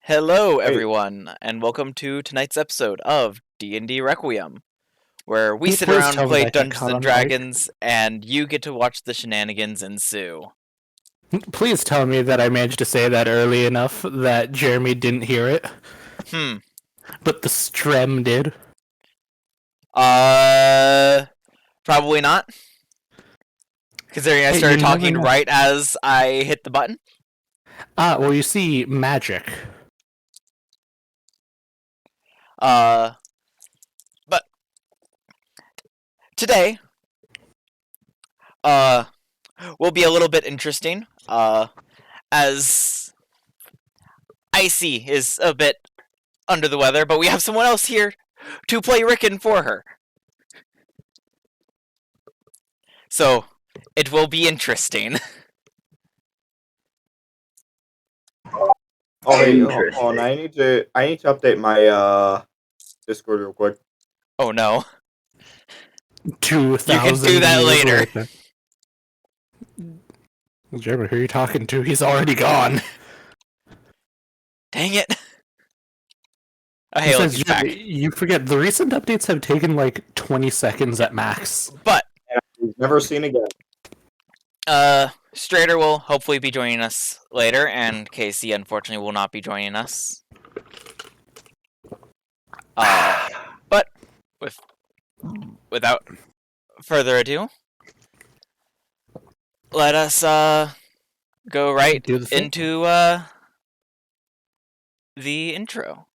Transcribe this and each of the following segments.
Hello, Hey, everyone, and welcome to tonight's episode of D&D Requiem, where we sit Please around, tell me play that got Dungeons caught and on mic. Dragons, and you get to watch the shenanigans ensue. Please tell me that I managed to say that early enough that Jeremy didn't hear it, but the Strem did. Probably not. Considering I Hey, started you never talking know. right as I hit the button. Well, you see, magic. But today, will be a little bit interesting, as Icy is a bit under the weather, but we have someone else here to play Rickon for her. So, it will be interesting. oh hey, Interesting. hold on. I need to update my Discord real quick. Oh no. 2,000 You can do that years later. Jeremy, who are you talking to? He's already gone. Dang it. Oh, He hey, look, says, he's back. you forget, the recent updates have taken like 20 seconds at max. But, He's never seen again. Strader will hopefully be joining us later, and Casey unfortunately will not be joining us. But, without further ado, let us, go right Do the thing. into, the intro.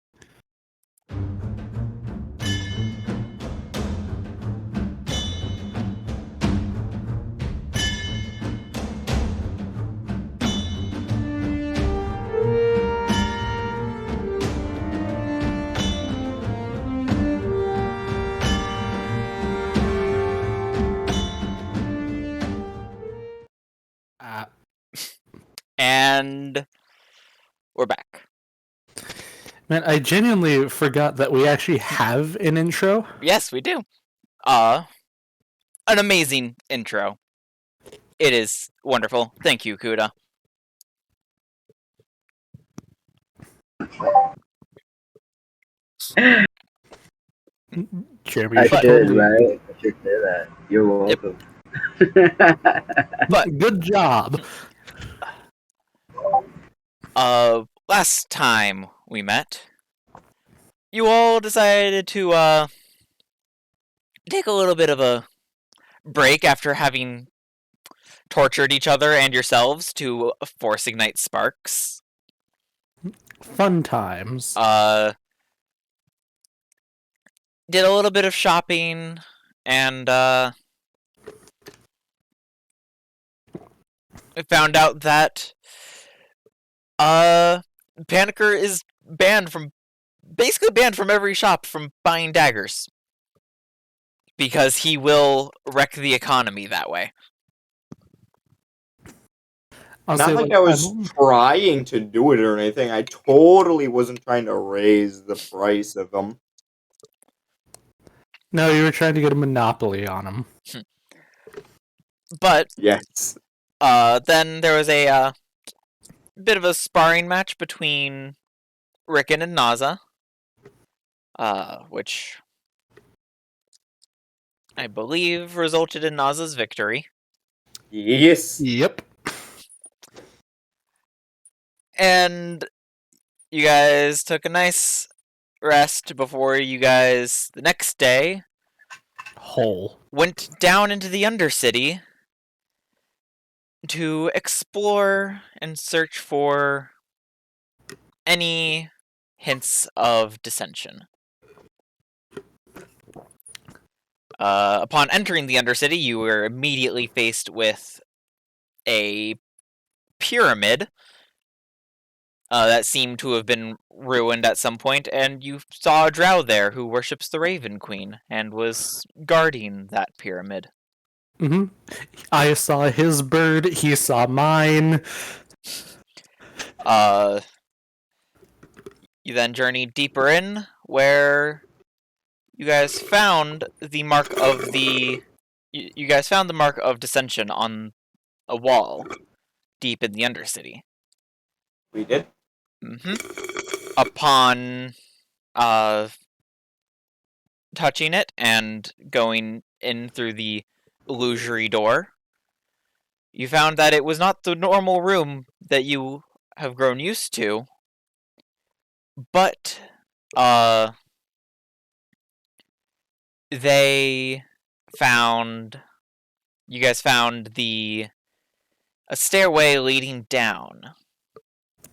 And we're back. Man, I genuinely forgot that we actually have an intro. Yes, we do. An amazing intro. It is wonderful. Thank you, Kuda. Jeremy, I you should should, totally... right? I should say that. You're welcome. But good job. Last time we met, you all decided to take a little bit of a break after having tortured each other and yourselves to force ignite sparks. Fun times. Did a little bit of shopping and found out that Panicker is basically banned from every shop from buying daggers. Because he will wreck the economy that way. Not like I was trying to do it or anything. I totally wasn't trying to raise the price of them. No, you were trying to get a monopoly on him. But yes, then there was a bit of a sparring match between Rickon and Naza, which I believe resulted in Naza's victory. Yes. Yep. And you guys took a nice rest before you guys, the next day, went down into the Undercity to explore and search for any hints of dissension. Upon entering the Undercity, you were immediately faced with a pyramid that seemed to have been ruined at some point, and you saw a drow there who worships the Raven Queen and was guarding that pyramid. Mm-hmm. I saw his bird, he saw mine. You then journeyed deeper in, where you guys found the mark of the... You guys found the mark of dissension on a wall deep in the Undercity. We did? Mm-hmm. upon touching it and going in through the illusory door, you found that it was not the normal room that you have grown used to, but you guys found a stairway leading down,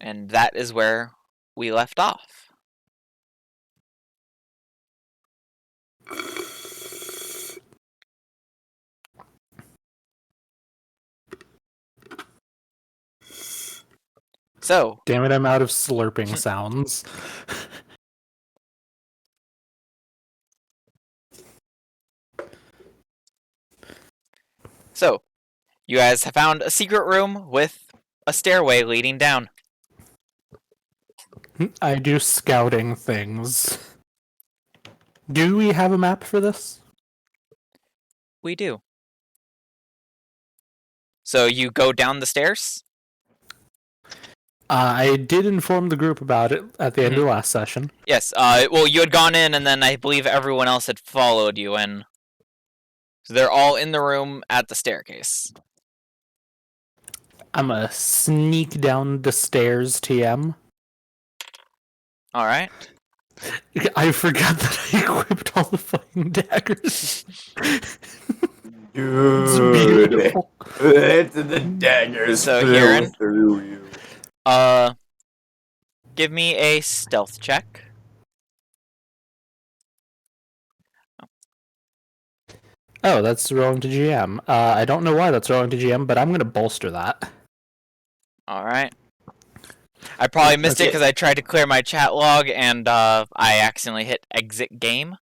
and that is where we left off. So, damn it, I'm out of slurping sounds. So, you guys have found a secret room with a stairway leading down. I do scouting things. Do we have a map for this? We do. So you go down the stairs? I did inform the group about it at the end of the last session. Yes. Well, you had gone in, and then I believe everyone else had followed you in. So they're all in the room at the staircase. I'm gonna sneak down the stairs, TM. Alright. I forgot that I equipped all the fucking daggers. Dude, it's the daggers So, through Hiren, you. Give me a stealth check. Oh, that's rolling to GM. I don't know why that's rolling to GM, but I'm gonna bolster that. Alright. I probably missed it because I tried to clear my chat log and I accidentally hit exit game.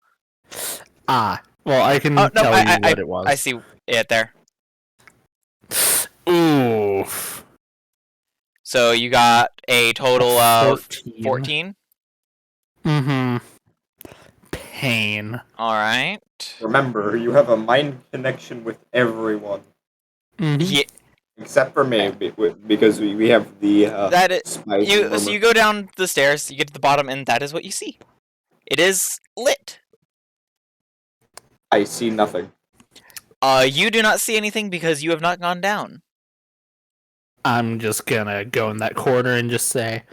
Well, I can tell you what it was. I see it there. Oof. So you got a total of 14? Mm-hmm. Pain. Alright. Remember, you have a mind connection with everyone. Mm-hmm. Yeah. Except for me, because we have the so you go down the stairs, you get to the bottom, and that is what you see. It is lit. I see nothing. You do not see anything because you have not gone down. I'm just gonna go in that corner and just say,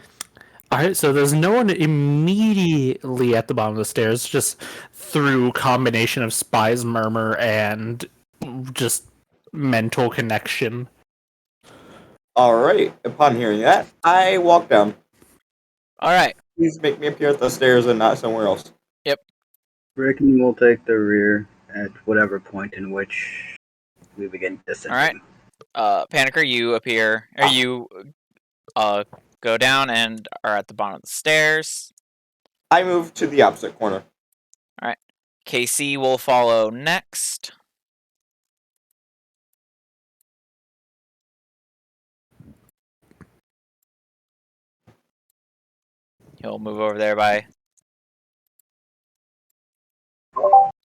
alright, so there's no one immediately at the bottom of the stairs, just through combination of Spy's Murmur and just mental connection. Alright, upon hearing that, I walk down. Alright. Please make me appear at the stairs and not somewhere else. Yep. Rickon will take the rear at whatever point in which we begin descending. Alright. Panicker, you appear, or you go down and are at the bottom of the stairs. I move to the opposite corner. Alright. KC will follow next. He'll move over there by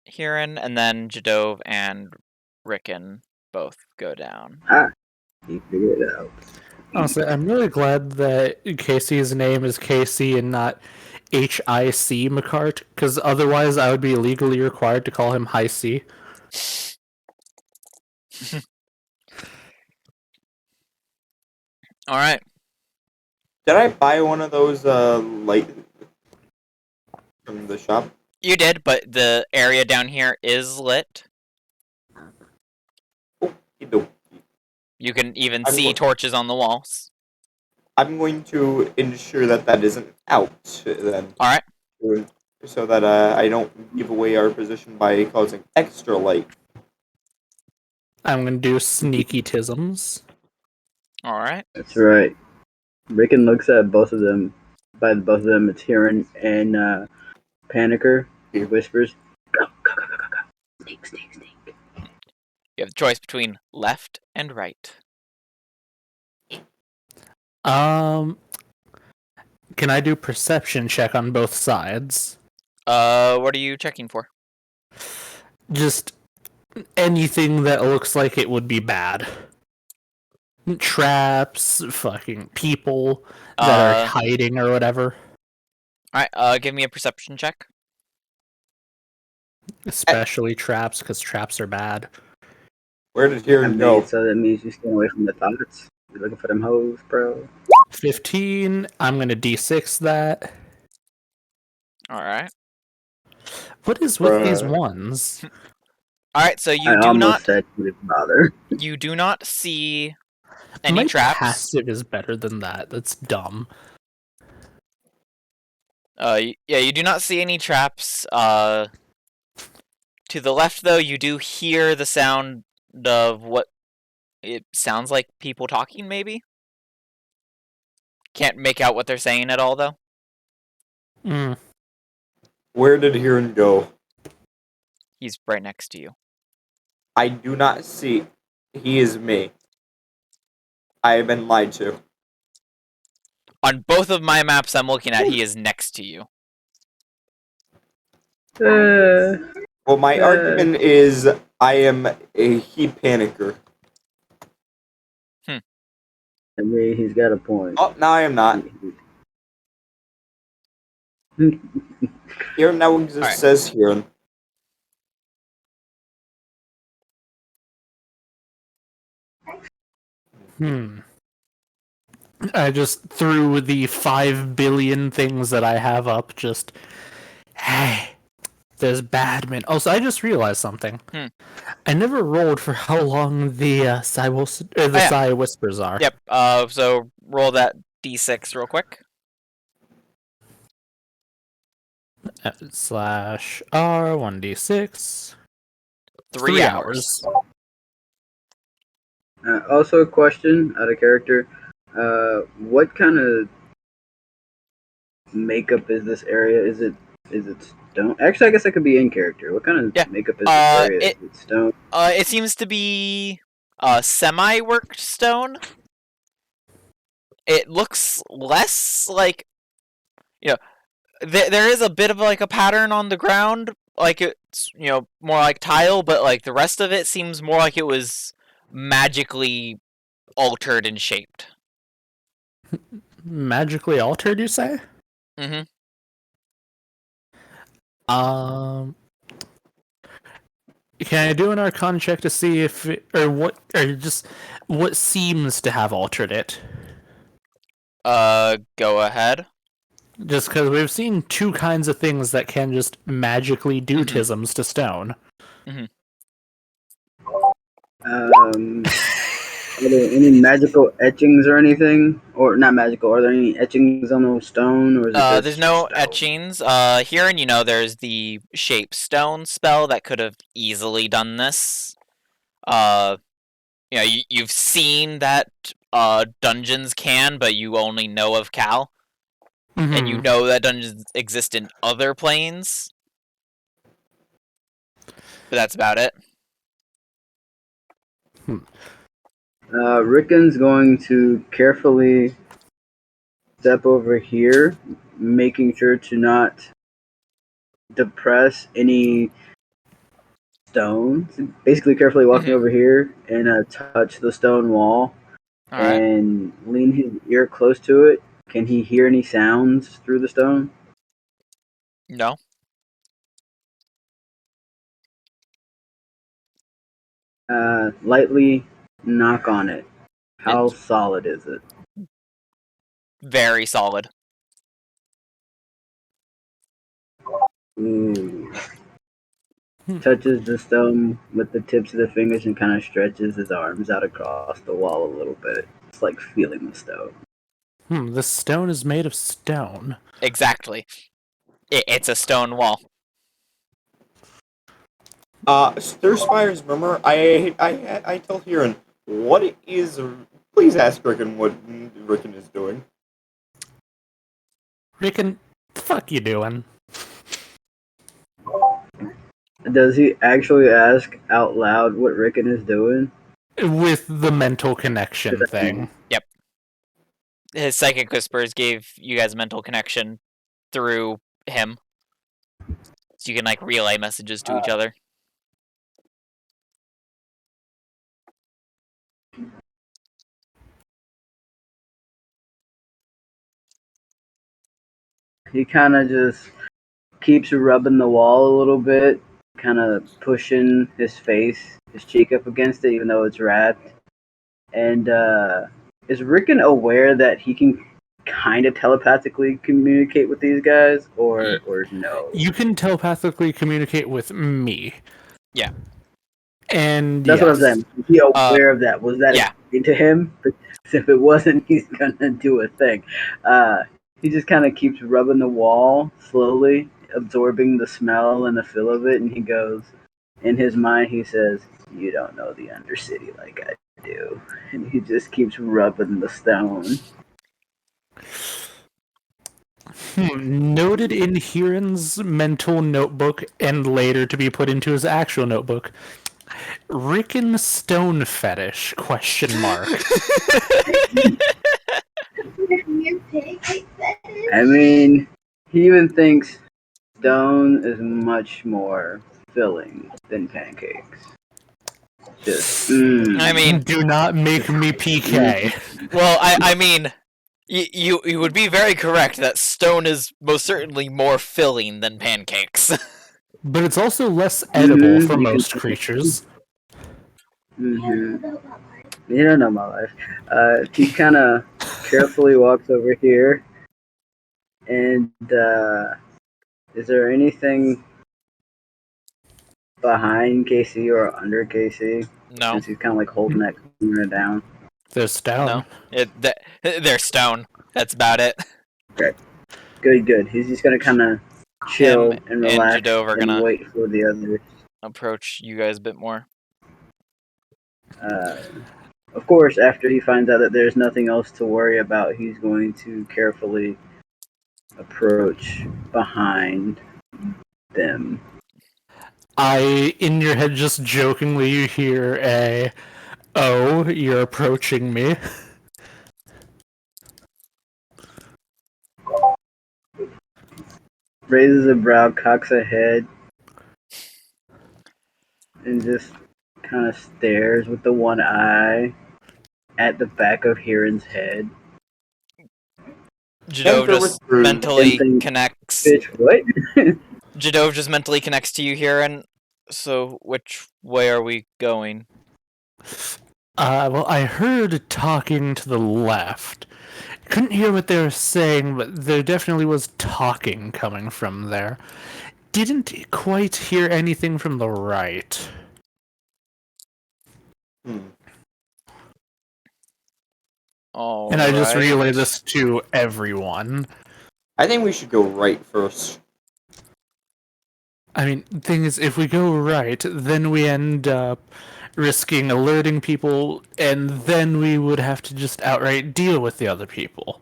Hiren, and then Jadove and Rickon both go down. He figured it out. Honestly, I'm really glad that Casey's name is Casey and not HIC McCart, because otherwise I would be legally required to call him High C. Alright. Did I buy one of those light from the shop? You did, but the area down here is lit. You can even see torches on the walls. I'm going to ensure that that isn't out then. Alright. So that I don't give away our position by causing extra light. I'm going to do sneaky tisms. Alright. That's right. Rickon looks at both of them. By both of them, it's Hiren and Panicker. He whispers, go, go, go, go, go, go. Sneak, sneak, sneak. You have the choice between left and right. Can I do perception check on both sides? What are you checking for? Just anything that looks like it would be bad. Traps, fucking people that are hiding or whatever. Alright, give me a perception check. Especially traps, because traps are bad. Where did I Kieran mean, go? so that means you stay away from the thoughts. You're looking for them hoes, bro. 15. I'm gonna D6 that. Alright. What is with these Bruh. ones? Alright, so I you do almost not said you didn't bother. see any My traps. passive is better than that. That's dumb. Yeah, you do not see any traps. To the left, though, you do hear the sound of what it sounds like people talking, maybe? Can't make out what they're saying at all, though. Mm. Where did Kieran go? He's right next to you. I do not see. He is me. I have been lied to. On both of my maps I'm looking at, he is next to you. Well, my argument is I am a he panicker. Hmm. I mean, he's got a point. Oh, now I am not. Kieran now exists, Alright. says Kieran. I just threw the 5 billion things that I have up. Just hey, there's Badman. Also, I just realized something. I never rolled for how long the Psy Whispers are. Yep. So roll that d6 real quick. /R 1d6. 3 hours. Also, a question out of character. What kind of makeup is this area? Is it stone? Actually, I guess that could be in character. What kind of makeup is this area? Is it stone? It seems to be semi-worked stone. It looks less like, there is a bit of like a pattern on the ground, like it's more like tile, but like the rest of it seems more like it was magically altered and shaped. Magically altered, you say? Mm-hmm. Can I do an Arcana check to see if what seems to have altered it? Go ahead. Just because we've seen two kinds of things that can just magically do tisms to stone. Mm-hmm. Are there any magical etchings or anything? Or not magical, are there any etchings on the stone? Or is it just There's no stone? etchings. Here, and there's the shape stone spell that could have easily done this. You've seen that dungeons can, but you only know of Cal. And you know that dungeons exist in other planes. But that's about it. Rickon's going to carefully step over here, making sure to not depress any stones. Basically, carefully walking over here and touch the stone wall and lean his ear close to it. Can he hear any sounds through the stone? No. Lightly knock on it. How solid is it? Very solid. Ooh. Touches the stone with the tips of the fingers and kind of stretches his arms out across the wall a little bit. It's like feeling the stone. The stone is made of stone. Exactly. It's a stone wall. Stirspire's murmur. I tell Kieran, what is? Please ask Rickon what Rickon is doing. Rickon, the fuck you doing? Does he actually ask out loud what Rickon is doing? With the mental connection thing. Yep. His psychic whispers gave you guys a mental connection through him. So you can relay messages to each other. he kind of just keeps rubbing the wall a little bit, kind of pushing his cheek up against it, even though it's wrapped. And is Rickon aware that he can kind of telepathically communicate with these guys, or no? You can telepathically communicate with me. Yeah. And That's what I'm saying. Is he aware of that? Was that yeah. explained to him? Because if it wasn't, he's gonna do a thing. He just kind of keeps rubbing the wall slowly, absorbing the smell and the feel of it, and he goes, in his mind, he says, "You don't know the Undercity like I do," and he just keeps rubbing the stone. Noted in Huron's mental notebook and later to be put into his actual notebook. Rickon stone fetish? Question mark. I mean, he even thinks stone is much more filling than pancakes. Just, I mean, do not make me PK. Well, I mean, you would be very correct that stone is most certainly more filling than pancakes. But it's also less edible for you most can- creatures. You don't know my life. He kind of carefully walks over here, and is there anything behind KC or under KC? No, Since he's kind of like holding that corner down. They're stone. no, they're stone. That's about it. Good. He's just gonna kind of chill Him and relax and Jadove are and gonna wait for the others. approach you guys a bit more. Of course, after he finds out that there's nothing else to worry about, he's going to carefully approach behind them. In your head, just jokingly, you hear a, "Oh, you're approaching me." Raises a brow, cocks a head, and just kind of stares with the one eye at the back of Huron's head. Jadove just mentally Anything- connects. Bitch, what? Jadove just mentally connects to you here, and so which way are we going? Well, I heard talking to the left. Couldn't hear what they were saying, but there definitely was talking coming from there. Didn't quite hear anything from the right. All And I just right. relay this to everyone. I think we should go right first. I mean, thing is, if we go right, then we end up risking alerting people, and then we would have to just outright deal with the other people.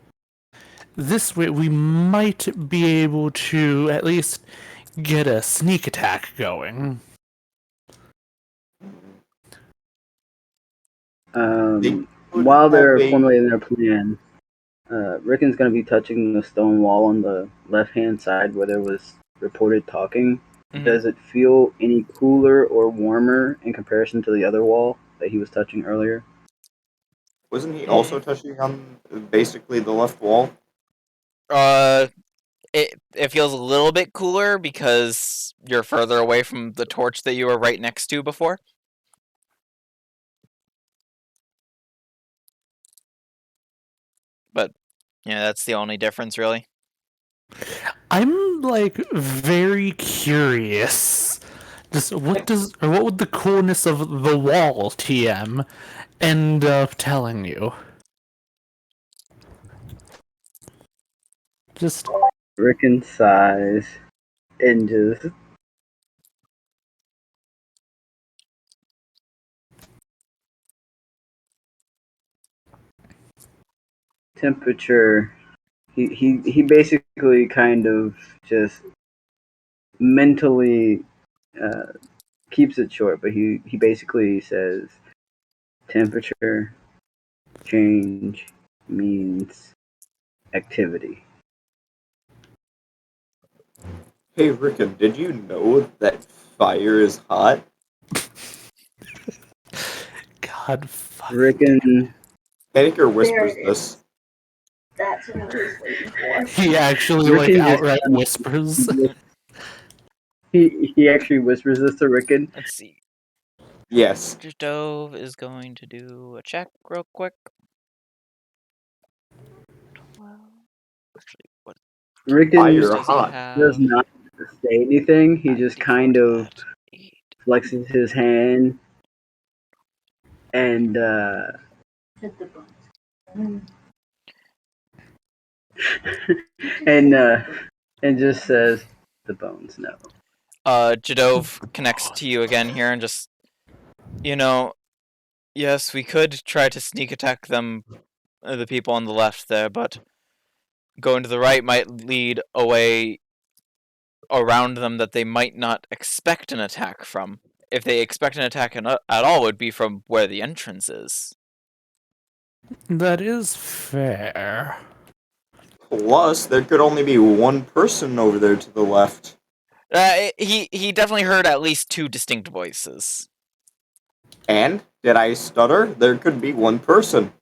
This way, we might be able to at least get a sneak attack going. While they're formulating their plan, Rickon's going to be touching the stone wall on the left-hand side where there was reported talking. Mhm. Does it feel any cooler or warmer in comparison to the other wall that he was touching earlier? Wasn't he also touching on basically the left wall? It feels a little bit cooler because you're further away from the torch that you were right next to before. But yeah, that's the only difference, really. I'm like very curious. Just what would the coolness of the wall TM end up telling you? Just Rickon sighs and just temperature. He basically kind of just mentally keeps it short, but he basically says temperature change means activity. Hey, Rickon, did you know that fire is hot? God fuck. Rickon Panicker whispers this. That's what I was waiting for. He actually Rickon just outright whispers. he actually whispers this to Rickon. Let's see. Yes. Dove is going to do a check real quick. 12. Actually, what Rickon Fire does he hot. have? does not say anything. He just kind of That. 8. flexes his hand and Hit the bone. and just says the bones no. Jadove connects to you again here and just, yes, we could try to sneak attack them, the people on the left there, but going to the right might lead a way around them that they might not expect an attack from. If they expect an attack at all, it would be from where the entrance is. That is fair. Plus, there could only be one person over there to the left. He definitely heard at least 2 distinct voices. And, did I stutter? There could be one person.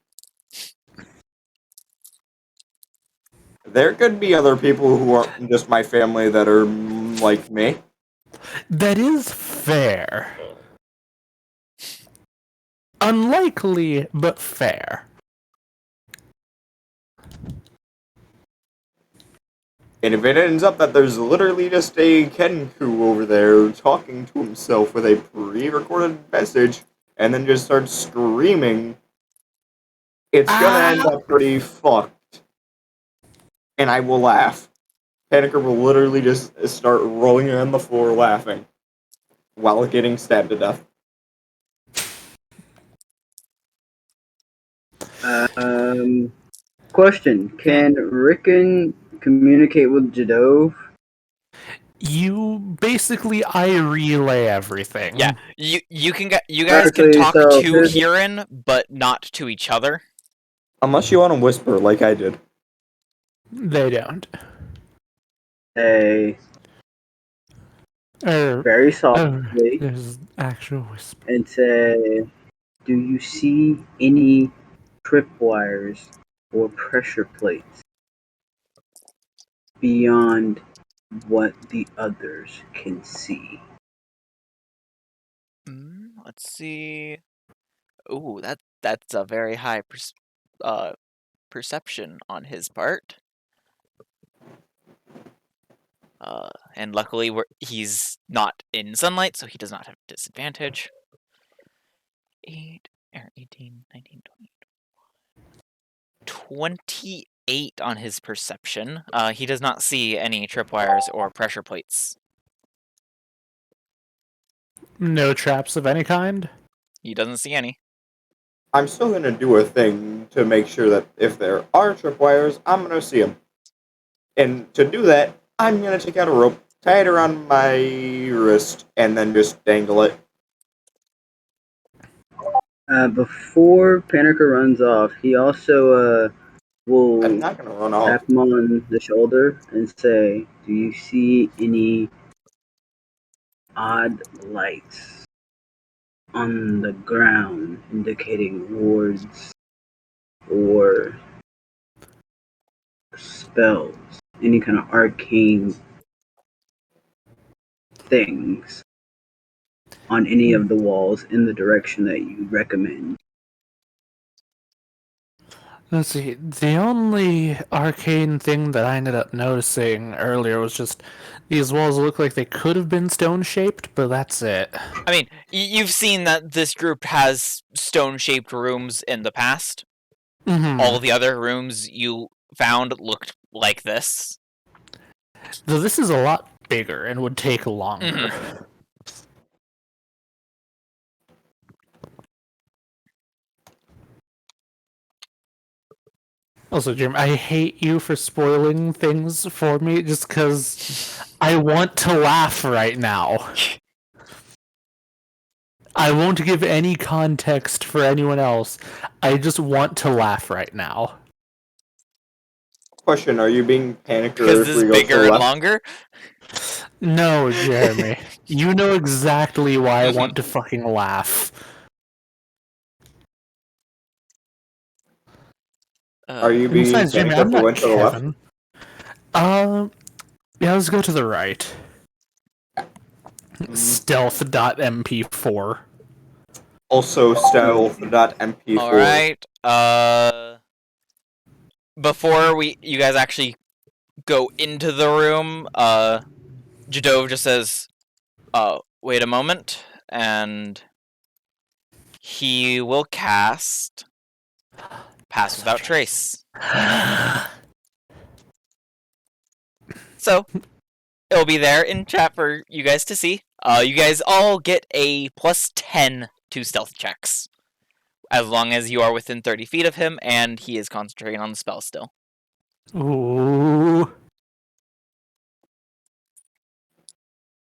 There could be other people who aren't just my family that are like me. That is fair. Unlikely, but fair. And if it ends up that there's literally just a Kenku over there talking to himself with a pre-recorded message, and then just starts screaming, it's gonna end up pretty fucked. And I will laugh. Panicker will literally just start rolling on the floor laughing while getting stabbed to death. Question: Can Rickon communicate with Jadove? I relay everything. Yeah, you guys can Actually, talk so to here's- Kieran, but not to each other. Unless you want to whisper like I did. They don't. Say Er, very oh, softly there's actual whisper. and say, "Do you see any tripwires or pressure plates beyond what the others can see?" Let's see. Ooh, that's a very high perception on his part. And luckily he's not in sunlight, so he does not have disadvantage. 8, 18, 19, 20, 28 on his perception. He does not see any tripwires or pressure plates. No traps of any kind? He doesn't see any. I'm still going to do a thing to make sure that if there are tripwires, I'm going to see them. And to do that, I'm going to take out a rope, tie it around my wrist, and then just dangle it. Before Panicker runs off, he also will I'm not going to run off. tap him on the shoulder and say, "Do you see any odd lights on the ground indicating wards or spells? Any kind of arcane things on any of the walls in the direction that you recommend?" Let's see. The only arcane thing that I ended up noticing earlier was just these walls look like they could have been stone shaped, but that's it. I mean, you've seen that this group has stone-shaped rooms in the past. Mm-hmm. All the other rooms you found looked like this. Though this is a lot bigger and would take longer. Mhm. Also, Jim, I hate you for spoiling things for me just because I want to laugh right now. I won't give any context for anyone else. I just want to laugh right now. Question, are you being panicked or Because if this we is go to bigger the and left? longer. No, Jeremy. You know exactly why I want to fucking laugh. Are you And being besides, Jimmy, panicked I'm if we not went to the left? Kevin. Yeah, let's go to the right. Stealth.mp4. Also, stealth.mp4. All right. Before you guys actually go into the room, Jadove just says, wait a moment, and he will cast Pass Without Trace. So, it'll be there in chat for you guys to see. You guys all get a +10 to stealth checks, as long as you are within 30 feet of him, and he is concentrating on the spell still. Ooh.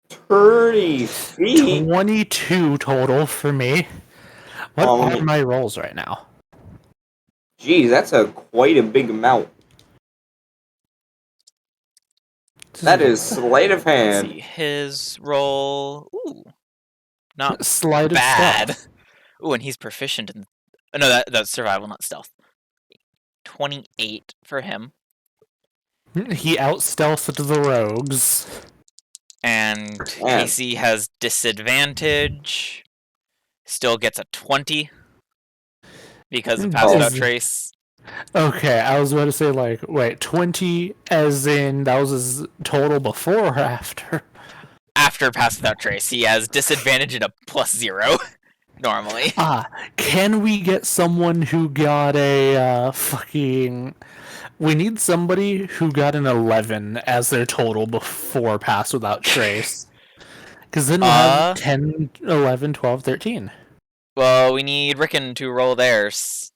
30 feet? 22 total for me. What are my rolls right now? Geez, that's quite a big amount. That is sleight of Let's hand. see, his roll. Ooh. Not Sleight of bad. stealth. Ooh, and he's proficient in. Oh, no, that's survival, not stealth. 28 for him. He out-stealthed the rogues. And Man. Casey has disadvantage. Still gets a 20 because of Pass Without Trace. Okay, I was about to say, like, wait, 20 as in that was his total before or after? After Pass Without Trace, he has disadvantage and a +0 normally. Can we get someone who got a fucking... We need somebody who got an 11 as their total before Pass Without Trace. Because then we'll have 10, 11, 12, 13. Well, we need Rickon to roll theirs.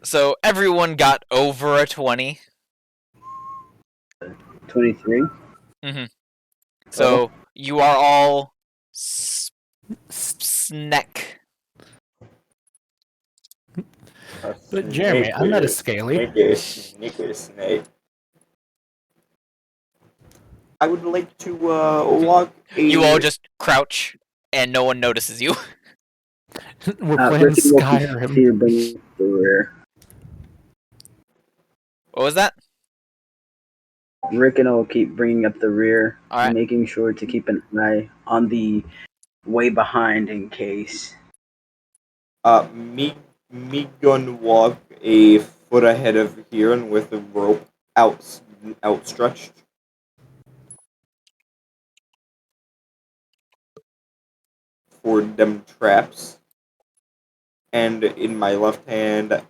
So everyone got over a 20. 23. Mm-hmm. So you are all snack. But Jeremy, I'm not a scaly. Snake. I would like to walk a... You all just crouch, and no one notices you. We're playing Skyrim. Bring the rear. What was that? Rickon will keep bringing up the rear, All right. making sure to keep an eye on the way behind in case. Me gonna walk a foot ahead of here and with the rope outstretched. For them traps. And in my left hand,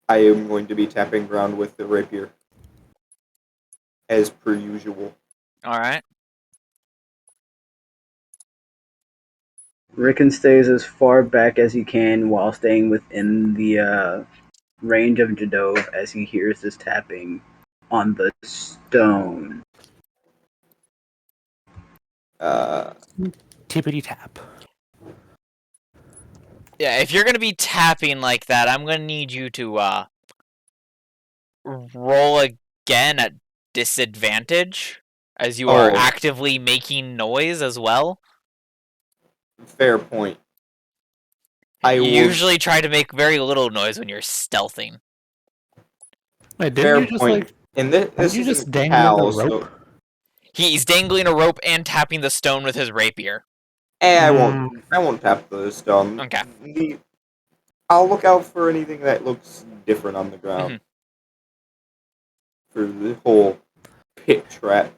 I am going to be tapping ground with the rapier. As per usual. Alright. Rickon stays as far back as he can while staying within the range of Jadove as he hears this tapping on the stone. Tippity tap. Yeah, if you're gonna be tapping like that, I'm gonna need you to roll again at disadvantage, as you are actively making noise as well. Fair point. You usually try to make very little noise when you're stealthing. Wait, didn't you just point. This you just isn't dangling a rope? So... He's dangling a rope and tapping the stone with his rapier. I won't tap the stone. Okay. I'll look out for anything that looks different on the ground. For the whole pit trap.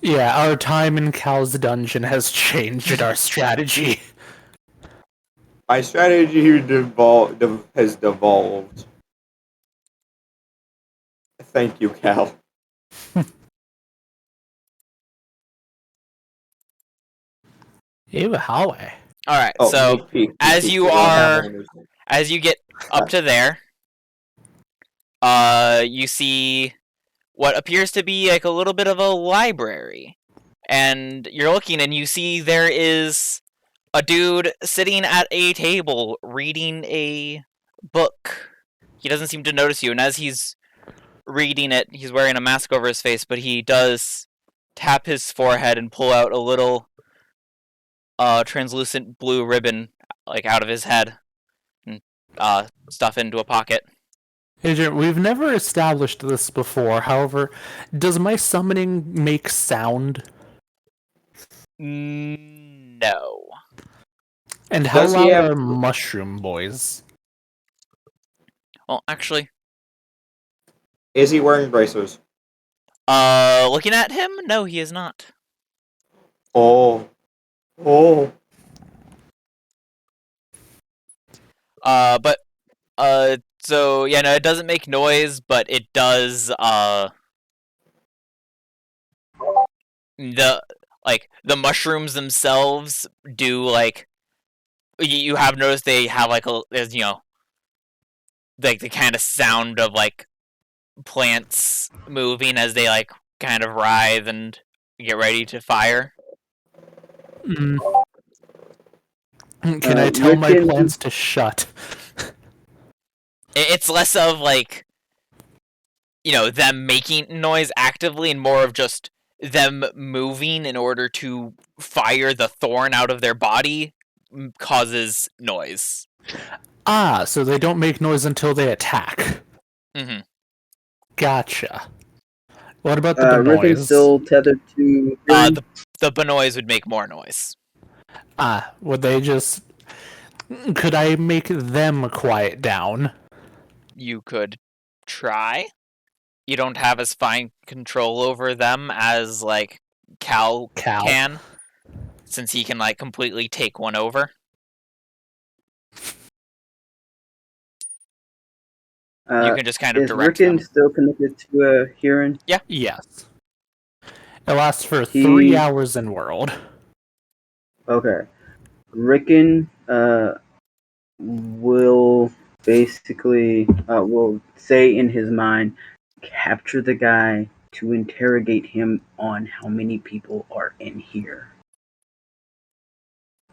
Yeah, our time in Cal's dungeon has changed our strategy. My strategy has devolved. Thank you, Cal. Ew, hallway. Alright, so as you get up to there, you see what appears to be like a little bit of a library. And you're looking and you see there is a dude sitting at a table reading a book. he doesn't seem to notice you, and as he's reading it, he's wearing a mask over his face, but he does tap his forehead and pull out a little translucent blue ribbon like out of his head and stuff into a pocket. Agent, we've never established this before. However, does my summoning make sound? No. And how Does he loud have- are mushroom boys? Well, actually, Is he wearing bracers? looking at him, no, he is not. Oh. Oh. But so yeah, no, it doesn't make noise, but it does the mushrooms themselves do like you have noticed they have like there's like the kind of sound of like plants moving as they like kind of writhe and get ready to fire. Mm. Can I tell my Rickon- plants to shut? It's less of like them making noise actively and more of just them moving in order to fire the thorn out of their body causes noise. Ah, so they don't make noise until they attack. Mm-hmm. Gotcha. What about the Rickon's noise? still tethered to. Hearing. The Benoise would make more noise. Would they just... Could I make them quiet down? You could try. You don't have as fine control over them as like Cal can, since he can like completely take one over. You can just kind of Is direct Rickon them. still connected to Hearing? Yes. It lasts for He- 3 hours in world. Okay. Rickon will basically will say in his mind, capture the guy to interrogate him on how many people are in here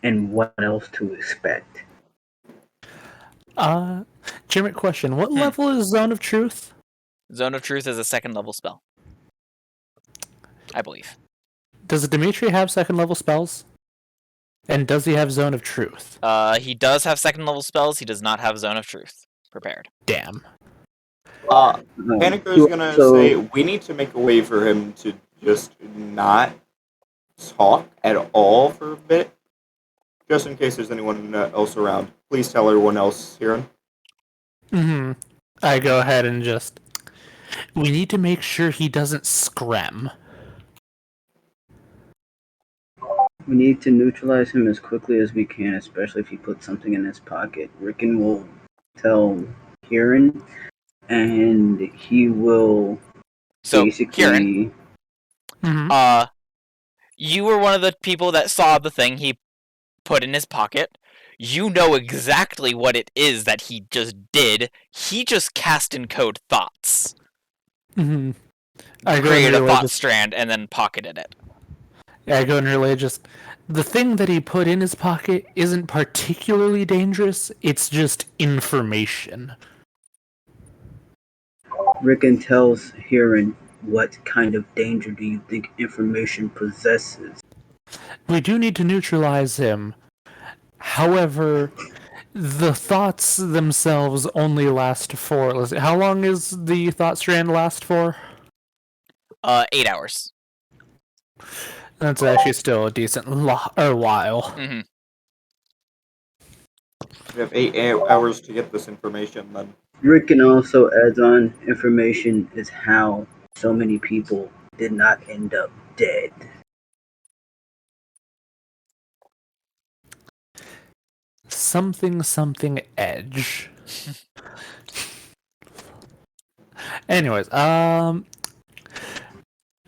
and what else to expect. Jimmy, question. What level is Zone of Truth? Zone of Truth is a 2nd level spell, I believe. Does Dimitri have 2nd level spells? And does he have Zone of Truth? He does have 2nd level spells. He does not have Zone of Truth prepared. Damn. Paniker's gonna say we need to make a way for him to just not talk at all for a bit. Just in case there's anyone else around. Please tell everyone else here. Mm-hmm. I go ahead and just... We need to make sure he doesn't scram. We need to neutralize him as quickly as we can, especially if he puts something in his pocket. Rickon will tell Kieran, and he will basically... Kieran, Mm-hmm. You were one of the people that saw the thing he put in his pocket. You know exactly what it is that he just did. He just cast and code thoughts. Mm-hmm. I go Created and a relay thought strand and then pocketed it. I go and relay just... The thing that he put in his pocket isn't particularly dangerous, it's just information. Rickon tells Heron, what kind of danger do you think information possesses? We do need to neutralize him. However, the thoughts themselves only last for... Let's see, how long is the thought strand last for? 8 hours. That's actually still a decent while. Mm-hmm. We have 8 hours to get this information, then. Rickon also adds on, information is how so many people did not end up dead. Something edge. Anyways,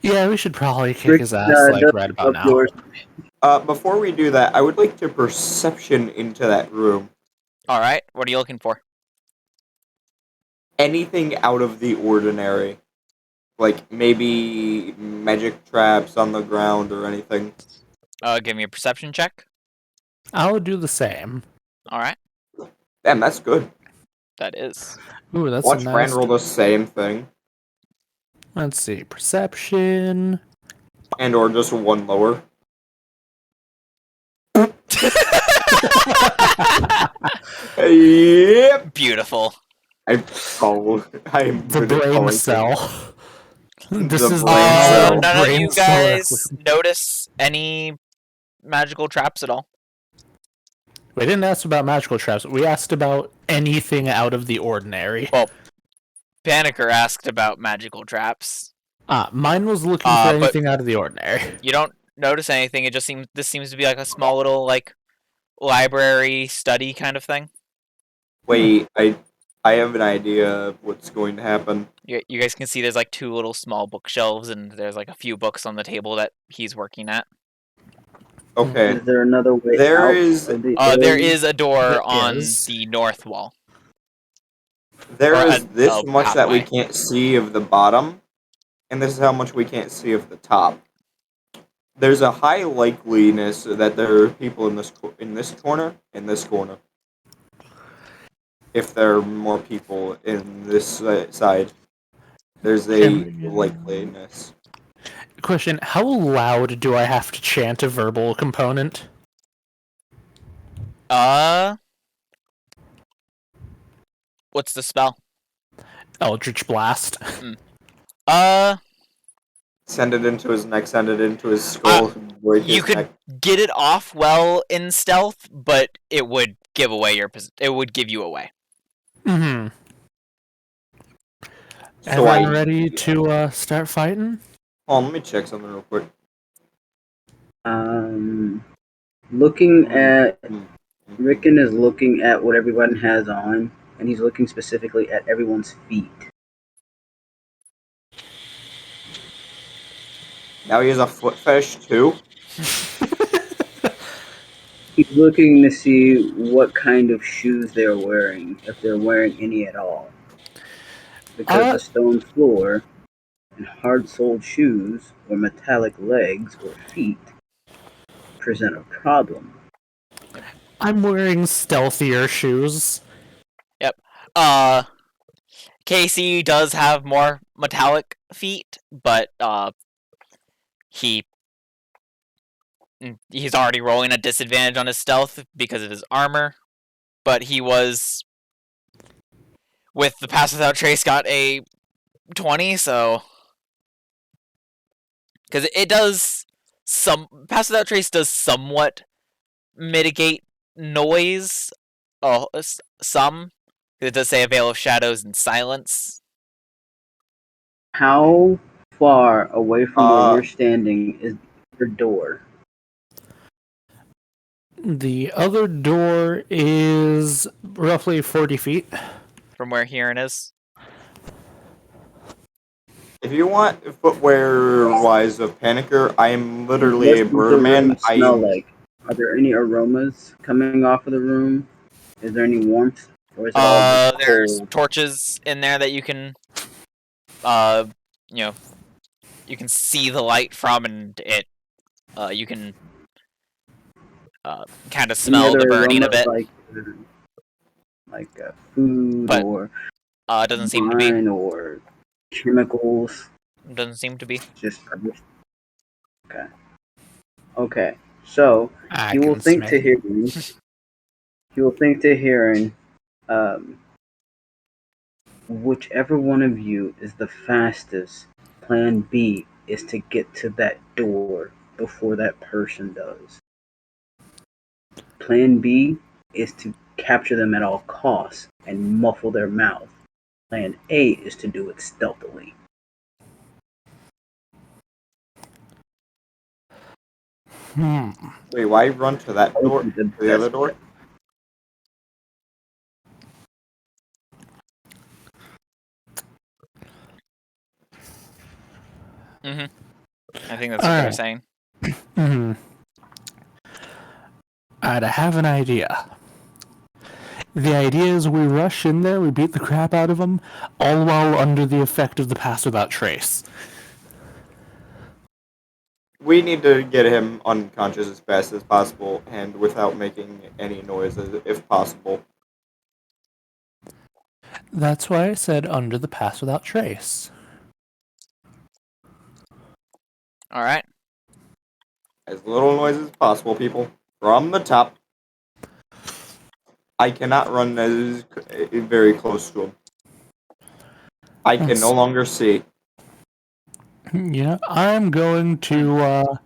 yeah, we should probably kick his ass like right about now. Yours. Before we do that, I would like to perception into that room. Alright, what are you looking for? Anything out of the ordinary. Like, maybe magic traps on the ground or anything. Give me a perception check. I'll do the same. Alright. Damn, that's good. That is. Ooh, that's Watch a Fran nice. roll the same thing, Let's see. Perception. and or just one lower. Yep. Beautiful. I'm The good at brain calling cell. things. This The is brain the cell. None of brain you cell guys notice any magical traps at all? We didn't ask about magical traps. We asked about anything out of the ordinary. Well, Panicker asked about magical traps. Mine was looking for But anything out of the ordinary. you don't notice anything. It just seems this seems to be like a small little like library study kind of thing. Wait, I have an idea of what's going to happen. You guys can see there's like two little small bookshelves, and there's like a few books on the table that he's working at. Okay, Is there another way There out is- of the There area? is a door There on is. the north wall. there Or is this a much that we pathway. can't see of the bottom, and this is how much we can't see of the top. There's a high likeliness that there are people in this corner, If there are more people in this side, there's a likeliness. Question: how loud do I have to chant a verbal component? What's the spell? Eldritch Blast. Send it into his neck. Send it into his skull. Break You his could neck. get it off well in stealth, but it would give away it would give you away. Mm-hmm. So Everyone ready to start fighting? Hold on, let me check something real quick. Looking at Mm. Rickon is looking at what everyone has on, and he's looking specifically at everyone's feet. Now he has a foot fetish too. He's looking to see what kind of shoes they're wearing, if they're wearing any at all. Because the stone floor and hard-soled shoes or metallic legs or feet present a problem. I'm wearing stealthier shoes. Casey does have more metallic feet, but he's already rolling a disadvantage on his stealth because of his armor. But he was with the pass without trace got a 20, so because it does pass without trace does somewhat mitigate noise. Some. It does say a veil of shadows and silence. How far away from where you're standing is your door? The other door is roughly 40 feet. From where Huron is. If you want footwear-wise of Panicker, I am literally a What does the birdman. room smell like? Are there any aromas coming off of the room? Is there any warmth, or is it all just There's cold? torches in there that you can, you can see the light from, and you can, kind of smell the burning a bit. Like food But, or it doesn't seem to be. wine or chemicals. It doesn't seem to be. Okay. Okay. So I you will can think smell. to hearing. You will think to hearing. Whichever one of you is the fastest, plan B is to get to that door before that person does. Plan B is to capture them at all costs and muffle their mouth. Plan A is to do it stealthily. Wait, why run to that door? That would be To the other best door? bet. I think that's what they were Alright. saying. Mm-hmm. I have an idea. The idea is we rush in there, we beat the crap out of them, all while under the effect of the pass without trace. We need to get him unconscious as fast as possible and without making any noise, if possible. That's why I said under the pass without trace. All right. As little noise as possible, people. From the top. I cannot run as very close to him. I can no longer see. Yeah, I'm going to.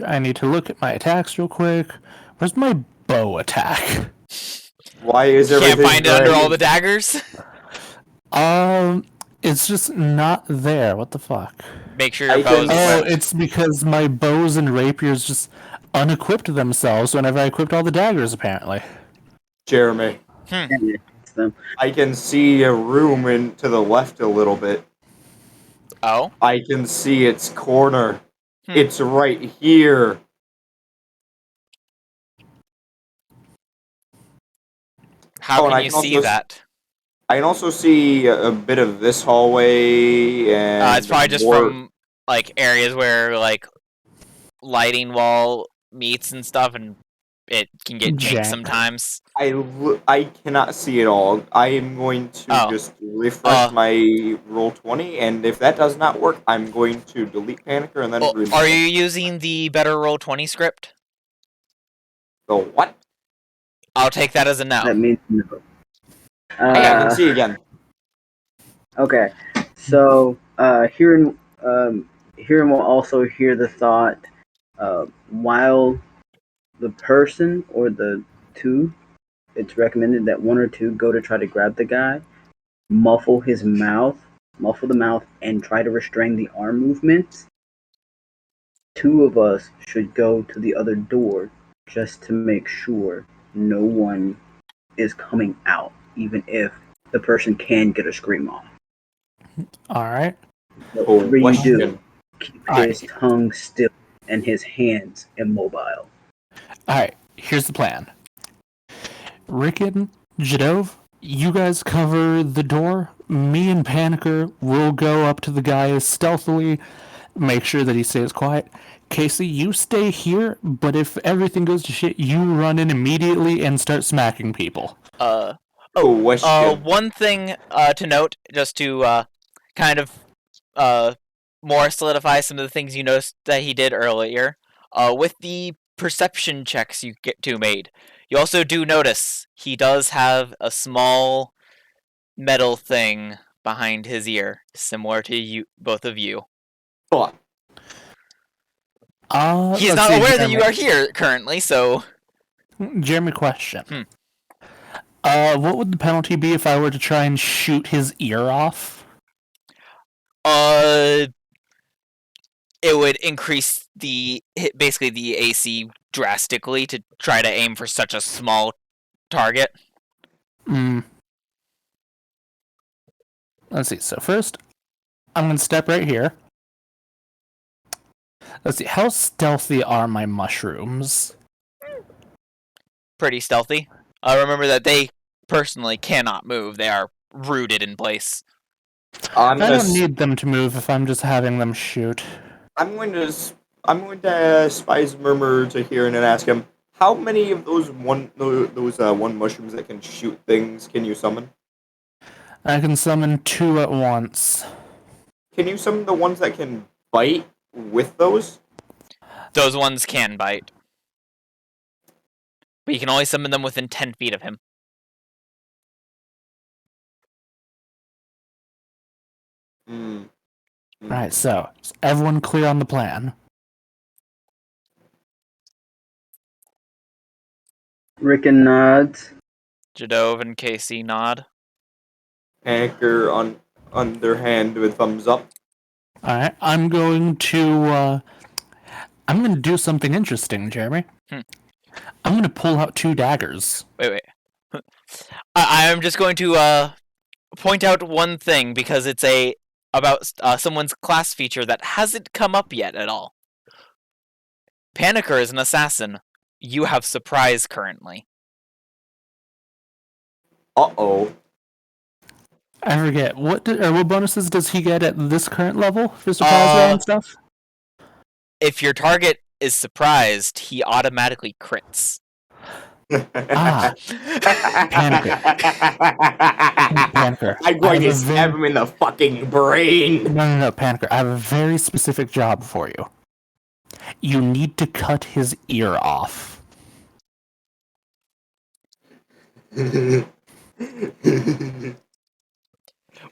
I need to look at my attacks real quick. Where's my bow attack? Why is Can't everything find it under gray? all the daggers. It's just not there. What the fuck? Make sure your I bow is can- Oh, equipped. it's because my bows and rapiers just unequipped themselves whenever I equipped all the daggers, apparently. Jeremy, And it's them. I can see a room to the left a little bit. Oh, I can see its corner. Hmm. It's right here. how and can I you can see also that? I can also see a bit of this hallway and It's probably just more. from like areas where like lighting wall meets and stuff, and it can get jank Jank. sometimes. I cannot see it all. I am going to Oh. just refresh my roll 20, and if that does not work, I'm going to delete Panicker and then Well, remove are it. you using the better roll 20 script? The what? I'll take that as a no. That means no. Hey, I can see again. Okay, so Huron will also hear the thought while the person or the two, it's recommended that one or two go to try to grab the guy, muffle the mouth, and try to restrain the arm movements. Two of us should go to the other door just to make sure no one is coming out, even if the person can get a scream off. Alright. Whatever you do, Question. keep Alright. his tongue still and his hands immobile. Alright, here's the plan. Rickon, Jadov, you guys cover the door. Me and Panicker will go up to the guy stealthily, make sure that he stays quiet. Casey, you stay here, but if everything goes to shit, you run in immediately and start smacking people. Question. One thing to note, just to kind of more solidify some of the things you noticed that he did earlier. With the perception checks you get to made, you also do notice he does have a small metal thing behind his ear, similar to you, both of you. Hold on. He's not aware that you are here currently, so Jeremy, question. What would the penalty be if I were to try and shoot his ear off? it would increase basically the AC drastically to try to aim for such a small target. Let's see. So first, I'm going to step right here. Let's see. How stealthy are my mushrooms? Pretty stealthy. Remember that they personally cannot move. They are rooted in place. I don't need them to move if I'm just having them shoot. I'm going to spies murmur to Huron and ask him, how many of those one mushrooms that can shoot things can you summon? I can summon 2 at once. Can you summon the ones that can bite with those? Those ones can bite. But you can only summon them within 10 feet of him. Right, so is everyone clear on the plan? Rickon nods. Jadov and Casey nod. Anchor on their hand with thumbs up. Alright, I'm going to do something interesting, Jeremy. I'm going to pull out 2 daggers. Wait. I'm just going to point out one thing, because it's about someone's class feature that hasn't come up yet at all. Panicker is an assassin. You have surprise currently. Uh-oh. I forget, what bonuses does he get at this current level for surprise round and stuff? If your target is surprised, he automatically crits. Ah, Panicker. I'm going to stab him in the fucking brain. No, Panicker. I have a very specific job for you. You need to cut his ear off.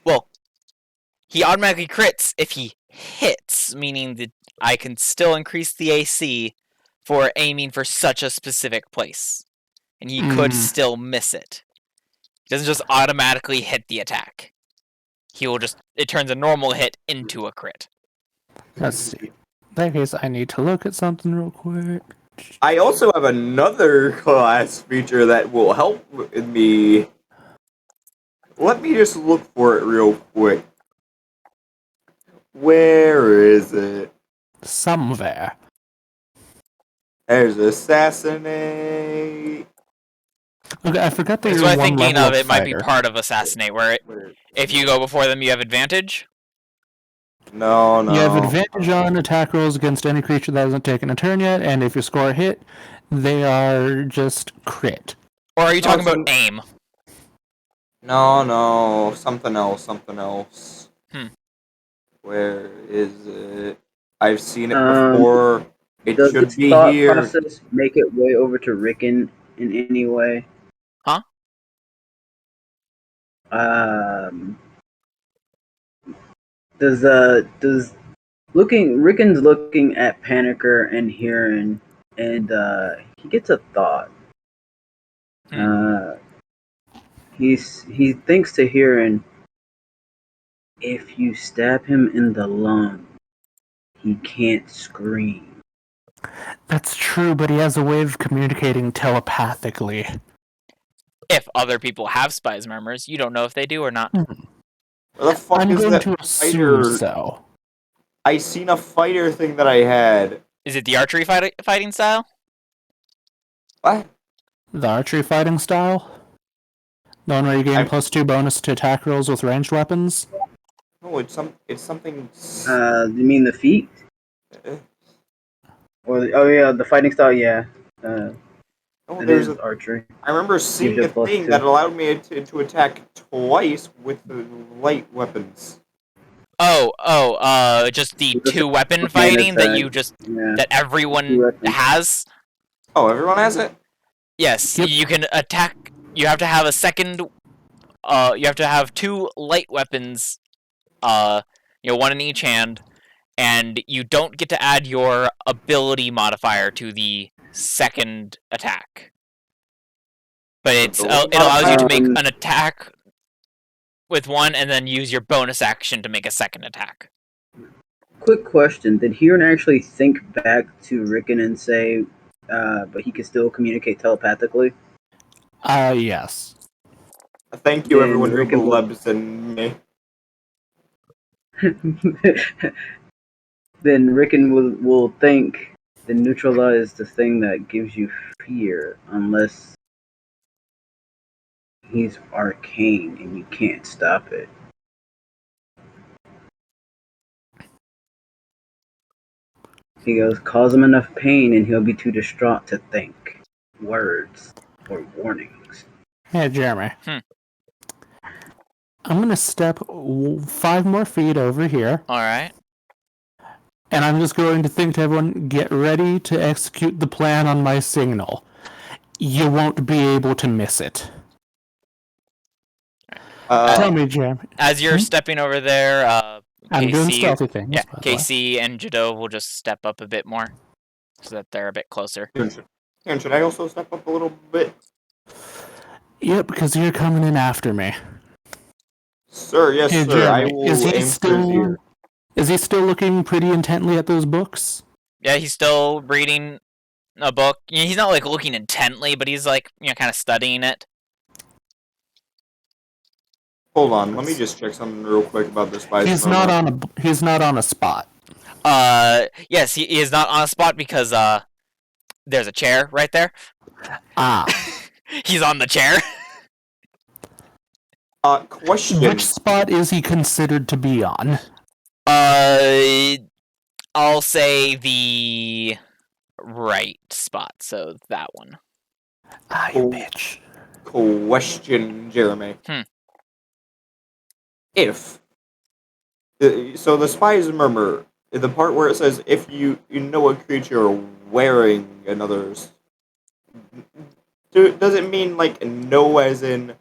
Well, he automatically crits if he hits, meaning that I can still increase the AC for aiming for such a specific place. And he could still miss it. He doesn't just automatically hit the attack. It turns a normal hit into a crit. Let's see. In that case, I need to look at something real quick. I also have another class feature that will help me. Let me just look for it real quick. Where is it? Somewhere. There's assassinate. Okay, I forgot that That's you're what I'm one thinking level of. up It might be fighter. part of Assassinate, where if you go before them, you have advantage. No. You have advantage on attack rolls against any creature that hasn't taken a turn yet, and if you score a hit, they are just crit. Or are you talking No, about aim? No, something else. Where is it? I've seen it before. It Does should its be thought here. process make it way over to Rickon in any way? Huh? Does Rickon's looking at Panicker and Heron, and he gets a thought. He thinks to Heron, if you stab him in the lung, he can't scream. That's true, but he has a way of communicating telepathically. If other people have spies murmurs, you don't know if they do or not. Where the fuck I'm is going that to assume fighter? so. I seen a fighter thing that I had. Is it the archery fighting style? What? The archery fighting style? The one where you gain +2 bonus to attack rolls with ranged weapons? No, it's something. You mean the feat? Or the fighting style? Yeah. Oh, It there's is archery. I remember seeing a thing that allowed me to attack twice with the light weapons. Just the 2-weapon fighting that that everyone has. Oh, everyone has it? Yes, Yep. you can attack. You have to have a second. You have to have 2 light weapons. One in each hand, and you don't get to add your ability modifier to the second attack. But it allows you to make an attack with one, and then use your bonus action to make a second attack. Quick question: did Heron actually think back to Rickon and say, but he can still communicate telepathically? Yes. Thank you, Then everyone who Rickon will- believes in me. Then Rickon will think the neutralize the thing that gives you fear, unless he's arcane and you can't stop it. He goes, cause him enough pain and he'll be too distraught to think words or warnings. Hey, Jeremy. I'm going to step 5 more feet over here. Alright. And I'm just going to think to everyone, get ready to execute the plan on my signal. You won't be able to miss it. Tell me, Jeremy. As you're stepping over there, I'm doing stealthy things. Yeah, Casey and Jado will just step up a bit more, so that they're a bit closer. And should I also step up a little bit? Yep, because you're coming in after me. Sir, yes, Hey, sir. Jeremy, I will aim for his ear. Is he still looking pretty intently at those books? Yeah, he's still reading a book. He's not like looking intently, but he's like kind of studying it. Hold on, let me just check something real quick about the spies. He's not on a spot. Yes, he is not on a spot because there's a chair right there. He's on the chair. Question. Which spot is he considered to be on? I'll say the right spot, so that one. Ah, you bitch. Question, Jeremy. Hmm. If so, the spy's murmur, the part where it says if you know a creature wearing another's, does it mean like know as in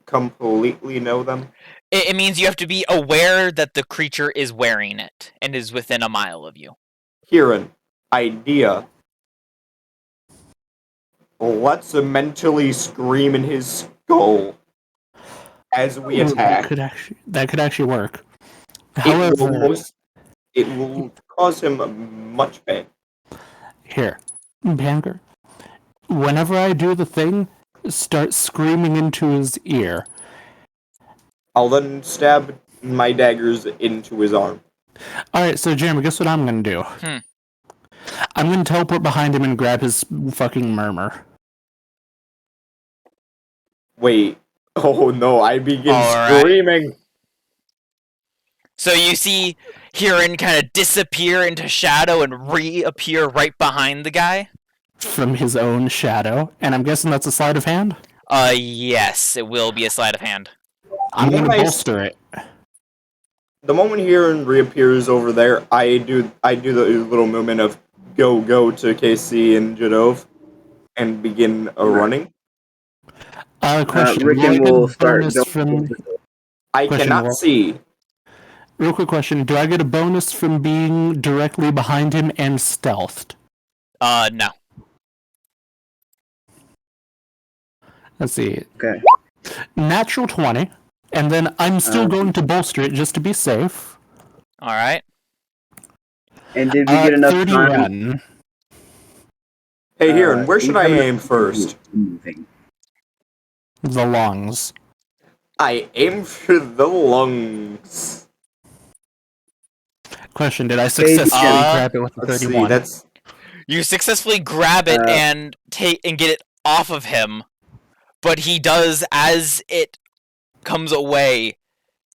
completely know them? It means you have to be aware that the creature is wearing it and is within a mile of you. Kieran, idea. Let's mentally scream in his skull as we attack. That could actually work. It will However, it will cause him much pain. here, Banker, whenever I do the thing, start screaming into his ear. I'll then stab my daggers into his arm. Alright, so Jeremy, guess what I'm gonna do? I'm gonna teleport behind him and grab his fucking murmur. Wait. Oh no, I begin Alright. screaming. So you see Huron kind of disappear into shadow and reappear right behind the guy? From his own shadow, and I'm guessing that's a sleight of hand? Yes, it will be a sleight of hand. I'm gonna Nice. bolster it. The moment Huron reappears over there, I do the little movement of go to KC and Jadov and begin running. Question. Will I Rickon get will a start bonus going. from... I Question, cannot Will. see. Real quick question. Do I get a bonus from being directly behind him and stealthed? No. Let's see. Okay. Natural 20. And then I'm still going to bolster it just to be safe. Alright. And did we get enough time? 31. Hey Huron, where do should we I have enough aim time to first? moving? The lungs. I aim for the lungs. Question. Did I successfully grab it with the Let's 31? see, that's You successfully grab it and get it off of him, but he does, as it comes away,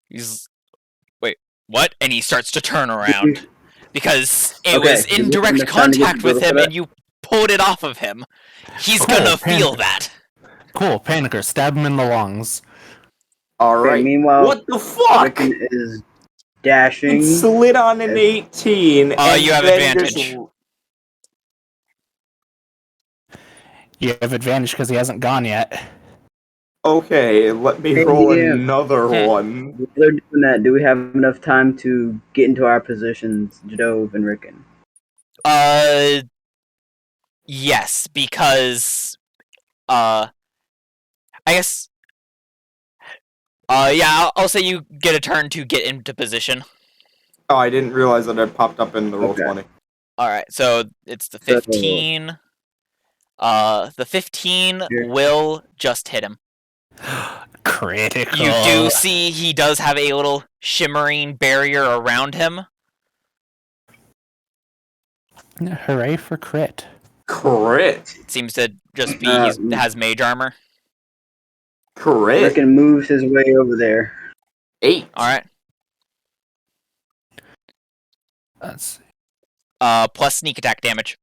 he's... Wait, what? And he starts to turn around. Because it was did in we have direct enough time to get contact the with girl for him that? and you pulled it off of him. He's Cool, gonna feel panic. that. Cool, Panicker. Stab him in the lungs. alright. Meanwhile, What the fuck? Rickon is dashing. It slid on an 18 and You have then advantage. just You have advantage because he hasn't gone yet. okay, let me Hey, roll DM. another one. While they're doing that, do we have enough time to get into our positions, Jadove and Rickon? Yes, because, I guess, yeah, I'll say you get a turn to get into position. Oh, I didn't realize that it popped up in the roll Okay. 20. Alright, so it's the 15. The 15 will just hit him. Critical. You do see he does have a little shimmering barrier around him. Hooray for crit. Crit. It seems to just be he has mage armor. Crit. Rickon moves his way over there. 8. Alright. Let's see. Plus sneak attack damage.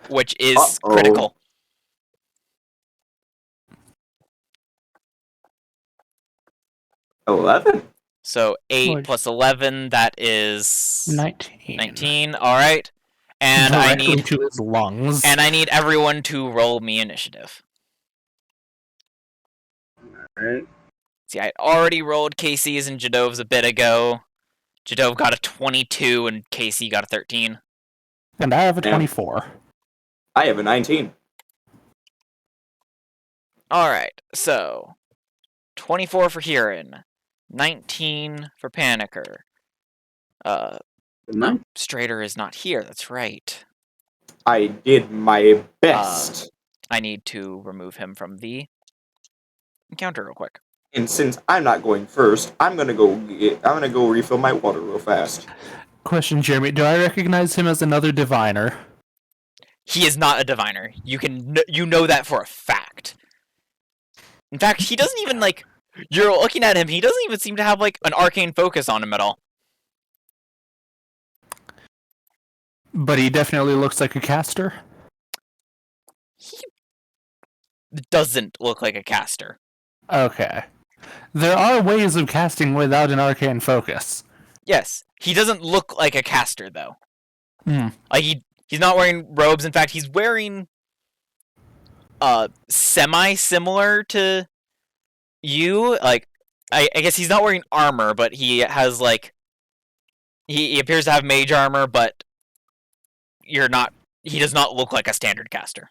Which is critical. 11. So 8 Which- plus 11, that is 19. 19. Alright. And I Directly need to his lungs. and I need everyone to roll me initiative. Alright. See, I already rolled Casey's and Jadove's a bit ago. Jadove got a 22 and Casey got a 13. And I have a Yeah. 24. I have a 19. Alright, so 24 for Huron, 19 for Panicker. No. Strader is not here, that's right. I did my best. I need to remove him from the encounter real quick. And since I'm not going first, I'm gonna go refill my water real fast. Question, Jeremy. Do I recognize him as another diviner? He is not a diviner. You know that for a fact. In fact, he doesn't even, like... You're looking at him, he doesn't even seem to have, like, an arcane focus on him at all. But he definitely looks like a caster. doesn't look like a caster. Okay. There are ways of casting without an arcane focus. Yes, he doesn't look like a caster though. Hmm. Like he's not wearing robes. In fact, he's wearing semi-similar to you. Like I guess he's not wearing armor, but he has like he appears to have mage armor, but he does not look like a standard caster.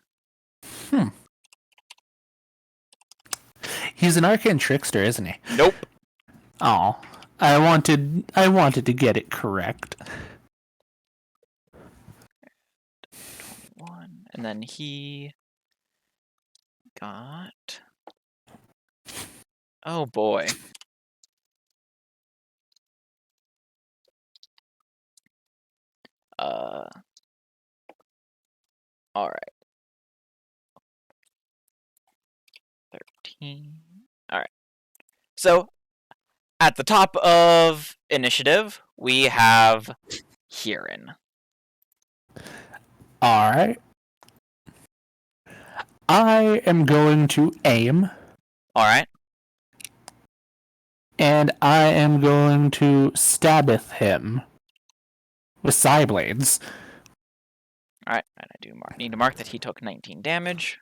He's an arcane trickster, isn't he? Nope. Oh, I wanted to get it correct. 21, and then he got. Oh boy. All right. 13. All right. So, at the top of initiative, we have Kieran. All right. I am going to aim, All right. and I am going to stabbeth him with psi blades. All right. And I do need to mark that he took 19 damage.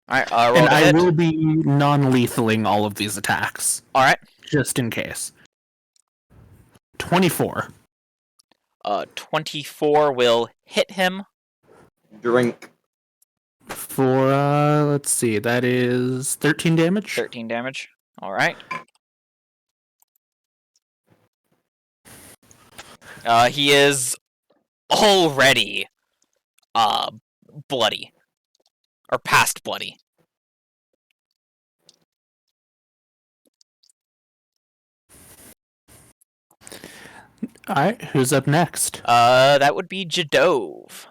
All right. Roll And to I hit. will be non-lethaling all of these attacks, All right. just in case. 24. 24 will hit him. Drink. For, let's see, that is 13 damage? 13 damage. All right. He is already bloody. Or past bloody. Alright, who's up next? That would be Jadove.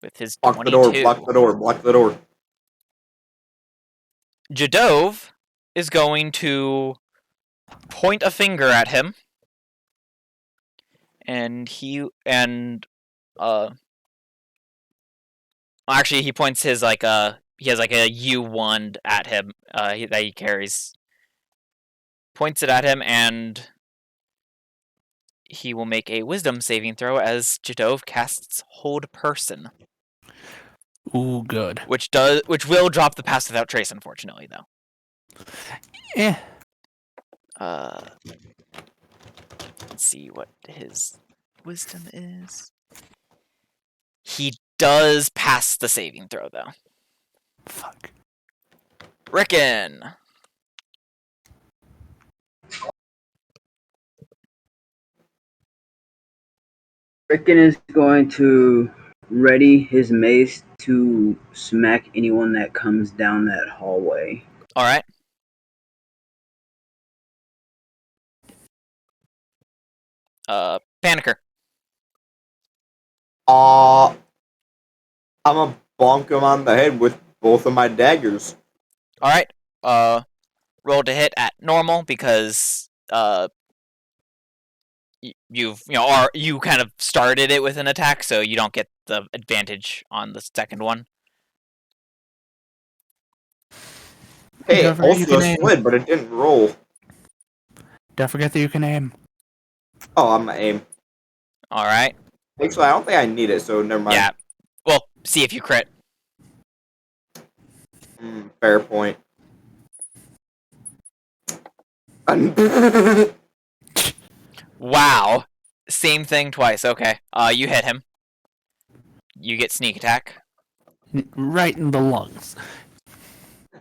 With his Block 22. the door, block the door, block the door. Jadove is going to point a finger at him. And actually he points his he has like a U wand at him that he carries. Points it at him, and he will make a wisdom saving throw as Jadove casts Hold Person. Ooh, good. Which will drop the Pass Without Trace, unfortunately, though. Eh. Let's see what his wisdom is. He does pass the saving throw, though. Fuck. Rickon! Rickon is going to ready his mace to smack anyone that comes down that hallway. Alright. Panicker. I'm gonna bonk him on the head with both of my daggers. Alright. Roll to hit at normal because you kind of started it with an attack, so you don't get the advantage on the second one. Hey, Don't forget you also can aim. slid, but it didn't roll. Don't forget that you can aim. Oh, I'm gonna aim. Alright. Actually, I don't think I need it, so never mind. Yeah. Well, see if you crit. Fair point. Wow. Same thing twice. Okay. You hit him. You get sneak attack. Right in the lungs.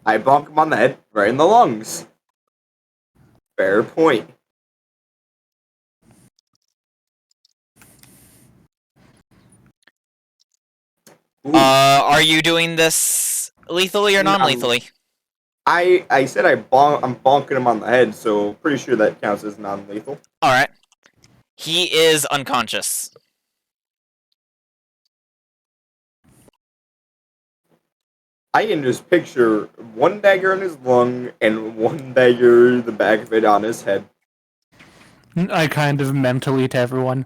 I bonk him on the head, right in the lungs. Fair point. Ooh. Are you doing this lethally or non-lethally? I said I'm bonking him on the head, so pretty sure that counts as non-lethal. Alright. He is unconscious. I can just picture one dagger in his lung and one dagger the back of it on his head. I kind of mentally to everyone,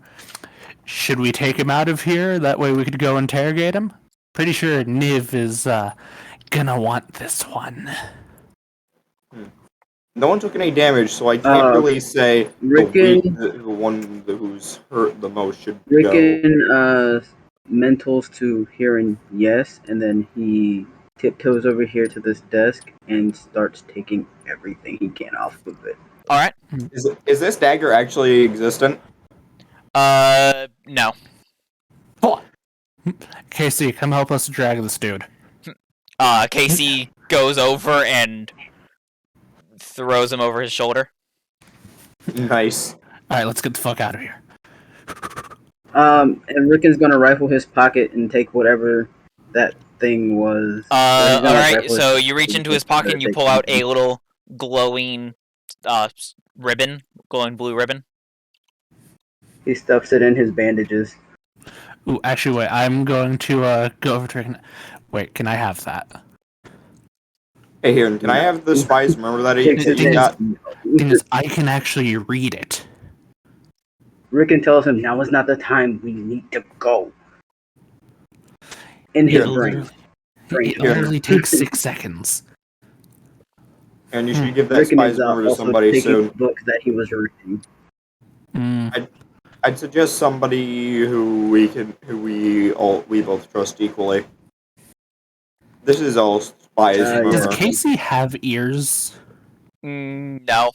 should we take him out of here? That way we could go interrogate him? Pretty sure Niv is gonna want this one. No one took any damage, so I can't really say Rickon, the one who's hurt the most should go. Rickon mentals to hearing yes, and then he tiptoes over here to this desk and starts taking everything he can off of it. All right. Is this dagger actually existent? No. Casey, come help us drag this dude. Casey goes over and throws him over his shoulder. Nice. All right, let's get the fuck out of here. And Rickon's gonna rifle his pocket and take whatever that thing was. All right. So you reach into his pocket and you pull out a little glowing, ribbon, glowing blue ribbon. He stuffs it in his bandages. Ooh, actually, wait. I'm going to go over to Rickon. Wait, can I have that? Hey, here, can I have the spice? Remember that you got? Because I can actually read it. Rickon tells him, "Now is not the time. We need to go." In his brain. It literally takes 6 seconds. And you should give that Rickon spice is remember to also somebody taking soon. books that he was reading. I'd suggest somebody who we both trust equally. This is all spies. Remember. Does Casey have ears? No.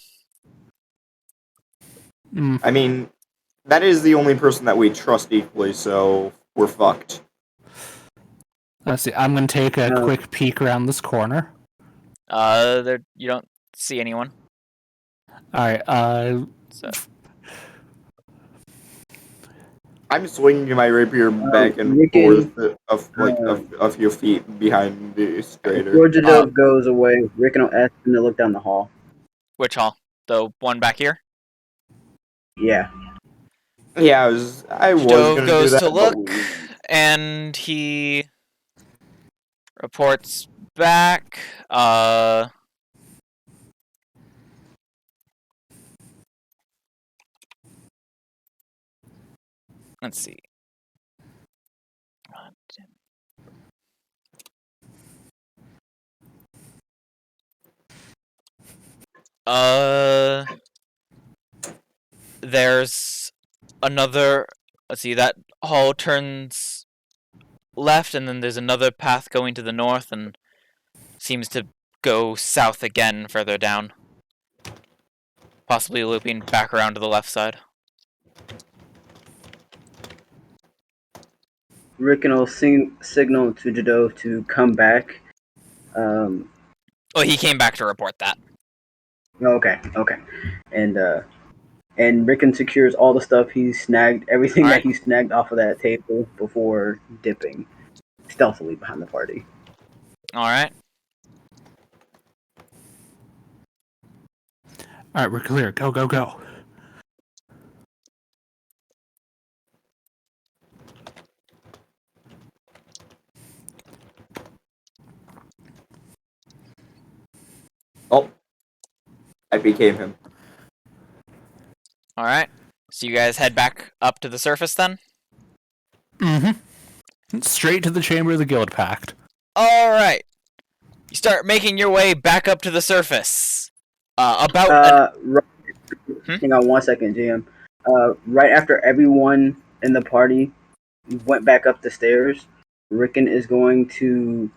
I mean, that is the only person that we trust equally, so we're fucked. Let's see. I'm gonna take a quick peek around this corner. There you don't see anyone. All right. So. I'm swinging my rapier back and Rickon, forth a few feet behind the strader. Before Jadov goes away, Rickon will ask him to look down the hall. Which hall? The one back here? Yeah. Yeah, I was Jadov gonna goes do that, to look, and he reports back. Let's see. There's another. Let's see. That hall turns left, and then there's another path going to the north, and seems to go south again further down. Possibly looping back around to the left side. Rickon will signal to Jadov to come back. Oh, he came back to report that. Okay. And Rickon secures all the stuff he snagged, everything that he snagged off of that table before dipping stealthily behind the party. Alright. Alright, we're clear. Go, go, go. Oh, I became him. Alright. So you guys head back up to the surface then? Straight to the chamber of the Guild Pact. Alright. You start making your way back up to the surface. Hang on 1 second, GM. Right after everyone in the party went back up the stairs, Rickon is going to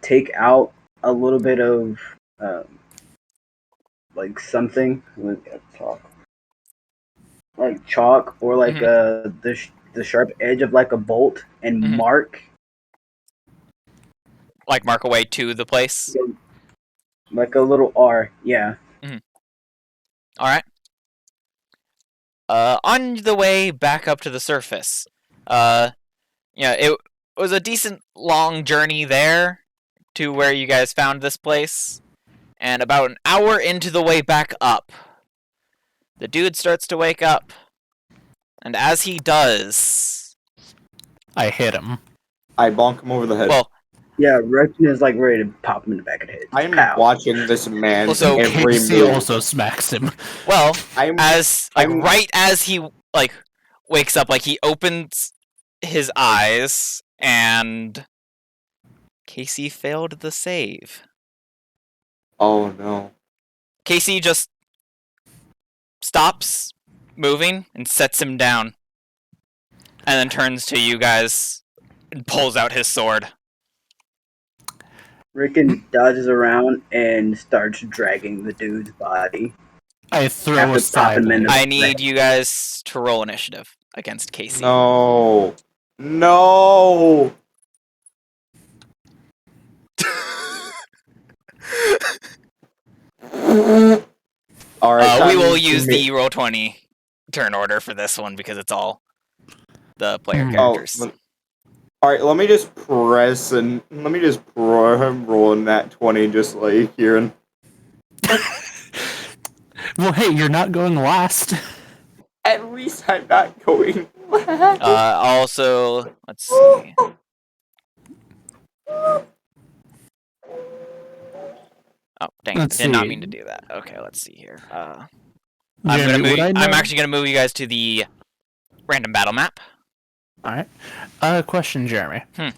take out a little bit of like something like chalk or like the sharp edge of like a bolt and mark away to the place. Like a little R, yeah. Alright. On the way back up to the surface, it was a decent long journey there to where you guys found this place, and about an hour into the way back up, the dude starts to wake up, and as he does, I hit him. I bonk him over the head. Well, yeah, Rickon is like ready to pop him in the back of the head. I'm Pow. watching this man Also, every Casey move. also smacks him. well, I'm right as he wakes up, he opens his eyes And Casey failed the save. Oh no. Casey just stops moving and sets him down. And then turns to you guys and pulls out his sword. Rickon dodges around and starts dragging the dude's body. I throw After a popping him in sideways. I need you guys to roll initiative against Casey. No. No. All right. We will time use to ma- the roll20 turn order for this one because it's all the player Hmm. characters. All right. Let me just press and let me just roll in that 20, just like Kieran. Well, hey, you're not going last. At least I'm not going. Also, let's see. Oh, dang it. Let's Did not see. mean to do that. Okay, let's see here. Jeremy, would I know? I'm actually going to move you guys to the random battle map. All right. Question, Jeremy. Hmm.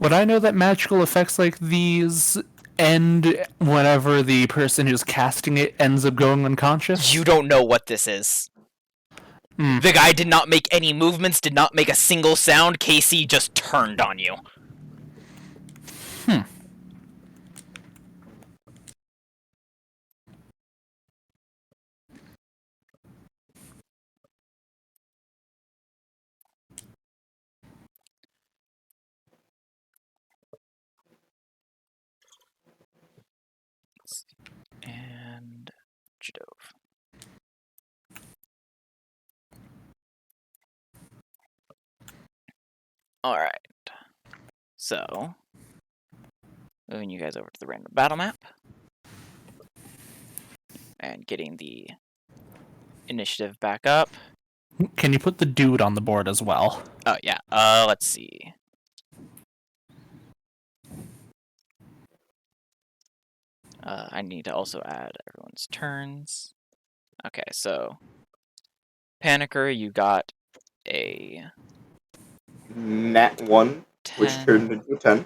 Would I know that magical effects like these end whenever the person who's casting it ends up going unconscious? You don't know what this is. Hmm. The guy did not make any movements, did not make a single sound. Casey just turned on you. And Jadove. Alright. So, moving you guys over to the random battle map. And getting the initiative back up. Can you put the dude on the board as well? Oh, yeah. Let's see. I need to also add everyone's turns. Okay, so Panicker, you got a Nat 1, which 10. turned into a 10.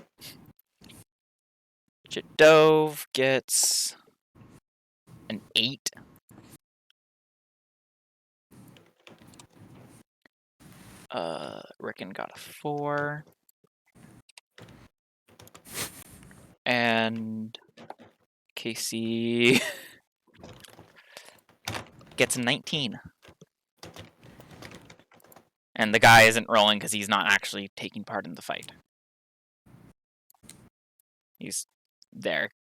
Jadove gets an 8. Rickon got a 4. And Casey gets a 19. And the guy isn't rolling because he's not actually taking part in the fight. He's there.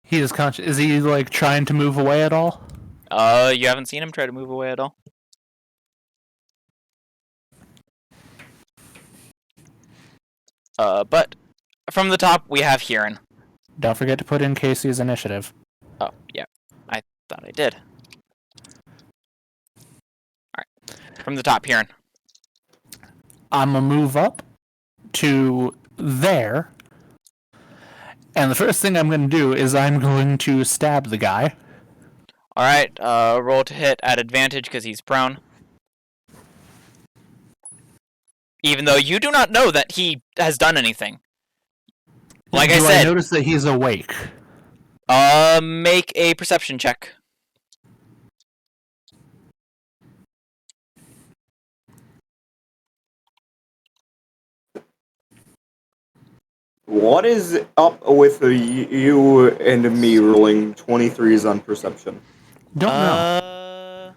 He is conscious. Is he like trying to move away at all? You haven't seen him try to move away at all? But from the top, we have Huron. Don't forget to put in Casey's initiative. Oh, yeah. I thought I did. Alright. From the top, Huron. I'm gonna move up to there. And the first thing I'm going to do is I'm going to stab the guy. Alright, roll to hit at advantage because he's prone. Even though you do not know that he has done anything. Like I Do said, I notice that he's awake? make a perception check. What is up with you and me rolling 23s on perception? Don't know.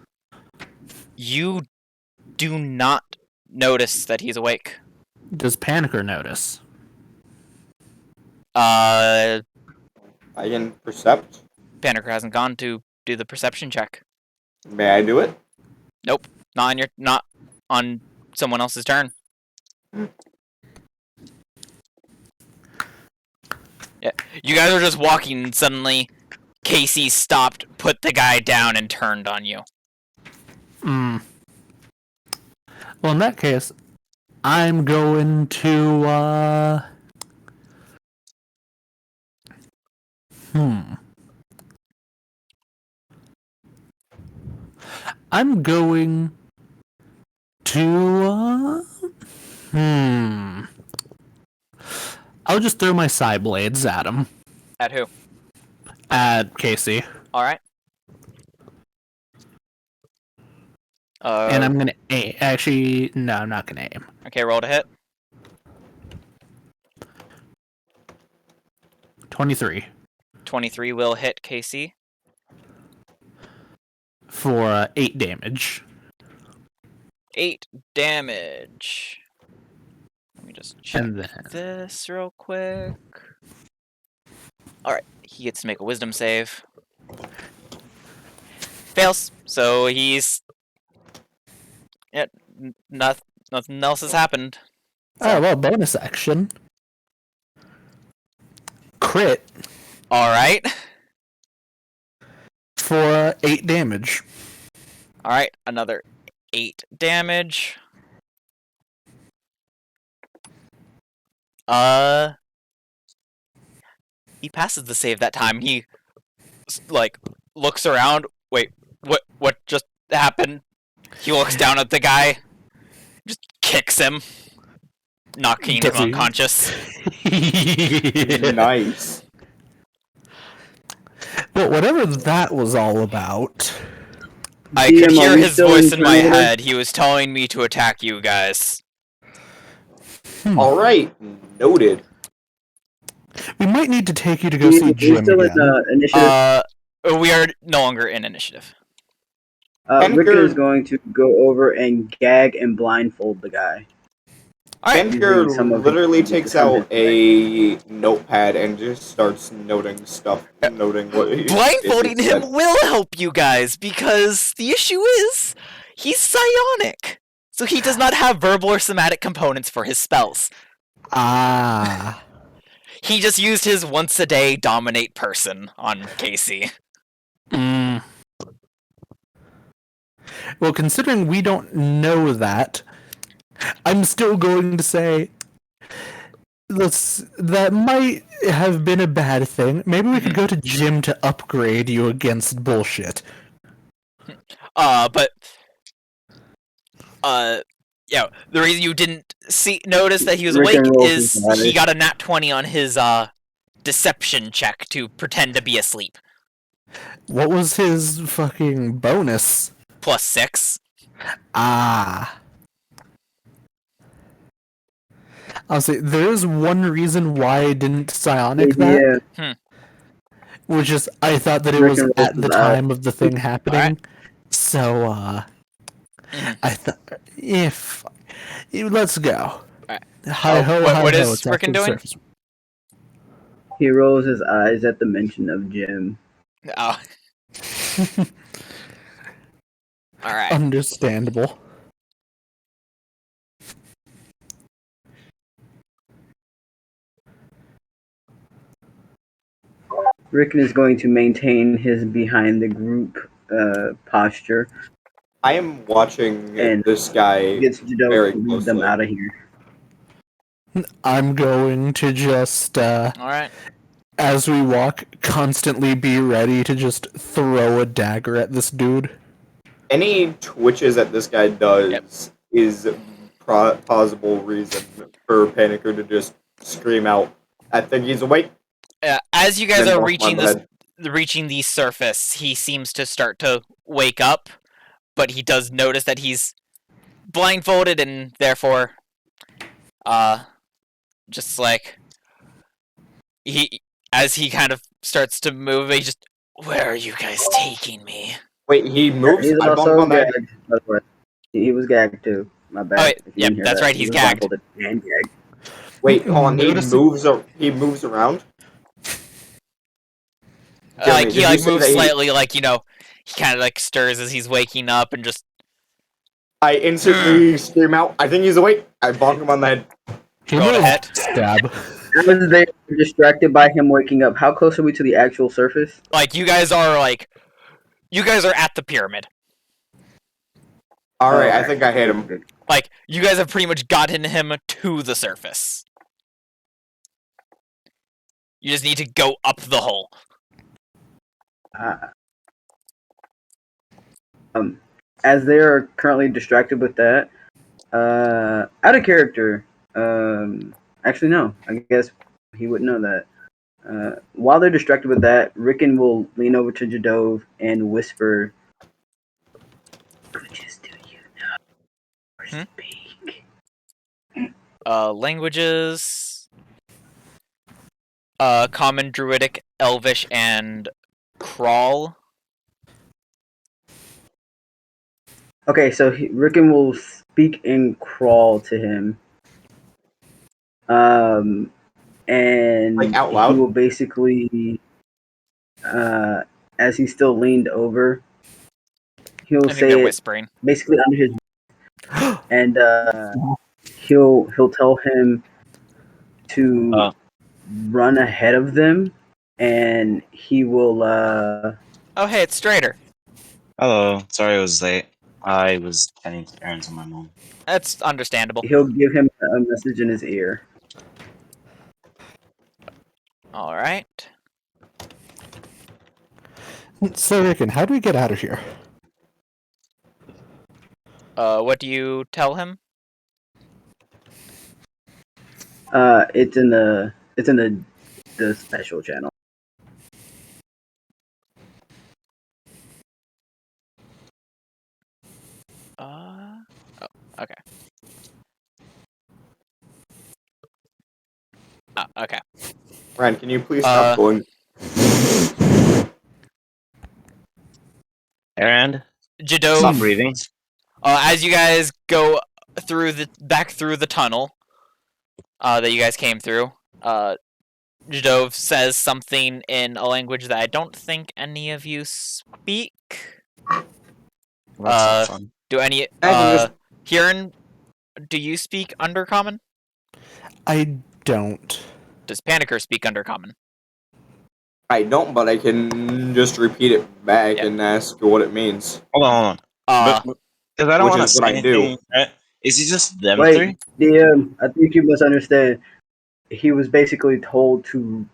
You do not notice that he's awake. Does Panicker notice? I can percept. Panicker hasn't gone to do the perception check. May I do it? Nope, not on someone else's turn. Yeah, you guys are just walking, and suddenly Casey stopped, put the guy down, and turned on you. Hmm. Well, in that case, I'm going to, I'm going to I'll just throw my side blades at him. At who? At Casey. Alright. And I'm gonna aim. Actually, no, I'm not gonna aim. Okay, roll to hit. 23 23 will hit Casey. for 8 damage. 8 damage. Let me just check And then this real quick. Alright, he gets to make a wisdom save. Fails, so he's... Yeah, nothing else has happened. oh well, bonus action. Crit Alright. for 8 damage. Alright, another 8 damage. He passes the save that time. He, like, looks around. Wait, what just happened? He looks down at the guy, just kicks him, knocking him unconscious. Nice. But whatever that was all about. I could DM, hear are we his still voice in my intimidated? head. He was telling me to attack you guys. Alright, noted. We might need to take you to go Are see we Jim still in again. initiative? We are no longer in initiative. Rickon is going to go over and gag and blindfold the guy. Alright, Kenker Using some of his- literally takes some of out a notepad and just starts noting stuff, noting what he blindfolding it him said. will help you guys because the issue is he's psionic. So he does not have verbal or somatic components for his spells. Ah. He just used his once a day dominate person on Casey. Mm. Well, considering we don't know that, I'm still going to say that might have been a bad thing. Maybe we could go to Jim to upgrade you against bullshit. But yeah, the reason you didn't notice that he was awake Rickon rolls is his eyes. he got a nat 20 on his deception check to pretend to be asleep. What was his fucking bonus? +6. Ah. I'll say there is one reason why I didn't psionic that, which is I thought that it was Rickon rolls at the his eyes. time of the thing happening. Alright. So I thought let's go. Alright. Hi ho, what- hi what ho, is it's after Rickon the doing? surface. He rolls his eyes at the mention of Jim. Oh. Alright. Understandable. Rickon is going to maintain his behind the group posture I am watching and this guy gets Jadot very to lead them closely. out of here. I'm going to just Alright. as we walk, constantly be ready to just throw a dagger at this dude. Any twitches that this guy does Yep. is plausible reason for Panicker to just scream out, "I think he's awake." As you guys Then are walk reaching on the reaching the surface, he seems to start to wake up, but he does notice that he's blindfolded and therefore just like as he kind of starts to move, he just, where are you guys taking me? Wait, he moves. He's I bumped also on that. gagged. By the way. He was gagged too. My bad. Oh, wait, if you yep, didn't hear that's that. right, He he's was gagged. blindfolded and gagged. Wait, hold on. He Noticing- moves. He moves around. Jeremy, He did you say moves that slightly, he kind of stirs as he's waking up and just I instantly scream out, "I think he's awake." I bonk him on the head. He Go knows ahead. stab. As they were distracted by him waking up, how close are we to the actual surface? you guys are at the pyramid. All right, I Okay. think I hit him. Good. You guys have pretty much gotten him to the surface. You just need to go up the hole. As they are currently distracted with that, Out of character. Actually, no. I guess he wouldn't know that. While they're distracted with that, Rickon will lean over to Jadove and whisper, "Languages do you know or Hmm? speak?" Languages. Common, Druidic, Elvish, and Crawl. Okay, so Rickon will speak in crawl to him. And Like, out he loud? will basically, as he's still leaned over, he'll I think they're say it whispering. basically under his, and he'll tell him to run ahead of them, and he will. Oh, hey, it's Strider. Hello, sorry I was late. I was tending to errands on my mom. That's understandable. He'll give him a message in his ear. All right. So, Rickon, how do we get out of here? What do you tell him? It's in the special channel. Oh, okay. Okay. Ryan, can you please stop going? Errand? Jadove, Stop breathing. as you guys go back through the tunnel that you guys came through, Jadove says something in a language that I don't think any of you speak. Well, that's not fun. Do any I can just. Kieran, do you speak Undercommon? I don't. Does Panicker speak Undercommon? I don't, but I can just repeat it back Yeah. and ask what it means. Hold on. Because I don't Which want to is say what I do. anything. Right? Is it just them Wait, three? DM, I think you must understand. He was basically told to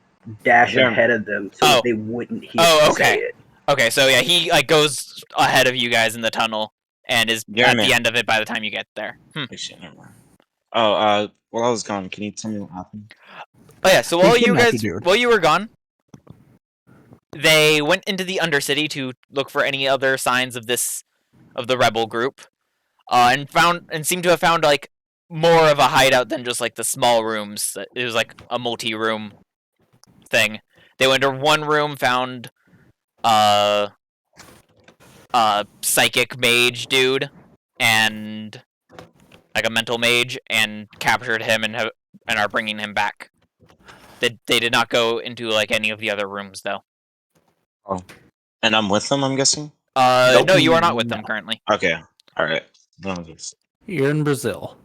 dash Jeremy. ahead of them so that they wouldn't hear him say it. Okay, so yeah, he like goes ahead of you guys in the tunnel and is Jeremy. at the end of it by the time you get there. Actually, never mind. Oh, while I was gone, can you tell me what happened? Oh yeah, so We while kidnapped a dude. you were gone, they went into the Undercity to look for any other signs of the rebel group, and seemed to have found like more of a hideout than just like the small rooms. It was like a multi-room thing. They went to one room, found psychic mage dude and like a mental mage, and captured him and are bringing him back. They did not go into like any of the other rooms though. Oh, and I'm with them, I'm guessing. Nope. No, you are not with them currently. Okay, all right. No, just... You're in Brazil.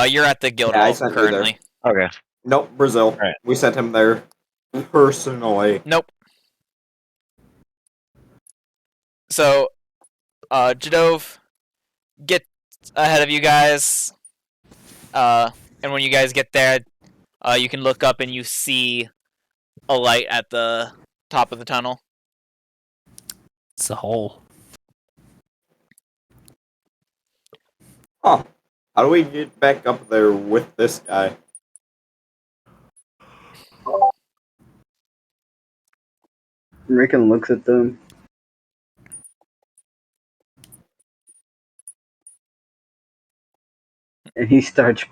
You're at the guild Yeah, I hall sent you there. currently. Okay. Nope, Brazil. Right. We sent him there personally. Nope. So, Jadove get ahead of you guys, and when you guys get there, you can look up and you see a light at the top of the tunnel. It's a hole. Huh. How do we get back up there with this guy? Rickon looks at them. And he starts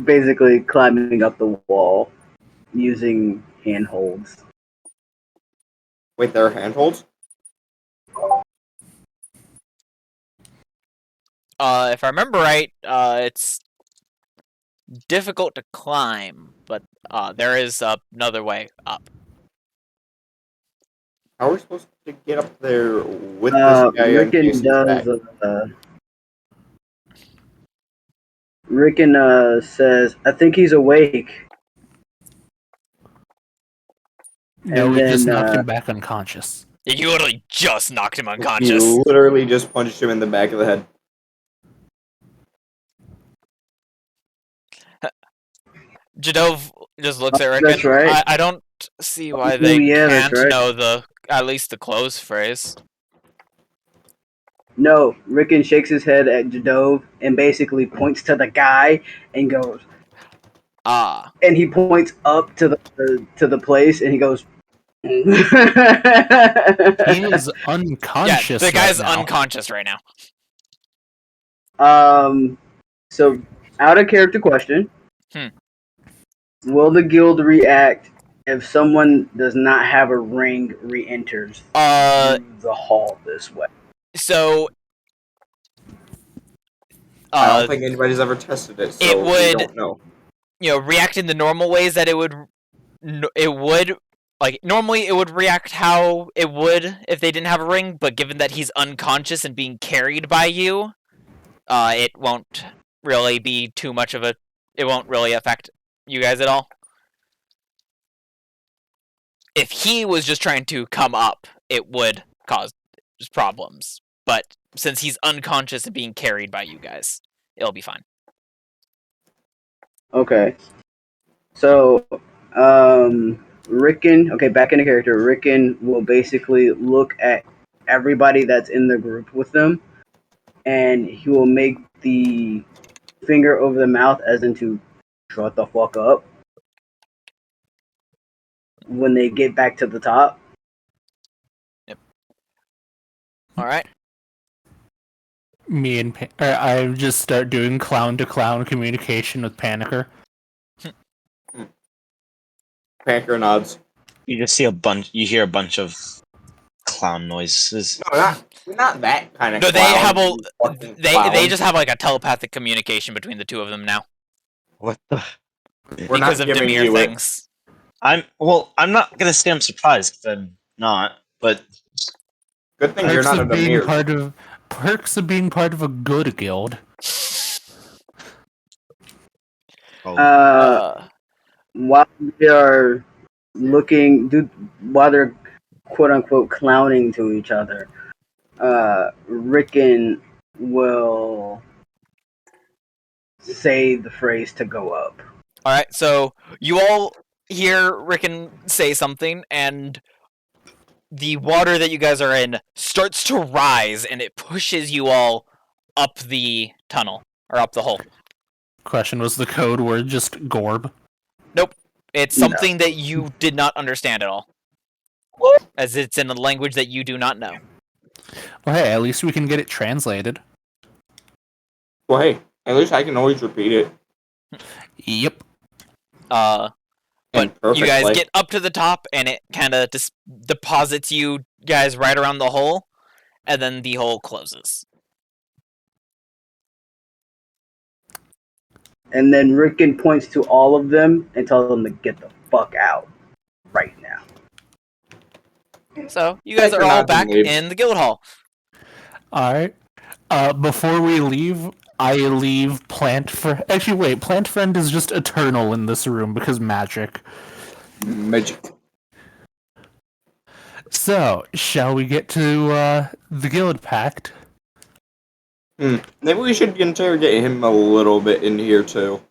basically climbing up the wall using handholds. Wait, there are handholds? If I remember right, it's difficult to climb, but there is another way up. How are we supposed to get up there with this guy in Rickon case he's back? Rickon says, "I think he's awake." No, And we just then, knocked him back unconscious. You literally just knocked him unconscious. You literally just punched him in the back of the head. Jadove just looks at Rickon. That's right. I don't see why they yeah, that's can't right. know at least the close phrase. No, Rickon shakes his head at Jadove and basically points to the guy and goes, Ah. and he points up to the place and he goes. He is Yeah, unconscious the guy's right now. unconscious right now. So out of character question. Hmm. Will the guild react if someone does not have a ring re-enters through the hall this way? So I don't think anybody's ever tested it, so it we would, don't know. React in the normal ways that it would normally it would react how it would if they didn't have a ring, but given that he's unconscious and being carried by you, it won't really be too much of it won't really affect you guys at all. If he was just trying to come up, it would cause problems. But since he's unconscious and being carried by you guys, it'll be fine. Okay. So, Rickon, okay, back into character, Rickon will basically look at everybody that's in the group with them, and he will make the finger over the mouth as into shut the fuck up when they get back to the top. Yep. Alright. I just start doing clown-to-clown communication with Panicker. Packer nods. You just see you hear a bunch of clown noises. No, not that kind of No, they have they just have. have like a telepathic communication between the two of them now What the? We're because not of giving Demir you it. things. I'm not gonna say I'm surprised because I'm not, but Good thing you're Perks not a of being Demir. part of a good guild. While they are while they're quote unquote clowning to each other, Rickon will say the phrase to go up. Alright, so you all hear Rickon say something, and the water that you guys are in starts to rise, and it pushes you all up the tunnel, or up the hole. Question, was the code word just Gorb? Nope. It's something that you did not understand at all. As it's in a language that you do not know. Well, hey, at least we can get it translated. Well, hey, at least I can always repeat it. Yep. But you guys Perfectly. get up to the top, and it kind of deposits you guys right around the hole, and then the hole closes. And then Rickon points to all of them and tells them to get the fuck out right now. So, you guys are all back in the guild hall. Alright. Before we leave, I leave Plant Friend. Actually, wait, Plant Friend is just eternal in this room because magic. Magic. So, shall we get to the Guild Pact? Maybe we should interrogate him a little bit in here too.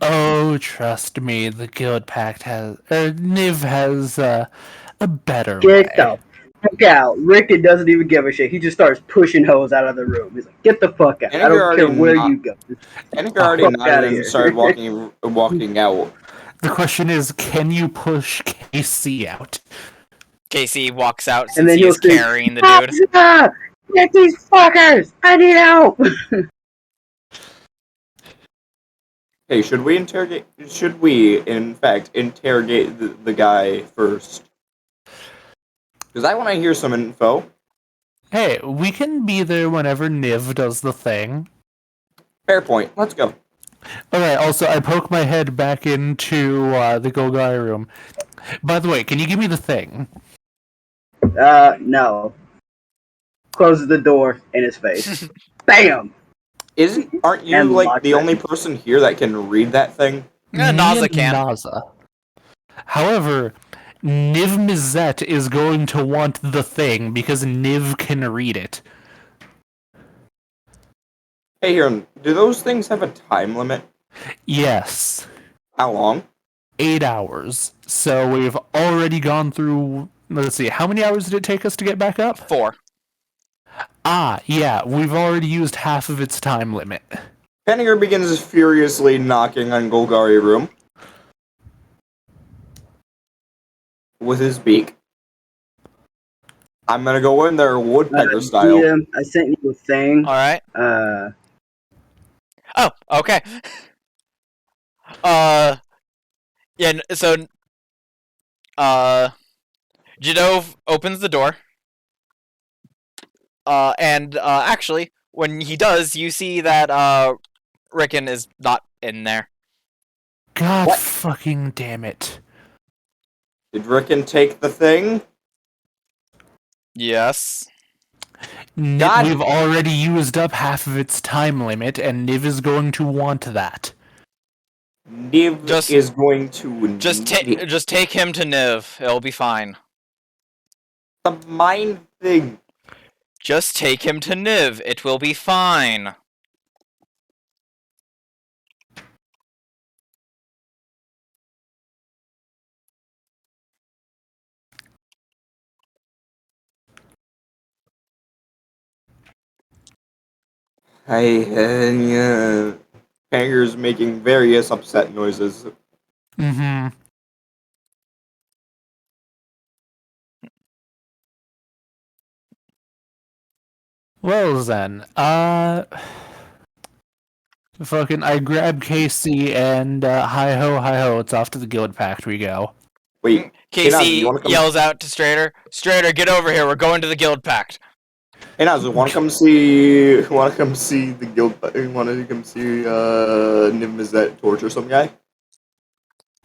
Oh, trust me, the Guild Pact Niv has a better way. Get the fuck out. Rickon doesn't even give a shit. He just starts pushing hoes out of the room. He's like, get the fuck out. I don't care where you go. Anakin already fuck nodded outta and here. started walking out. The question is, can you push KC out? Casey walks out And since then he he'll is say, carrying the dude. Get these fuckers! I need help! Hey, should we, in fact, interrogate the guy first? Because I want to hear some info. Hey, we can be there whenever Niv does the thing. Fair point. Let's go. Alright, also, I poke my head back into the Golgai room. By the way, can you give me the thing? No. Closes the door in his face. Bam! Aren't you, And like, the lock only it. person here that can read that thing? Yeah, Me Naza and can. Naza. However, Niv Mizzet is going to want the thing because Niv can read it. Hey, here, do those things have a time limit? Yes. How long? 8 hours. So we've already gone through... Let's see, how many hours did it take us to get back up? 4. Yeah, we've already used half of its time limit. Penninger begins furiously knocking on Golgari room with his beak. I'm gonna go in there woodpecker style. DM, I sent you a thing. All right. Oh, okay. Yeah. So, Jadove opens the door. And actually, when he does, you see that Rickon is not in there. God What? fucking damn it. Did Rickon take the thing? Yes. God. We've already used up half of its time limit, and Niv is going to want that. Niv Just- is going to Just take him to Niv. It'll be fine. the mind thing. Just take him to Niv. It will be fine. Penninger's making various upset noises. Mm-hmm. Well then, fucking, I grab Casey and hi ho, it's off to the Guild Pact we go. Wait, Hey, Nazi, Casey you wanna come- yells out to Strader, Strader, get over here. We're going to the Guild Pact. Hey Nazu, wanna come see the guild? Wanna come see Niv Mizzet torture some guy?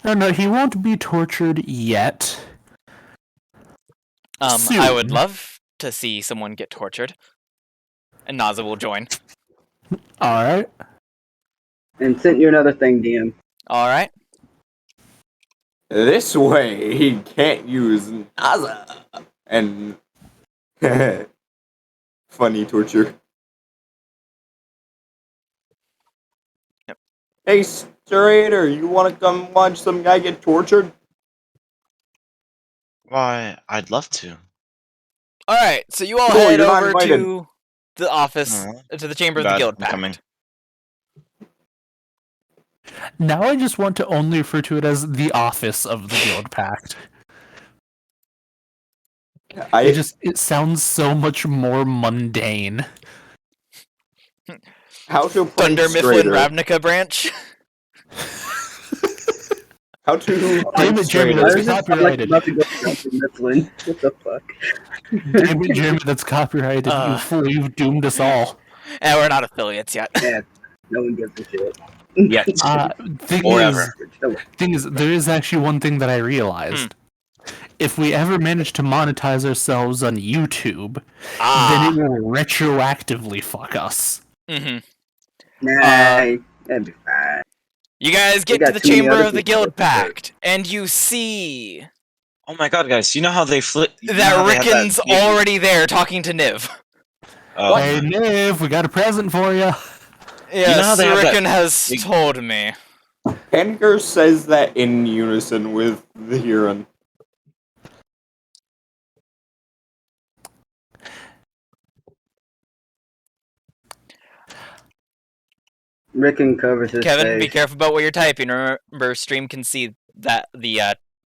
No, he won't be tortured yet. I would Soon. love to see someone get tortured. And Naza will join. Alright. And sent you another thing, DM. Alright. This way, he can't use Naza. And funny torture. Yep. Hey, Strader, you wanna come watch some guy get tortured? Why, I'd love to. Alright, so you all Cool, head you're not over invited. to the office, to the chamber of the Bad, Guild I'm Pact. coming. Now I just want to only refer to it as the office of the Guild Pact. It sounds so much more mundane. How to prank Thunder Mifflin Strader. Ravnica branch. How to Damn prank it, Jeremy, Strader. I that's was just copyrighted. about to go to Mifflin. What the fuck? Damn it, Jeremy, that's copyrighted. You fool, you've doomed us all. And we're not affiliates yet. Yeah, no one gives a shit. Yet. Thing Or is, ever. there is actually one thing that I realized. If we ever manage to monetize ourselves on YouTube, then it will retroactively fuck us. Mm-hmm. Nah, that'd be fine. You guys get got to the too many chamber other of the people Guild to hurt. Pact, and you see Oh my god, guys, you know how they flip? that Rickon's already there talking to Niv. Hey, Niv, we got a present for you. Yes, how they have that Rickon has big- told me. Penninger says that in unison with the Huron. Rickon covers his Kevin, face. be careful about what you're typing. Remember, stream can see that the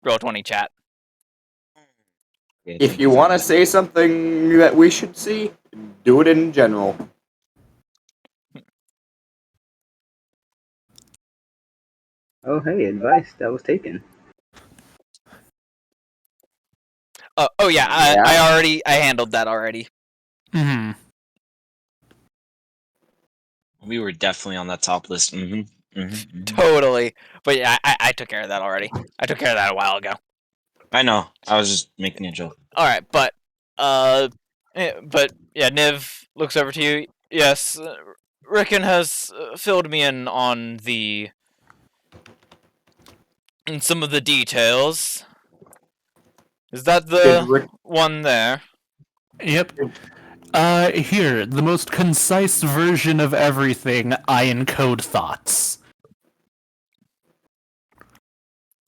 Roll20 chat. If you want to say something that we should see, do it in general. Oh, hey, advice that was taken. Oh yeah, I handled that already. Hmm. We were definitely on that top list. Mm-hmm. Totally. But yeah, I took care of that already. I took care of that a while ago. I know. I was just making a joke. Alright, but yeah, Niv looks over to you. Yes, Rickon has filled me in on some of the details. Is that the one there? Yep. Here, the most concise version of everything. I encode thoughts.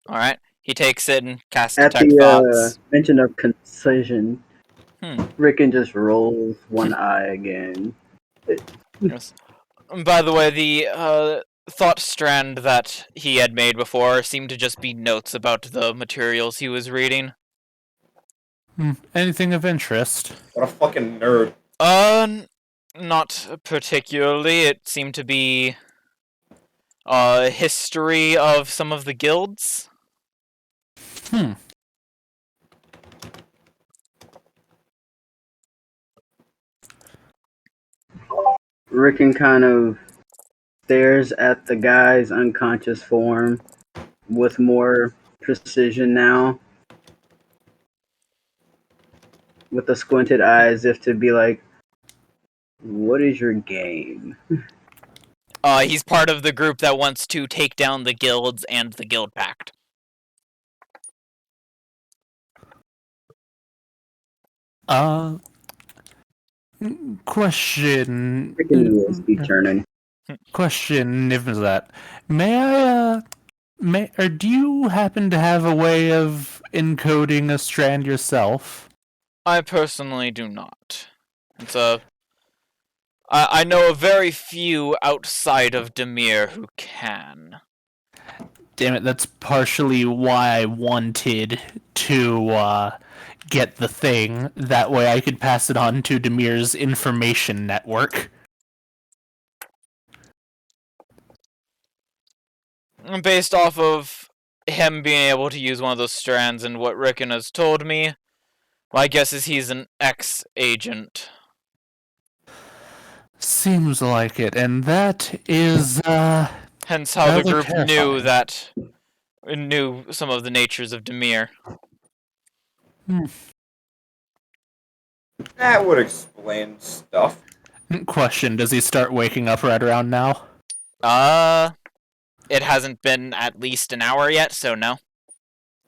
Alright. He takes it and casts At Detect the Thoughts. mention of concision, Rickon just rolls one eye again. Yes. By the way, the thought strand that he had made before seemed to just be notes about the materials he was reading. Anything of interest? What a fucking nerd. Not particularly. It seemed to be history of some of the guilds. Rickon kind of stares at the guy's unconscious form with more precision now, with a squinted eye as if to be like, what is your game? He's part of the group that wants to take down the guilds and the guild pact. Question. Rickon wheels keep turning. Question, if that. May I, or do you happen to have a way of encoding a strand yourself? I personally do not. I know of very few outside of Demir who can. Damn it, that's partially why I wanted to get the thing. That way I could pass it on to Demir's information network. Based off of him being able to use one of those strands and what Rickon has told me, my guess is he's an ex-agent. Seems like it, and that is, Hence how the rather group terrifying. knew some of the natures of Demir. That would explain stuff. Question, does he start waking up right around now? It hasn't been at least an hour yet, so no.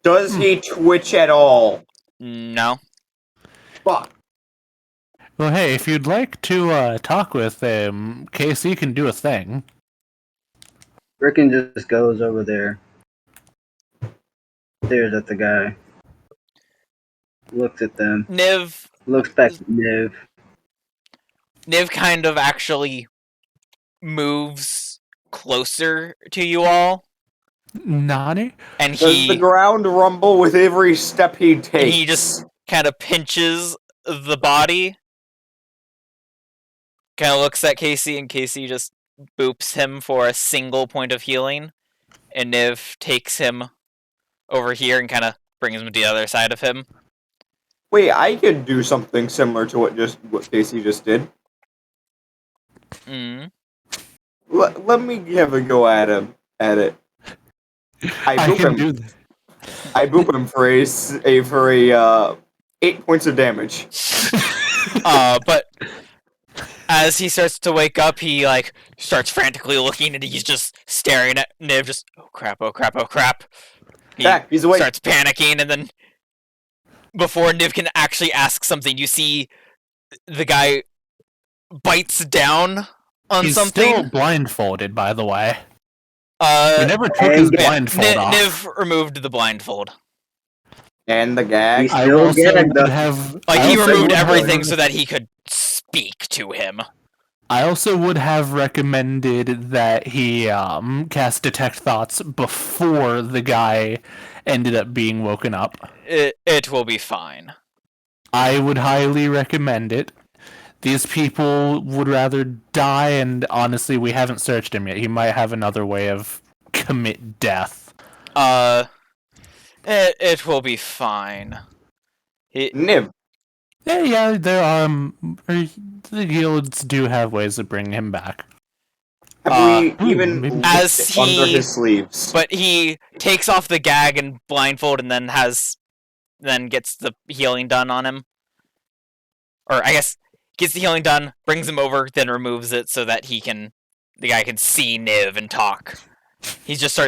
Does he twitch at all? No. Fuck. Well, hey, if you'd like to talk with him, Casey can do a thing. Rickon just goes over there, stares at the guy, looks at them, Niv looks back at Niv. Niv kind of actually moves closer to you all, Nani? and Does the ground rumble with every step he takes? and he just kind of pinches the body. Kind of looks at Casey, and Casey just boops him for a single point of healing. And Niv takes him over here and kind of brings him to the other side of him. Wait, I could do something similar to what Casey just did. Let me have a go at it. I I boop can him. do that. I boop him for a 8 points of damage. But as he starts to wake up, he starts frantically looking, and he's just staring at Niv, just oh crap, oh crap, oh crap. He He's awake. starts panicking, and then before Niv can actually ask something, you see the guy bites down on He's something. still blindfolded, by the way. He never took his blindfold off. Niv removed the blindfold. And the gag. He's I still also gagged, would though. have. He I also removed would have- everything so that he could speak to him. I also would have recommended that he cast Detect Thoughts before the guy ended up being woken up. It will be fine. I would highly recommend it. These people would rather die, and honestly, we haven't searched him yet. He might have another way of commit death. It will be fine. Niv. Yeah, there are. The guilds do have ways of bringing him back. Have we even maybe- As looked under he- his sleeves? But he takes off the gag and blindfold, and then gets the healing done on him. Or I guess gets the healing done, brings him over, then removes it so that the guy can see Niv and talk. He just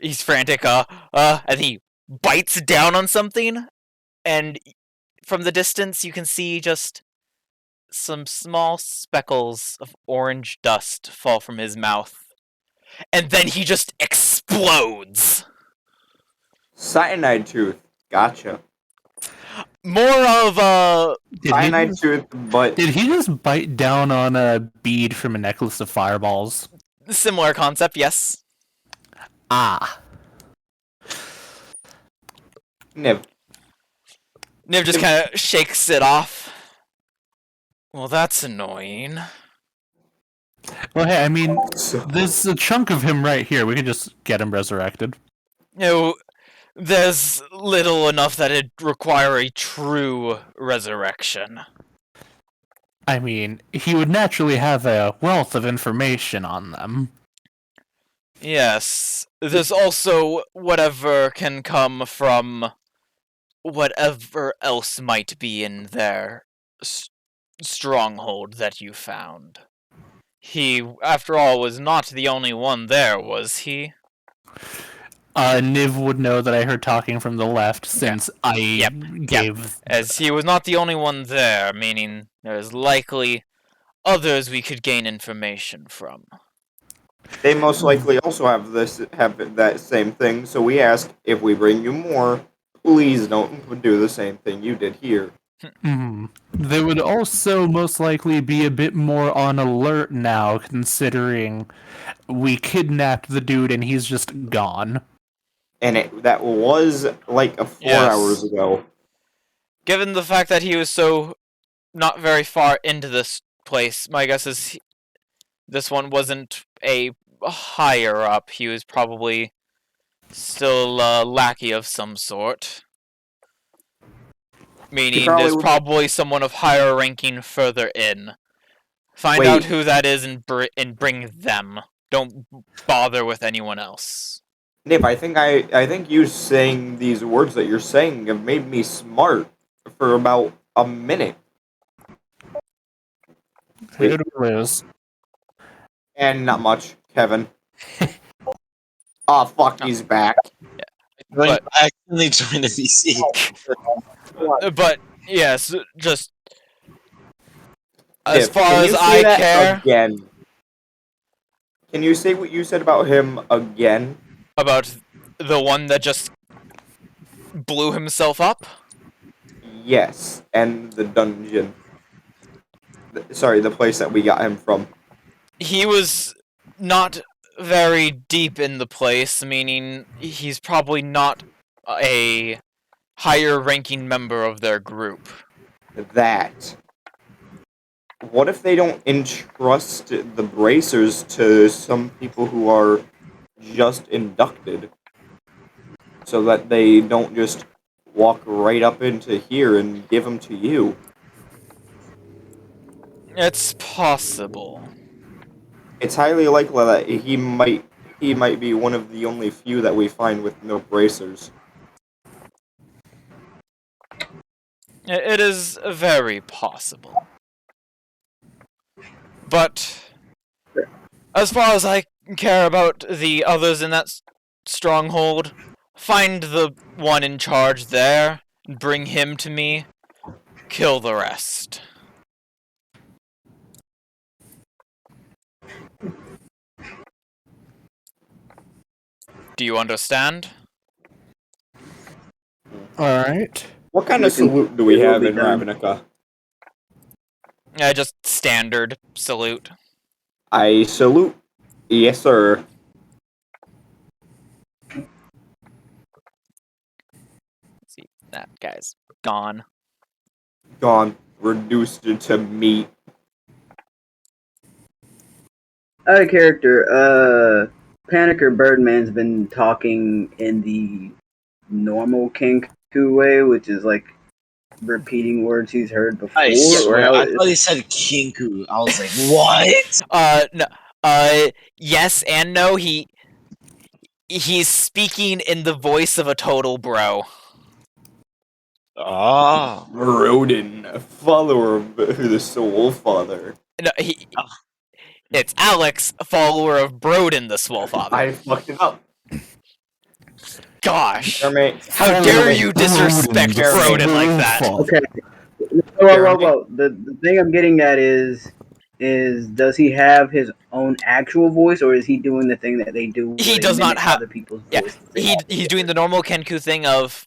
he's frantic, and he bites down on something, and from the distance you can see just some small speckles of orange dust fall from his mouth. And then he just explodes. Cyanide tooth. Gotcha. More of a cyanide tooth, but Did he just bite down on a bead from a necklace of fireballs? similar concept, yes. Ah. Niv. Niv just kind of shakes it off. Well, that's annoying. Well, hey, I mean, So, there's a chunk of him right here. We could just get him resurrected. There's little enough that it'd require a true resurrection. I mean, he would naturally have a wealth of information on them. Yes. There's also whatever can come from whatever else might be in their stronghold that you found. He, after all, was not the only one there, was he? Niv would know that I heard talking from the left since I gave... As he was not the only one there, meaning there's likely others we could gain information from. they most likely also have that same thing. So we ask, if we bring you more, please don't do the same thing you did here. They would also most likely be a bit more on alert now, considering we kidnapped the dude and he's just gone. And that was like 4 Yes. hours ago. Given the fact that he was so not very far into this place, my guess is this one wasn't a higher up. He was probably still a lackey of some sort. Meaning there's probably someone of higher ranking further in. Find out who that is and bring them. Don't bother with anyone else. Nip, I think you saying these words that you're saying have made me smart for about a minute. Who do we lose? And not much, Kevin. Oh fuck, he's back. But- I accidentally joined the VC. But yes, just as Nip, far can as you say I that care again. Can you say what you said about him again? about the one that just blew himself up. Yes, and the dungeon. Sorry, the place that we got him from. He was not very deep in the place, meaning he's probably not a higher ranking member of their group. That. What if they don't entrust the bracers to some people who are just inducted? So that they don't just walk right up into here and give them to you. It's possible. It's highly likely that he might be one of the only few that we find with no bracers. It is very possible. But as far as I care about the others in that stronghold, find the one in charge there, bring him to me, kill the rest. Do you understand? Alright. What kind of salute do we have in Ravnica? Just standard salute. I salute. Yes, sir. See, that guy's gone. Gone. Reduced to meat. Out of character, Panicker Birdman's been talking in the normal Kenku way, which is like repeating words he's heard before. I or swear, how I thought he said Kinku. I was like, what? No, yes and no. He's speaking in the voice of a total bro. Oh. Rodin, follower of the Soul Father. No, it's Alex, a follower of Broden the Swole Father. I fucked it up. Gosh. Jeremy, How dare you disrespect Broden like that? Okay. Whoa. The thing I'm getting at is does he have his own actual voice, or is he doing the thing that they do? Where He they does not mimic have- other people's yeah, voices? He's doing the normal Kenku thing of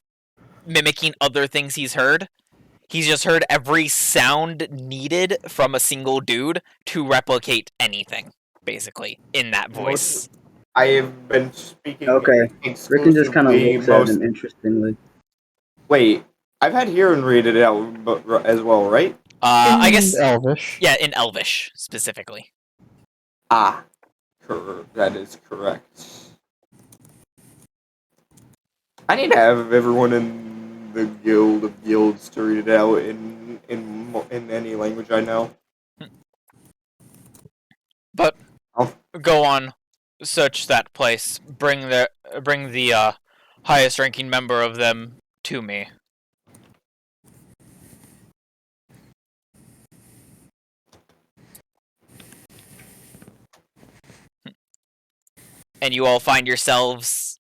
mimicking other things he's heard. He's just heard every sound needed from a single dude to replicate anything, basically, in that voice. I have been speaking Okay. Rickon just kind of exclusively looks at him interestingly. Wait, I've had Hiron read it out as well, right? I guess, Elvish. yeah, in Elvish, specifically. Ah, that is correct. I need to have everyone in the Guild of Guilds to read it out in any language I know. But, I'll- go on, search that place, bring the highest ranking member of them to me. And you all find yourselves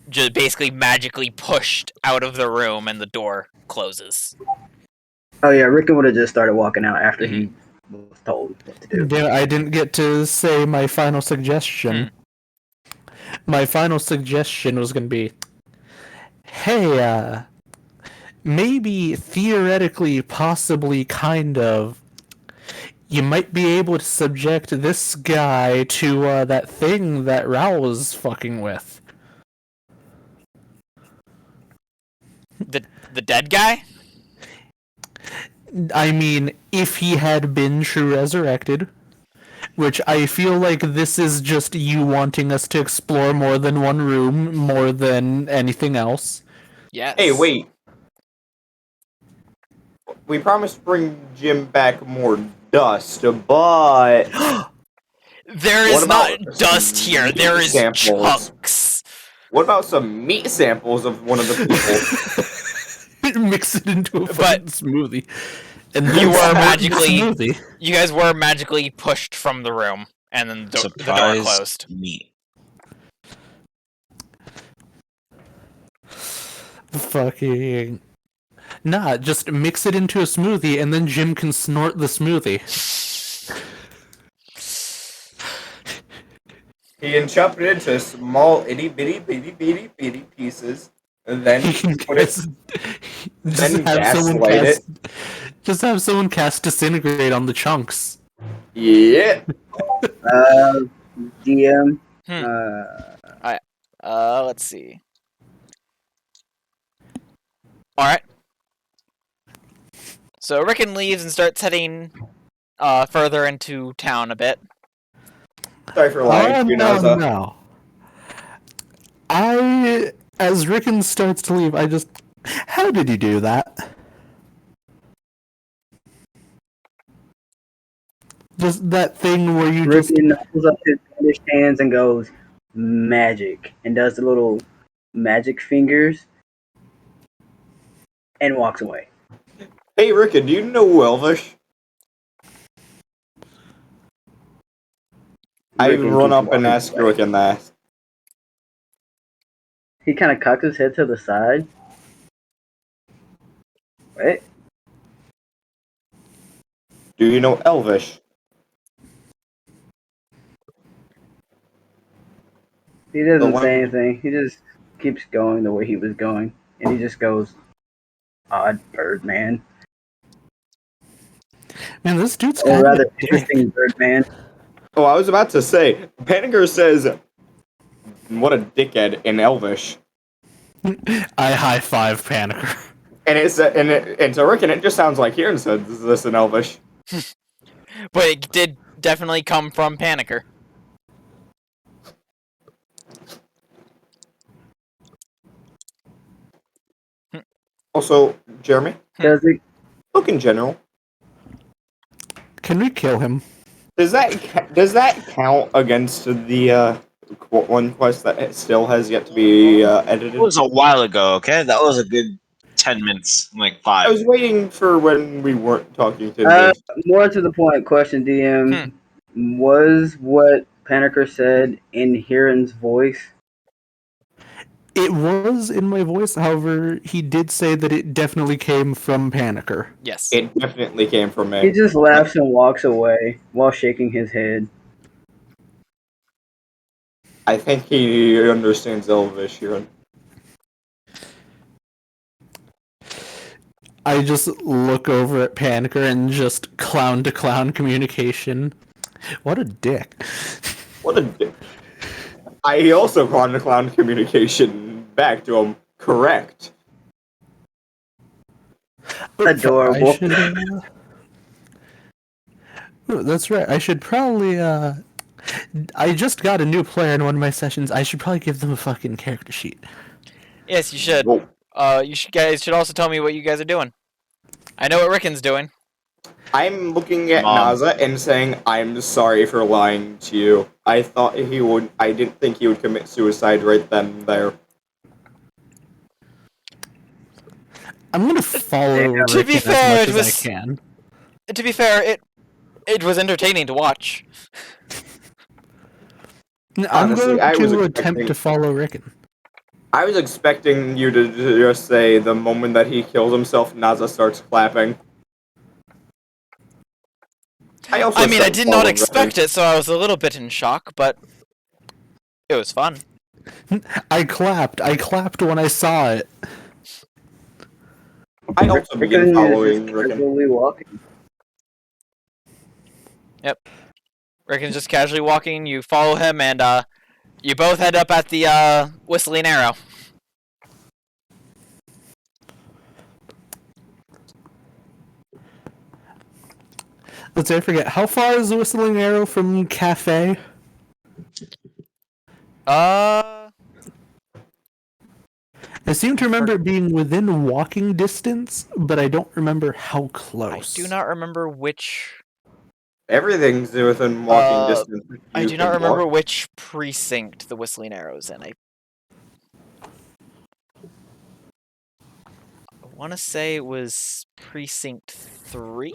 just basically magically pushed out of the room and the door closes. Oh yeah, Rickon would have just started walking out after he was told what to do. Yeah, I didn't get to say my final suggestion. My final suggestion was going to be, hey, maybe theoretically, possibly, kind of, you might be able to subject this guy to that thing that Raoul was fucking with. The dead guy? I mean, if he had been true resurrected, which I feel like this is just you wanting us to explore more than one room, more than anything else. Yes. Hey, wait. We promised to bring Jim back more dust, but There What is not about dust some here, meat there is samples? chunks. what about some meat samples of one of the people? Mix it into a fucking smoothie. And You then were snort the magically- smoothie. You guys were magically pushed from the room, and then the door Surprise closed. meat. Fucking. Nah, just mix it into a smoothie and then Jim can snort the smoothie. He can chop it into small itty bitty pieces, and then He can put it. just Then have someone gaslight it. cast. Just have someone cast disintegrate on the chunks. Yeah. DM. Let's see. Alright. So Rickon leaves and starts heading further into town a bit. Sorry for lying. No. As Rickon starts to leave, how did you do that? Just that thing where you just Rickon pulls up his bandaged hands and goes, magic, and does the little magic fingers and walks away. Hey, Rickon, do you know Elvish? I Rickon run keeps up and walking ask away. Rickon that. He kind of cocks his head to the side. Wait. Do you know Elvish? He doesn't one- say anything. He just keeps going the way he was going. And he just goes, odd bird man. man, this dude's Or kind rather, of interesting bird man. Oh, I was about to say. Paniger says, "What a dickhead" in Elvish, I high five Panicker. and to Rickon it just sounds like Kieran said this in Elvish. But it did definitely come from Panicker. Also, Jeremy, Does it? look in general. Can we kill him? Does that count against the one quest that still has yet to be edited? It was a while ago, okay? That was a good 10 minutes, like I 5. was waiting for when we weren't talking to More to the point, question, DM. Was what Panicker said in Hiran's voice? It was in my voice, however, he did say that it definitely came from Panicker. Yes. It definitely came from He me. just laughs and walks away while shaking his head. I think he understands Elvish here. I just look over at Panicker and just clown to clown communication. What a dick. What a dick. I also called the clown communication back to him. Correct. Adorable. I should, oh, that's right. I should probably. I just got a new player in one of my sessions. I should probably give them a fucking character sheet. Yes, you should. Well, You guys should also tell me what you guys are doing. I know what Rickon's doing. I'm looking at Mom. Naza and saying, I'm sorry for lying to you. I didn't think he would commit suicide right then and there. I'm gonna follow To be Rickon fair, as it much as was- I can. To be fair, it was entertaining to watch. I'm Honestly, going I was to expecting- attempt to follow Rickon. I was expecting you to just say the moment that he kills himself, Naza starts clapping. I I mean, I started did not following expect it, so I was a little bit in shock, but it was fun. I clapped when I saw it. I also began Rickon is following just Rickon. casually walking. Rickon's just casually walking, you follow him, and you both head up at the Whistling Arrow. Let's say I forget. How far is the Whistling Arrow from Cafe? Uh, I seem to remember it being within walking distance, but I don't remember how I close. do not remember which. Everything's within walking distance. I You do not can remember walk. which precinct the Whistling Arrow's in. I want to say it was precinct 3.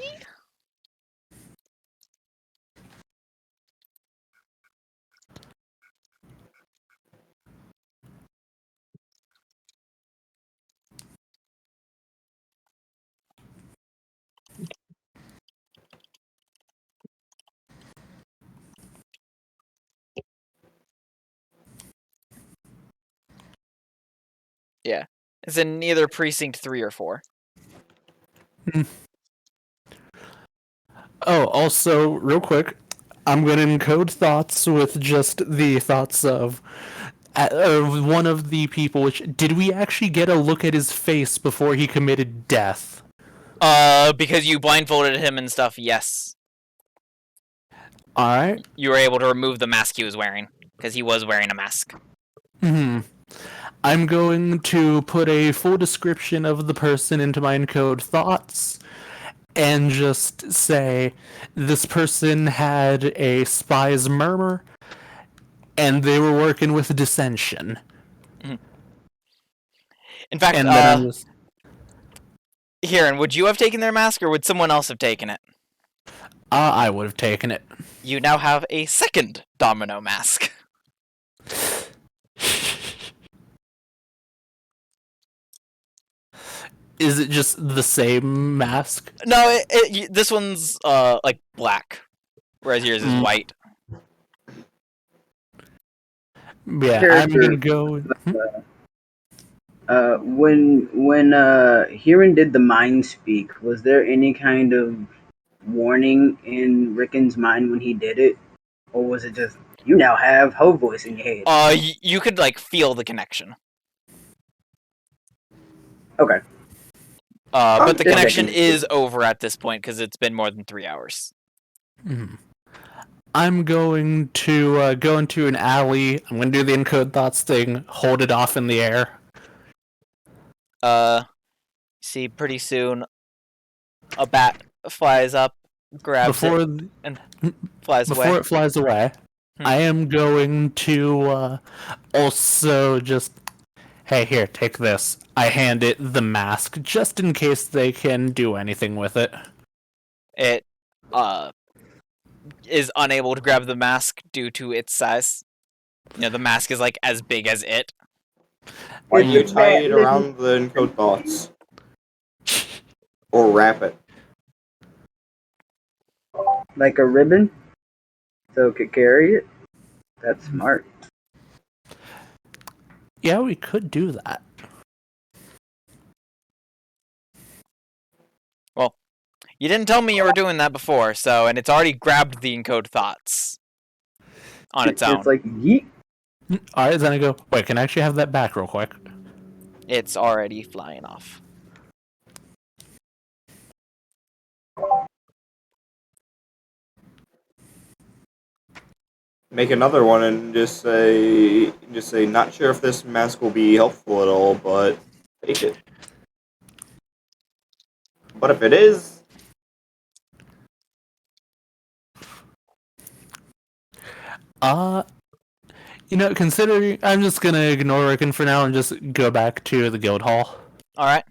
Yeah, it's in either precinct 3 or 4. Oh, also, real quick, I'm going to encode thoughts with just the thoughts of one of the people. Which did we actually get a look at his face before he committed death? Because you blindfolded him and stuff. Yes, All right. you were able to remove the mask he was wearing because he was wearing a mask. I'm going to put a full description of the person into my encode thoughts and just say this person had a spy's murmur and they were working with Dissension. In fact, And then I'm just, Kieran, would you have taken their mask or would someone else have taken it? I would have taken it. You now have a second domino mask. Is it just the same mask? No, this one's like black, whereas yours is white. Yeah, I'm Character- gonna go. When Hiran did the mind speak, was there any kind of warning in Rickon's mind when he did it, or was it just you now have Ho voice in your head? You could like feel the connection. Okay. But the Just connection checking. is over at this point because it's been more than 3 hours. I'm going to go into an alley. I'm going to do the encode thoughts thing, hold it off in the air. See, pretty soon, a bat flies up, grabs Before it, and flies before away. it flies away, I am going to also just, hey, here, take this. I hand it the mask just in case they can do anything with it. It is unable to grab the mask due to its size. You know, the mask is like as big as it. Why Is do you the tie bat it around the encode thoughts? Or wrap it? like a ribbon, so it could carry it? That's smart. Yeah, we could do that. You didn't tell me you were doing that before, and it's already grabbed the encode thoughts on its own. It's like yeet. Alright, then I go, wait, can I actually have that back real quick? It's already flying off. Make another one and just say, not sure if this mask will be helpful at all, but take it. But if it is, Considering I'm just gonna ignore Rickon for now and just go back to the guild hall Alright.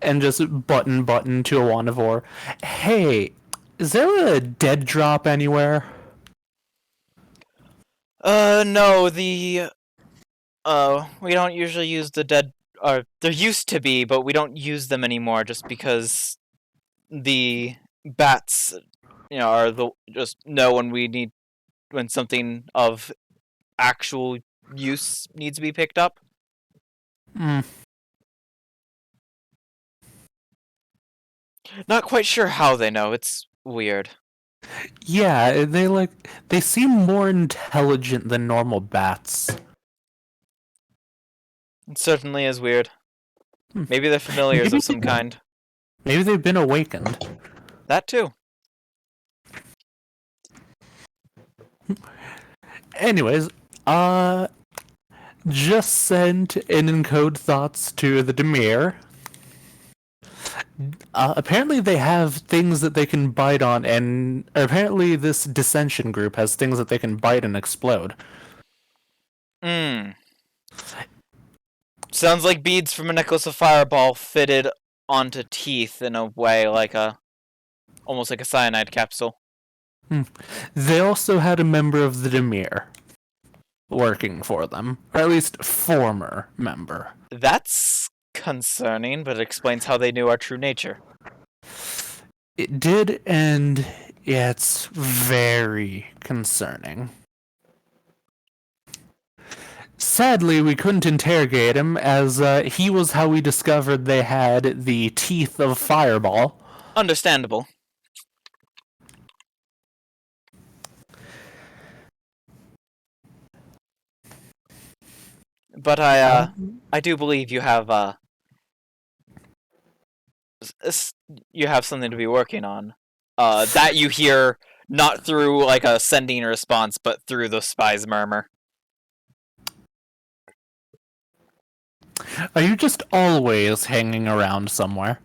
and just button to a wand of ore. Hey, is there a dead drop anywhere? No, we don't usually use the dead, there used to be, but we don't use them anymore just because the bats, are just know when something of actual use needs to be picked up. Hmm. Not quite sure how they know, it's weird. Yeah, they seem more intelligent than normal bats. It certainly is weird. Hmm. Maybe they're familiars Maybe of some kind. Maybe they've been awakened. That too. Anyways, just sent in encode thoughts to the Demir. Apparently they have things that they can bite on, and apparently this Dissension group has things that they can bite and explode. Sounds like beads from a necklace of fireball fitted onto teeth in a way almost like a cyanide capsule. They also had a member of the Demir working for them, or at least former member. That's concerning, but it explains how they knew our true nature. It did, and yeah, it's very concerning. Sadly, we couldn't interrogate him, as he was how we discovered they had the teeth of Fireball. Understandable. But I do believe you have something to be working on. That you hear not through like a sending response, but through the spy's murmur. Are you just always hanging around somewhere?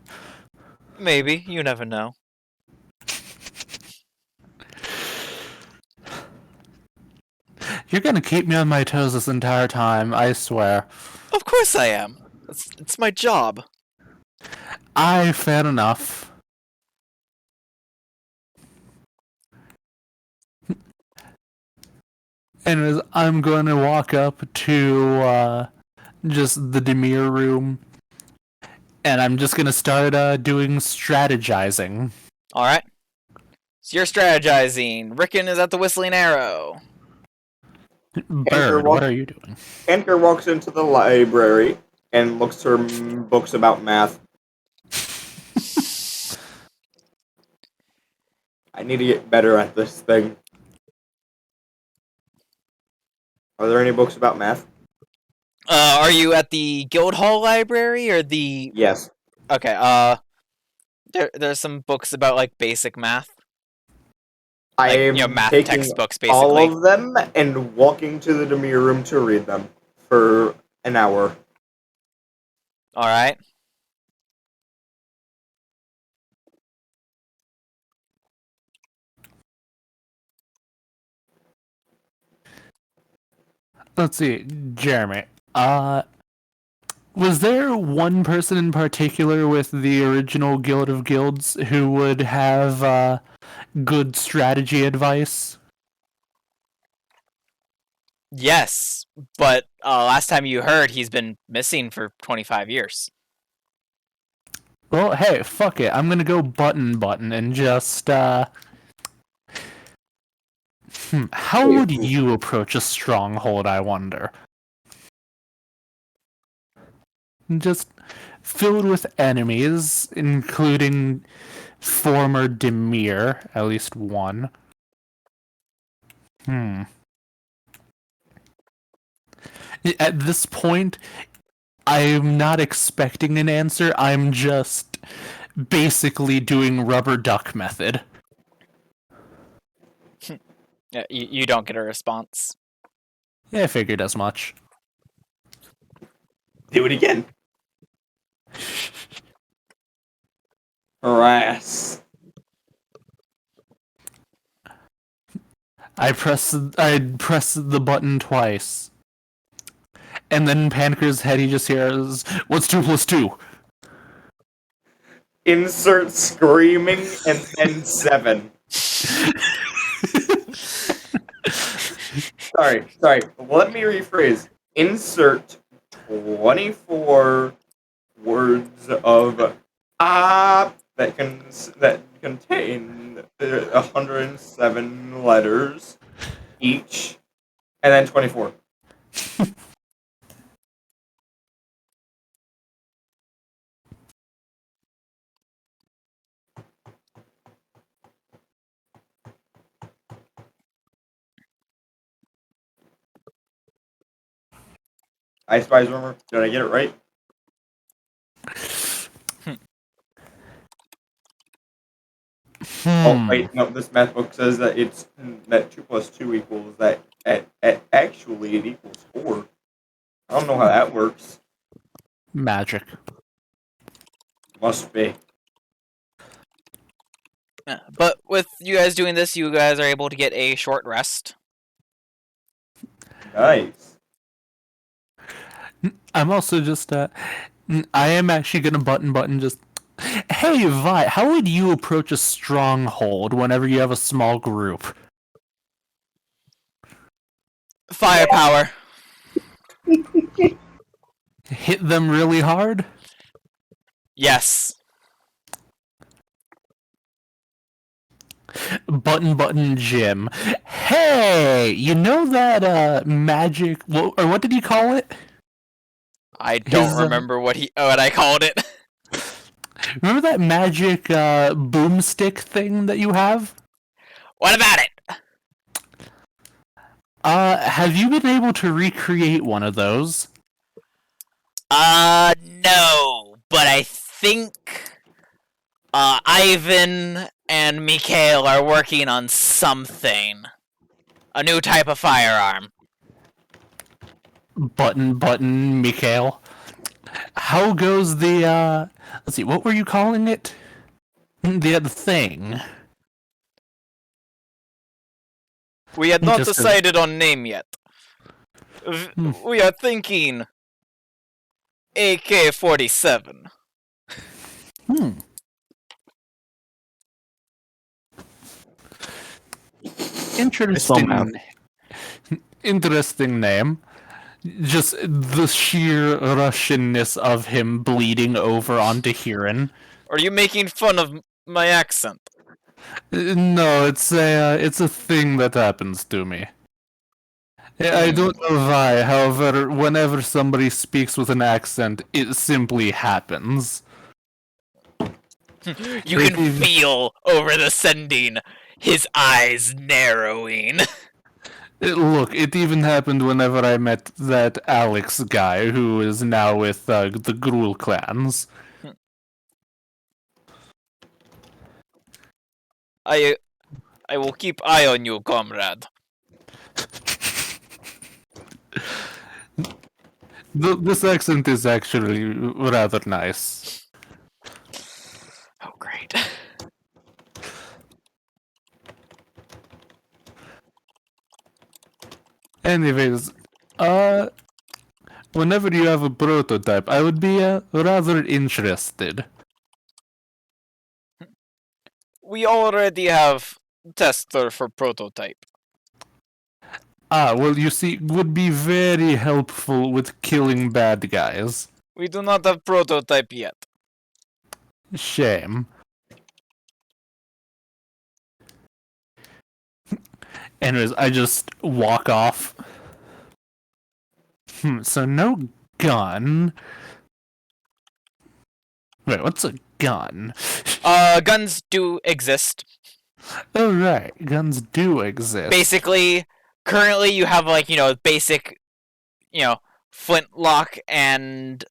Maybe, you never know. You're gonna keep me on my toes this entire time, I swear. Of course I am. It's my job. Fair enough. Anyways, I'm going to walk up to just the Demir room, and I'm just going to start doing strategizing. Alright. So you're strategizing. Rickon is at the Whistling Arrow. Bird, what are you doing? Anchor walks into the library and looks for books about math. I need to get better at this thing. Are there any books about math? Are you at the Guildhall Library or the... Yes. Okay, there's some books about, like, basic math. I Like, am math taking textbooks, basically. all of them and walking to the Demir room to read them for an hour. Alright. Let's see, Jeremy. Was there one person in particular with the original Guild of Guilds who would have good strategy advice? Yes, but last time you heard, he's been missing for 25 years. Well, hey, fuck it. I'm gonna go button and just how would you approach a stronghold, I wonder? Just filled with enemies, including former Demir, at least one. At this point, I'm not expecting an answer. I'm just basically doing rubber duck method. Yeah, you don't get a response. Yeah, I figured as much. Do it again. Harass. I press the button twice. And then in Panker's head he just hears, "What's 2 plus 2?" Insert screaming and then 7. Sorry. Let me rephrase. Insert 24 words of that contain 107 letters each, and then 24. I Spies Rumor. Did I get it right? Oh wait, no. This math book says that it's that 2 plus 2 equals that. Actually, it equals 4. I don't know how that works. Magic. Must be. Yeah, but with you guys doing this, you guys are able to get a short rest. Nice. I'm also just I am actually gonna button just. Hey Vi, how would you approach a stronghold whenever you have a small group? Firepower. Hit them really hard? Yes. Button Jim. Hey, you know that magic? What did he call it? I don't remember what I called it. Remember that magic boomstick thing that you have? What about it? Have you been able to recreate one of those? No, but I think Ivan and Mikhail are working on something. A new type of firearm. Button, Mikhail. How goes the, let's see, what were you calling it? The other thing. We had not Just decided on name yet. We are thinking AK-47. Interesting name. Just the sheer Russianness of him bleeding over onto Huron. Are you making fun of my accent? No, it's a thing that happens to me. I don't know why, however, whenever somebody speaks with an accent, it simply happens. You can feel over the sending his eyes narrowing. Look, it even happened whenever I met that Alex guy who is now with the Gruul clans. I will keep eye on you, comrade. This accent is actually rather nice. Oh, great. Anyways, whenever you have a prototype, I would be rather interested. We already have tester for prototype. Well, you see, would be very helpful with killing bad guys. We do not have prototype yet. Shame. Anyways, I just walk off. So no gun. Wait, what's a gun? Guns do exist. Oh, right. Guns do exist. Basically, currently you have like, basic, flintlock and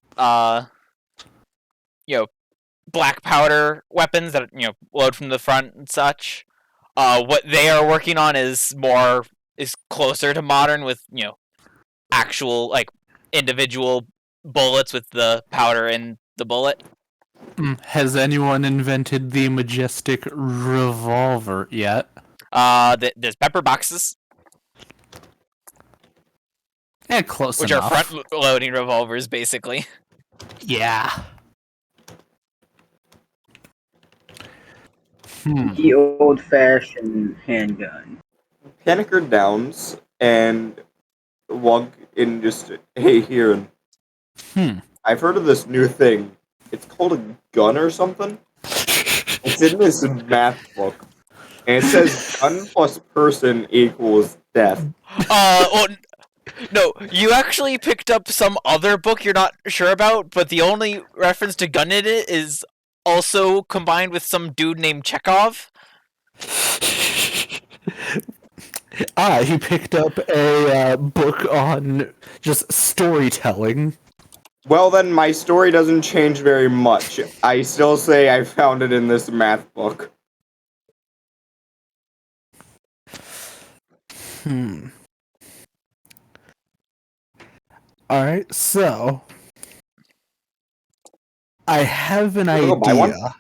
black powder weapons that load from the front and such. What they are working on is closer to modern with actual like individual bullets with the powder in the bullet. Has anyone invented the majestic revolver yet? There's pepper boxes, Close which enough. are front-loading revolvers, basically. Yeah. The old-fashioned handgun. Panicker downs and walk in just, hey, here. I've heard of this new thing. It's called a gun or something. It's in this math book. And it says gun plus person equals death. Well, no, you actually picked up some other book you're not sure about, but the only reference to gun in it is also combined with some dude named Chekhov. He picked up a book on just storytelling. Well, then my story doesn't change very much. I still say I found it in this math book. Alright, so I have an Wanna go buy one? idea.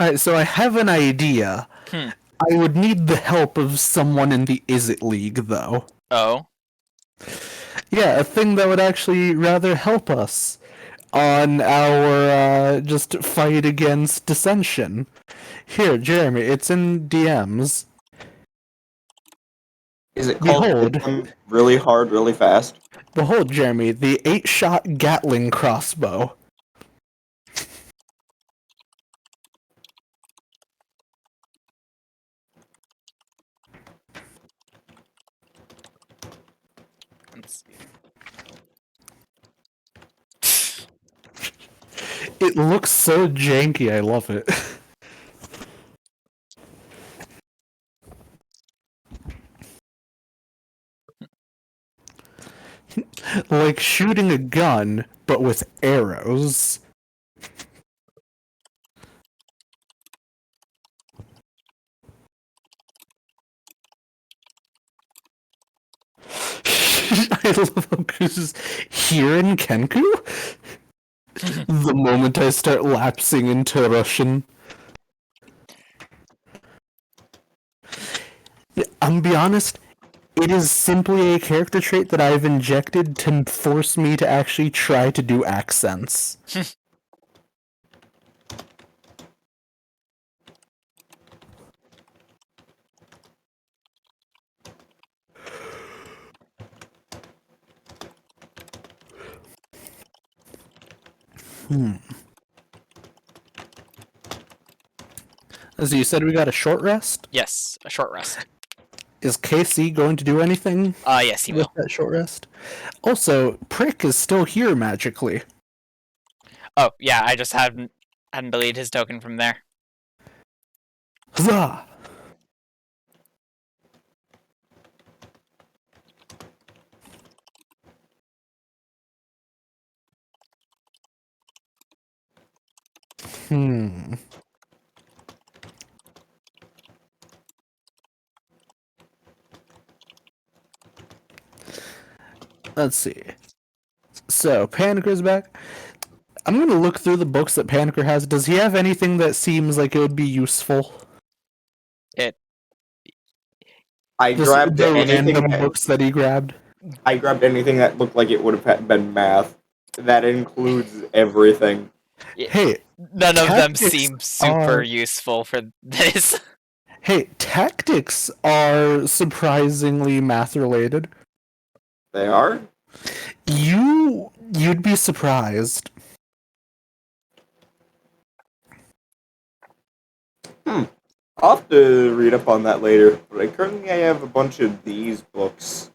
Alright, so I have an idea. Hmm. I would need the help of someone in the Is It League, though. Oh. Yeah, a thing that would actually rather help us on our just fight against dissension. Here, Jeremy, it's in DMs. Is it called Behold. hit them really hard, really fast? Behold, Jeremy, the 8-shot Gatling crossbow. Let's see. It looks so janky, I love it. Like shooting a gun, but with arrows. I love how Goose here in Kenku? The moment I start lapsing into Russian. I'm gonna be honest, it is simply a character trait that I've injected to force me to actually try to do accents. As you said, we got a short rest. Yes, a short rest. Is KC going to do anything Yes, he with will. that short rest? Also, Prick is still here magically. Oh, yeah, I just hadn't deleted his token from there. Huzzah! Let's see. So, Paniker's back. I'm gonna look through the books that Paniker has. Does he have anything that seems like it would be useful? I Just grabbed the anything. random books that he grabbed. I grabbed anything that looked like it would have been math. That includes everything. Hey, None of them tactics seem super are- useful for this. Hey, tactics are surprisingly math related. They are? You'd be surprised. I'll have to read up on that later. But currently I have a bunch of these books.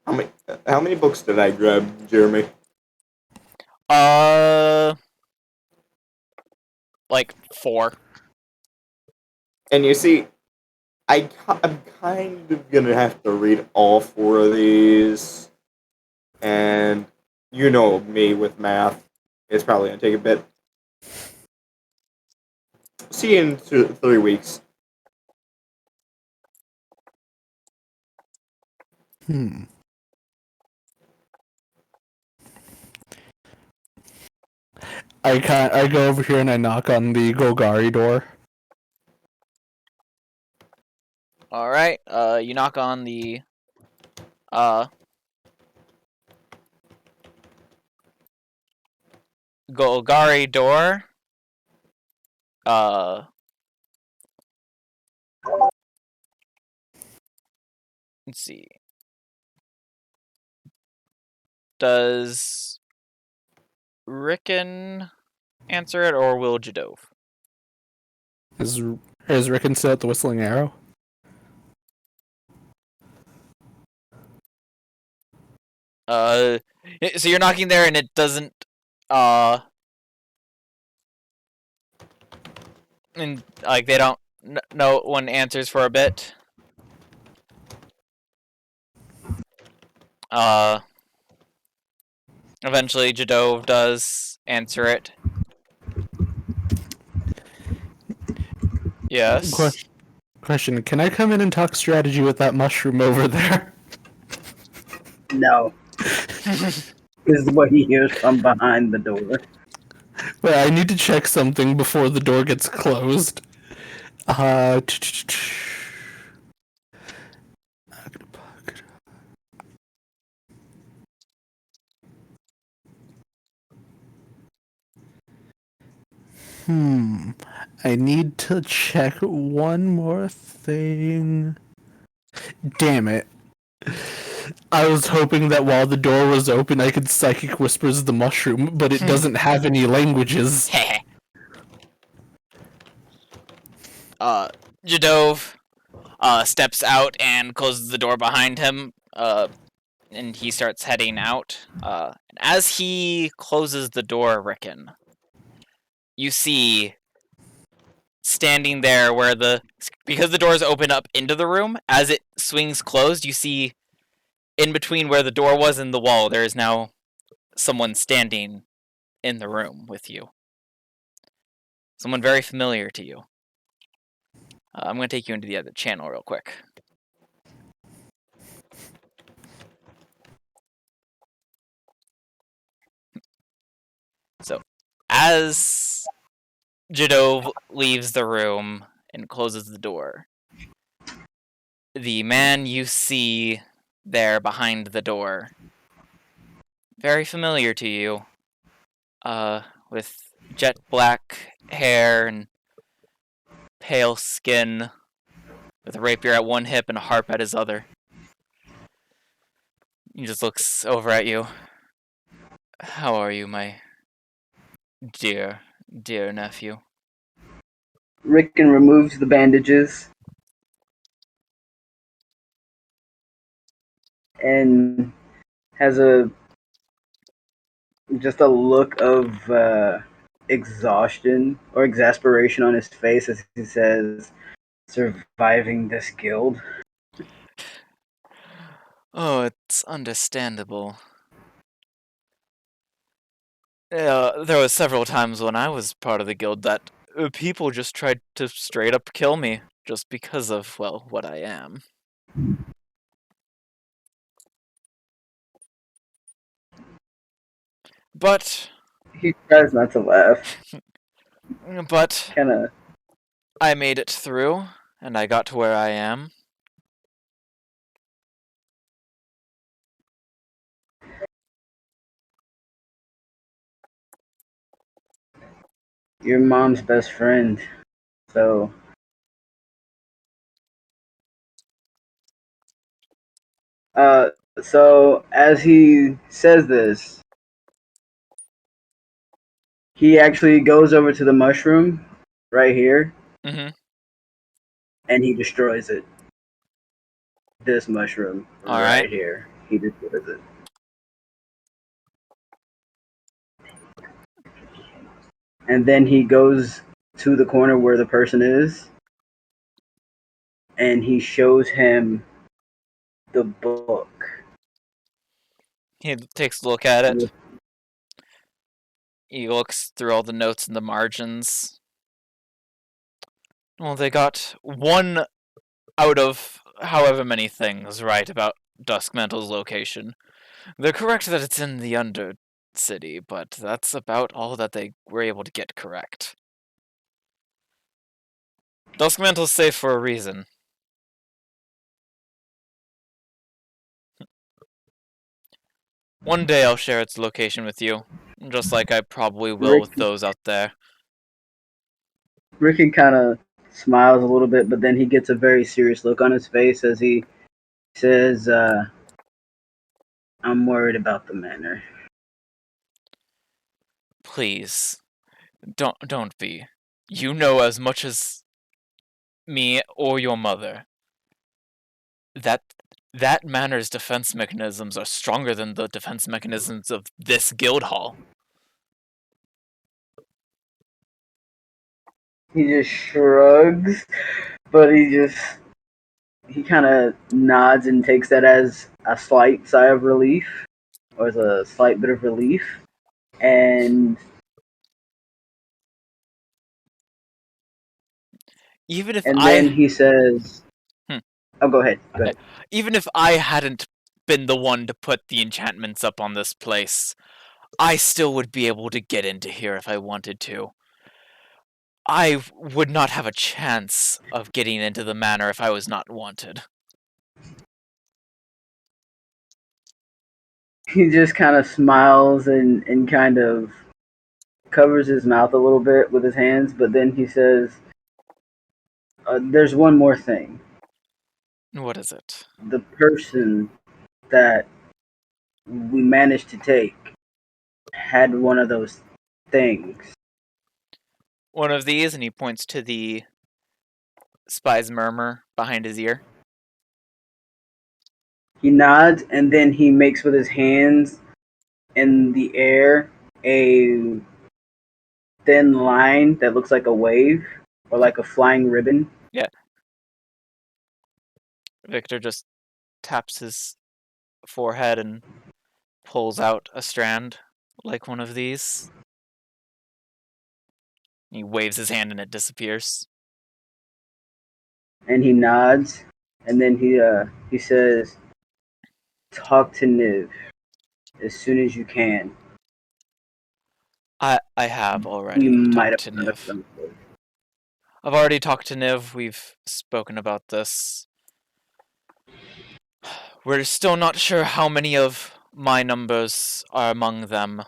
How many books did I grab, Jeremy? like 4. And you see, I'm kind of gonna have to read all 4 of these, and you know me with math, it's probably gonna take a bit. See you in 3 weeks. I go over here and I knock on the Golgari door. All right. You knock on the Golgari door. Let's see. Does Rickon answer it, or will Jadove? Is Rickon still at the Whistling Arrow? So you're knocking there, and it doesn't. And like they don't. No one answers for a bit. Eventually, Jadove does answer it. Yes. Question: can I come in and talk strategy with that mushroom over there? No. This is what he hears from behind the door. Wait, I need to check something before the door gets closed. I need to check one more thing. Damn it. I was hoping that while the door was open, I could psychic whispers the mushroom, but it doesn't have any languages. Jadove steps out and closes the door behind him. And he starts heading out. As he closes the door, Rickon, you see standing there because the doors open up into the room, as it swings closed, you see in between where the door was and the wall, there is now someone standing in the room with you. Someone very familiar to you. I'm going to take you into the other channel real quick. So, as Jadove leaves the room and closes the door, the man you see there behind the door, very familiar to you, with jet black hair and pale skin, with a rapier at one hip and a harp at his other. He just looks over at you. How are you, my dear nephew? Rickon removes the bandages and has just a look of exhaustion or exasperation on his face as he says, "Surviving this guild." Oh, it's understandable. There were several times when I was part of the guild that people just tried to straight up kill me just because of, well, what I am. But He tries not to laugh. Kind of. I made it through, and I got to where I am. Your mom's best friend. So so as he says this, he actually goes over to the mushroom right here Mm-hmm. and he destroys it. This mushroom All right right. here. He destroys it. And then he goes to the corner where the person is, and he shows him the book. He takes a look at it. He looks through all the notes and the margins. Well, they got one out of however many things right about Duskmantle's location. They're correct that it's in the Undercity, but that's about all that they were able to get correct. Duskmantle's safe for a reason. One day I'll share its location with you, just like I probably will with those out there. Ricky kind of smiles a little bit, but then he gets a very serious look on his face as he says, I'm worried about the manor. Please, don't be. You know as much as me or your mother that manor's defense mechanisms are stronger than the defense mechanisms of this guild hall. He just shrugs, but he kind of nods and takes that as a slight sigh of relief, or as a slight bit of relief. And Even if then he says, "Oh, go ahead. Go ahead." Even if I hadn't been the one to put the enchantments up on this place, I still would be able to get into here if I wanted to. I would not have a chance of getting into the manor if I was not wanted. He just kind of smiles and kind of covers his mouth a little bit with his hands, but then he says, there's one more thing. What is it? The person that we managed to take had one of those things. One of these, and he points to the spy's murmur behind his ear. He nods, and then he makes with his hands in the air a thin line that looks like a wave or like a flying ribbon. Yeah. Victor just taps his forehead and pulls out a strand like one of these. He waves his hand and it disappears. And he nods, and then he says, "Talk to Niv as soon as you can." I have We already might talked have to found a Niv. place. I've already talked to Niv. We've spoken about this. We're still not sure how many of my numbers are among them.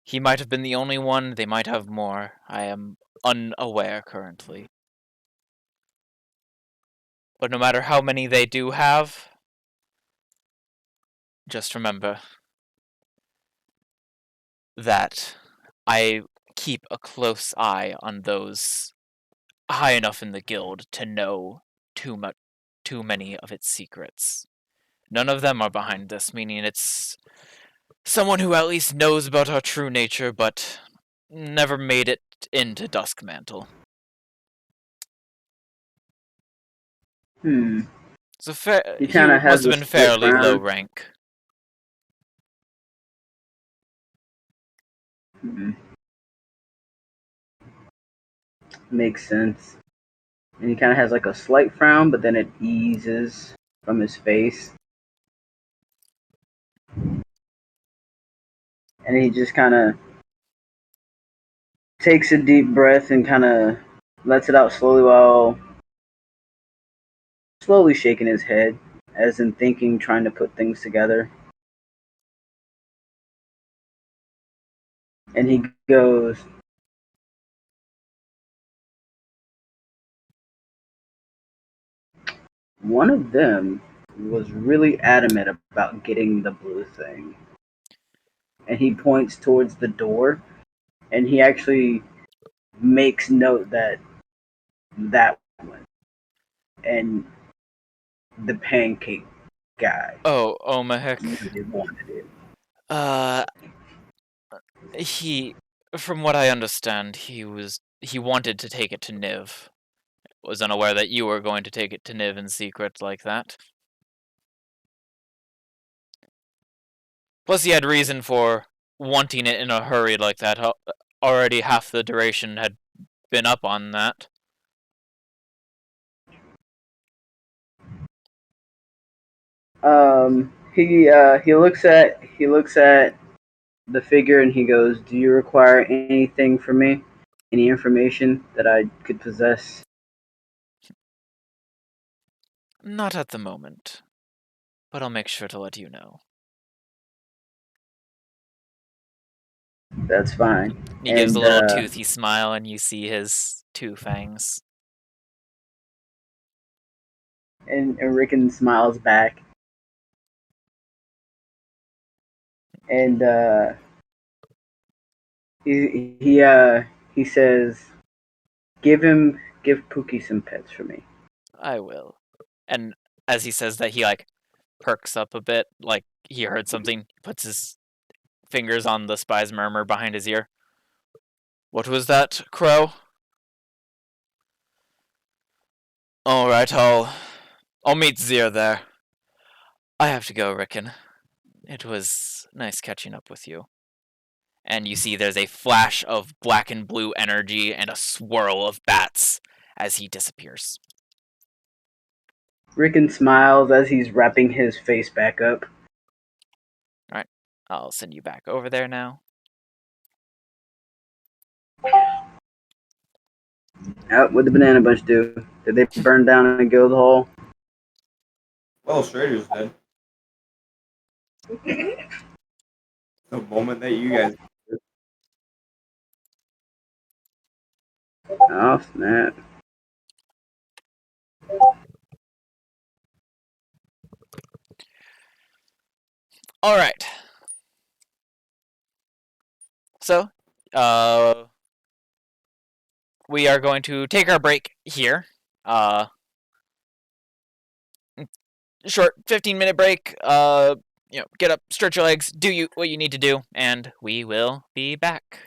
He might have been the only one. They might have more. I am unaware currently. But no matter how many they do have, just remember that I keep a close eye on those high enough in the guild to know too many of its secrets. None of them are behind this, meaning it's someone who at least knows about our true nature, but never made it into Duskmantle. So He he kind of has must have a been split fairly low frown. rank. Makes sense. And he kind of has like a slight frown, but then it eases from his face. And he just kind of takes a deep breath and kind of lets it out slowly while slowly shaking his head, as in thinking, trying to put things together. And he goes, one of them was really adamant about getting the blue thing. And he points towards the door, and he actually makes note that one and the pancake guy Oh, Omahek. really wanted it. He, from what I understand, he was he wanted to take it to Niv. Was unaware that you were going to take it to Niv in secret like that. Plus, he had reason for wanting it in a hurry like that. Already half the duration had been up on that. He looks at the figure and he goes, "Do you require anything from me? Any information that I could possess?" Not at the moment, but I'll make sure to let you know. That's fine. He gives a And little toothy smile, and you see his two fangs. and Rickon smiles back. And he says, give Pookie some pets for me." I will. And as he says that, he like perks up a bit, like he heard something. Puts his fingers on the spy's murmur behind his ear. What was that, Crow? All right, I'll meet Zir there. I have to go, Rickon. It was nice catching up with you. And you see there's a flash of black and blue energy and a swirl of bats as he disappears. Rickon smiles as he's wrapping his face back up. Alright, I'll send you back over there now. What'd the Banana Bunch do? Did they burn down a guild hall? Well, Strader's dead. The moment that you guys. Oh, snap. Alright. So, we are going to take our break here. Short 15-minute break. Get up, stretch your legs, do what you need to do, and we will be back.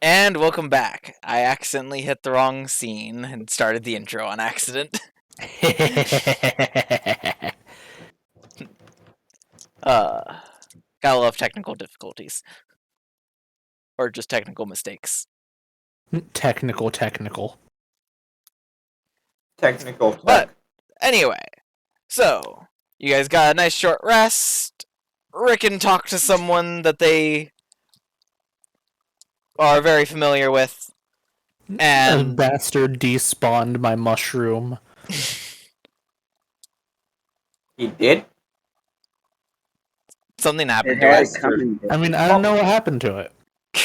And welcome back. I accidentally hit the wrong scene and started the intro on accident. Gotta love technical difficulties. Or just technical mistakes. Technical. Technical tech. But, anyway. So, you guys got a nice short rest. Rickon talked to someone that they are very familiar with. A And bastard despawned my mushroom. He did? something It happened to had it. coming. I mean, I don't know what happened to it.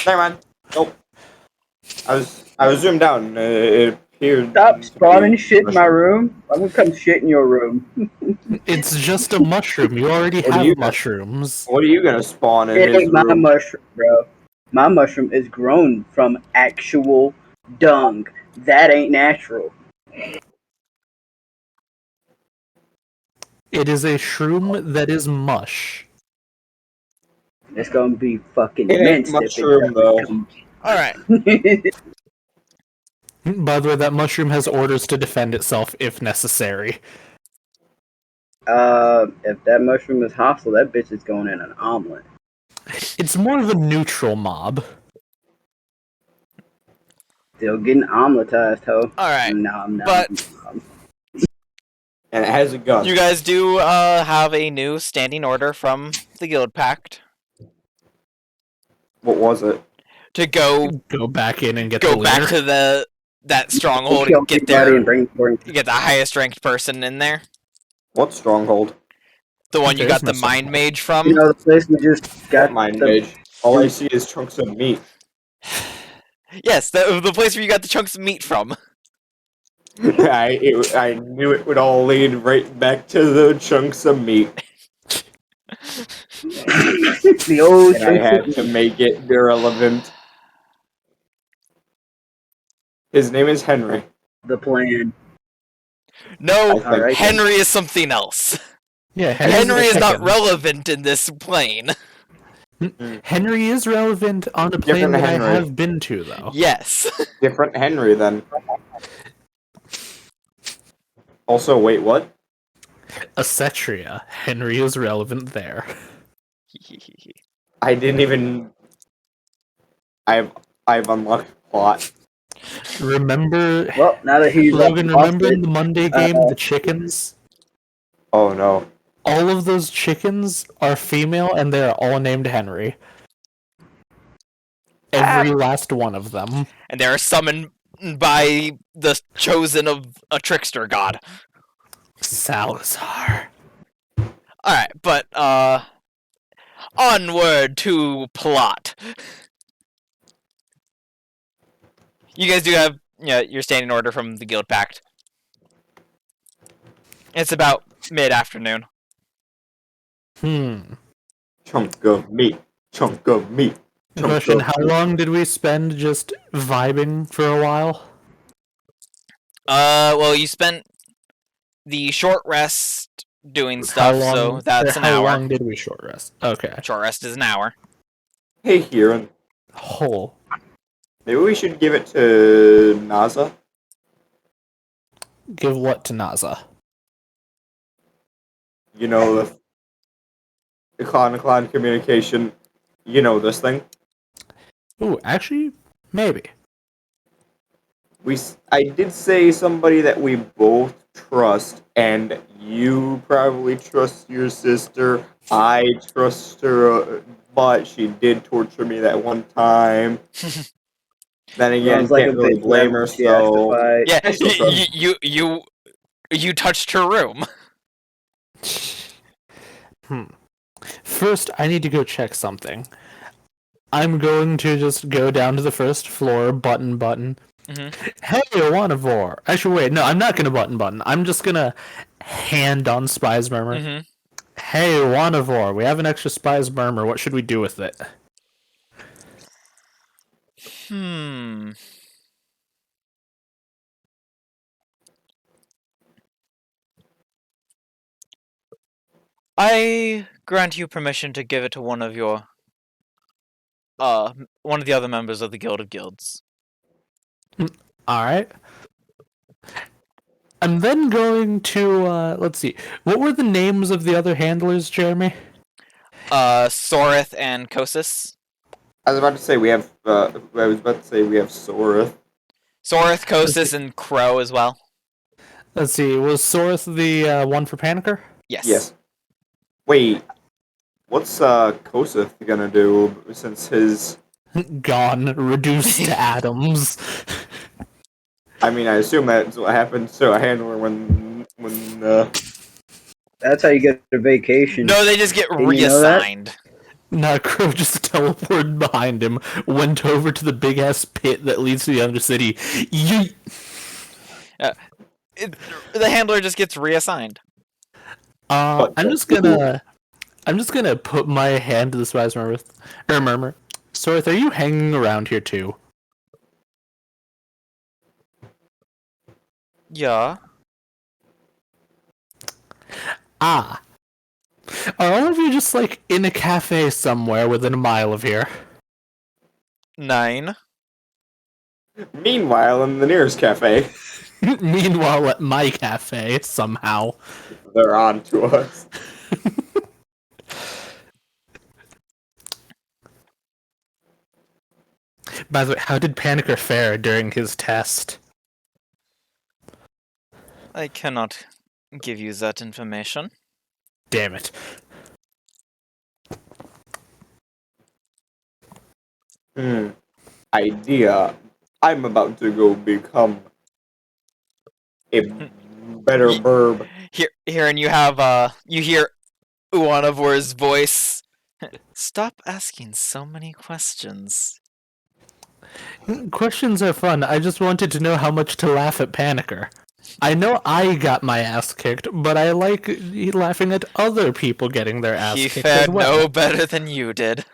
Never mind. Nope. I was zoomed out and it appeared. Stop to spawning be shit in my room. I'm gonna come shit in your room. It's just a mushroom. You already What are have you gonna- mushrooms. What are you gonna spawn in It his ain't my room? mushroom, bro. My mushroom is grown from actual dung. That ain't natural. It is a shroom that is mush. It's gonna be fucking It ain't minced mushroom though. Alright. By the way, that mushroom has orders to defend itself if necessary. If that mushroom is hostile, that bitch is going in an omelet. It's more of a neutral mob. Still getting omeletized, ho. Alright. Nom, But nom. And it has a gun. you guys do have a new standing order from the Guild Pact What was it? to go Go back in and get the go leader. back to that stronghold Kill and get everybody their and bring forth. get the highest ranked person in there. What stronghold? The one you There's got the no mind stronghold. mage You from. know the place we just What got mind the mage? All I see is chunks of meat. Yes, the place where you got the chunks of meat from. I knew it would all lead right back to the chunks of meat, the old and I had to make it irrelevant. His name is Henry. the plan. No, I think. Alright. Henry is something else. Yeah, Henry is not chicken. relevant in this plane. Henry is relevant on a plane Different that Henry. I have been to, though. Yes. Different Henry then. Also, wait, what? Acetria. Henry is relevant there. I didn't even. I've unlocked plot. Remember, Well, now that he's Logan, lost remember in it, the Monday game, the chickens? Oh no. All of those chickens are female, and they are all named Henry. Every last one of them. And they are summoned by the chosen of a trickster god. Salazar. Alright, but onward to plot. You guys do have your standing order from the Guild Pact. It's about mid-afternoon. Chunk of meat. Chunk of meat. Chunk Question, of how meat. long did we spend just vibing for a while? Well, you spent the short rest doing stuff, so that's an how hour. long did we short rest? Okay. Short rest is an hour. Hey, Kieran. Whole. Maybe we should give it to NASA. Give what to NASA? You know, the cloud communication. You know this thing. Ooh, actually, maybe. I did say somebody that we both trust, and you probably trust your sister. I trust her, but she did torture me that one time. Then again, sounds like can't a really bitch blame whenever her. she has to So fight. Yeah, I still trust. you touched her room. First, I need to go check something. I'm going to just go down to the first floor, button. Mhm. Hey, Wanivore. Actually, wait, no, I'm not gonna button. I'm just gonna hand on Spy's Murmur. Mhm. Hey, Wanivore, we have an extra Spy's Murmur. What should we do with it? I grant you permission to give it to one of your one of the other members of the Guild of Guilds. All right. I'm then going to let's see. What were the names of the other handlers, Jeremy? Sorith and Kosis. I was about to say we have. Sorith. Sorith, Kosis, and Crow as well. Let's see. Was Sorith the one for Panicker? Yes. Yes. Wait. What's Koseth gonna do since his? Gone, reduced to atoms. I mean, I assume that's what happens to a handler when. That's how you get a vacation. No, they just get Didn't you know that? reassigned. Nah, Crow just teleported behind him, went over to the big ass pit that leads to the Undercity. Yeet! The handler just gets reassigned. I'm just gonna put my hand to the spies murmur. Sorth, are you hanging around here too? Yeah. Ah. Are all of you just like in a cafe somewhere within a mile of here? 9. Meanwhile, in the nearest cafe, Meanwhile, at my cafe, somehow. they're on to us. By the way, how did Panicker fare during his test? I cannot give you that information. Damn it. Idea. I'm about to go become a better burb. Here, and you have you hear Uwanavor's voice. Stop asking so many questions. Questions are fun. I just wanted to know how much to laugh at Panicker. I know I got my ass kicked, but I like laughing at other people getting their ass He kicked as fared well. no better than you did.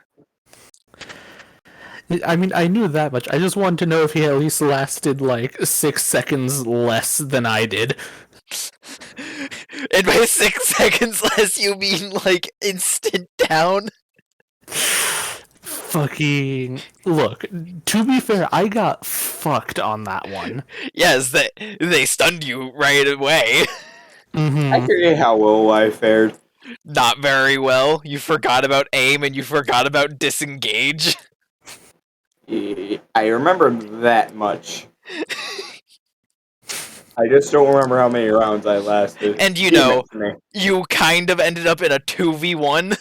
I mean, I knew that much. I just wanted to know if he at least lasted like 6 seconds less than I did. And by 6 seconds less, you mean like instant down? Fucking look. To be fair, I got fucked on that one. Yes, they stunned you right away. Mm-hmm. I forget how well I fared. Not very well. You forgot about aim and you forgot about disengage. I remember that much. I just don't remember how many rounds I lasted. And you Give know, it to me. you kind of ended up in a 2v1.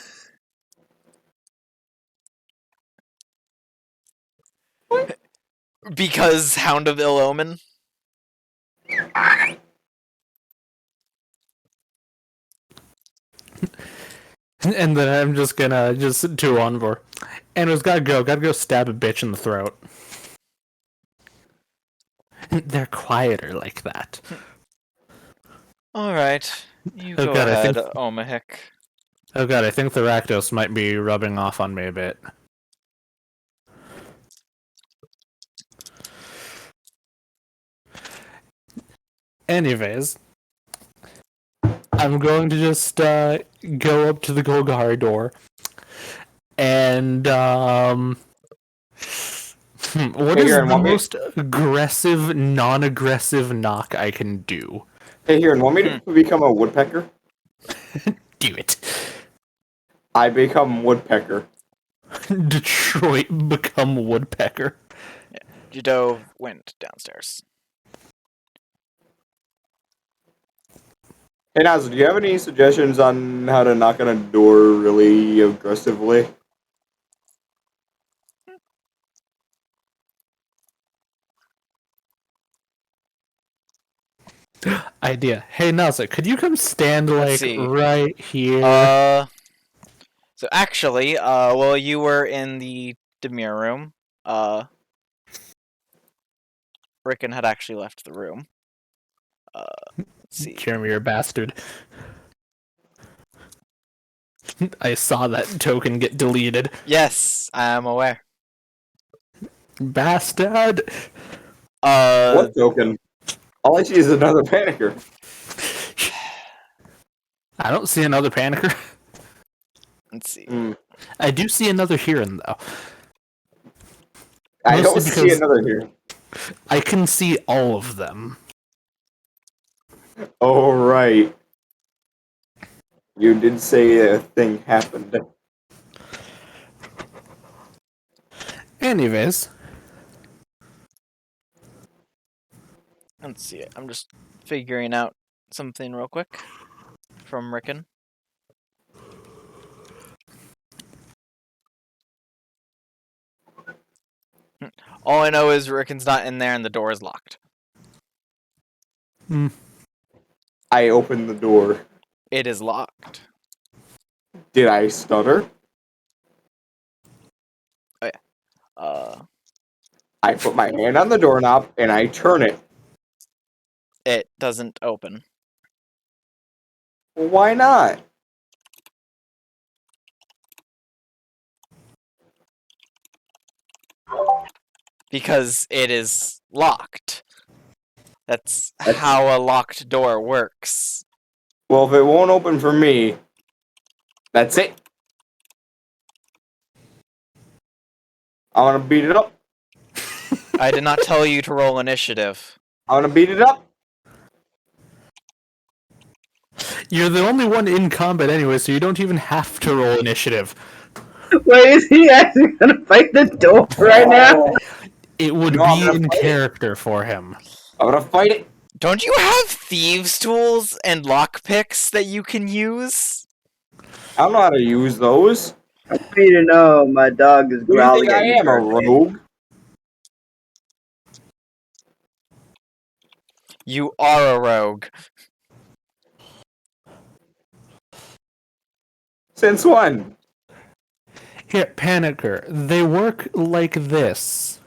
Because Hound of Ill Omen. And then I'm just gonna do Envor. And it's gotta go stab a bitch in the throat. They're quieter like that. Alright. You Oh go God, I ahead, think- Omahik. Oh god, I think the Rakdos might be rubbing off on me a bit. Anyways, I'm going to just go up to the Golgari door and what Hey, is here, the and want me- most aggressive, non-aggressive knock I can do? Hey, here, and want me to become a woodpecker? Do it. I become woodpecker. Detroit become woodpecker. Judo went downstairs. Hey, Naz, do you have any suggestions on how to knock on a door really aggressively? Idea. Hey Naza, could you come stand like see. right here? So actually, while you were in the Demir room, Rickon had actually left the room. Let's see. Jeremy, you're a bastard. I saw that token get deleted. Yes, I am aware. Bastard! What token? All I see is another panicker. I don't see another panicker. Let's see. I do see another Huron, though. I don't Mostly see because another here. I can see all of them. Oh, right. You did say a thing happened. Anyways, Let's see. I'm just figuring out something real quick from Rickon. All I know is Rickon's not in there and the door is locked. I opened the door. It is locked. Did I stutter? I put my hand on the doorknob and I turn it. It doesn't open. Well, why not? Because it is locked. That's how a locked door works. Well, if it won't open for me, that's it. I'm gonna beat it up. I did not tell you to roll initiative. I'm gonna beat it up. you're the only one in combat anyway, so you don't even have to roll initiative. Wait, is he actually gonna fight the door right now? It would No, I'm be gonna in fight it. character for him. I'm gonna fight it. Don't you have thieves' tools and lockpicks that you can use? I don't know how to use those. I want you to know my dog is Who do you growling think I at you. am, a Thursday. rogue? You are a rogue. Since when? Here, Panicker, they work like this.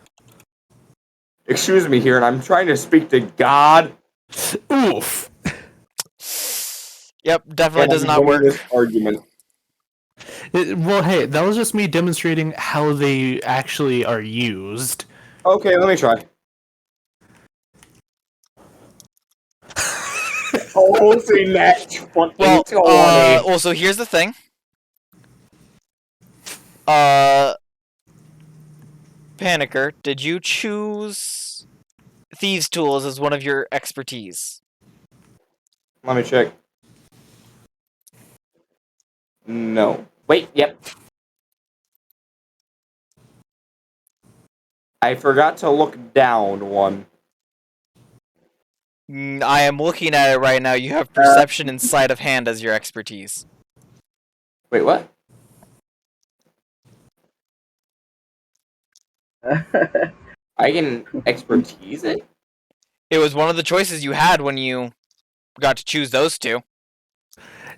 Excuse me here, and I'm trying to speak to God. Oof. Yep, definitely And does I'm not winning work. this argument. Well, hey, that was just me demonstrating how they actually are used. Okay, let me try. Oh, see that fucking Well, 20. also here's the thing. Panicker, did you choose thieves' tools as one of your expertise? Let me check. No. Wait, yep. I forgot to look down one. I am looking at it right now. You have perception and sleight of hand as your expertise. Wait, what? I can expertise it? It was one of the choices you had when you got to choose those two.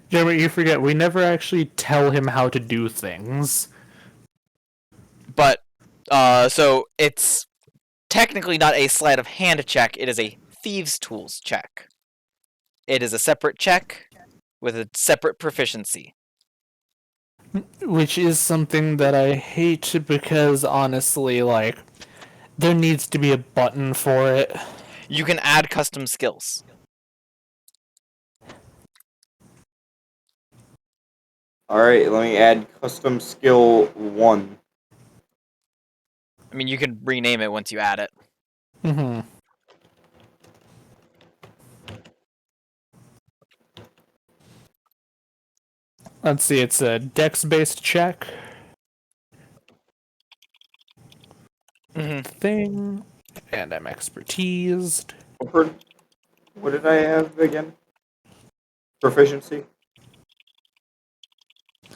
Jeremy, you forget, we never actually tell him how to do things. But, so it's technically not a sleight of hand check, it is a thieves' tools check. It is a separate check with a separate proficiency. Which is something that I hate because, honestly, like, there needs to be a button for it. You can add custom skills. Alright, let me add custom skill 1. I mean, you can rename it once you add it. Mm-hmm. Let's see, it's a dex-based check. Thing. And I'm expertised. What did I have again? Proficiency?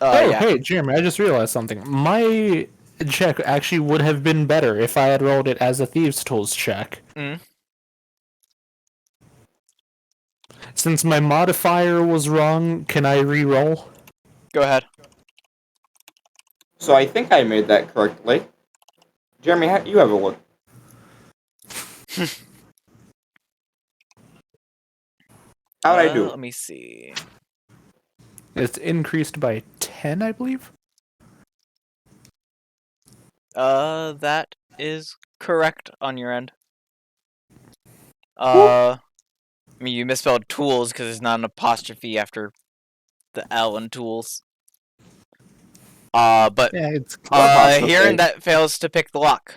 Yeah. Hey, Jeremy, I just realized something. My check actually would have been better if I had rolled it as a Thieves' Tools check. Since my modifier was wrong, can I re-roll? Go ahead. So I think I made that correctly. Jeremy, you have a look. How'd I do? Let me see. It's increased by 10, I believe? That is correct on your end. I mean, you misspelled tools because there's not an apostrophe after the L in tools. But Yeah, it's... hearing that fails to pick the lock.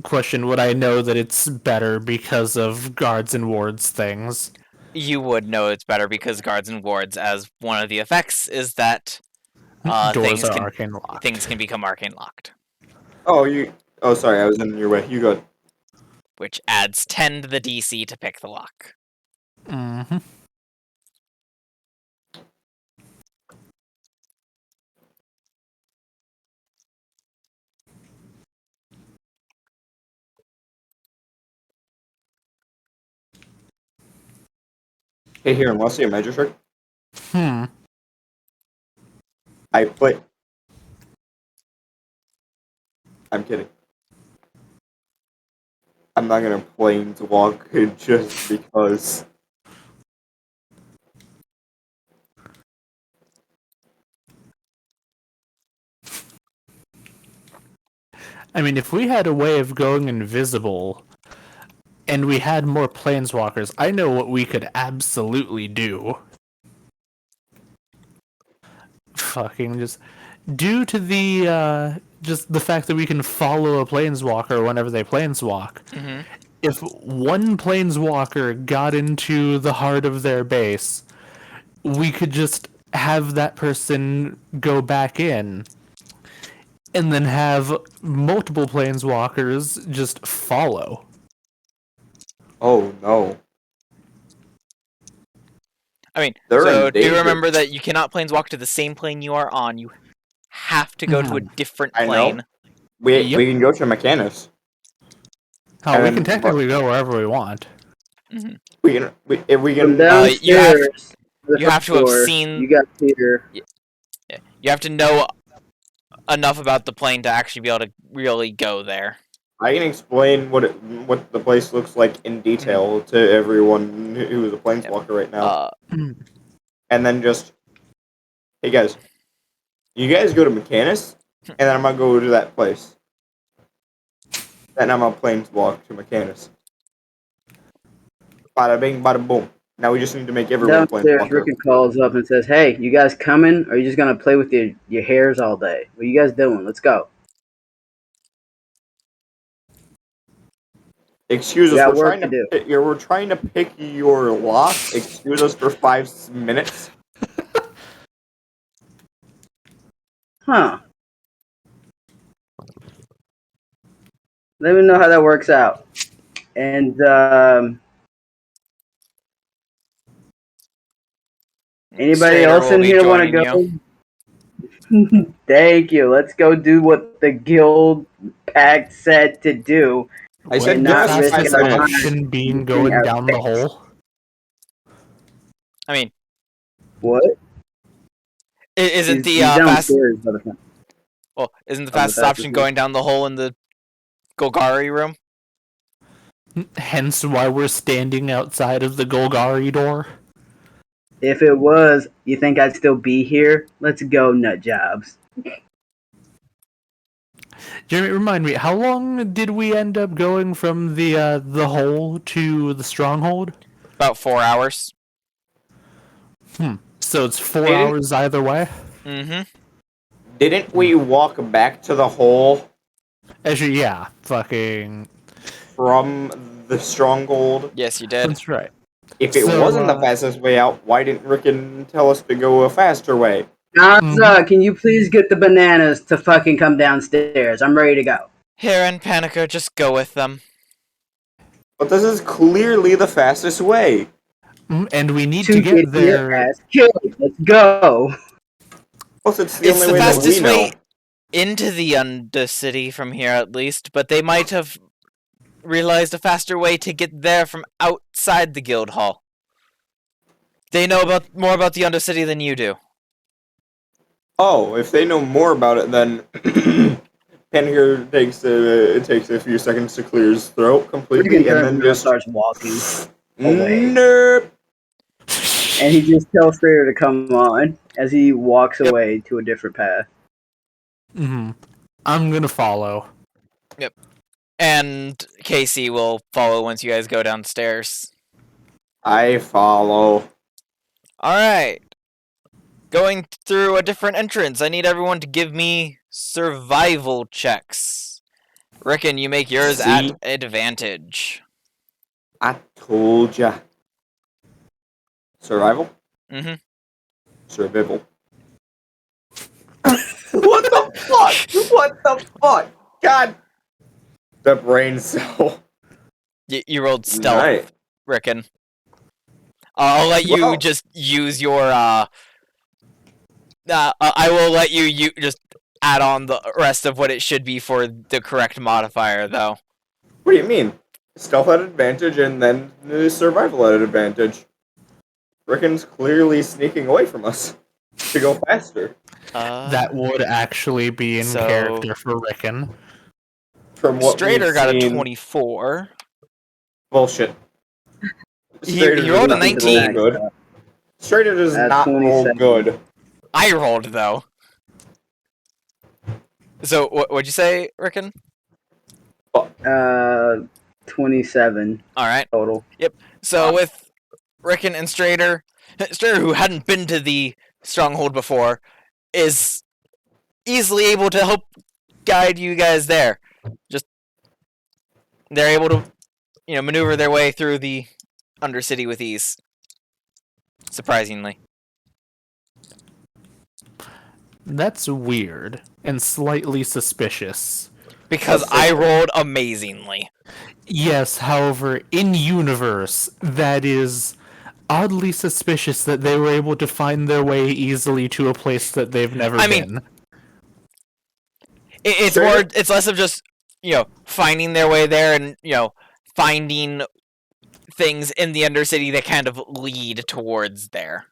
Question: would I know that it's better because of guards and wards things? You would know it's better because guards and wards, as one of the effects, is that Doors are arcane locked. things can become arcane locked, Oh, sorry, I was in your way. You go. which adds 10 to the DC to pick the lock. Mm-hmm. Hey, here, want to see a magic trick? Hmm. I put. I'm kidding. I'm not gonna planeswalk it just because. I mean, if we had a way of going invisible, and we had more planeswalkers, I know what we could absolutely do. Fucking just due to the just the fact that we can follow a planeswalker whenever they planeswalk. Mm-hmm. If one planeswalker got into the heart of their base, we could just have that person go back in, and then have multiple planeswalkers just follow. Oh no. I mean, They're so in do danger. remember that you cannot planeswalk to the same plane you are on. You have to go to a different I plane. know. We Yep. we can go to Mechanus. Oh, And we then can technically go wherever we want. Mm-hmm. If we From can. You have downstairs to the you have first to have floor, seen. you got Peter. You have to know enough about the plane to actually be able to really go there. I can explain what the place looks like in detail to everyone who is a planeswalker right now, Uh, and then just, hey guys, you guys go to Mechanus, and then I'm gonna go to that place. Then I'm gonna planeswalk to Mechanus. Bada bing, bada boom. Now we just need to make everyone a Downstairs, planeswalker. Rickon calls up and says, "Hey, you guys coming? Or are you just gonna play with your hairs all day? What are you guys doing? Let's go. Excuse We us, got work to do." we're trying to pick your lock. Excuse us for 5 minutes. Huh? Let me know how that works out. And anybody Strader else will in be here want to joining you. go? Thank you. Let's go do what the guild pact said to do, I Wouldn't said and the give not us risk 5 fastest our minutes. time option being using going our down the face. hole? I mean, What? isn't the He's fast? downstairs by the front. Well, isn't the Oh, the fastest option fastest going down the hole in the Golgari room? Hence why we're standing outside of the Golgari door. If it was, you think I'd still be here? Let's go, nut jobs. Jeremy, remind me, how long did we end up going from the hole to the stronghold? About 4 hours. So it's 4 Didn't hours either way? Mm-hmm. didn't we walk back to the hole Actually, yeah. Fucking... from the stronghold? Yes, you did. That's right. If it So, wasn't the fastest way out, why didn't Rickon tell us to go a faster way? Anza, can you please get the bananas to fucking come downstairs? I'm ready to go. Here and Panico, just go with them. But this is clearly the fastest way. and we need To to get get your there... ass killed. Let's go. Plus, it's the It's only the way that we fastest know. way into the Undercity from here, at least, but they might have realized a faster way to get there from outside the guild hall. They know more about the Undercity than you do. Oh, if they know more about it, then Penhier takes a few seconds to clear his throat Rickon completely, and turns then around and just starts walking away. Nerp. And he just tells Strayer to come on as he walks Yep. away to a different path. I'm gonna follow. Yep. And Casey will follow once you guys go downstairs. I follow. Alright. Going through a different entrance. I need everyone to give me survival checks. Rickon, you make yours See? at advantage. I told ya. Survival? Mm-hmm. Survival. What the fuck? What the fuck? God. The brain cell. You rolled stealth, Right. Rickon. I'll let you Well- just use your I will let you just add on the rest of what it should be for the correct modifier, though. What do you mean? Stealth at advantage and then survival at advantage. Rickon's clearly sneaking away from us to go faster. That would actually be in so- character for Rickon. From what Strader we've got a seen, 24. Bullshit. He Strader rolled a does not roll 19. Good. Strader does At not roll 27. good. I rolled, though. So, what'd you say, Rickon? 27 Alright. total. So, with Rickon and Strader, who hadn't been to the stronghold before, is easily able to help guide you guys there. Just, they're able to, maneuver their way through the Undercity with ease. Surprisingly. That's weird and slightly suspicious. Because I rolled amazingly. Yes, however, in universe, that is oddly suspicious that they were able to find their way easily to a place that they've never I mean, been. It's less of just, finding their way there and, finding things in the Undercity that kind of lead towards there.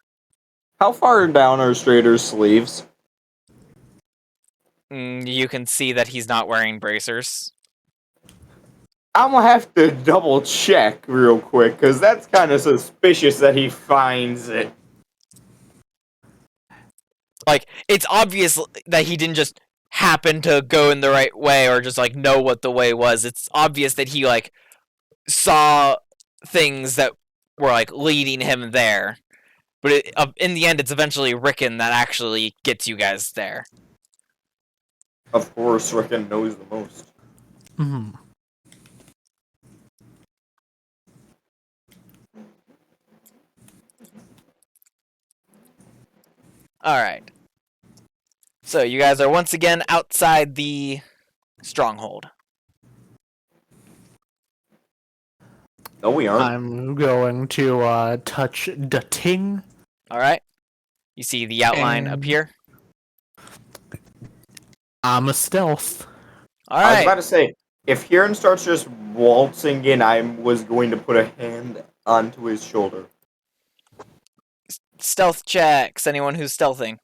How far down are Strader's sleeves? You can see that he's not wearing bracers. I'm gonna have to double check real quick, because that's kind of suspicious that he finds it. Like, it's obvious that he didn't just happen to go in the right way or just, know what the way was. It's obvious that he, saw things that were, leading him there. But in the end, it's eventually Rickon that actually gets you guys there. Of course, Rickon knows the most. Hmm. Alright. So, you guys are once again outside the stronghold. No, we aren't. I'm going to touch the ting. Alright? You see the outline And- appear? I'm a stealth. I was Alright. about to say, if Kieran starts just waltzing in, I was going to put a hand onto his shoulder. Stealth checks. Anyone who's stealthing.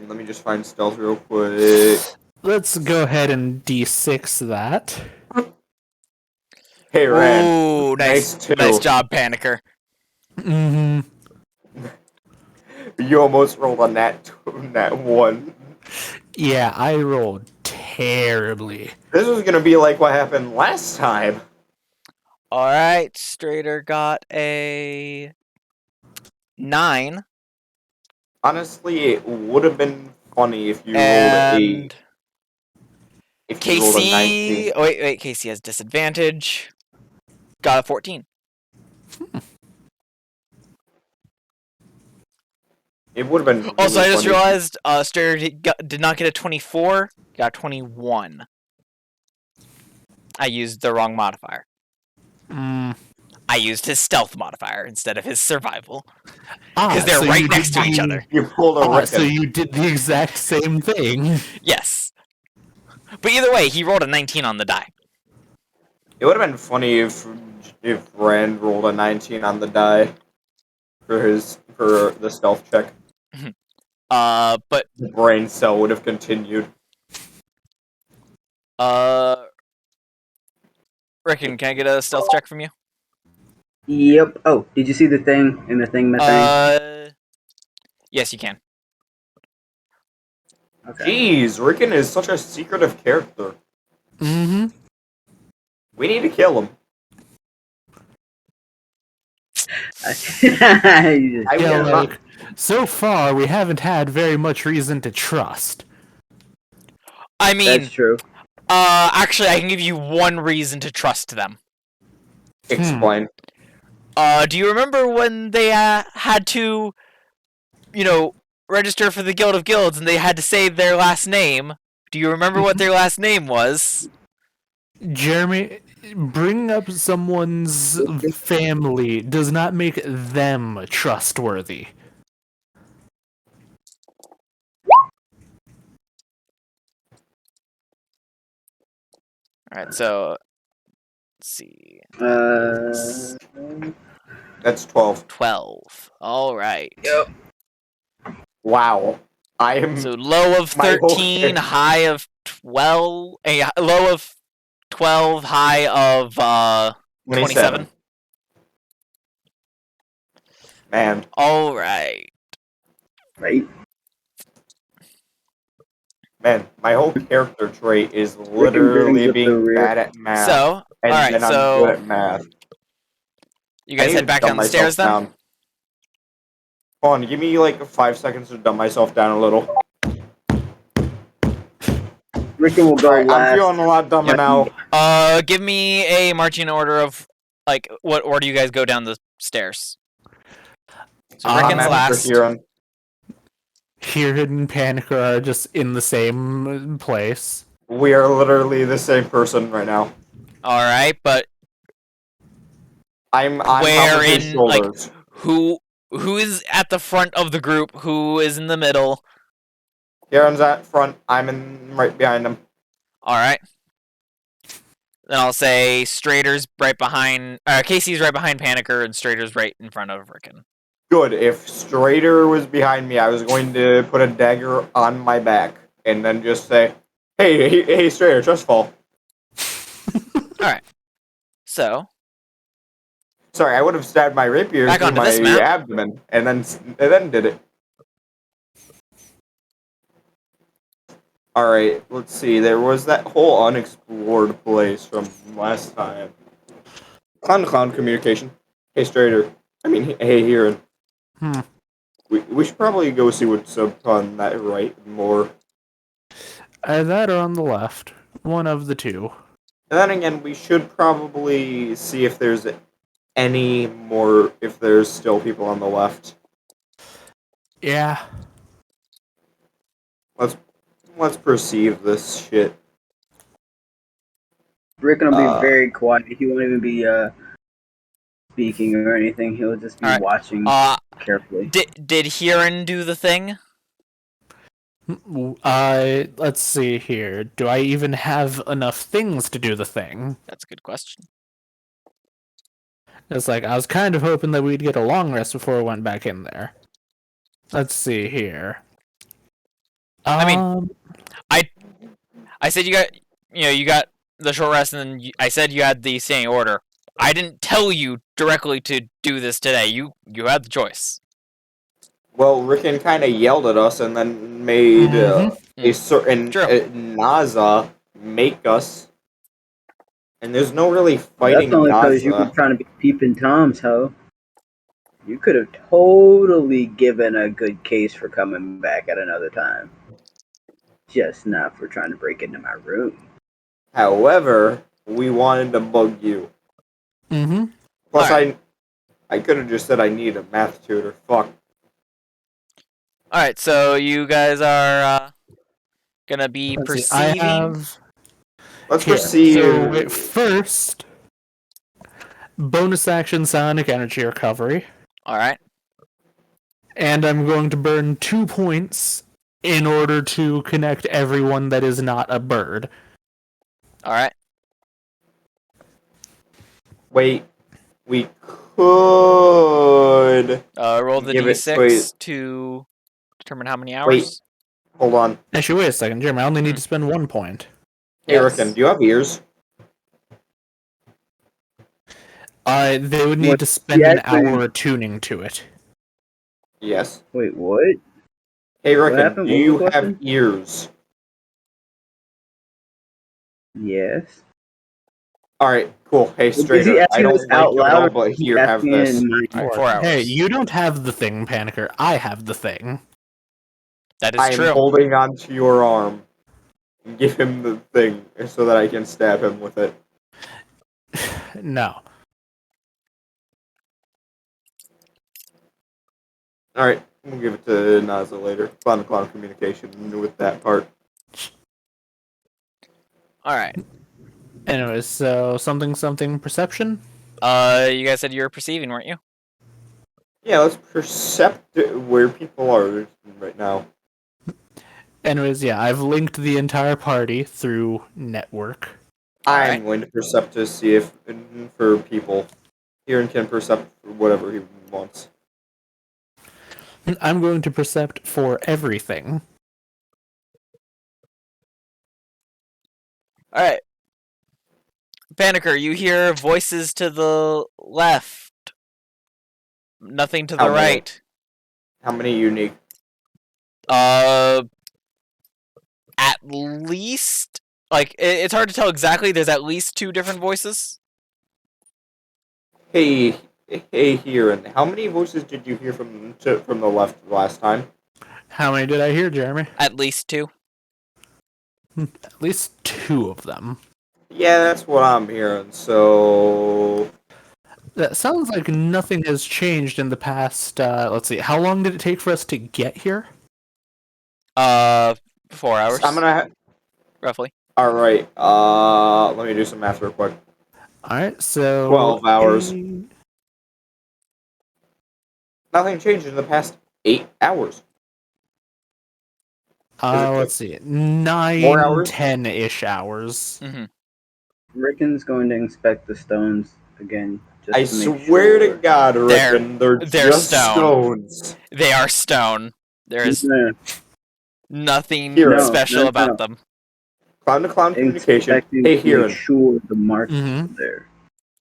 Let me just find stealth real quick. Let's go ahead and D6 that. Hey, Rand. Ooh, Nice too. nice job, Panicker. Mm-hmm. You almost rolled on that one. Yeah, I rolled terribly. This was gonna be like what happened last time. Alright, Strader got a 9. Honestly, it would have been funny if you rolled And if you rolled a 19. Casey... Oh, wait, Casey has disadvantage. Got a 14. It would have been. Really Also, I just funny. realized Strader did not get a 24, got a 21. I used the wrong modifier. Mm. I used his stealth modifier instead of his survival. Ah, Because they're so right you next did to each the- other. You pulled a Ah, Rickon. so you did the exact same thing. Yes. But either way, he rolled a 19 on the die. It would have been funny if Rand rolled a 19 on the die for the stealth check. But The brain cell would have continued. Rickon, can I get a stealth check from you? Yep. Oh, did you see the thing in the thing? Yes, you can. Okay. Jeez, Rickon is such a secretive character. Mm-hmm. We need to kill him. You just- I Yeah, will not. like, so far we haven't had very much reason to trust. I mean, That's true. Actually, I can give you one reason to trust them. Explain. Do you remember when they had to, register for the Guild of Guilds and they had to say their last name? Do you remember what their last name was? Jeremy, bringing up someone's family does not make them trustworthy. Alright, so let's see. That's 12. 12. Alright. Yep. Wow. I am. So low of My whole 13, character- high of 12. Low of 12, high of 27. Man. Alright. Right. Man, my whole character trait is brings literally up the being rear. bad at math. So, and alright, then I'm so good at math. you I guys need head to back dumb down the myself stairs then? down. Hold on, give me like 5 seconds to dumb myself down a little. Rickon will go Alright, I'm last. feeling a lot dumber now. Give me a marching order of, what order you guys go down the stairs. So I'm Rickon's after last. Huron. Kieran and Panic are just in the same place. We are literally the same person right now. Alright, but I'm on where top of his in, shoulders. who is at the front of the group? Who is in the middle? Huron's at front. I'm right behind him. Alright. Then I'll say Strader's right behind... Casey's right behind Panicker, and Strader's right in front of Rickon. Good. If Strader was behind me, I was going to put a dagger on my back and then just say, hey, Strader, just fall. Alright. So, Sorry, I would have stabbed my rapier Back through onto my this map. abdomen and then did it. Alright, let's see. There was that whole unexplored place from last time. Clown communication. Hey, Strader. Hey, Huron. We should probably go see what's up on that right more. That or on the left. One of the two. And then again, we should probably see if there's any more, if there's still people on the left. Yeah. Let's perceive this shit. Rickon will be very quiet. He won't even be speaking or anything. He'll just be Alright. watching carefully. Did Huron do the thing? Let's see here. Do I even have enough things to do the thing? That's a good question. It's like, I was kind of hoping that we'd get a long rest before we went back in there. Let's see here. I mean, I said you got the short rest, and then I said you had the standing order. I didn't tell you directly to do this today. You had the choice. Well, Rickon kind of yelled at us and then made a certain Naza make us. And there's no really fighting That's only because you were Naza. trying to be peeping Tom's hoe. You could have totally given a good case for coming back at another time. Just not for trying to break into my room. However, we wanted to bug you. Plus, Alright. I could have just said I need a math tutor. Fuck. Alright, so you guys are gonna be perceiving. Let's Here, perceive. So wait, first, bonus action sonic energy recovery. Alright. And I'm going to burn 2 points in order to connect everyone that is not a bird. Alright. Wait, we could Roll the give it- d6 wait. to determine how many hours. Wait. Hold on. Actually, wait a second, Jeremy. I only need to spend 1 point. Hey, Yes. Rickon, do you have ears? They would need What- to spend yeah, an actually- hour tuning to it. Yes. Wait, what? Hey, Rickon, happened? do What was you the have question? ears? Yes. Alright, cool. Hey, Is he Strader, I asking don't us like out you at loud? all, Or but is he here, have asking this. in mind? Alright, 4 hours. Hey, you don't have the thing, Panicker. I have the thing. That is I am true. holding onto your arm. give him the thing so that I can stab him with it. No. Alright, we'll give it to Naza later. Clown to clown communication with that part. All right. Anyways, so something perception. You guys said you were perceiving, weren't you? Yeah, let's percept where people are right now. Anyways, yeah, I've linked the entire party through network. I'm going to percept to see if for people. Kieran can percept whatever he wants. I'm going to percept for everything. All right. Panicker, you hear voices to the left. Nothing to the How many? right. How many unique? At least, like, it's hard to tell exactly. There's at least 2 different voices. Hey, Kieran, how many voices did you hear from the left last time? How many did I hear, Jeremy? At least 2. At least 2 of them. Yeah, that's what I'm hearing, so... That sounds like nothing has changed in the past, let's see, how long did it take for us to get here? 4 hours. I'm gonna... Roughly. Alright, let me do some math real quick. Alright, so... 12 hours. Nothing changed in the past 8 hours. Let's see, 9, 4 hours? 10-ish hours. Mm-hmm. Rickon's going to inspect the stones again. Just I to make swear sure. to God, Rickon, they're just stone. stones. They are stone. There is No, nothing Kieran. special No. about them. Clown-to-clown communication. inspecting Hey, to Kieran. make sure the marks Mhm. are there.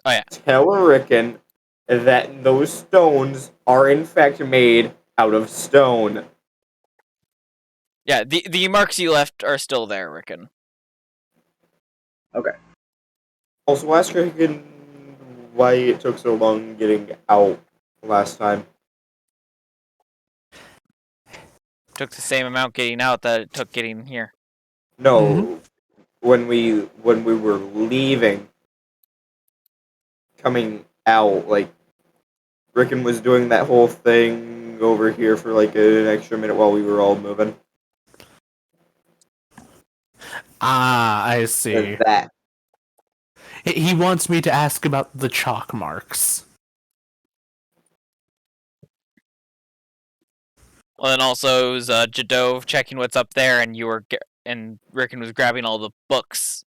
Oh yeah. Tell Rickon that those stones are in fact made out of stone. Yeah, the marks you left are still there, Rickon. Okay. Also, ask Rickon why it took so long getting out last time. Took the same amount getting out that it took getting here. No, when we were leaving, coming out, like Rickon was doing that whole thing over here for like an extra minute while we were all moving. Ah, I see. And that. He wants me to ask about the chalk marks. Well, then also it was Jadove checking what's up there, and and Rickon was grabbing all the books,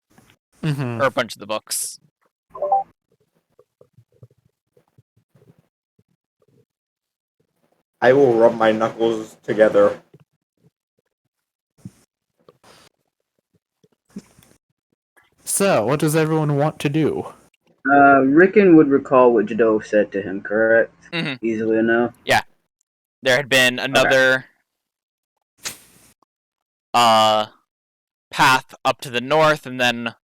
Mm-hmm. or a bunch of the books. I will rub my knuckles together. So, what does everyone want to do? Rickon would recall what Jadove said to him, correct? Mhm. Easily enough. There had been another path up to the north, and then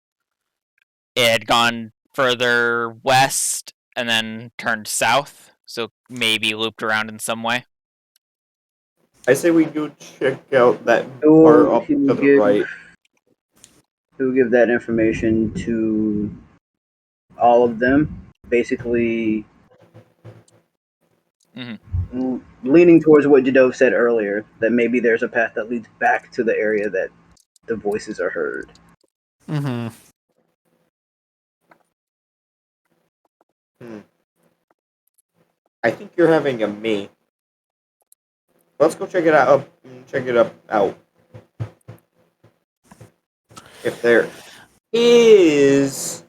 it had gone further west, and then turned south. So maybe looped around in some way. I say we go check out that Or part up he to will the give right. he will give that information to all of them. Basically, leaning towards what Jadove said earlier, that maybe there's a path that leads back to the area that the voices are heard. Mm-hmm. I think you're having a me. Let's go check it out. Check it up out. If there is,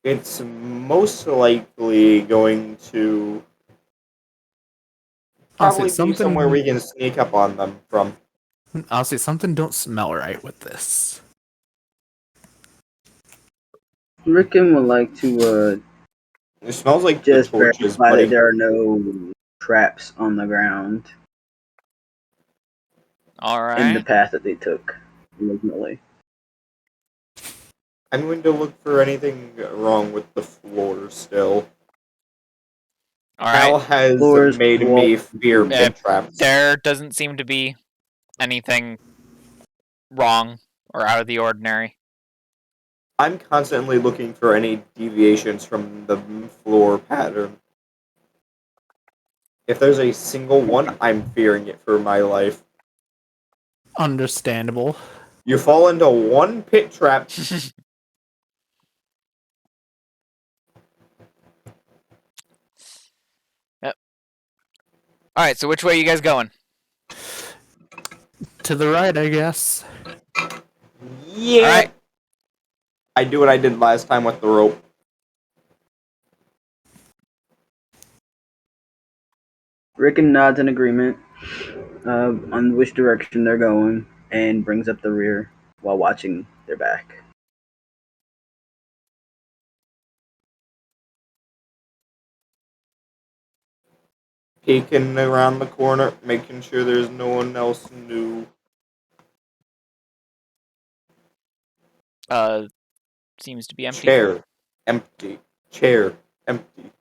it's most likely going to I'll say probably be somewhere we can sneak up on them from. I'll say something don't smell right with this. Rickon would like to It smells like just the torches, verify that buddy. there are no traps on the ground All right. in the path that they took originally. I'm going to look for anything wrong with the floor still. All Hal right. has Floors, made me fear pit traps. There doesn't seem to be anything wrong or out of the ordinary? I'm constantly looking for any deviations from the floor pattern. If there's a single one, I'm fearing it for my life. Understandable. You fall into one pit trap. Yep. Alright, so which way are you guys going? To the right, I guess. Yeah. Alright. I do what I did last time with the rope. Rickon nods in agreement on which direction they're going and brings up the rear while watching their back. Peeking around the corner, making sure there's no one else new. Seems to be empty. Chair, empty. Chair, empty.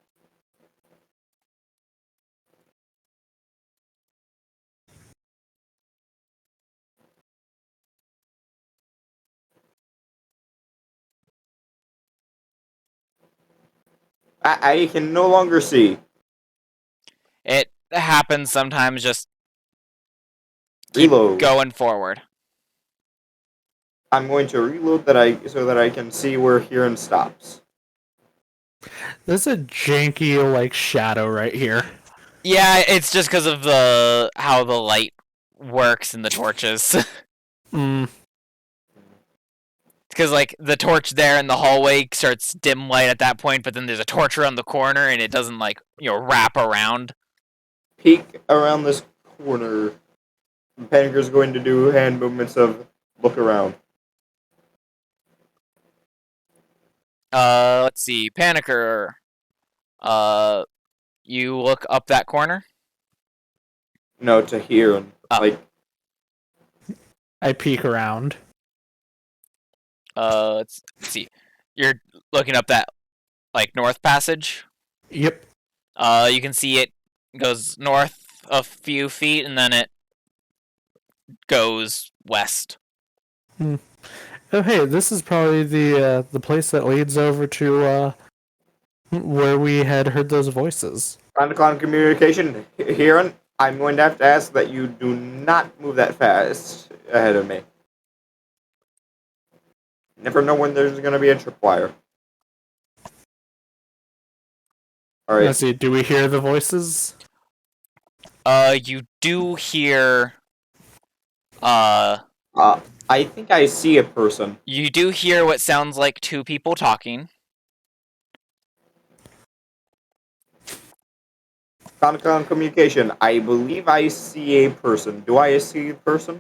I can no longer see. It happens sometimes, just keep Reload. going forward. I'm going to reload so that I can see where Huron stops. There's a janky, like, shadow right here. Yeah, it's just because of how the light works in the torches. Mm, Because, like, the torch there in the hallway starts dim light at that point, but then there's a torch around the corner, and it doesn't, like, wrap around. Peek around this corner. Paniker's going to do hand movements of look around. Let's see. Panicker. You look up that corner? No, to Huron. Oh. Like, I peek around. Let's see. You're looking up that, like, north passage? Yep. You can see it goes north a few feet, and then it goes west. Oh, hey, this is probably the place that leads over to where we had heard those voices. on communication, Huron, I'm going to have to ask that you do not move that fast ahead of me. Never know when there's going to be a tripwire. Alright. Let's see, do we hear the voices? You do hear, I think I see a person. you do hear what sounds like two people talking. On communication, I believe I see a person. Do I see a person?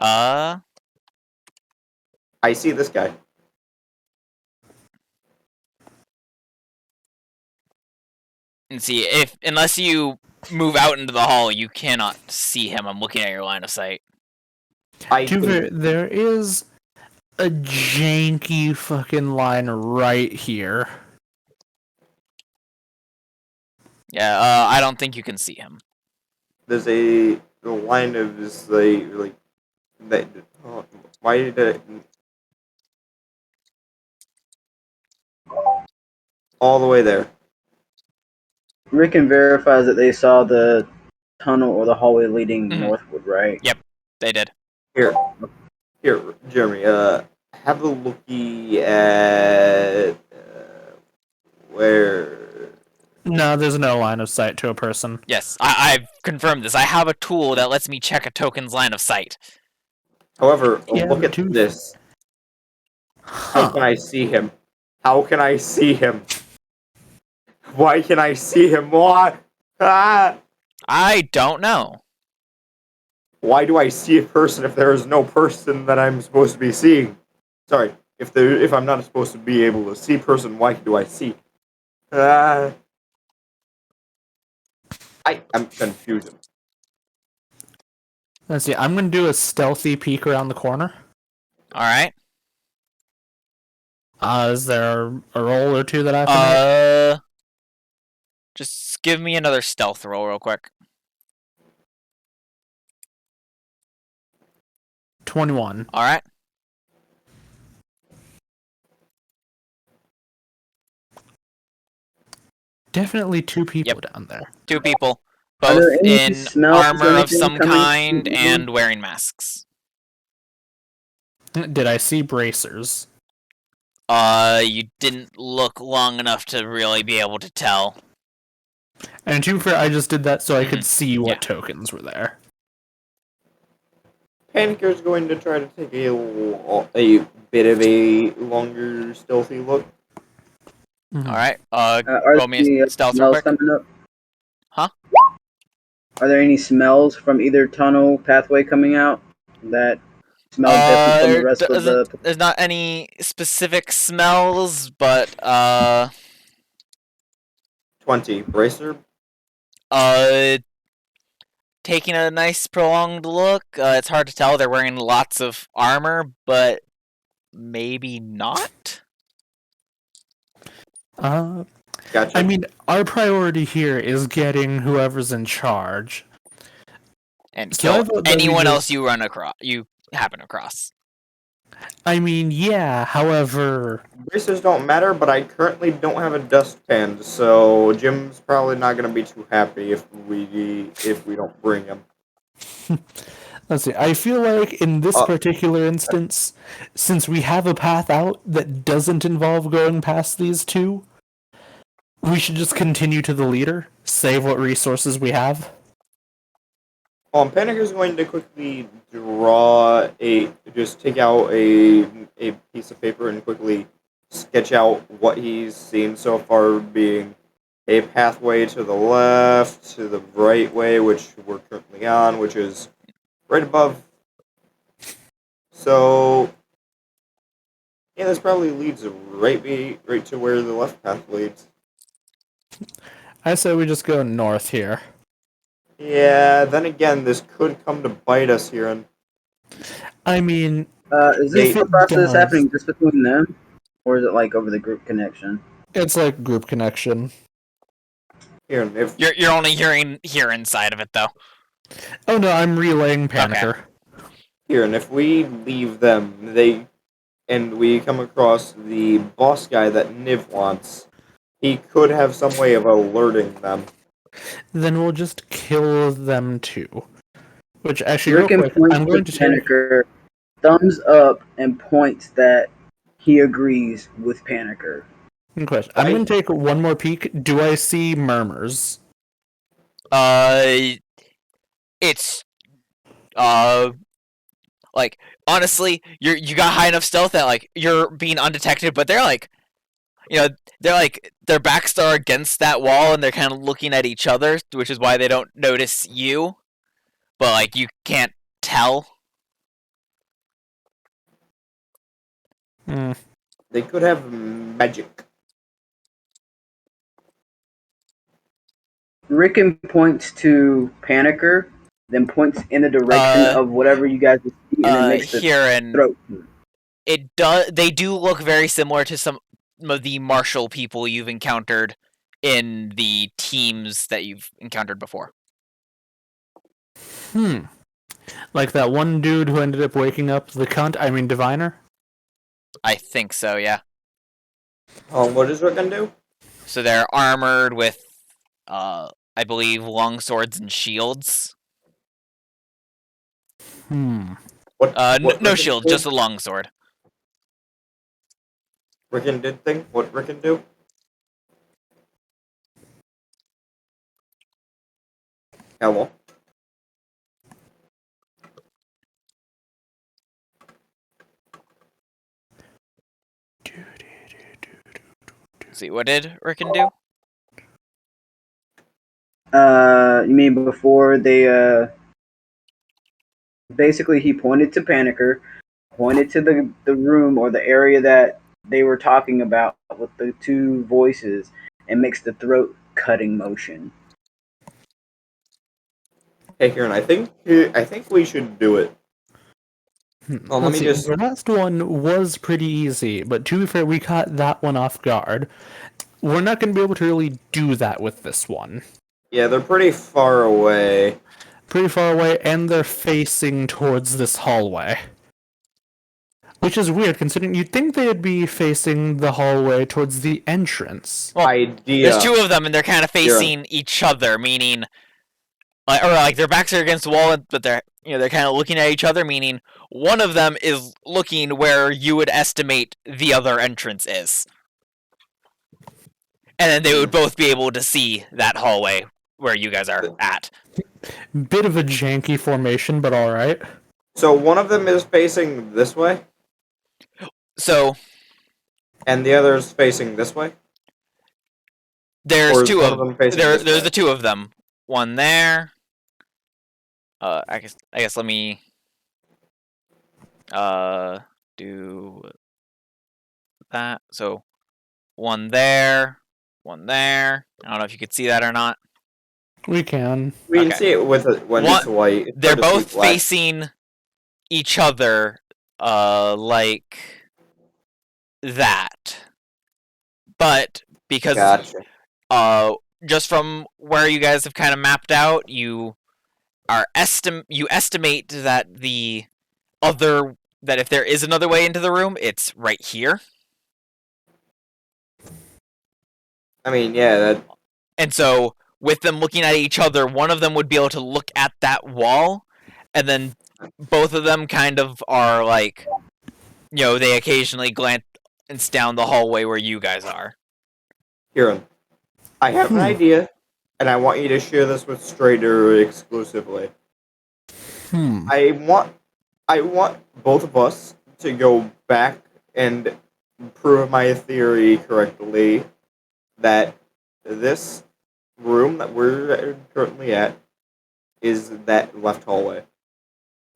I see this guy. And see, unless you move out into the hall, you cannot see him. I'm looking at your line of sight. There is a janky fucking line right here. Yeah, I don't think you can see him. There's the line of this like that. Oh, why did it? All the way there. Rickon verifies that they saw the tunnel or the hallway leading Mhm. northward, right? Yep, they did. Here, Jeremy. Have a looky at where. No, there's no line of sight to a person. Yes, I've confirmed this. I have a tool that lets me check a token's line of sight. However, Yeah, look at dude. this. How can I see him? How can I see him? Why can I see him? Why? Ah! I don't know. Why do I see a person if there is no person that I'm supposed to be seeing? Sorry, if I'm not supposed to be able to see person, why do I see? I'm confused. Let's see, I'm gonna do a stealthy peek around the corner. Alright. Is there a roll or two that I have to make? Just give me another stealth roll real quick. 21. Alright. Definitely two people down there. 2 people, Are there both any in smells or armor of anything some coming kind from and wearing masks. Did I see bracers? You didn't look long enough to really be able to tell. And to be fair, I just did that so I could Mhm. see what Yeah. tokens were there. Paniker's going to try to take a bit of a longer, stealthy look. Mhm. All right. Are Roll me there a any stealth real smells quick. coming up? Huh? Are there any smells from either tunnel pathway coming out that smell different from the rest of the? There's not any specific smells, but 20. Bracer. taking a nice prolonged look. It's hard to tell. They're wearing lots of armor, but maybe not. Gotcha. I mean, our priority here is getting whoever's in charge. And So I kill vote that we anyone else just- you happen across. I mean, yeah. However, Bracers don't matter, but I currently don't have a dustpan, so Jim's probably not going to be too happy if we don't bring him. let's see. I feel like in this Uh, particular instance, since we have a path out that doesn't involve going past these two, we should just continue to the leader, save what resources we have. Paniker's going to quickly just take out a piece of paper and quickly sketch out what he's seen so far, being a pathway to the left, to the right way, which we're currently on, which is right above. So, yeah, this probably leads right to where the left path leads. I say we just go north here. Yeah, then again, this could come to bite us here, and I mean, Is this if it process does, happening just between them, or is it like over the group connection? it's like group connection. here, if You're only hearing here inside of it though. Oh no, I'm relaying Panicker. Here, and if we leave them, and we come across the boss guy that Niv wants, he could have some way of alerting them. Then we'll just kill them too. Which actually, Rick real and quick, I'm points going to to take. Panicker, thumbs up, and points that he agrees with Panicker. Question. I'm going to take one more peek. Do I see murmurs? It's like honestly, you got high enough stealth that like you're being undetected, but they're like, they're like their backs are against that wall and they're kind of looking at each other, which is why they don't notice you. But like you can't tell. Hmm. They could have magic. Rickon points to Panicker, then points in the direction of whatever you guys see, and then makes the Here and throat. they do look very similar to some of the martial people you've encountered in the teams that you've encountered before. Like that one dude who ended up waking up the diviner? I think so, yeah. What does Rickon do? So they're armored with, I believe, long swords and shields. What No Rickon shield, did? just a long sword. Rickon did thing? What Rickon do? Hello? See, what did Rickon do? You mean before they, basically he pointed to Panicker, pointed to the room or the area that they were talking about with the two voices, and makes the throat cutting motion. Hey, Kieran, I think we should do it. Let Let's me see. just. The last one was pretty easy, but to be fair, we caught that one off guard. We're not going to be able to really do that with this one. Yeah, they're pretty far away. Pretty far away, and they're facing towards this hallway. Which is weird, considering you'd think they'd be facing the hallway towards the entrance. Well, Idea. There's 2 of them, and they're kind of facing each other, meaning, or like their backs are against the wall, but they're kind of looking at each other, meaning one of them is looking where you would estimate the other entrance is, and then they would both be able to see that hallway where you guys are at. Bit of a janky formation, but alright. So one of them is facing this way, So and the other is facing this way? Or there's is 2 one of them facing there's this way? the 2 of them. One there. I guess let me do that. So one there, one there. I don't know if you could see that or not. We can. We can Okay. see it with when it's white. It's They're hard to see both black. facing each other, like that. But because Gotcha. just from where you guys have kind of mapped out, you estimate that that if there is another way into the room, it's right here. I mean, yeah, that And so, with them looking at each other, one of them would be able to look at that wall, and then both of them kind of are like, they occasionally glance down the hallway where you guys are. Kieran, I have an idea, and I want you to share this with Strader exclusively. I want both of us to go back and prove my theory correctly that this room that we're currently at is that left hallway.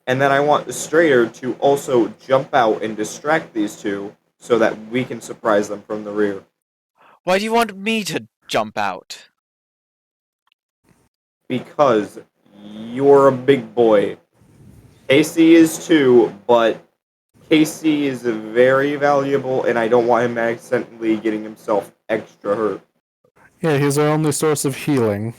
And then I want the Strader to also jump out and distract these 2 so that we can surprise them from the rear. Why do you want me to jump out? Because you're a big boy. Casey is too, but Casey is very valuable, and I don't want him accidentally getting himself extra hurt. Yeah, he's our only source of healing.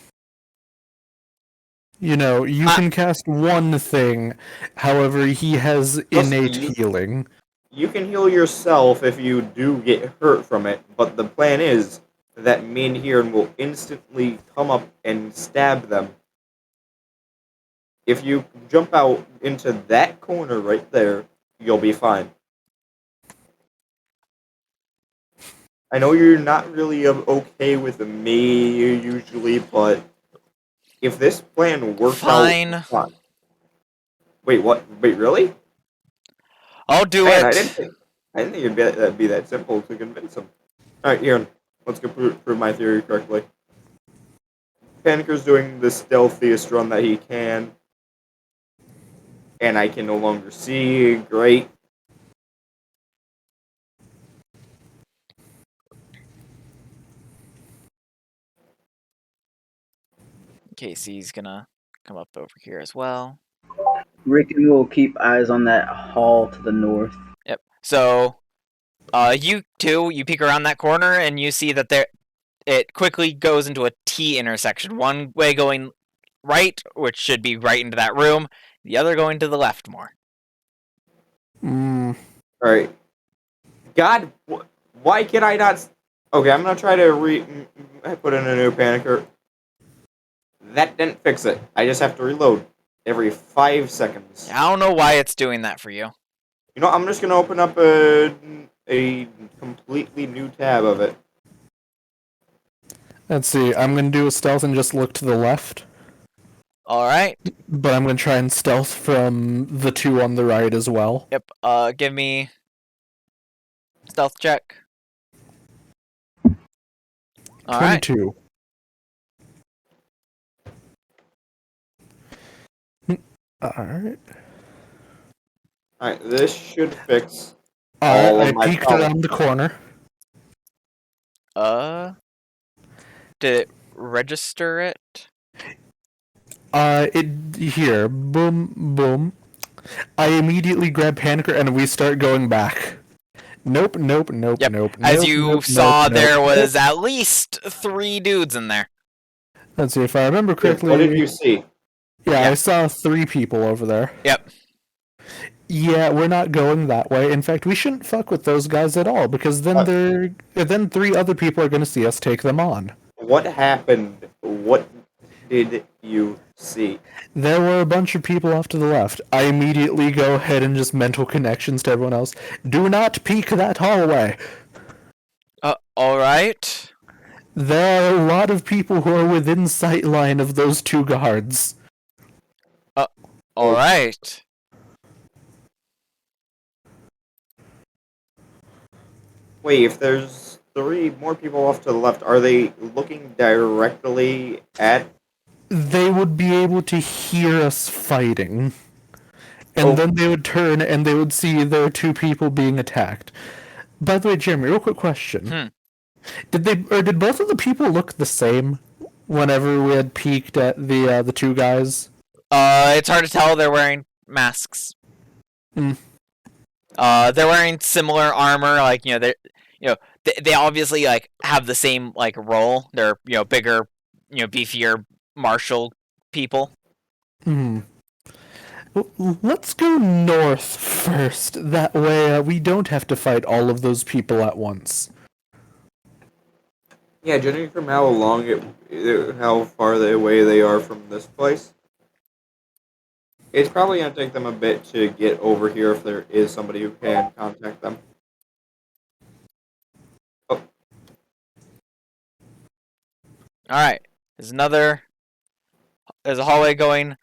You can cast one thing, however, he has innate healing. You can heal yourself if you do get hurt from it, but the plan is that me and Kieran will instantly come up and stab them. If you jump out into that corner right there, you'll be fine. I know you're not really okay with me usually, but if this plan works out... Fine. Wait, what? Wait, really? I'll do Man, it. I didn't think it'd be that simple to convince him. Alright, Aaron, let's go prove my theory correctly. Paniker's doing the stealthiest run that he can. And I can no longer see. Great. Casey's gonna come up over here as well. Rickon will keep eyes on that hall to the north. Yep. So, you peek around that corner and you see that it quickly goes into a T intersection. One way going right, which should be right into that room. The other going to the left more. Alright. God, why can I not... Okay, I'm gonna try to put in a new panicker. That didn't fix it. I just have to reload every 5 seconds. I don't know why it's doing that for you. You know, I'm just gonna open up a completely new tab of it. Let's see, I'm gonna do a stealth and just look to the left. Alright. But I'm gonna try and stealth from the 2 on the right as well. Yep, give me stealth check. Alright. 22. Alright. Alright, this should fix all of I my peeked problems. around the corner. Did it register it? Here, boom, boom. I immediately grab Panicker and we start going back. Nope. As you saw, there was at least 3 dudes in there. Let's see if I remember correctly. What did you see? Yeah, I saw 3 people over there. Yep. Yeah, we're not going that way. In fact, we shouldn't fuck with those guys at all because then then 3 other people are going to see us take them on. What happened? What did you see? There were a bunch of people off to the left. I immediately go ahead and just mental connections to everyone else. Do not peek that hallway. Alright. There are a lot of people who are within sight line of those 2 guards. Alright. Wait, if there's 3 more people off to the left, are they looking directly at? They would be able to hear us fighting. And then they would turn and they would see there are 2 people being attacked. By the way, Jeremy, real quick question. Did both of the people look the same whenever we had peeked at the 2 guys? It's hard to tell. They're wearing masks. Hmm. They're wearing similar armor. Like they obviously like have the same like role. They're bigger, beefier martial people. Hmm. Let's go north first. That way we don't have to fight all of those people at once. Yeah, judging from how how far away they are from this place, it's probably gonna take them a bit to get over here if there is somebody who can contact them. Oh, All right. There's a hallway going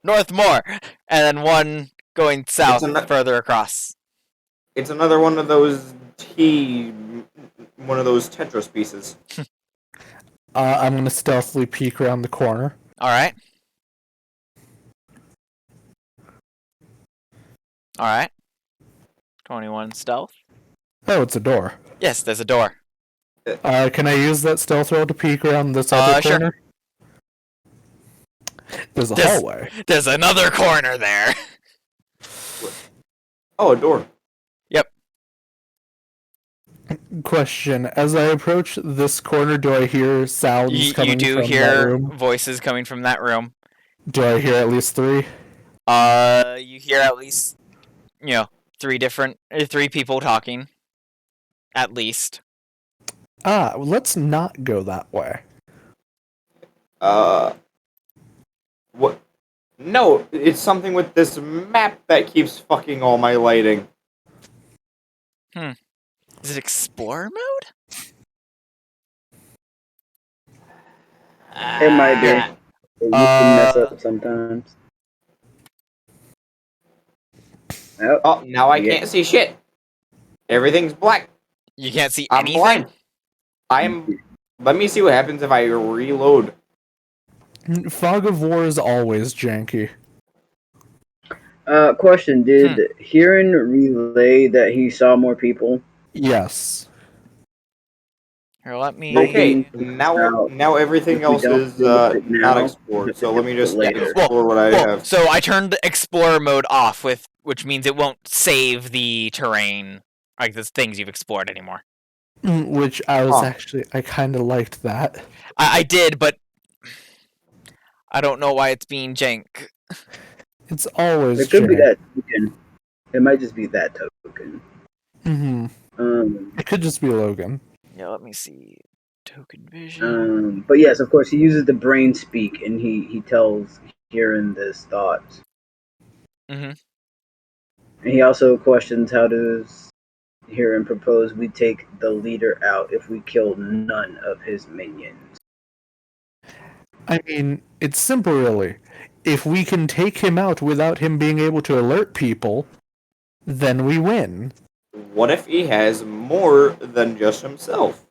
north more, and then one going south further across. it's another one of those Tetris pieces. I'm gonna stealthily peek around the corner. All right. 21 stealth. Oh, it's a door. Yes, there's a door. Can I use that stealth roll to peek around this other Sure. corner? There's a hallway. There's another corner there. Oh, a door. Yep. Question: as I approach this corner, do I hear sounds coming You do from that hear room? voices coming from that room. Do I hear at least 3? You hear at least 3 people talking. At least. Let's not go that way. What? No, it's something with this map that keeps fucking all my lighting. Is it explorer mode? It might be. You can mess up sometimes. Oh, now I can't see shit. Everything's black. You can't see I'm anything? blind. Let me see what happens if I reload. Fog of War is always janky. Question: did Hiran relay that he saw more people? Yes. Here, let me... Okay, now everything else is not explored, so let me just explore what I have. So I turned the explorer mode off, which means it won't save the terrain, like the things you've explored anymore. Which I was I kind of liked that. I did, but I don't know why it's being jank. It's always It could be that token. It might just be that token. It could just be Logan. Yeah, let me see. Token vision. But yes, of course, he uses the brain speak, and he tells Hiran his thoughts. And he also questions how does Hiran propose we take the leader out if we kill none of his minions. I mean, it's simple, really. If we can take him out without him being able to alert people, then we win. What if he has more than just himself?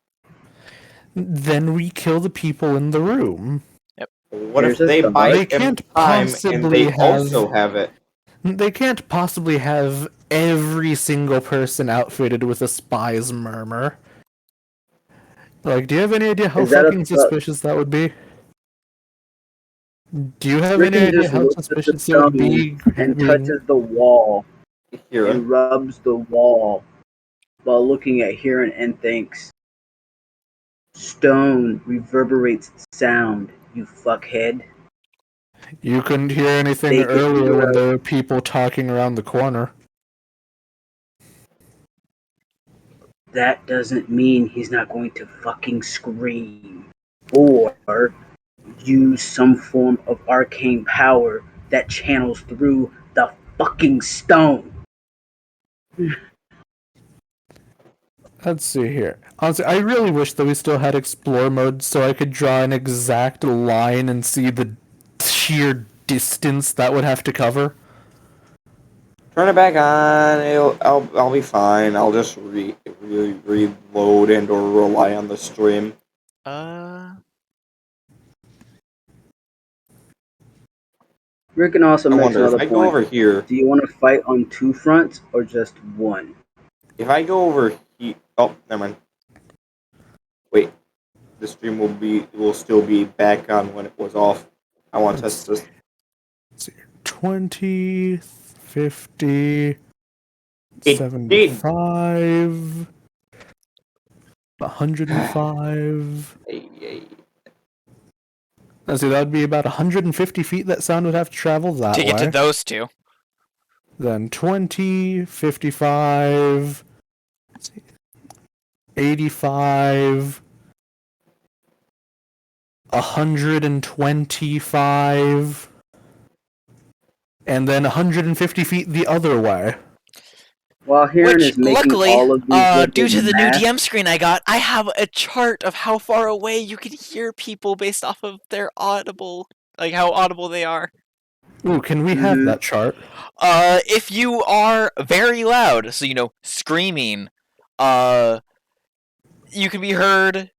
Then we kill the people in the room. Yep. What if they buy him time and they also have it? They can't possibly have every single person outfitted with a spy's murmur. Like, do you have any idea how fucking suspicious that would be? Do you have any idea how suspicious it would be? And touches the wall and rubs the wall while looking at Hiran and thinks, "Stone reverberates sound, you fuckhead." You couldn't hear anything They can earlier hear when us. there were people talking around the corner. That doesn't mean he's not going to fucking scream. Or use some form of arcane power that channels through the fucking stone. Let's see here. Honestly, I really wish that we still had explore mode so I could draw an exact line and see the sheer distance that would have to cover. Turn it back on. I'll be fine. I'll just reload and or rely on the stream. Rickon also I makes wonder if another I go point. over here. Do you want to fight on two fronts or just one? If I go over here, oh, never mind. Wait, the stream will still be back on when it was off. I want to test this. Let's see. 20, 50, It did. 75, 105. Hey. Let's see, that would be about 150 feet that sound would have to travel that To way. get to those two. Then 20, 55, 85, 125, and then 150 feet the other way. While Heron Which, is making luckily, all of these due to the new math, DM screen I got, I have a chart of how far away you can hear people based off of their audible, like how audible they are. Ooh, can we have that chart? If you are very loud, so screaming, you can be heard.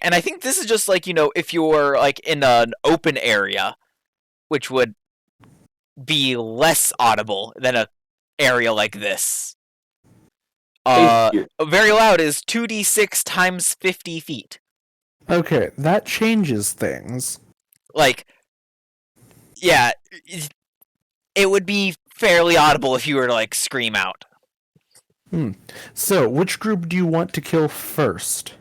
And I think this is just like if you're like in an open area, which would be less audible than a area like this. Very loud is 2d6 times 50 feet. Okay, that changes things. Like, yeah, it would be fairly audible if you were to like scream out. So, which group do you want to kill first?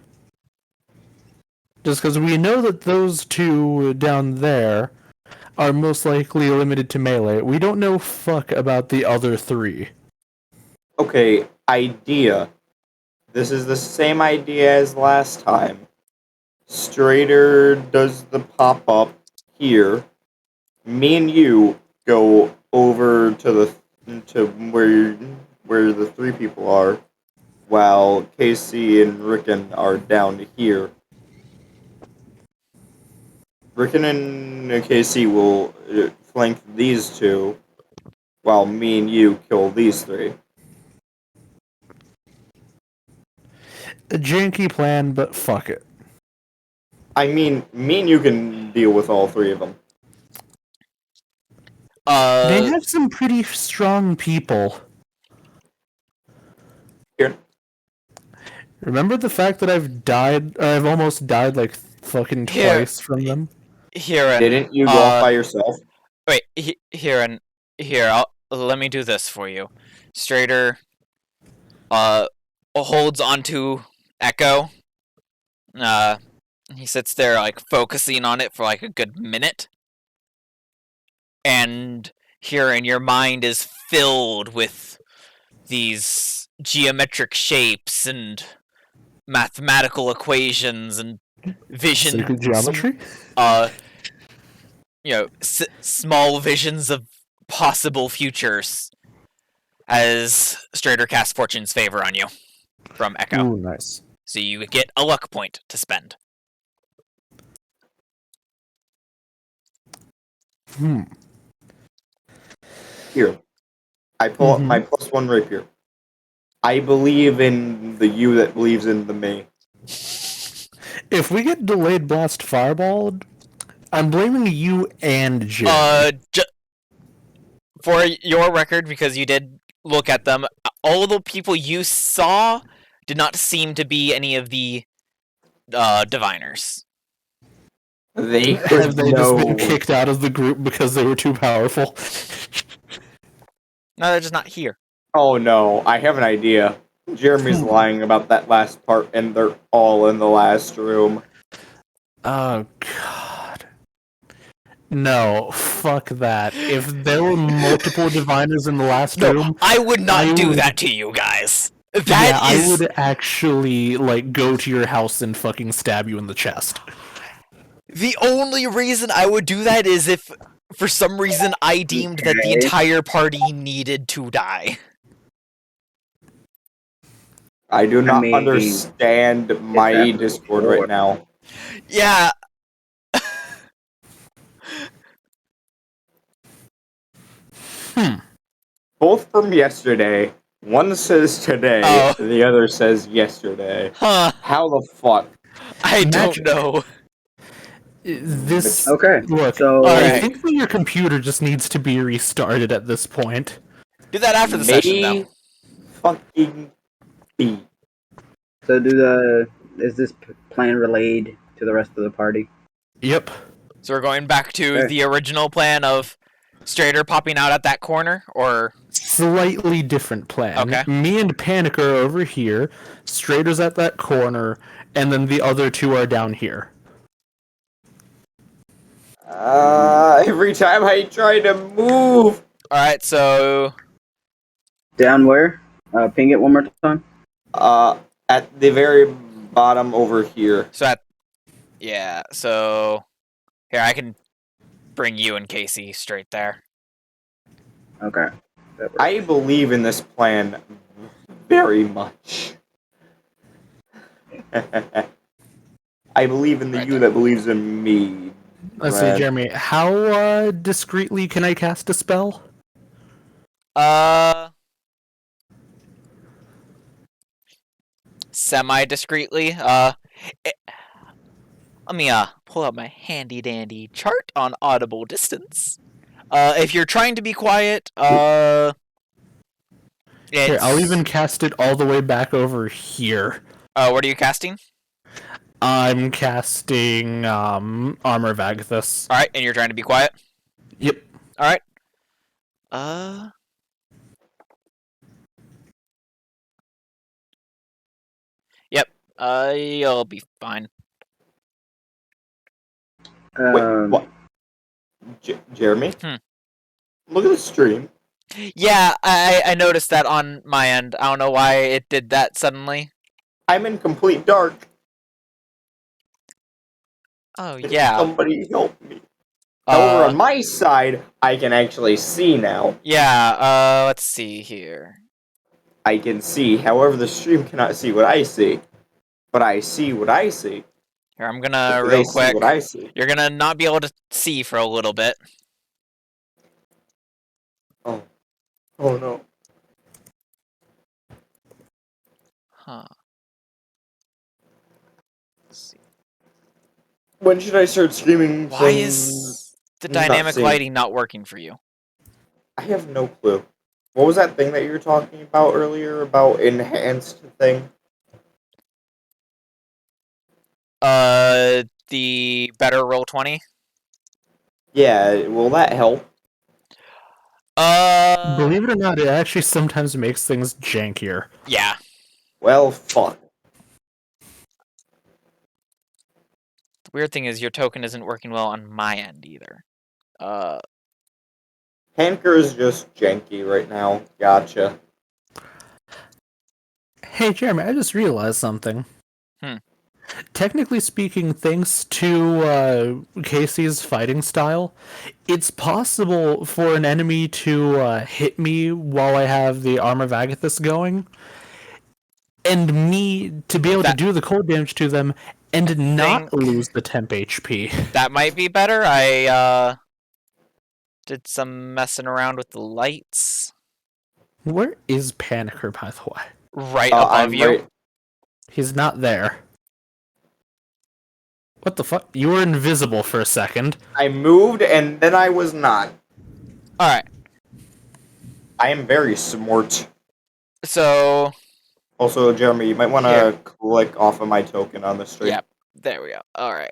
Just because we know that those two down there are most likely limited to melee. We don't know fuck about the other three. Okay, idea. This is the same idea as last time. Strader does the pop-up here. Me and you go over to where the three people are, while Casey and Rickon are down here. Rickon and Casey will flank these two, while me and you kill these three. A janky plan, but fuck it. I mean, me and you can deal with all three of them. They have some pretty strong people. Here. Remember the fact that I've almost died like fucking twice from them? Here, Didn't you go off by yourself? Wait, here, let me do this for you. Strader, holds onto Echo. He sits there, like, focusing on it for, like, a good minute. And here, your mind is filled with these geometric shapes and mathematical equations and visions. Sacred geometry? Small visions of possible futures as Strader casts Fortune's Favor on you from Echo. Ooh, nice. So you get a luck point to spend. Here. I pull up my +1 rapier. I believe in the you that believes in the me. If we get delayed blast fireballed, I'm blaming you and Jim. For your record, because you did look at them, all the people you saw did not seem to be any of the diviners. They Have they just been kicked out of the group because they were too powerful? No, they're just not here. Oh no, I have an idea. Jeremy's lying about that last part, and they're all in the last room. Oh, God. No. fuck that. If there were multiple diviners in the last No, room, I would not I do would- that to you guys. yeah, That I is would actually like go to your house and fucking stab you in the chest. the only reason I would do that is if, for some reason, I deemed that the Okay. entire party needed to die. I do not mean, understand my happened Discord before. right now. Yeah, Both from yesterday. One says today, Oh. the other says yesterday. huh? How the fuck? I don't Magic. know. This Okay, look. so I Alright. think that your computer just needs to be restarted at this point. Do that after the session, though. Fucking be. so is this plan relayed to the rest of the party? Yep. So we're going back to Okay. the original plan of Strader popping out at that corner, or Slightly different plan. Okay. Me and Panic are over here, Strader's at that corner, and then the other two are down here. Every time I try to move. alright. So Down where? Ping it one more time. At the very bottom over here. yeah. So here I can bring you and Casey straight there. Okay. That works. I believe in this plan very much. I believe in the Right you there. that believes in me. Let's see, Brad. Jeremy. How discreetly can I cast a spell? Semi discreetly. Let me pull up my handy dandy chart on audible distance. If you're trying to be quiet, Here, it's I'll even cast it all the way back over here. what are you casting? I'm casting Armor of Agathis. All right, and you're trying to be quiet. Yep. All right. Yep. You'll be fine. Wait, what? Jeremy? Look at the stream. Yeah, I noticed that on my end. I don't know why it did that suddenly. I'm in complete dark. Oh yeah. Somebody help me. However, Uh, on my side, I can actually see now. yeah. Let's see here. I can see. However, the stream cannot see what I see. But I see what I see. Here, I'm gonna Hopefully real they see quick. what I see. You're gonna not be able to see for a little bit. Oh. Oh no. Huh. Let's see. When should I start streaming? Why from is the not dynamic seeing? lighting not working for you? I have no clue. What was that thing that you were talking about earlier about enhanced thing? The better roll 20. Yeah, will that help? Believe it or not, it actually sometimes makes things jankier. Yeah. Well, fuck. The weird thing is your token isn't working well on my end either. Hanker is just janky right now. Gotcha. Hey, Jeremy, I just realized something. Hmm. Technically speaking, thanks to Casey's fighting style, it's possible for an enemy to hit me while I have the Armor of Agathis going, and me to be able to do the cold damage to them and not lose the temp HP. That might be better. I did some messing around with the lights. Where is Panicker, by the way? Right above I'm you. right. He's not there. What the fuck? You were invisible for a second. I moved and then I was not. Alright. I am very smart. So Also, Jeremy, you might want Here. to click off of my token on the stream. Yep. There we go. Alright.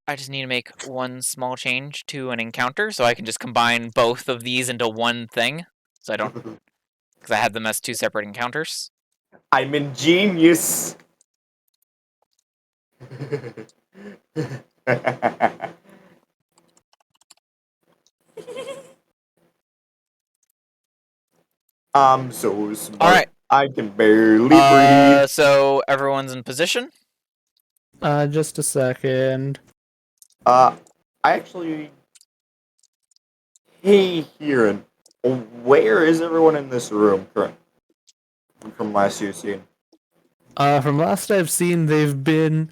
I just need to make one small change to an encounter so I can just combine both of these into one thing. So I don't, because I had them as two separate encounters. I'm ingenious. I'm so smart. Alright. I can barely breathe. So everyone's in position? Just a second. I actually. Hey, Kieran. Where is everyone in this room currently? From last year's scene. From last I've seen, they've been.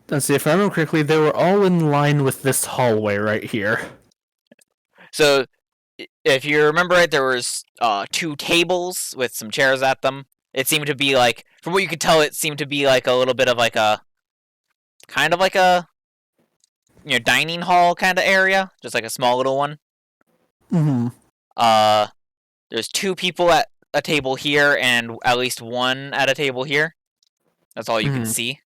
Let's see, if I remember correctly, they were all in line with this hallway right here. So, if you remember right, there was 2 tables with some chairs at them. It seemed to be like, from what you could tell, it seemed to be like a little bit of like a, kind of like a, dining hall kind of area, just like a small little one. Mm-hmm. There's 2 people at a table here, and at least 1 at a table here. That's all you can see.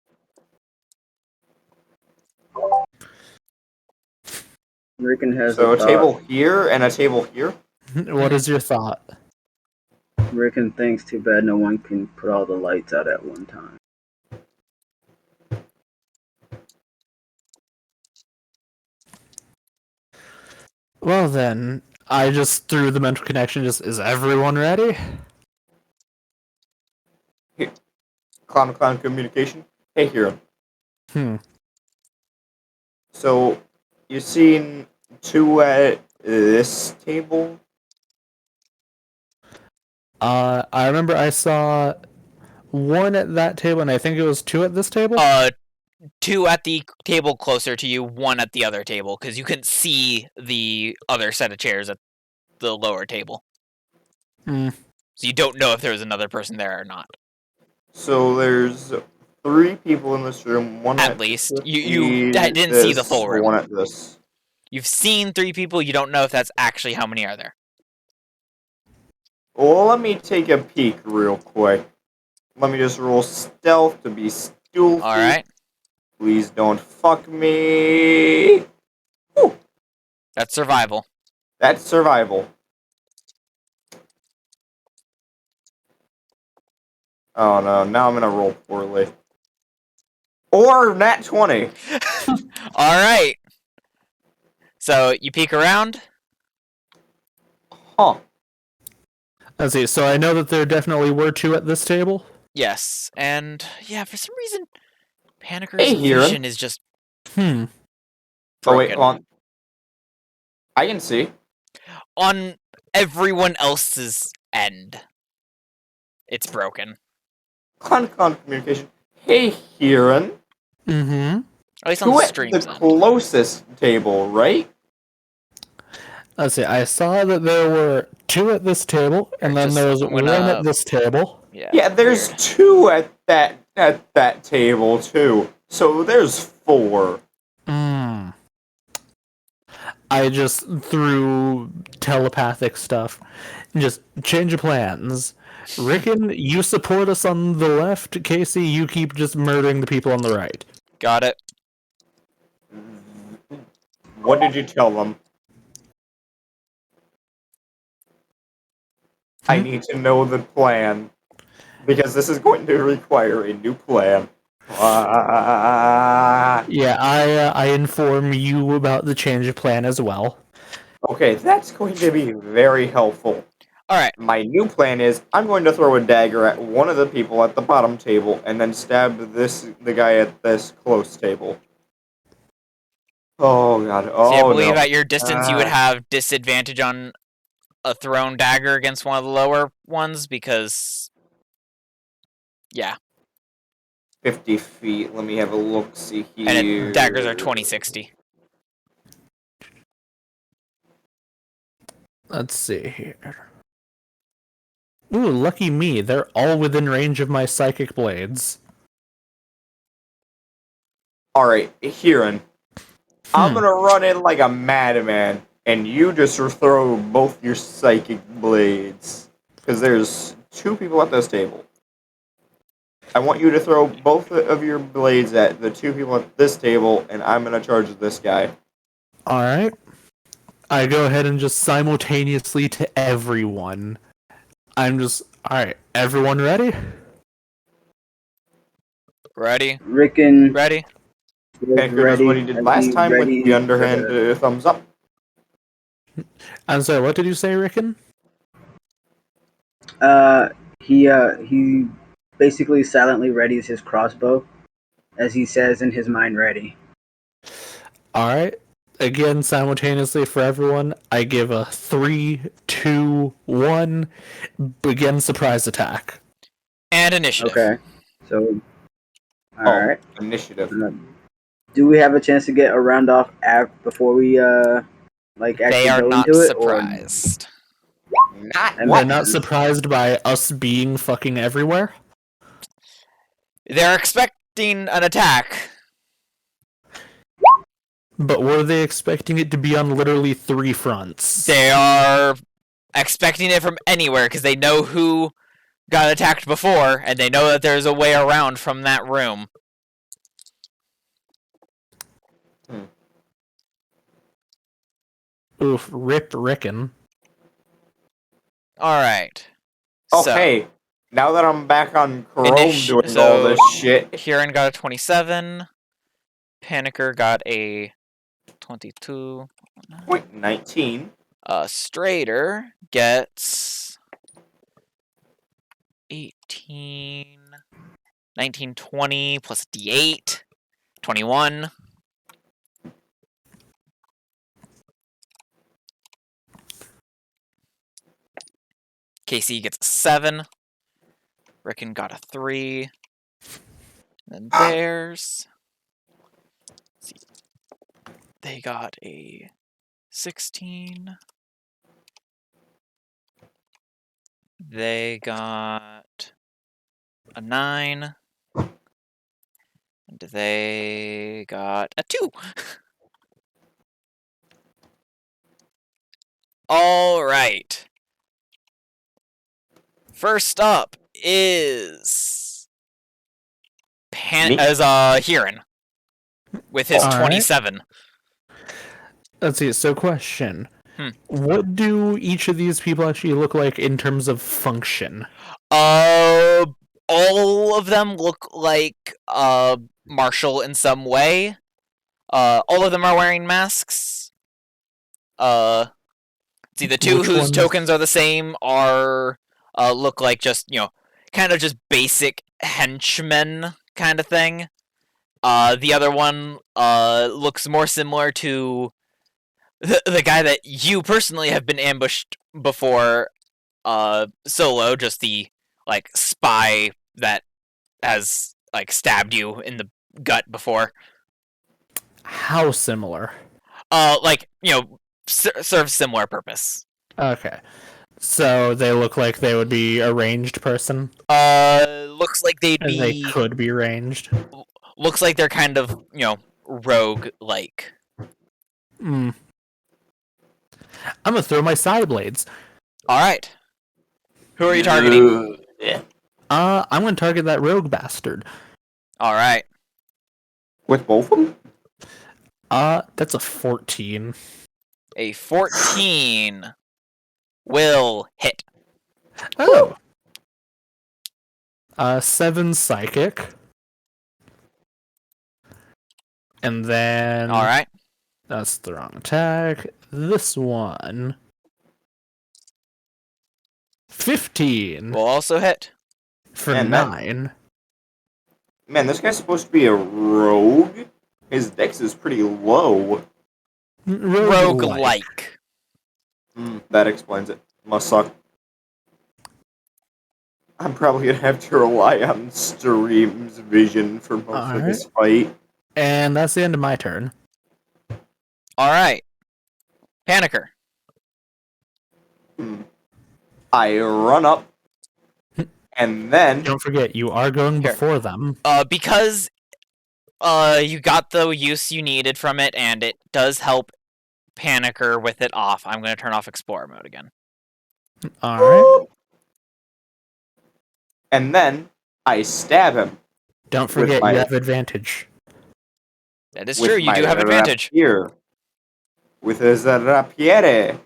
Rickon has So a a thought. table here and a table here? What is your thought? Rickon thinks too bad no one can put all the lights out at one time. Well then, I just threw the mental connection. Is everyone ready? Clown communication? Hey, Kieran. Hmm. So, you seen 2 at this table? I remember I saw 1 at that table, and I think it was 2 at this table. 2 at the table closer to you, 1 at the other table, because you couldn't see the other set of chairs at the lower table. Hmm. So you don't know if there was another person there or not. So there's 3 people in this room. 1 At at least. You didn't this, see the full room. 1 at this. You've seen 3 people, you don't know if that's actually how many are there. Well, let me take a peek real quick. Let me just roll stealth to be stealthy. Alright. Please don't fuck me. Whew. That's survival. That's survival. Oh no, now I'm gonna roll poorly. Or nat 20. Alright. So you peek around. Huh. Let's see. So I know that there definitely were 2 at this table. Yes. And yeah, for some reason, Paniker's Hey, Hieron. vision is just Hmm. Oh wait, broken. hold on. I can see. On everyone else's end. It's broken. Con communication. Hey, Kieran. Mm-hmm. At least on 2 the at the stream's end. closest table, right? Let's see. I saw that there were 2 at this table, and Here, then there was I'm 1 gonna- at this table. Yeah, there's weird. 2 at that table too. So there's 4. Hmm. I just threw telepathic stuff. Just change of plans. Rickon, you support us on the left. Casey, you keep just murdering the people on the right. Got it. What did you tell them? I need to know the plan. Because this is going to require a new plan. Yeah, I inform you about the change of plan as well. Okay, that's going to be very helpful. Alright. My new plan is I'm going to throw a dagger at one of the people at the bottom table and then stab the guy at this close table. Oh god. Oh See, I believe no. at your distance you would have disadvantage on a thrown dagger against one of the lower ones because... Yeah. 50 feet. Let me have a look. See here. And daggers are 20-60. Let's see here. Ooh, lucky me. They're all within range of my psychic blades. Alright, Huron. I'm gonna run in like a madman, and you just throw both your psychic blades. Because there's 2 people at this table. I want you to throw both of your blades at the 2 people at this table, and I'm gonna charge this guy. Alright. I go ahead and just simultaneously to everyone. I'm just... Alright, everyone ready? Ready? Rickon Ready? is Packer does what he did last time with ready the underhand thumbs up. I'm sorry, what did you say, Rickon? He basically silently readies his crossbow, as he says in his mind, "Ready." All right. Again, simultaneously for everyone, I give a 3, 2, 1. Begin surprise attack. And initiative. Okay. So, all Oh, right. initiative. Do we have a chance to get a round off before we They actually are go not into it, or surprised. Not that They're makes not sense. surprised by us being fucking everywhere. They're expecting an attack. But were they expecting it to be on literally 3 fronts? They are expecting it from anywhere because they know who got attacked before, and they know that there's a way around from that room. Oof, rip Rickon. Alright. Okay, now that I'm back on Chrome doing all so this shit. Kieran got a 27. Panicker got a 22. Point 19. Strader gets 18. 19, 20 plus D8. 21. KC gets a 7. Rickon got a 3. And then theirs. Let's see. They got a 16. They got a 9. And they got a 2. All right. First up is Me? Hiran with his All right. 27. Let's see. So, question: Hmm. What do each of these people actually look like in terms of function? All of them look like Marshall in some way. All of them are wearing masks. See, the two Which whose ones? tokens are the same are look like just kind of just basic henchmen kind of thing. The other one looks more similar to the guy that you personally have been ambushed before, Solo, just the spy that has stabbed you in the gut before. How similar? Serves similar purpose. Okay. So they look like they would be a ranged person. Looks like they'd And they be. could be ranged. Looks like they're kind of rogue like. I'm gonna throw my side blades. All right. Who are you targeting? I'm gonna target that rogue bastard. All right. With both of them? That's a 14. A 14 will hit. Oh. 7 psychic. And then All right. that's the wrong attack. This one 15 Will also hit. for Man, 9. Man, this guy's supposed to be a rogue. His dex is pretty low. Rogue-like. That explains it. Must suck. I'm probably gonna have to rely on Stream's vision for most of this fight. And that's the end of my turn. All right. Panicker. I run up, and then Don't forget, you are going Here. before them. Because you got the use you needed from it, and it does help Panicker with it off. I'm going to turn off Explorer mode again. Alright. and then I stab him. Don't forget, you have advantage. That is with true. You my do have advantage. rapier. With his rapiere.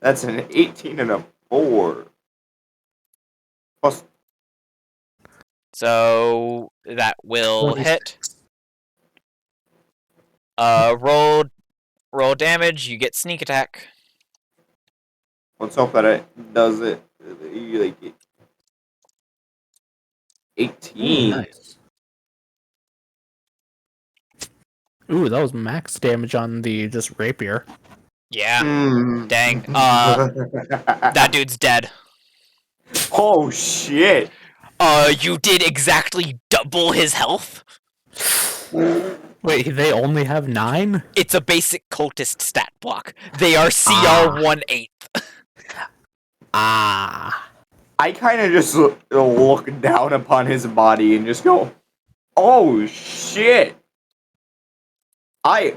That's an 18 and a 4. Plus, So that will 26. hit. Roll damage. You get sneak attack. Let's hope that it does it. Like 18. Nice. Ooh, that was max damage on the just rapier. Yeah. Mm. Dang. That dude's dead. Oh shit! You did exactly double his health? Wait, they only have 9? It's a basic cultist stat block. They are CR 1/8. Ah. I kind of just look down upon his body and just go, "Oh shit! I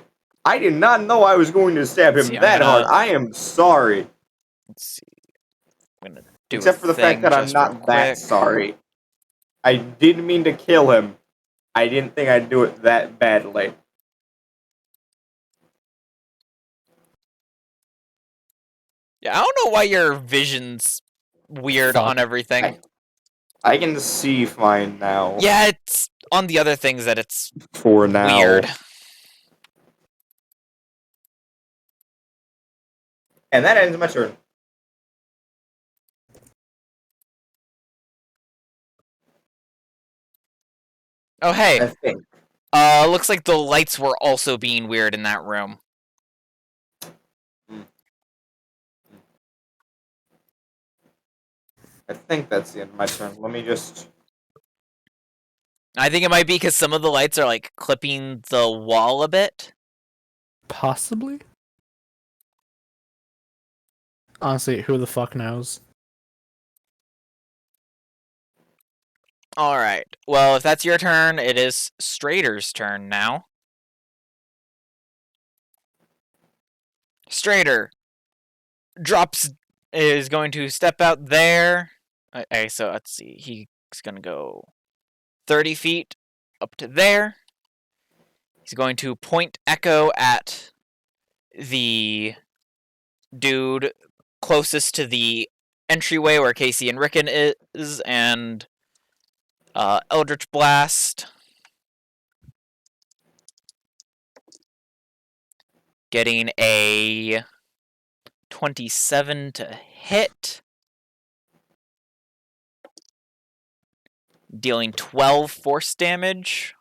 did not know I was going to stab him See, I'm that gonna- hard. I am sorry." Let's see. I'm gonna do Except a for the fact thing that I'm just real not that quick. sorry. I didn't mean to kill him. I didn't think I'd do it that badly. Yeah, I don't know why your vision's weird Fuck. on everything. I can see fine now. Yeah, it's on the other things that it's For now. weird. And that ends my turn. Oh, I hey. think. Looks like the lights were also being weird in that room. I think that's the end of my turn. Let me just. I think it might be because some of the lights are, like, clipping the wall a bit. Possibly? Honestly, who the fuck knows? Alright. Well, if that's your turn, it is Strader's turn now. Strader is going to step out there. Okay, so let's see. He's going to go 30 feet up to there. He's going to point Echo at the dude closest to the entryway where Casey and Rickon is, and Eldritch Blast. Getting a 27 to hit. Dealing 12 force damage.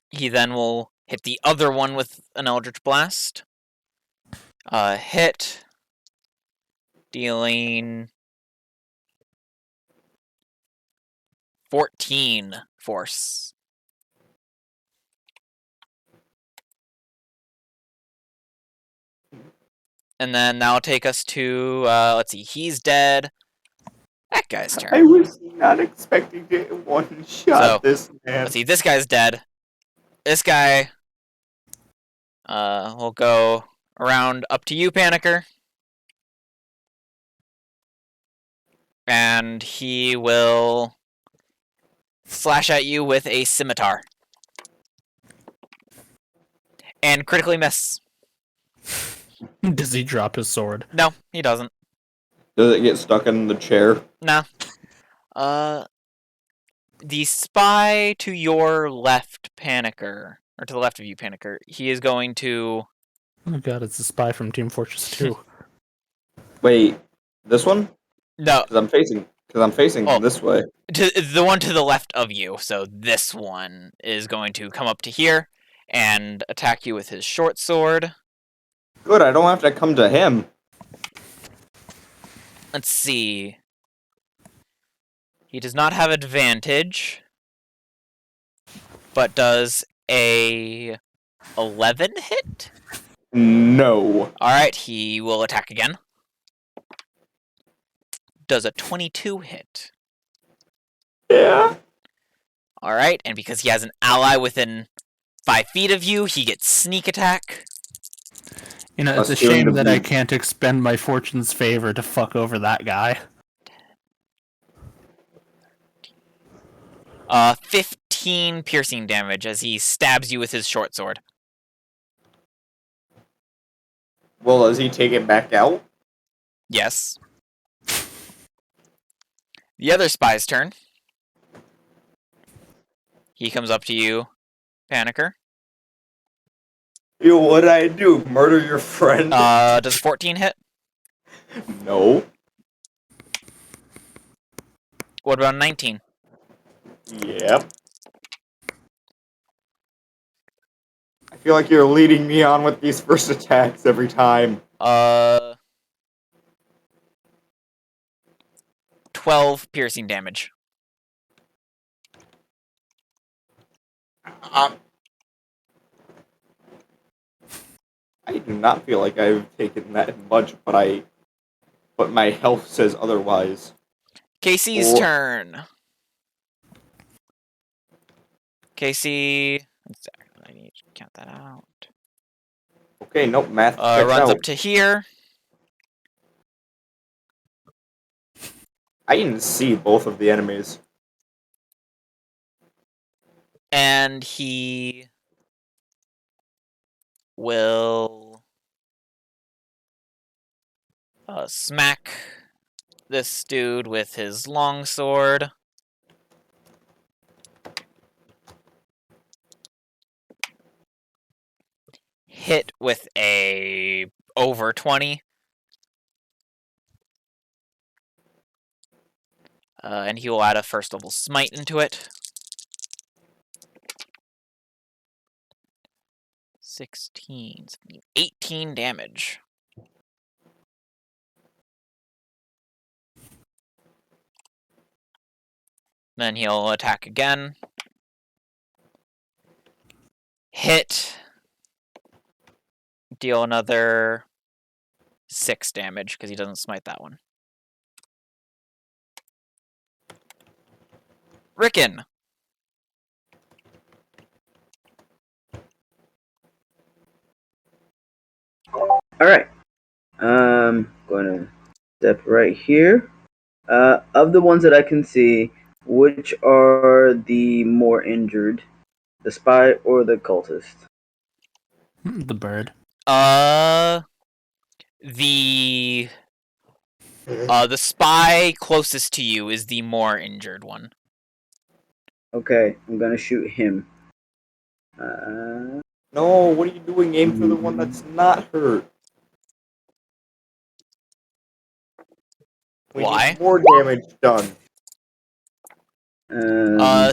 He then will hit the other one with an Eldritch Blast. Hit. Dealing 14 force. And then that'll take us to, let's see, he's dead. That guy's turn. I was not expecting to one shot So, this man. Let's see, this guy's dead. This guy will go around up to you, Panicker. And he will slash at you with a scimitar. And critically miss. Does he drop his sword? No, he doesn't. Does it get stuck in the chair? Nah. The spy to your left, Panicker, or to the left of you, Panicker, he is going to... Oh god, it's a spy from Team Fortress 2. Wait, this one? No, Because I'm facing Oh. this way. the one to the left of you. So this one is going to come up to here and attack you with his short sword. Good, I don't have to come to him. Let's see. He does not have advantage, but does a 11 hit? No. Alright, he will attack again. Does a 22 hit. Yeah. Alright, and because he has an ally within 5 feet of you, he gets sneak attack. You know, it's a That's going shame to that I be- can't expend my fortune's favor to fuck over that guy. 15 piercing damage as he stabs you with his short sword. Well, does he take it back out? Yes. The other spy's turn. He comes up to you, Panicker. Yo, what'd I do? Murder your friend? Does 14 hit? No. What about 19? Yep. I feel like you're leading me on with these first attacks every time. 12 piercing damage. I do not feel like I've taken that much, but my health says otherwise. Casey's turn. Casey, I need to count that out. Okay, nope, math checks Runs out. up to here. I didn't see both of the enemies. And he will smack this dude with his longsword. Hit with a over 20. And he will add a first level smite into it. 16, 18 damage. Then he'll attack again. Hit. Deal another 6 damage because he doesn't smite that one. Rickon. Alright. Going to step right here. Of the ones that I can see, which are the more injured? The spy or the cultist? The bird. The spy closest to you is the more injured one. Okay, I'm gonna shoot him. No, what are you doing? Aim for the one that's not hurt. We Why? need more damage done.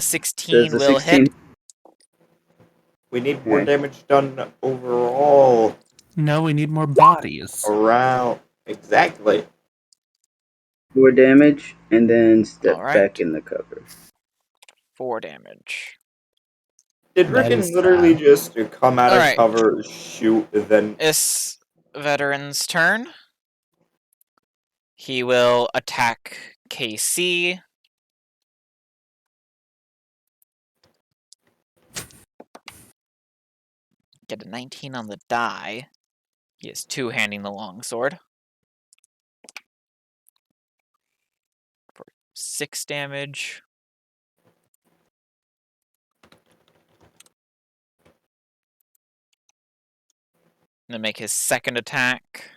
16 does the will 16 hit. We need more Okay. damage done overall. No, we need more bodies. Around. Exactly. 4 damage, and then step Alright. back in the cover. 4 damage. Did That Rickon is literally sad. just come out of Alright. cover, shoot, then... It's veteran's turn. He will attack KC. Get a 19 on the die. He is two-handing the longsword. For 6 damage. Then make his second attack.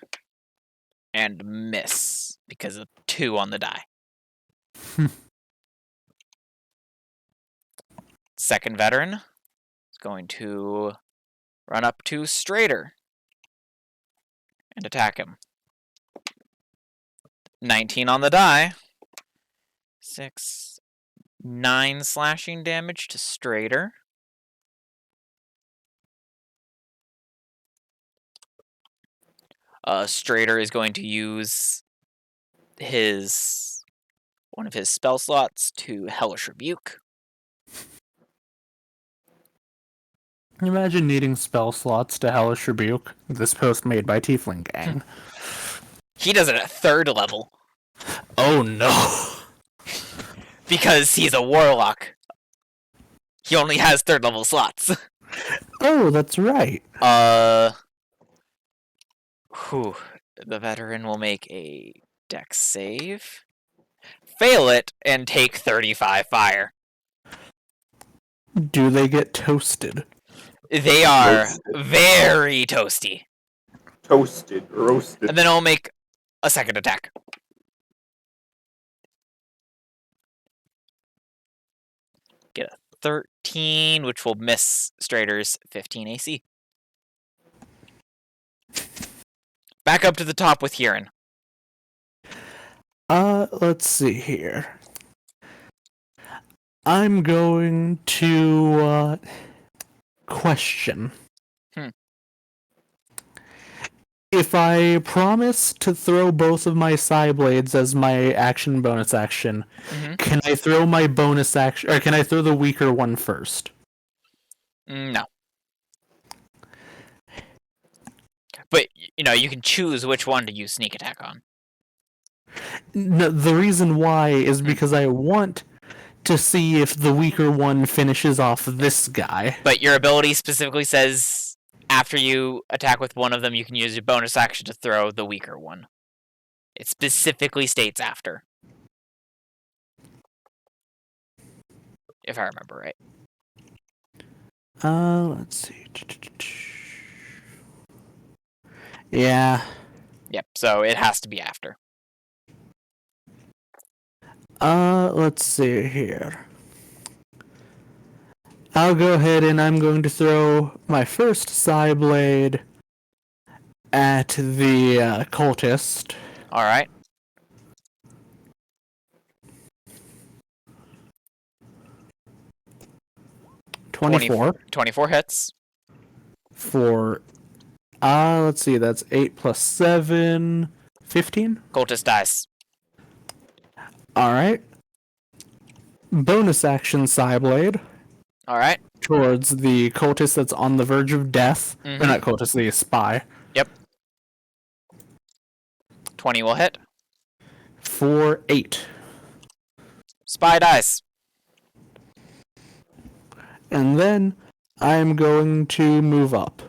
And miss. Because of 2 on the die. Second veteran is going to run up to Strader. And attack him. 19 on the die. 6, 9 slashing damage to Strader. Strader is going to use one of his spell slots to Hellish Rebuke. Imagine needing spell slots to Hellish Rebuke. This post made by Tiefling Gang. He does it at 3rd level Oh no! because he's a warlock. He only has 3rd level slots. Oh, that's right. The veteran will make a dex save. Fail it and take 35 fire. Do they get toasted? They are Roasted. very toasty. Toasted, roasted. And then I'll make a second attack. Get a 13, which will miss Strader's 15 AC. Back up to the top with Huron. Let's see here. I'm going to question. If I promise to throw both of my Psy Blades as my action bonus action, can I throw my bonus action, or can I throw the weaker one first? No. But, you can choose which one to use sneak attack on. No, the reason why is because I want to see if the weaker one finishes off this guy. But your ability specifically says after you attack with one of them, you can use your bonus action to throw the weaker one. It specifically states after. If I remember right. Let's see. Yeah. Yep, so it has to be after. Let's see here. I'll go ahead and I'm going to throw my first Psy Blade at the cultist. Alright. $24 24 hits. for let's see, that's 8 plus 7, 15. Cultist dies. Alright. Bonus action Psy Blade Alright. towards the cultist that's on the verge of death. Or not cultist, the spy. Yep. 20 will hit. For 8. Spy dies. And then I'm going to move up.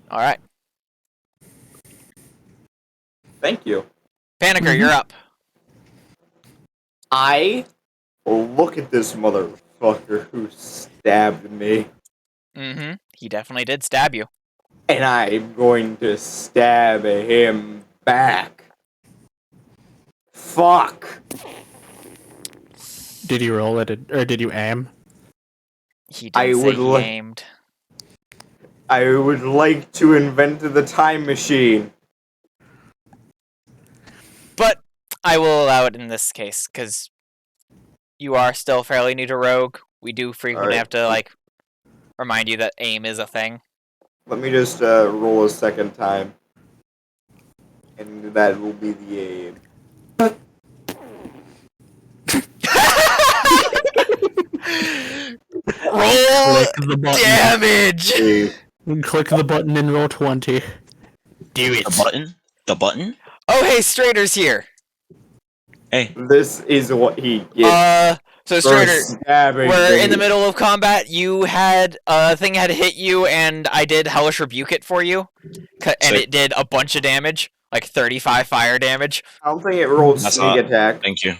Alright. Thank you. Panicker, you're up. I look at this motherfucker who stabbed me, He definitely did stab you. and I'm going to stab him back. Fuck. Did you roll it, or did you aim? He did I say would he like- aimed. I would like to invent the time machine. But I will allow it in this case, because you are still fairly new to Rogue. We do frequently have to, remind you that aim is a thing. Let me just roll a second time. And that will be the aim. Roll Click the button. damage! Click the button and roll 20. Do it. The button? The button? Oh, hey, Strader's here. Hey, This is what he gets So for Strader, stabbing we're me. in the middle of combat. You had a thing had hit you, and I did Hellish Rebuke it for you, and Sick. it did a bunch of damage, like 35 fire damage. I don't think it rolled That's sneak hot. attack. thank you.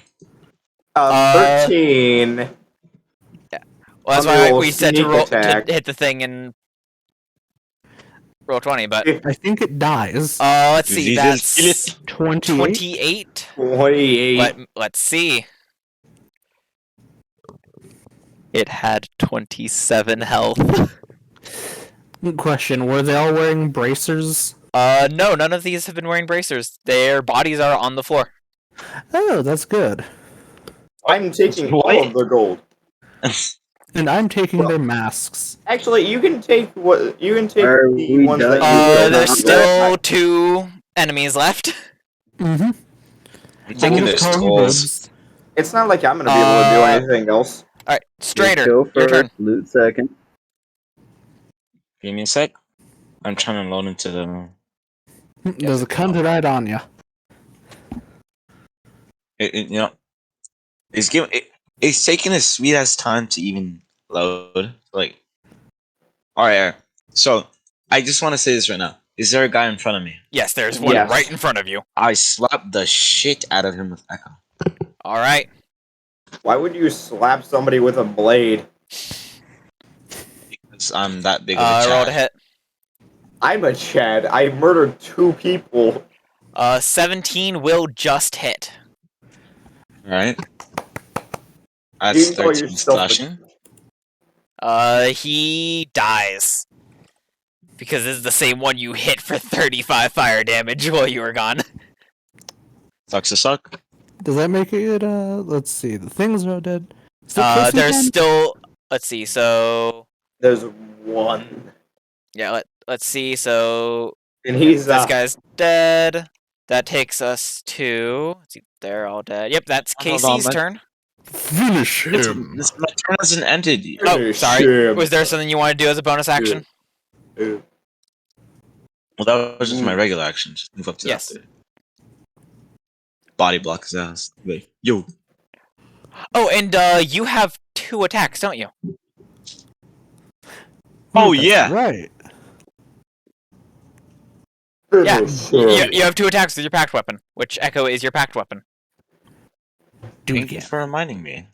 13. Well, that's Let me why roll we said to sneak roll attack. to hit the thing and roll 20. But I think it dies. let's see, Jesus, kill that's it. 28. 28. 28. Let's see. It had 27 health. Question, were they all wearing bracers? No, none of these have been wearing bracers. Their bodies are on the floor. Oh, that's good. I'm taking What? all of the gold. And I'm taking their masks. Actually, you can take Are the we ones done? that you don't There's have. still 2 enemies left. Mm-hmm. I'm taking their skulls. It's not like I'm gonna be able to do anything else. Alright, Strader, Kill your turn. first, loot second. Give me a sec. I'm trying to load into the. There's a cunt right on you. It's giving. It's taking a sweet ass time to even load. Like, all right. So I just want to say this right now. Is there a guy in front of me? Yes, there's one Yes. right in front of you. I slapped the shit out of him with Echo. Alright. Why would you slap somebody with a blade? Because I'm that big of a Roll to Chad. hit. I'm a Chad. I murdered 2 people. 17 will just hit. Right? You That's can call 13 yourself a- slashing. He dies. Because this is the same one you hit for 35 fire damage while you were gone. Sucks to suck. Does that make it? Let's see. The things are dead. Is it Casey There's again? still. Let's see. So There's one, yeah, let's see. So and he's this guy's dead. That takes us to. Let's see, they're all dead. Yep, that's Hold on, Casey's turn. Finish This, him. my turn hasn't ended yet. Oh, Finish sorry. him. Was there something you want to do as a bonus action? Well, that was just my regular action. Just move up to Yes. that bit. Body block his ass. Wait, yo. Oh, and you have 2 attacks, don't you? Oh, That's yeah. Right. Yeah. Finish him. You have 2 attacks with your packed weapon, which Echo is your packed weapon. Do it Thank you again. for reminding me.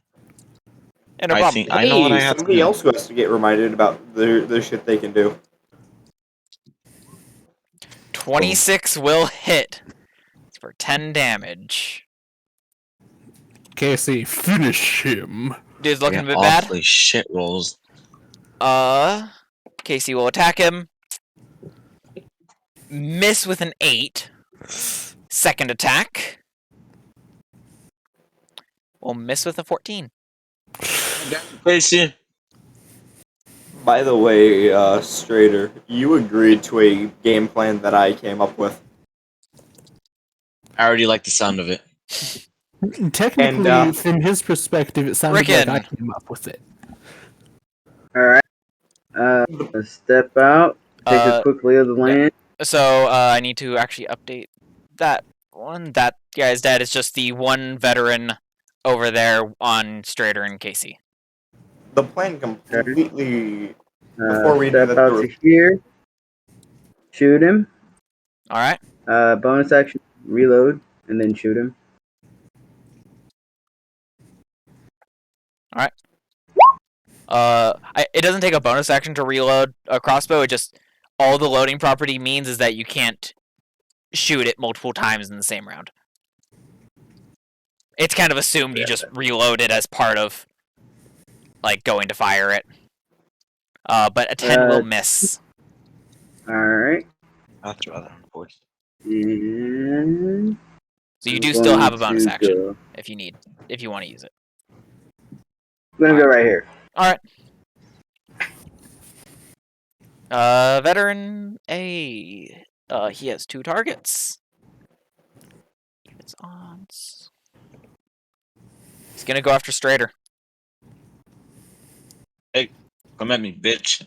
Yeah, no I problem. think I know what I have to Somebody do. else who has to get reminded about the shit they can do. 26 will hit for 10 damage. Casey, finish him. Dude's looking a bit Awfully shit rolls. bad. Casey will attack him. Miss with an 8. Second attack. Will miss with a 14. Casey. By the way, Strader, you agreed to a game plan that I came up with. I already like the sound of it. Technically, And, from his perspective, it sounded like I Rickon. came up with it. Alright. Step out. Take a Uh, quick lay of the land. So, I need to actually update that one. That guy's dead. It's just the one veteran over there on Strader and Casey. The plan completely. Before we do Step that, out there to here. Shoot him. Alright? Bonus action, reload, and then shoot him. It doesn't take a bonus action to reload a crossbow. It just all the loading property means is that you can't shoot it multiple times in the same round. It's kind of assumed you just reload it as part of like going to fire it. But a 10 will miss. Alright. That's rather unfortunate. And So you do I'm still have a going bonus to action go- if you want to use it. I'm gonna go right here. Alright. Veteran A. He has 2 targets. His odds. He's gonna go after Strader. Come at me, bitch.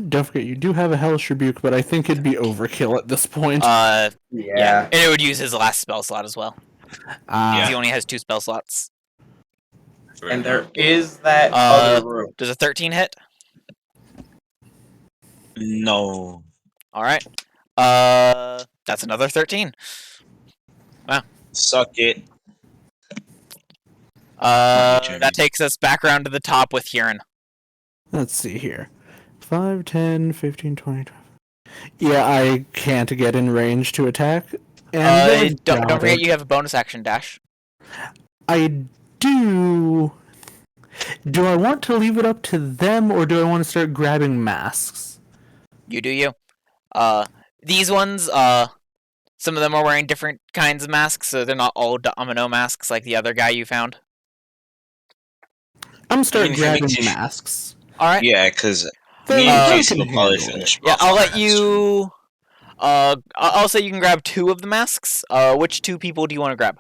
Don't forget, you do have a Hellish Rebuke, but I think it'd be overkill at this point. Yeah. Yeah. And it would use his last spell slot as well. Ah, He only has 2 spell slots. And there is that Uh, other room. Does a 13 hit? No. Alright. That's another 13. Suck it. That takes us back around to the top with Huron. let's see here. 5, 10, 15, 20, 25. Yeah, I can't get in range to attack. And they've Don't got forget it. you have a bonus action dash. I do. Do I want to leave it up to them, or do I want to start grabbing masks? You do you. These ones, some of them are wearing different kinds of masks, so they're not all domino masks like the other guy you found. I'm starting I mean, grabbing if- masks. Alright. Yeah, because They- me and they Casey can will probably handle it. finish. Yeah, off I'll our let ass. you. I'll say you can grab 2 of the masks. Which 2 people do you want to grab?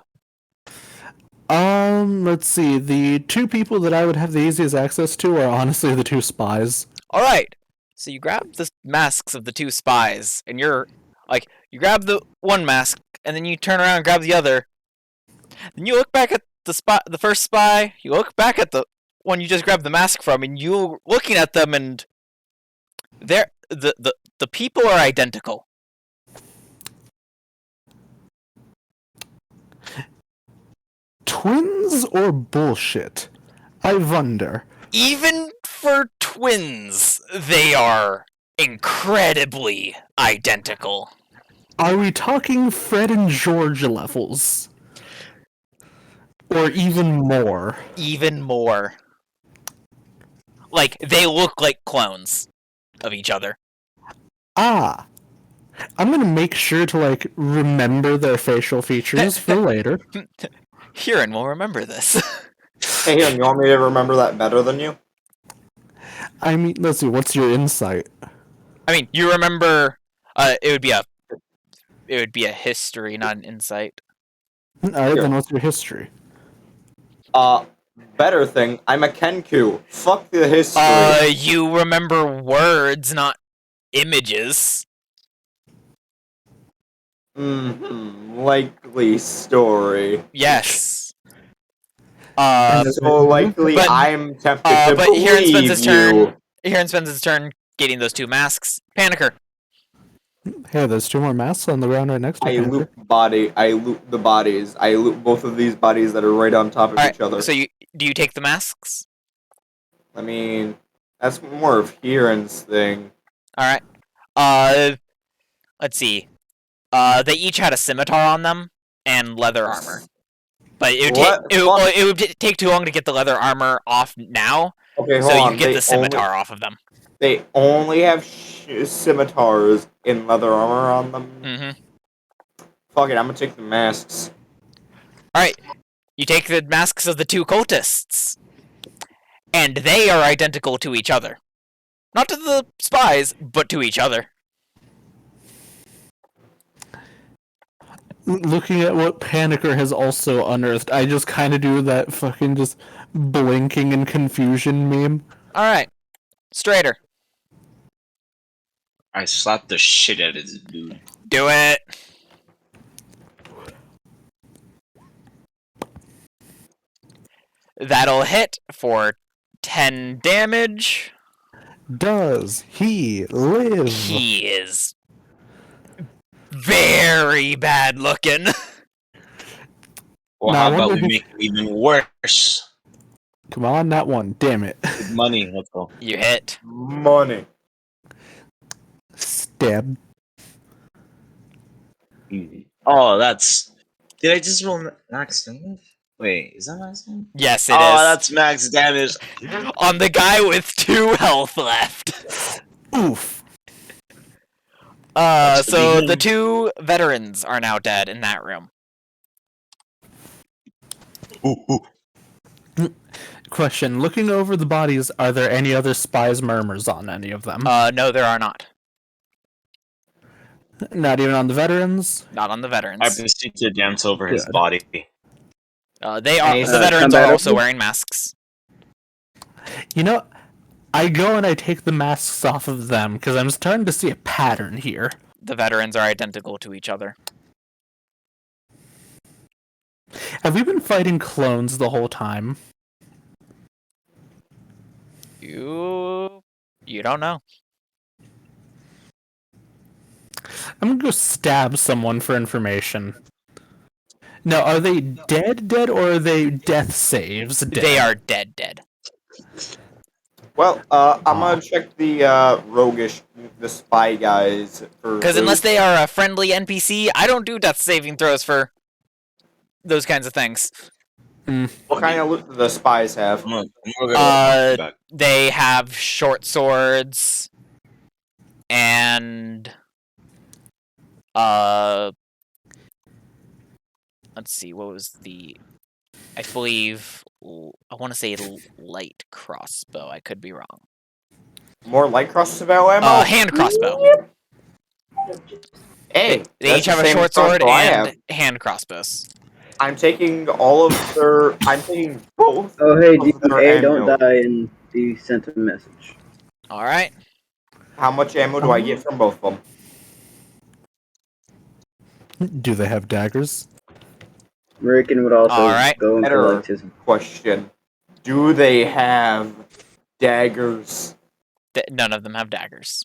Let's see. The 2 people that I would have the easiest access to are honestly the 2 spies. Alright. So you grab the masks of the 2 spies, and you grab the one mask, and then you turn around and grab the other. Then you look back at the first spy, you look back at the one you just grabbed the mask from, and you're looking at them, and the people are identical. Twins or bullshit? I wonder. Even for twins, they are incredibly identical. Are we talking Fred and George levels? Or even more? Even more. Like, they look like clones of each other. Ah, I'm gonna make sure to like remember their facial features for later. Huron will remember this. Hey, here, you want me to remember that better than you? I mean, let's see. What's your insight? I mean, you remember. It would be a history, not an insight. All right, Sure. then what's your history? Better thing, I'm a Kenku. Fuck the history. You remember words, not images. Likely story. Yes. So likely but- I'm tempted to but Huron spends believe his you. turn. Huron spends his turn getting those 2 masks. Panicker. Hey, there's 2 more masks on the ground right next to I you. loop the bodies. I loop both of these bodies that are right on top of All right. each other. So do you take the masks? I mean, that's more of Huron's thing. All right. Let's see. They each had a scimitar on them and leather armor. But it would take too long to get the leather armor off now. Okay, So hold you on. get the scimitar off of them. They only have scimitars in leather armor on them. Mm-hmm. Fuck it, I'm gonna take the masks. All right. You take the masks of the 2 cultists, and they are identical to each other. Not to the spies, but to each other. Looking at what Panicker has also unearthed, I just kind of do that fucking just blinking in confusion meme. All right. Straighter. I slapped the shit out of this dude. Do it. That'll hit for 10 damage. Does he live? He is very bad looking. Well, Now, how I about wonder we make it even worse? Come on, that one. Damn it. With money, let's go. You hit. Money. Stab. Easy. Oh, that's. Did I just roll max damage? Wait, is that max damage? Yes, it is. That's max damage. On the guy with 2 health left. Oof. So the 2 veterans are now dead in that room. Ooh. Question. Looking over the bodies, are there any other spies' murmurs on any of them? No, there are not. Not even on the veterans? Not on the I veterans. proceed to dance over his Good. body. They are. Any The veterans are combat also rifle? wearing masks. You know, I go and I take the masks off of them because I'm starting to see a pattern here. The veterans are identical to each other. Have we been fighting clones the whole time? You don't know. I'm gonna go stab someone for information. Now, are they dead, or are they death saves? Dead? They are dead. Well, I'm gonna check the roguish, the spy guys for. Because unless they are a friendly NPC, I don't do death saving throws for those kinds of things. What kind of loot do the spies have? I'm gonna go back. They have short swords and let's see, what was the? I believe I want to say light crossbow. I could be wrong. More light crossbow ammo? Hand crossbow. Hey, They each have a short sword and hand crossbows. I'm taking all of their. I'm taking both. Oh, hey, of their DA, don't ammo. die and he sent a message. All right. How much ammo do I get from both of them? Do they have daggers? American would also Alright. go and Better collect his. question. Do they have daggers? None of them have daggers.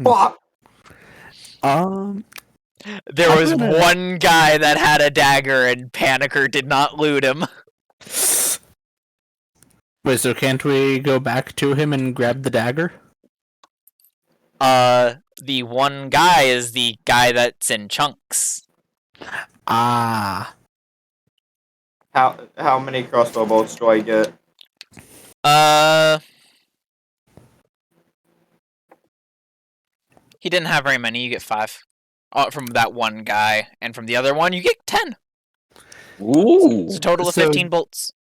Fuck! There I'm was gonna- one guy that had a dagger, and Panicker did not loot him. Wait, so can't we go back to him and grab the dagger? The one guy is the guy that's in chunks. Ah. How many crossbow bolts do I get? He didn't have very many. You get 5 from that one guy, and from the other one, you get 10. Ooh. It's a total of So- 15 bolts.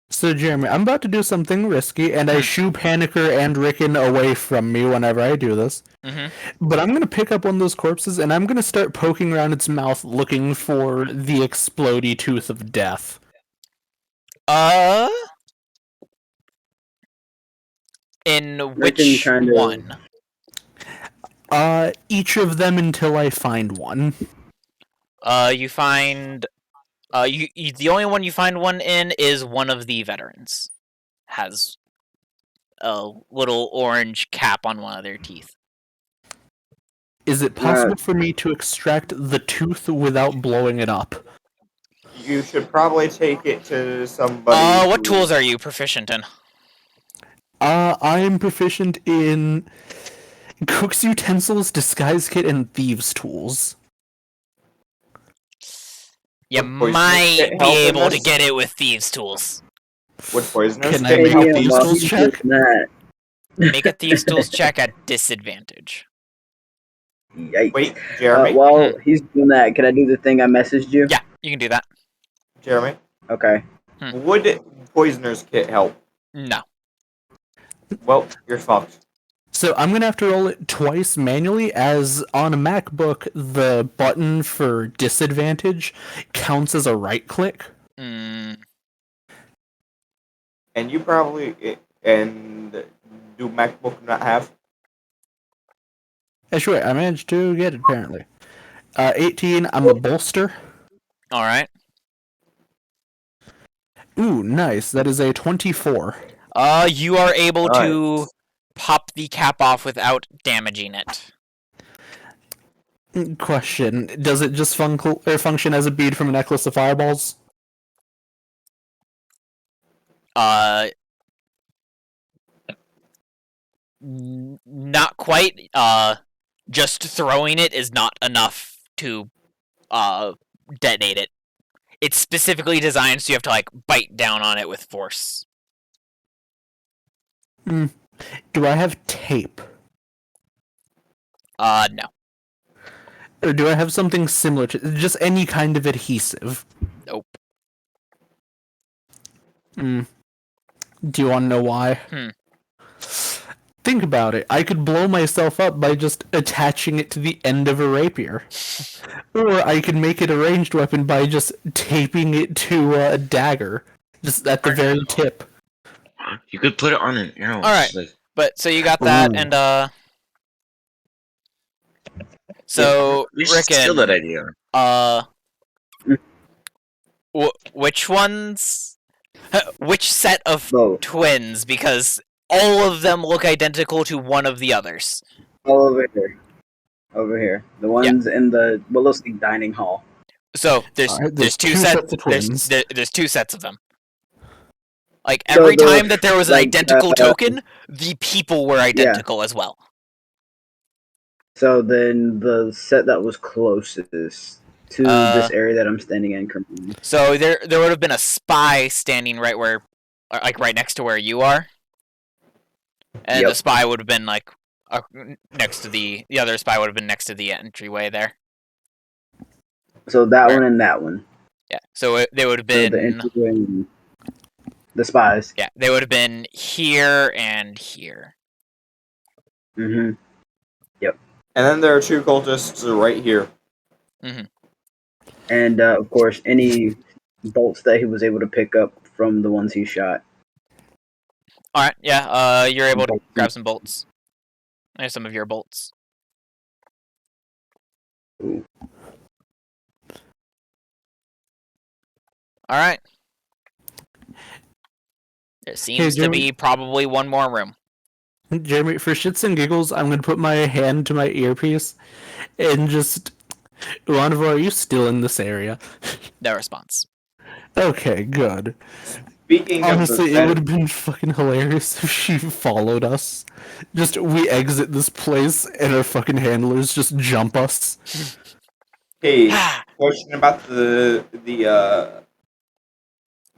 So, Jeremy, I'm about to do something risky, and I Hmm. shoo Panicker and Rickon away from me whenever I do this. Mm-hmm. But I'm going to pick up one of those corpses, and I'm going to start poking around its mouth looking for the explodey tooth of death. In Rickon which kind of- one? Each of them until I find one. You find. The only one you find one in is one of the veterans. Has a little orange cap on one of their teeth. Is it possible for me to extract the tooth without blowing it up? You should probably take it to somebody. What tools are you proficient in? I am proficient in cook's utensils, disguise kit, and thieves' tools. You Would poisonous might kit be help in able to this? get it with thieves' tools. Would poisoners Can I kit make help a in thieves' while tools he's check? doing that, Make a thieves' tools check at disadvantage. yikes. Wait, Jeremy? While he's doing that, can I do the thing I messaged you? Yeah, you can do that. Jeremy? Okay. Would poisoner's kit help? No. Well, you're fucked. So I'm gonna have to roll it twice manually, as on a MacBook, the button for disadvantage counts as a right click. Mm, And you probably... And do MacBook not have? Sure, I managed to get it apparently. 18, I'm a bolster. Alright. Ooh, nice. That is a 24. You are able Alright. to pop the cap off without damaging it. Question: does it just function as a bead from a necklace of fireballs? Not quite. Just throwing it is not enough to detonate it. It's specifically designed so you have to like bite down on it with force. Do I have tape? No. Or do I have something similar to just any kind of adhesive? Nope. Do you want to know why? Think about it. I could blow myself up by just attaching it to the end of a rapier. Or I could make it a ranged weapon by just taping it to a dagger. Just at the very tip. You could put it on an arrow. Alright. Like, But so you got that, Ooh. and so we should steal that Rickon, idea. which ones? Which set of Both. twins? Because all of them look identical to one of the others. All over here. Over here. The ones in the what looks like dining hall. So there's Alright, there's two sets sets. of twins. There's 2 sets of them. Like So every the- time that there was an like, identical token, the people were identical as well. So then the set that was closest to this area that I'm standing in currently. So there would have been a spy standing right where, like right next to where you are, and Yep. the spy would have been like next to the other spy would have been next to the entryway there. So that Where? one and that one. Yeah. So they would have So the been entryway and the spies. yeah they would have been here and here. Mm-hmm. And then there are 2 cultists right here. And of course, any bolts that he was able to pick up from the ones he shot. All right. Yeah. You're able to grab some bolts. There's some of your bolts. Ooh. All right. There seems to Jeremy. be probably one more room. Jeremy, for shits and giggles, I'm gonna put my hand to my earpiece and just... Ronivor, are you still in this area? No response. Okay, good. Speaking Honestly, of it the would have been fucking hilarious if she followed us. Just, we exit this place and our fucking handlers just jump us. hey, question about the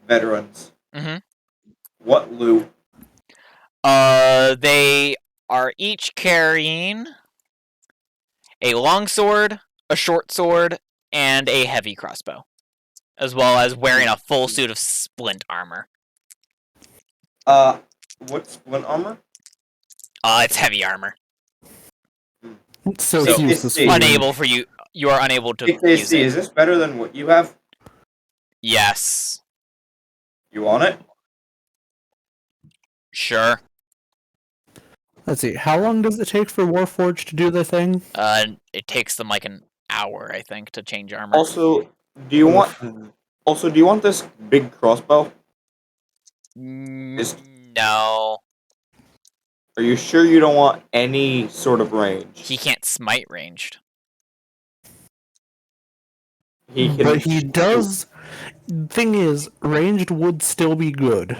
veterans. Mm-hmm. What loot? They are each carrying a long sword, a short sword, and a heavy crossbow, as well as wearing a full suit of splint armor. What's splint armor? It's heavy armor. So So, it's useless for it's you. Unable for you. You are unable to use KC, it. is this better than what you have? Yes. You want it? Sure. Let's see. How long does it take for Warforged to do the thing? It takes them like an hour, I think, to change armor. Also, do you want? Also, do you want this big crossbow? No. Are you sure you don't want any sort of range? He can't smite ranged. He can. But he does. Thing is, ranged would still be good,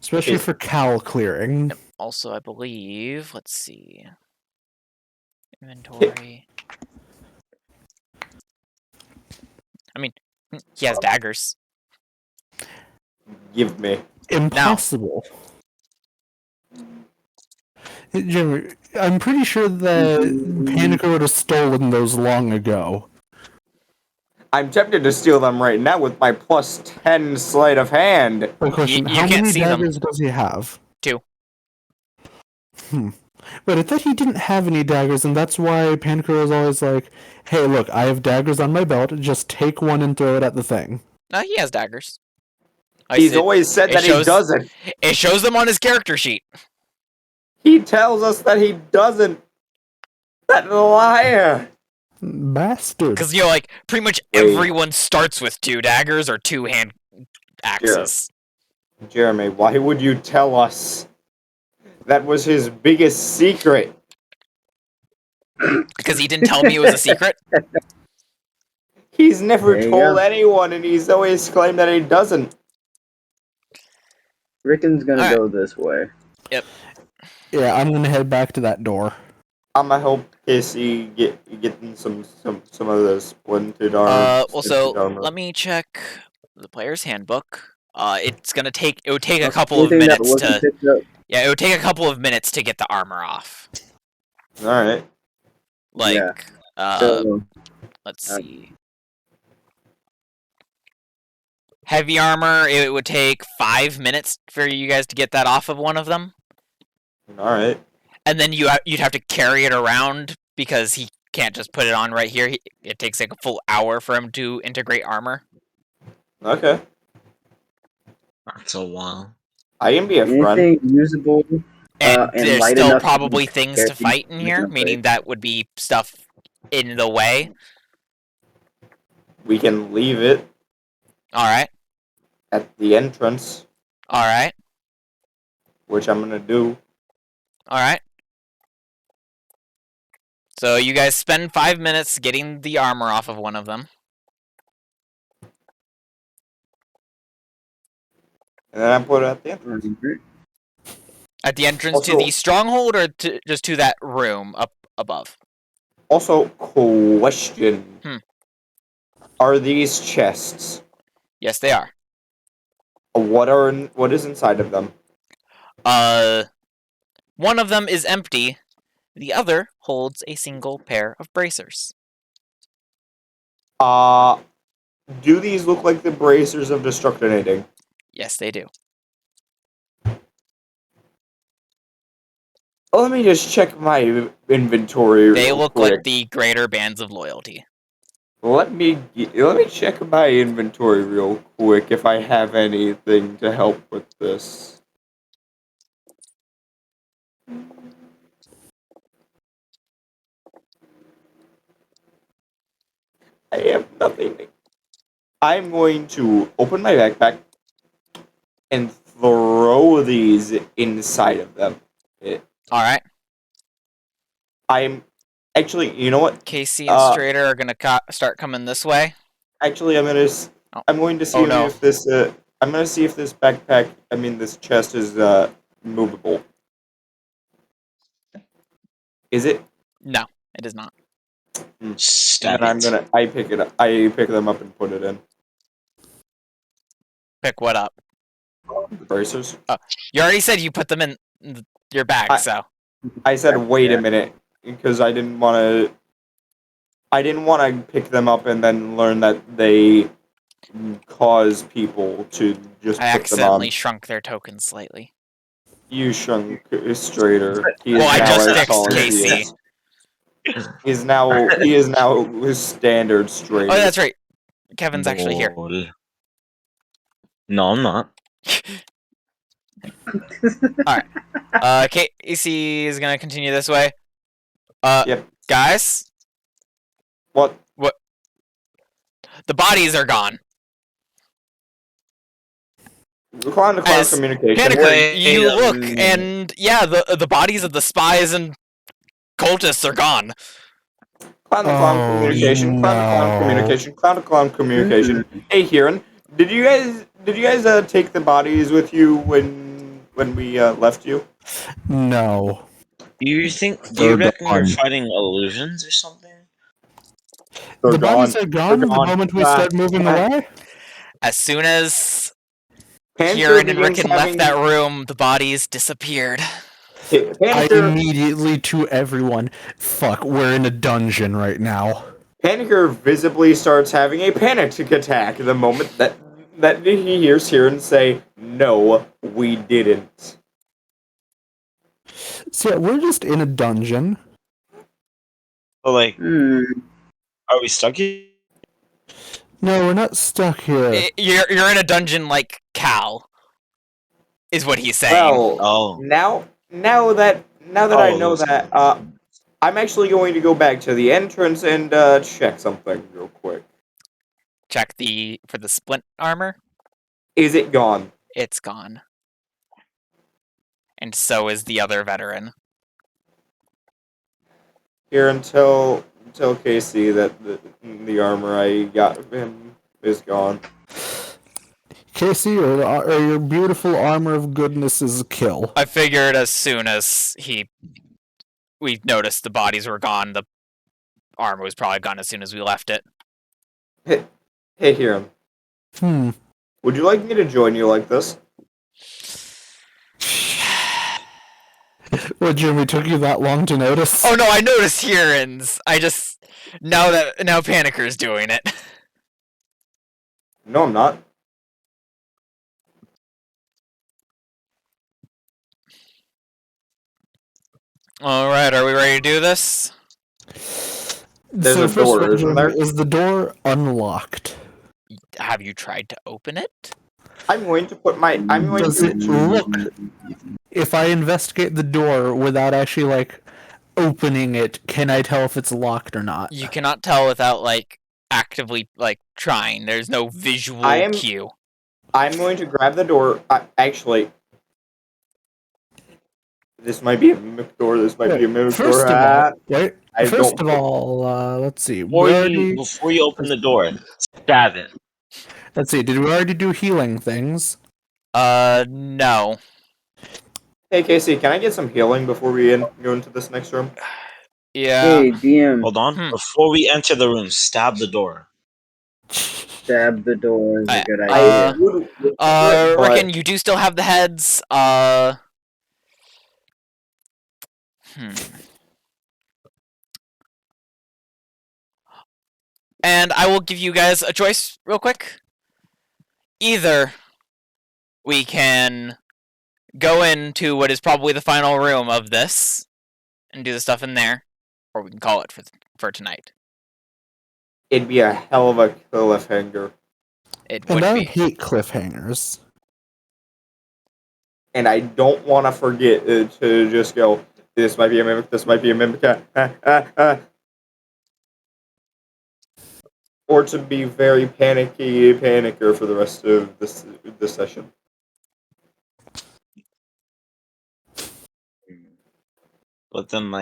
especially Okay. for cowl clearing. Also, I believe. Let's see. Inventory. I mean, he has daggers. Give me. Impossible. Jim, I'm pretty sure that Panico would have stolen those long ago. I'm tempted to steal them right now with my +10 sleight of hand. The question: you how can't many see them. daggers does he have? 2. But I thought he didn't have any daggers, and that's why Panico was always like, "Hey, look, I have daggers on my belt. Just take one and throw it at the thing." No, he has daggers. He's always said it that shows- he doesn't. It shows them on his character sheet. He tells us that he doesn't. That liar. Bastard. Because, like, pretty much Wait. everyone starts with 2 daggers or 2 hand axes. Jeremy, why would you tell us? That was his biggest secret. Because he didn't tell me it was a secret. He's never There you told go. anyone, and he's always claimed that he doesn't. Rickon's gonna Alright. go this way. Yeah, I'm gonna head back to that door. I'ma help Casey getting some of the splinted armor. Also, splinted armor. let me check the player's handbook. It would take a Oh, couple of anything that minutes wasn't to. picked up? Yeah, it would take a couple of minutes to get the armor off. All right. Like, Yeah. So, let's see. Heavy armor, it would take 5 minutes for you guys to get that off of one of them. All right. And then you'd have to carry it around because he can't just put it on right here. It takes like a full hour for him to integrate armor. Okay. That's a while. I can be a friend. anything usable? And And there's light still enough to probably be things to carried fight in here, in a meaning place. that would be stuff in the way. We can leave it Alright, at the entrance, alright, which I'm gonna do. alright. So you guys spend 5 minutes getting the armor off of one of them. And then I put it at the entrance. At the entrance to Also- the stronghold or just to that room up above? Also, question. Hmm. Are these chests? Yes, they are. What is inside of them? One of them is empty. The other holds a single pair of bracers. Do these look like the bracers of Destructinating? Yes, they do. Let me just check my inventory. They real look quick. like the greater bands of loyalty. Let me check my inventory real quick if I have anything to help with this. I have nothing. I'm going to open my backpack and throw these inside of them. Alright. I'm actually, you know what? Casey and Strader are gonna start coming this way. Actually, I'm going to see Oh, no. if this. I'm going to see if this backpack. I mean, this chest is movable. Is it? No, it is not. Stab And it. I pick it up. I pick them up and put it in Pick what up? the bracers. You already said you put them in your bag, I- so. I said, wait a minute. because I didn't want to. I didn't want to pick them up and then learn that they cause people to just I put them on. accidentally shrunk their tokens slightly. You shrunk straighter. He Well, is I now just as fixed tall as he Casey. is. He is now his standard straighter. Oh, that's right. Kevin's actually here. Lol. No, I'm not. Casey is gonna continue this way. Yep. Guys, What? the bodies are gone. Clown to clown As communication. Panicker, Wait you a look, minute. and yeah, the bodies of the spies and cultists are gone. Clown to clown Oh, communication. Clown to clown no. communication. Clown to clown communication. Hey, Kieran, did you guys take the bodies with you when we left you? No. Do you They're reckon we're gone. fighting illusions or something? They're The bodies are gone They're the gone. moment we start moving away? As soon as Panther Kieran and begins Rickon left having that room, the bodies disappeared. I Panicker. immediately to everyone, fuck, we're in a dungeon right now. Panicker visibly starts having a panic attack the moment that he hears Kieran say, "No, we didn't." So yeah, we're just in a dungeon. But like, Hmm. are we stuck here? No, we're not stuck here. You're in a dungeon like Cal, is what he's saying. Well, Oh. now that I know those- that, I'm actually going to go back to the entrance and check something real quick. Check for the splint armor. Is it gone? It's gone. And so is the other veteran. Here tell Casey that the armor I got him is gone. Casey, your beautiful armor of goodness is a kill. I figured as soon as we noticed the bodies were gone, the armor was probably gone as soon as we left it. Hey, Hiram, would you like me to join you like this? What, Jimmy, took you that long to notice? Oh no, I noticed Huron's. I just now Panicker's doing it. No, I'm not. All right, are we ready to do this? There's so a first door, of all, isn't there? Is the door unlocked? Have you tried to open it? I'm going to put my. I'm going Does to. it look? If I investigate the door without actually like opening it, can I tell if it's locked or not? You cannot tell without actively trying. There's no visual cue. I'm going to grab the door. Actually, this might be a mimic door. This might be a mimic First door. of all, wait. I First don't- of all, let's see. Before you open the door, stab it. Let's see. Did we already do healing things? No. Hey, Casey, can I get some healing before we go into this next room? Yeah. Hey, DM, Hold on. Before we enter the room, stab the door. stab the door is a good I- idea. But- Rickon, you do still have the heads. And I will give you guys a choice real quick. Either we can go into what is probably the final room of this and do the stuff in there, or we can call it for tonight. It'd be a hell of a cliffhanger. It And would I be. hate cliffhangers. And I don't want to forget to just go, this might be a mimic, this might be a mimic, or to be very panicker for the rest of this session. But then,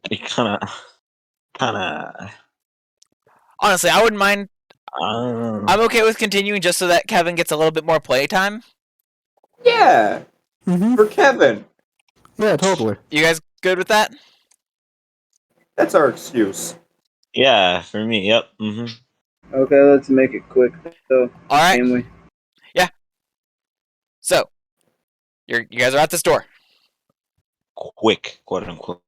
it kind of. Honestly, I wouldn't mind. I'm okay with continuing just so that Kevin gets a little bit more playtime. Yeah, Mm-hmm. for Kevin. Yeah, totally. You guys good with that? That's our excuse. Yeah, for me. Yep. Mm-hmm. Okay, let's make it quick though. All right. Can we? So, you guys are at this door. quick, quote unquote.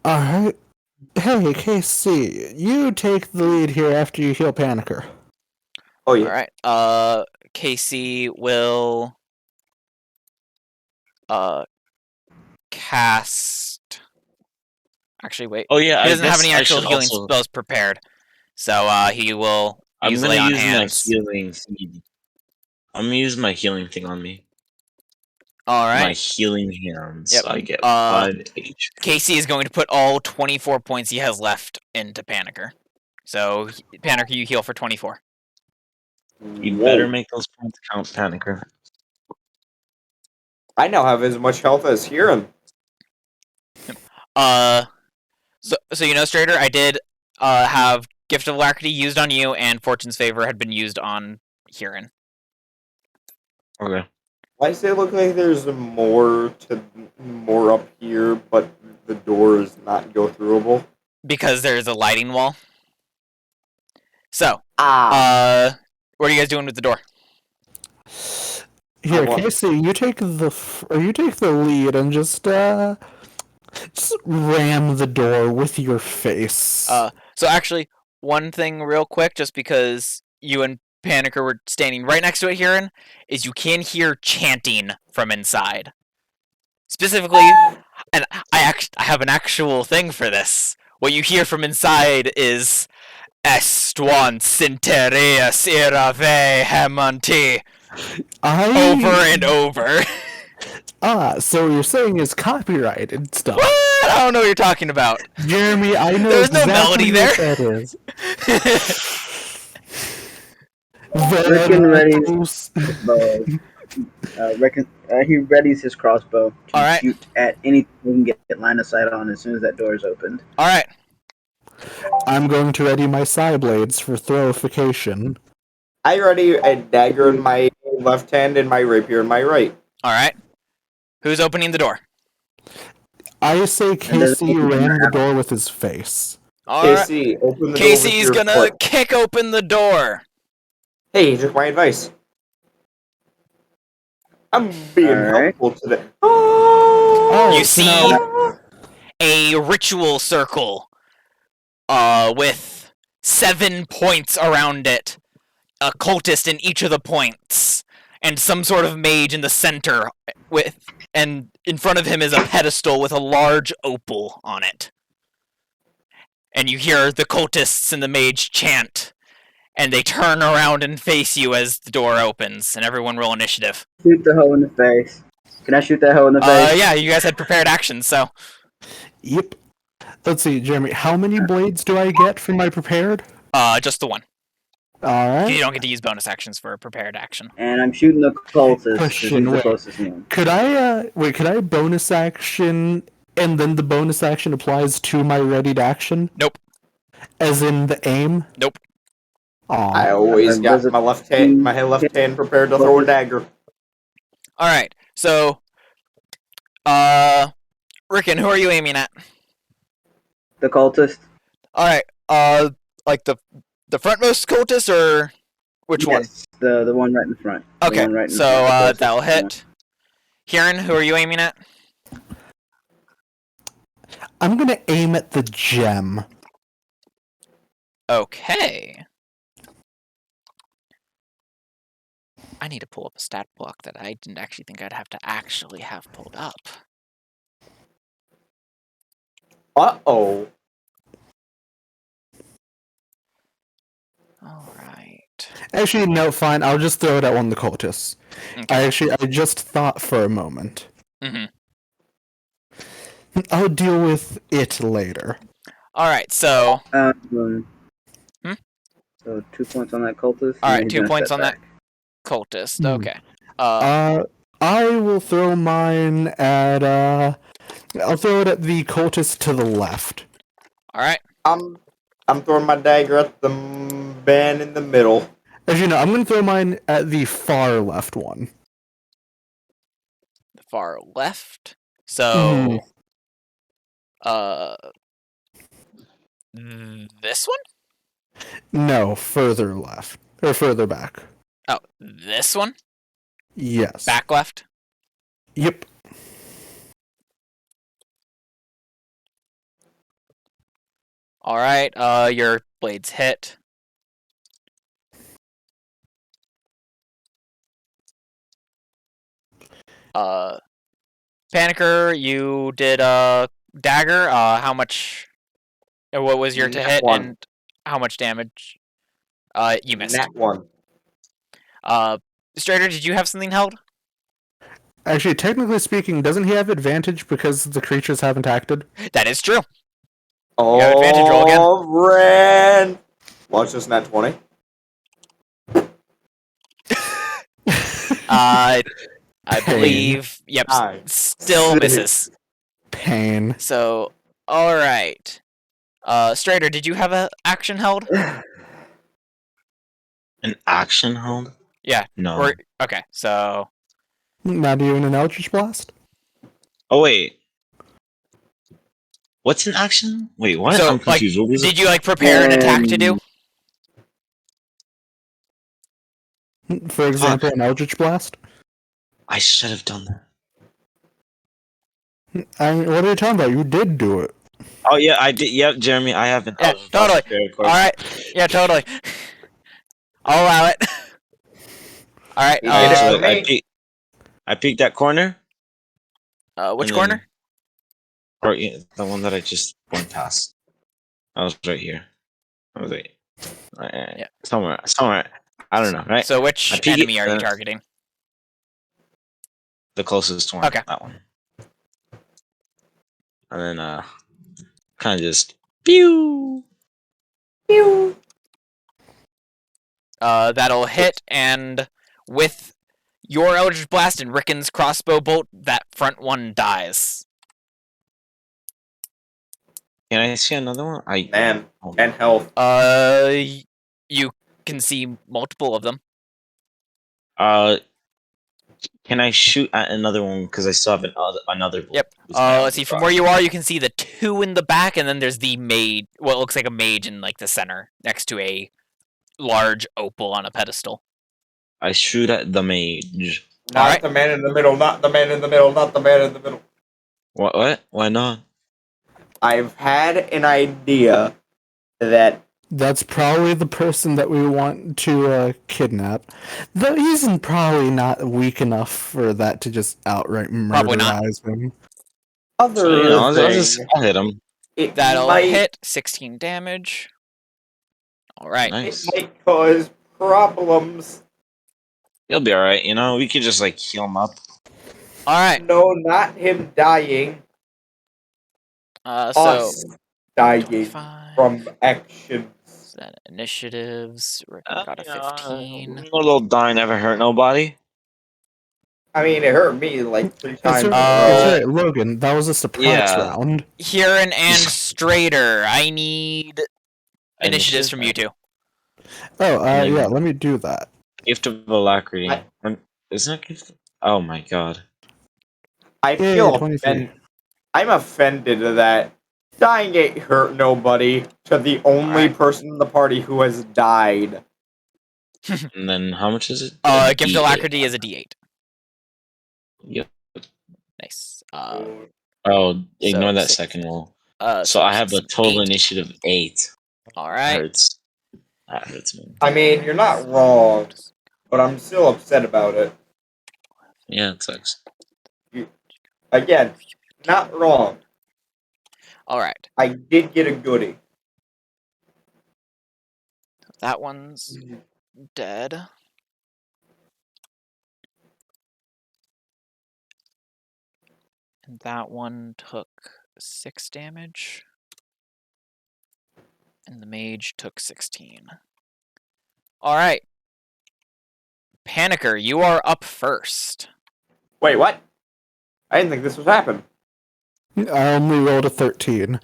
Alright. Hey, KC, you take the lead here after you heal Panicker. Oh yeah. Alright. Casey will cast. Actually, wait. Oh yeah, He I doesn't have guess any I actual should healing also. spells prepared, so he will I'm use gonna lay on use my hands. healing thing. I'm gonna use my healing thing on me. All My right. healing hands. Yep. So I get 5 HP. Casey is going to put all 24 points he has left into Panicker. So Panicker, you heal for 24. You Whoa. better make those points count, Panicker. I now have as much health as Huron. So you know, Strader, I did have Gift of Alacrity used on you, and Fortune's Favor had been used on Huron. Okay. Why does it look like there's more up here, but the door is not go throughable? Because there's a lighting wall. So, Ah. what are you guys doing with the door? Here, want- Casey, you take the lead and just ram the door with your face. So actually, one thing real quick, just because you and Panicker were standing right next to it, Huron, is you can hear chanting from inside. Specifically, and I have an actual thing for this. What you hear from inside is Estuan Sintereas Irave Hemanti over and over. So what you're saying is copyrighted stuff. What? I don't know what you're talking about. Jeremy, I know There's no exactly melody what there. that is. Rickon readies his bow. He readies his crossbow to Alright. shoot at anything he can get line of sight on as soon as that door is opened. Alright. I'm going to ready my side blades for throwification. I ready a dagger in my left hand and my rapier in my right. Alright. Who's opening the door? I say Casey ran the door with his face. Alright. Casey, open the Casey's door with your gonna foot. kick open the door. Hey, you took my advice. I'm being Alright. helpful today. Oh, You so see now- a ritual circle with 7 points around it. A cultist in each of the points. And some sort of mage in the center and in front of him is a pedestal with a large opal on it. And you hear the cultists and the mage chant, and they turn around and face you as the door opens, and everyone roll initiative. Shoot the hoe in the face. Can I shoot that hoe in the face? Yeah, you guys had prepared actions, so Yep. Let's see, Jeremy, how many blades do I get for my prepared? just the one. You Alright. don't get to use bonus actions for a prepared action. And I'm shooting the cultist. Question, Who's the wait. closest one? Could I bonus action and then the bonus action applies to my readied action? Nope. As in the aim? Nope. I Aw. always got does it- my left hand prepared to throw a dagger. Alright, so Rickon, who are you aiming at? The cultist? Alright, like the frontmost cultist or which one? Yes, the one right in front. The Okay, one right in so front, the closest that'll one. hit. Kieran, who are you aiming at? I'm gonna aim at the gem. Okay. I need to pull up a stat block that I didn't actually think I'd have to actually have pulled up. Uh-oh. Alright. Actually, no, fine. I'll just throw it at one of the cultists. Okay. I just thought for a moment. Mm-hmm. I'll deal with it later. Alright, so So 2 points on that cultist. and Alright, he's 2 gonna points step on that back. cultist. Hmm. Okay. I will throw mine at I'll throw it at the cultist to the left. Alright. I'm throwing my dagger at the man in the middle. As you know, I'm gonna throw mine at the far left one. The far left. So this one? No, further left. Or further back. Oh, this one? Yes. Back left? Yep. All right. Your blades hit. Panicker, you did dagger. How much? What was your to Nat hit one. and how much damage? You missed. Nat 1. Strider, did you have something held? Actually, technically speaking, doesn't he have advantage because the creatures haven't acted? That is true. Oh, have advantage roll again. Ren! Watch this nat 20. I Pain. believe. Yep. Nine. Still Six. misses. Pain. So, all right. Strider, did you have a action held? An action held? Yeah. No. Or okay. So Not even an Eldritch Blast? Oh wait. What's an action? Wait, what? So, I'm confused. What was did it? you prepare an attack to do? For example, an Eldritch Blast? I should have done that. I mean, what are you talking about? You did do it. Oh yeah, I did. Yep, Jeremy, I have an Yeah, Eldritch Blast totally. prepared, of course. All right. Yeah, totally. I'll allow it. All right. He did it So for me. I peeked that corner. Which and then- corner? Or yeah, the one that I just went past. I was right here. I was like, Yeah. somewhere. I don't know, right? So I which peek it, enemy are you targeting? The closest one. Okay. That one. And then kind of just pew. Pew. That'll hit, and with your Eldritch Blast and Rickon's crossbow bolt, that front one dies. Can I see another one? Man, 10 health. You can see multiple of them. Can I shoot at another one because I still have another bullet? Yep. with my Let's see. From where you are, you can see the two in the back, and then there's the mage. What looks like a mage in the center, next to a large opal on a pedestal. I shoot at the mage. Not Alright. the man in the middle, not the man in the middle, not the man in the middle. What? Why not? I've had an idea that That's probably the person that we want to kidnap. Though he's probably not weak enough for that to just outright Probably not. murderize him. other So, you know, thing, I'll hit him. it That'll might, hit 16 damage. All right. Nice. It might cause problems. He'll be alright, you know? We could just, heal him up. All right. No, not him dying. So Us dying 25. from actions. Is that initiatives? Rickon got a 15. No little die never hurt nobody. I mean, it hurt me like 3 It's times. right, Logan. That was a surprise Yeah. round. Huron and Strader, I need initiatives from you two. Oh, Mm. yeah. Let me do that. Gift of Alacrity. I- Isn't it gift? Oh my god. I Yeah, feel 23. offended. I'm offended that dying ain't hurt nobody to the only Alright. person in the party who has died. And then how much is it? Gift D8. alacrity is a D8. Yep. Nice. Oh, ignore that six. second roll. So So I have a total 8. initiative of 8. All That right. hurts. That hurts me. I mean, you're not wrong, but I'm still upset about it. Yeah, it sucks. Again, not wrong. All right. I did get a goodie. That one's dead. And that one took 6 damage. And the mage took 16. All right. Panicker, you are up first. Wait, what? I didn't think this would happen. I only rolled a 13.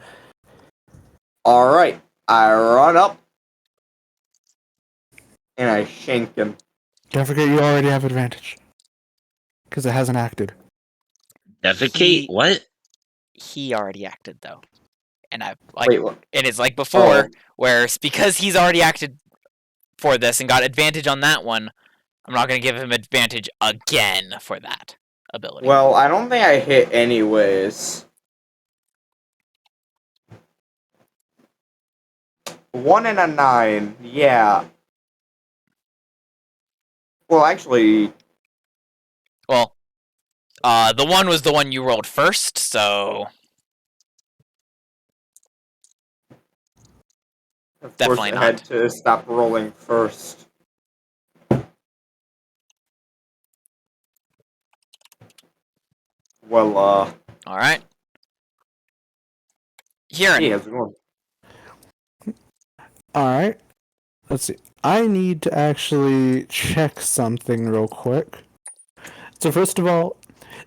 Alright, I run up and I shank him. Don't forget you already have advantage. Because it hasn't acted. Defecate? What? He already acted though. And I've Wait, what? and it's like before, Oh. where because he's already acted for this and got advantage on that one, I'm not going to give him advantage again for that. ability. Well, I don't think I hit anyways. 1 and a 9. Yeah. Well, actually, Well, the 1 was the one you rolled first, so of Definitely course, I had not. to stop rolling first. Well, all right. Kieran, hey, how's it going? Alright. Let's see. I need to actually check something real quick. So first of all,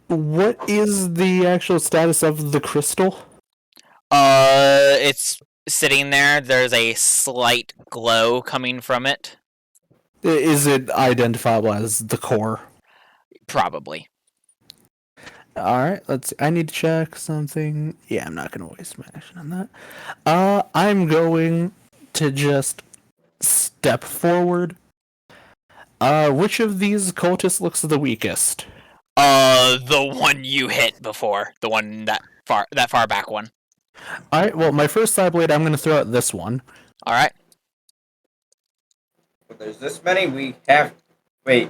what is the actual status of the crystal? it's sitting there. There's a slight glow coming from it. Is it identifiable as the core? Probably. Alright, let's see. I need to check something. Yeah, I'm not gonna waste my action on that. I'm going to just step forward. Which of these cultists looks the weakest? The one you hit before, the one that far back one. Alright, well, my first side blade, I'm gonna throw at this one. All right. But there's this many. We have. Wait.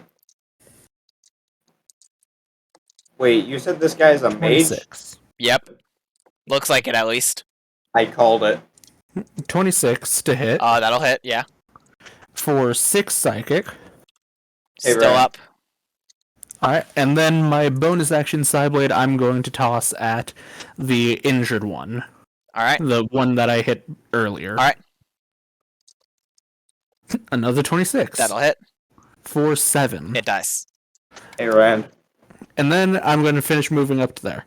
Wait, you said this guy's a mage? 26. Yep. Looks like it at least. I called it. 26 to hit. That'll hit. Yeah. For 6 psychic. Hey, Still Ryan. up. Alright, and then my bonus action Psyblade I'm going to toss at the injured one. All right. The one that I hit earlier. Alright. Another 26. That'll hit. For 7. It dies. Hey, Rand. And then I'm going to finish moving up to there.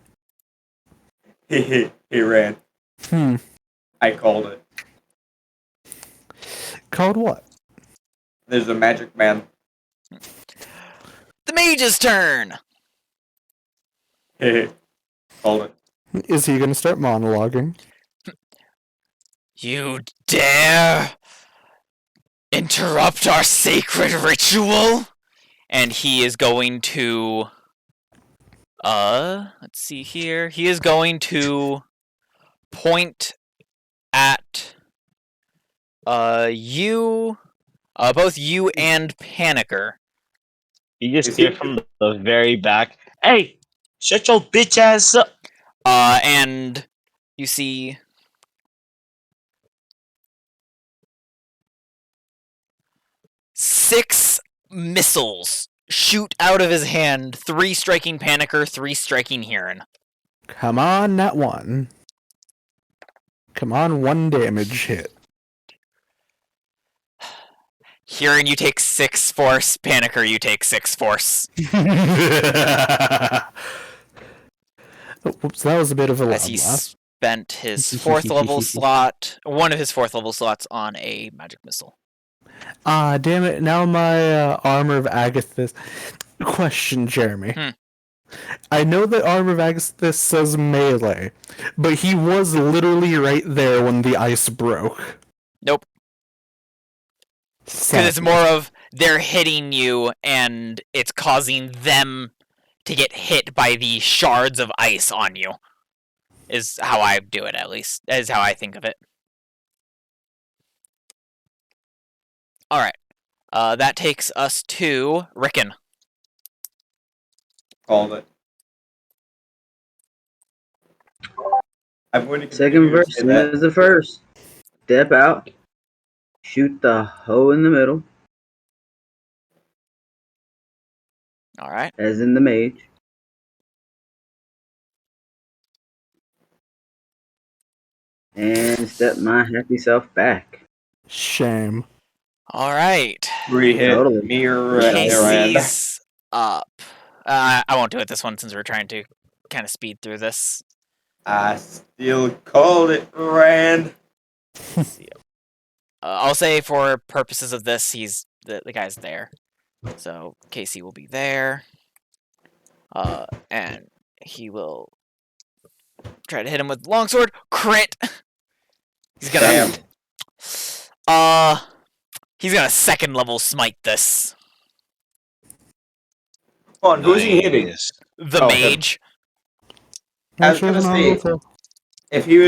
Hey, Rand. I called it. Called what? There's a magic man. The mage's turn. Hey, called it. Is he going to start monologuing? You dare interrupt our sacred ritual? And he is going to let's see here. He is going to point at you both you and Panicker. You just Is hear he- from the very back. Hey, shut your bitch ass up. And you see 6 missiles shoot out of his hand, 3 striking Panicker, 3 striking Heron. Come on, that one. Come on, 1 damage hit. Heron, you take 6 force. Panicker, you take 6 force. Whoops, that was a bit of a As loud he laugh. spent his 4th level slot, one of his 4th level slots on a magic missile. Ah, damn it. Now my Armor of Agathis. Question, Jeremy. I know that Armor of Agathis says melee, but he was literally right there when the ice broke. Nope. Because it's more of they're hitting you and it's causing them to get hit by the shards of ice on you. Is how I do it, at least. Is how I think of it. Alright. That takes us to Rickon. Called it. I'm going to Second continue to verse, say same that. as the first. Step out, shoot the hoe in the middle, Alright. as in the mage. And step my happy self back. Shame. Alright. Re-hit Totally. mirror Yeah. Rand. Casey's up. I won't do it this one since we're trying to kind of speed through this. I still called it, Rand. Let's see. I'll say for purposes of this, he's the guy's there. So Casey will be there. And he will try to hit him with longsword. Crit! He's gonna Damn. he's gonna 2nd level smite this. Come on, who's he hitting? Nice. The Oh, him. mage. I was Sure gonna is not say, lethal. if he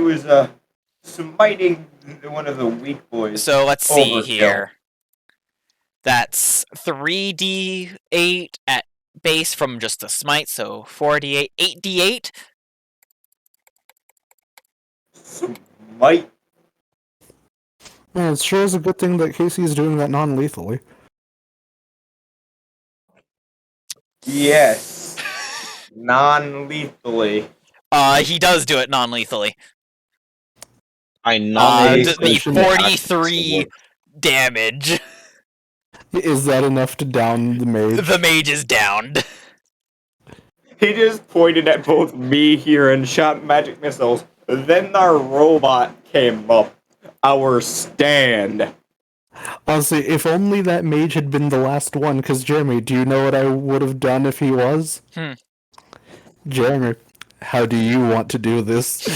was smiting one of the weak boys. So let's see Overkill. here. That's 3d8 at base from just the smite, so 4d8, 8d8. Smite. Yeah, it sure is a good thing that Casey is doing that non-lethally. Yes. Non-lethally. He does do it non-lethally. I nominate The question. 43 damage. Is that enough to down the mage? The mage is downed. He just pointed at both me here and shot magic missiles. Then our robot came up. Our stand. Honestly, if only that mage had been the last one, because Jeremy, do you know what I would have done if he was? Jeremy, how do you want to do this?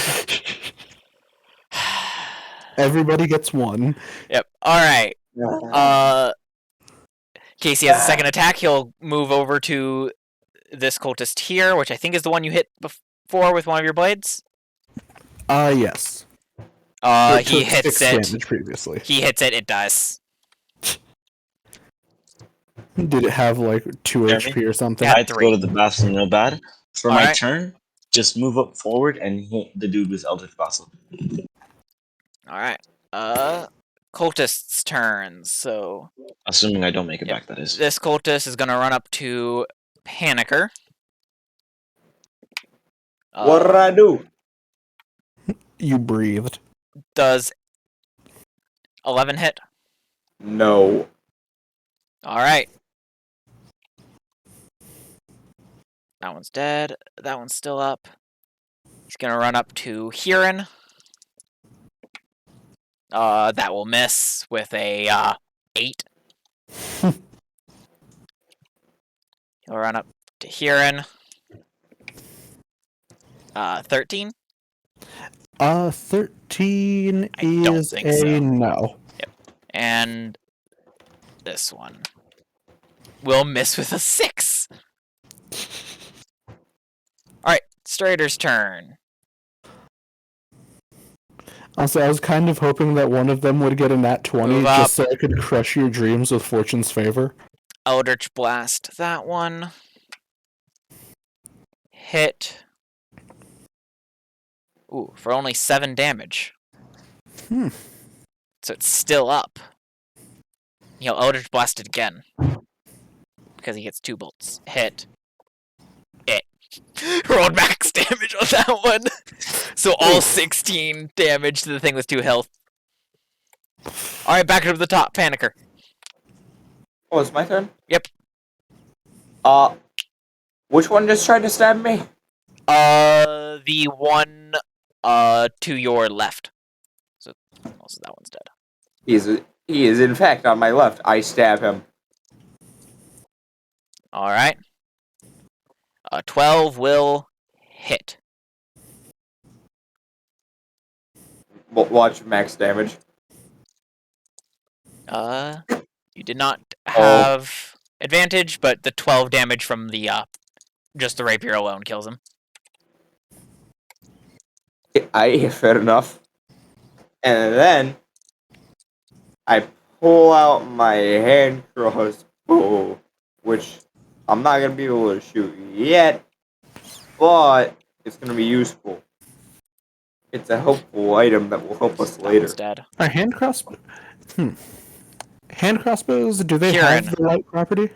Everybody gets one. Yep. Alright. Casey has a second attack. He'll move over to this cultist here, which I think is the one you hit before with one of your blades. Yes. It He took hits 6 it. damage previously. He hits it, it dies. Did it have like 2 Jeremy? HP or something? Yeah. I had to go to the bathroom real bad. For my Alright. turn, just move up forward and hit the dude with Eldritch Blast. Alright. Cultist's turn. So Assuming I don't make it Yep. back, that is. this cultist is gonna run up to Panicker. What did I do? You breathed. Does 11 hit? No. Alright. That one's dead. That one's still up. He's gonna run up to Huron. That will miss with a 8. He'll run up to Huron. 13. 13 I don't is think a so. no. And this one will miss with a 6. Alright, Strader's turn. Also, I was kind of hoping that one of them would get a nat 20 Move just so I could crush your dreams with Fortune's favor. Eldritch Blast that one. Hit. Ooh, for only 7 damage. So it's still up. He'll Eldritch Blast it again. Because he gets 2 bolts. Hit. It. Rolled max damage on that one. So all 16 damage to the thing with 2 health. Alright, back up to the top. Panicker. Oh, it's my turn? Yep. Which one just tried to stab me? The one to your left. So most of that one's dead. He is in fact on my left. I stab him. Alright. 12 will hit. Watch max damage. You did not have advantage, but the 12 damage from the just the rapier alone kills him. Fair enough. And then I pull out my hand crossbow, which I'm not gonna be able to shoot yet, but it's gonna be useful. It's a helpful item that will help us That later. one's dead. Are hand crossbows? Hand crossbows, do they Kieran. have the light property?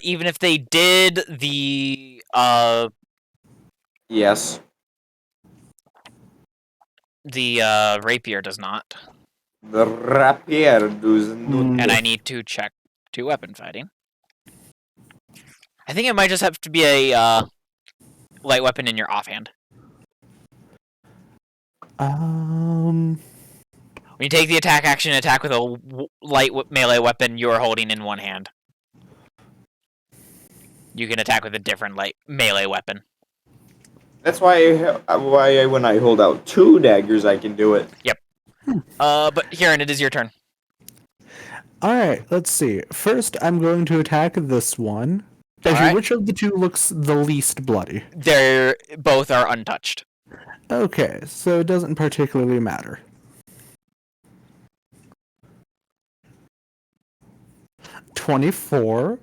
Even if they did, the Yes. rapier does not. The rapier does not. And I need to check 2 weapon fighting. I think it might just have to be a light weapon in your offhand. When you take the attack action and attack with a light melee weapon you are holding in one hand. You can attack with a different light melee weapon. That's why when I hold out 2 daggers, I can do it. Yep. But Kieran, it is your turn. Alright, let's see. First, I'm going to attack this one. Actually, Alright. which of the two looks the least bloody? They're both are untouched. Okay, so it doesn't particularly matter. 24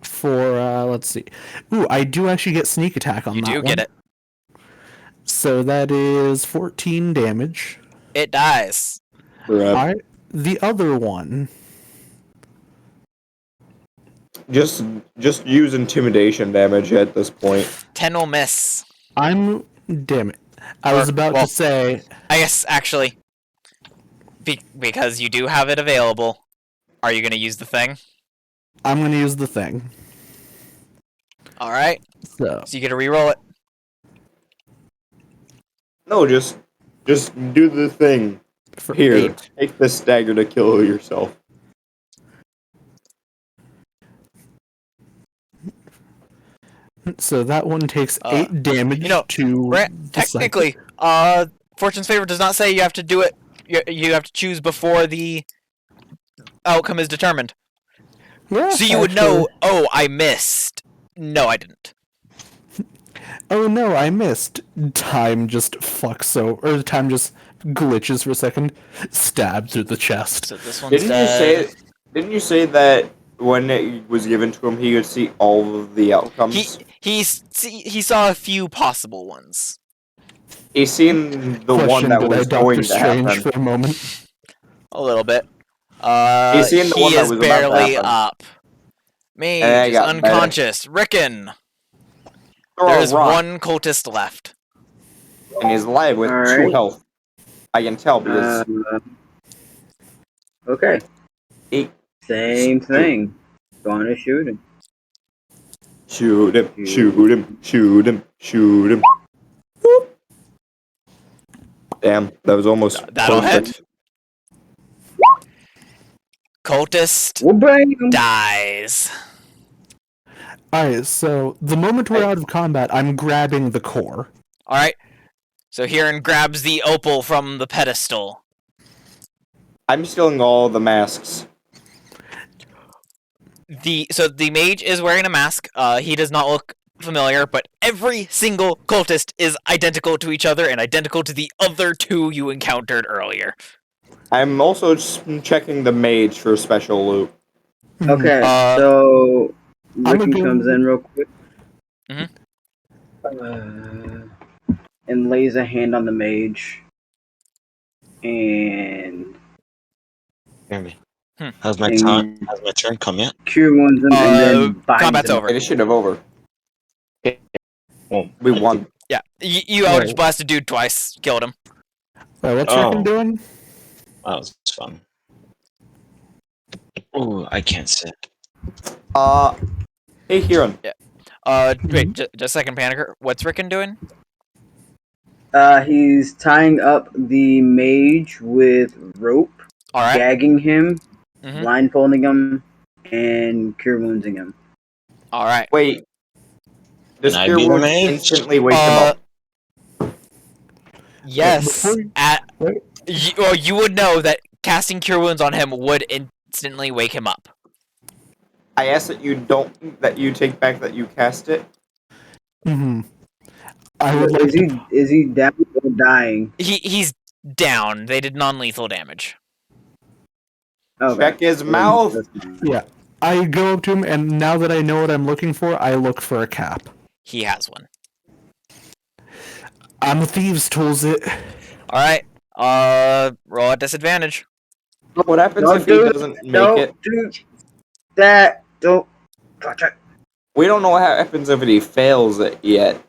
for let's see. Ooh, I do actually get sneak attack on You that do one. get it. So that is 14 damage. It dies. Bruh. Alright, the other one. Just use intimidation damage at this point. 10 will miss. Damn it. I was about well, to say, I guess, actually, because you do have it available, are you going to use the thing? I'm going to use the thing. Alright, So, so you get to reroll it. No, just do the thing. for Here, 8. take this dagger to kill yourself. So that one takes 8 damage to Brant, the psychic. technically, Fortune's Favor does not say you have to do it. You have to choose before the outcome is determined. Yeah, So you would know, oh, I missed. No, I didn't. Oh no, I missed. Time just fucks over. Or time just glitches for a second. Stab through the chest. So this one's Didn't you say that when it was given to him, he could see all of the outcomes? He saw a few possible ones. He's seen the one Question, that did was I Doctor going to Strange happen. for a moment? A little bit. He's seen the he one that is was about to barely happen. up. Mage And I is got unconscious. Rickon. Throw There's a rock, one cultist left. and he's alive with 2 Alright. health. I can tell because Okay. he Same thing. Gonna shoot him. shoot him, shoot him, shoot him, shoot him. Whoop. Damn, that was almost That'll perfect. hit. Cultist We'll bring him. dies. Alright, so the moment we're out of combat, I'm grabbing the core. Alright. So Hiran grabs the opal from the pedestal. I'm stealing all the masks. So the mage is wearing a mask. He does not look familiar, but every single cultist is identical to each other and identical to the other 2 you encountered earlier. I'm also checking the mage for special loot. Okay, Uh, so I'm Ricky gonna go- comes in real quick. Mhm. And lays a hand on the mage. And Hear me. Hmm. Has my And- turn come yet? cure wounds him and then binds combat's him. over. Initiative over. We won. Yeah, you Eldritch blasted dude twice, killed him. Wait, what's Oh. Rickon doing? That was fun. Ooh, I can't sit. Hey, Hiran. Wait, just a second, Panicker. What's Rickon doing? He's tying up the mage with rope, Alright. gagging him, Mhm. blindfolding him, and cure woundsing him. Alright. Wait. Does Can I Cure be the Wounds mage? instantly wake him up? Yes. Wait. You would know that casting Cure Wounds on him would instantly wake him up. I asked that you take back that you cast it. Mm-hmm. I would like Is he down or dying? He's down. They did non-lethal damage. Okay. Check his mouth. Yeah. I go up to him, and now that I know what I'm looking for, I look for a cap. He has one. I'm a thieves' tools it. Alright. Roll at disadvantage. What happens Don't if he do it. doesn't make Don't it? do that. Don't touch it. We don't know what happens if he fails it yet.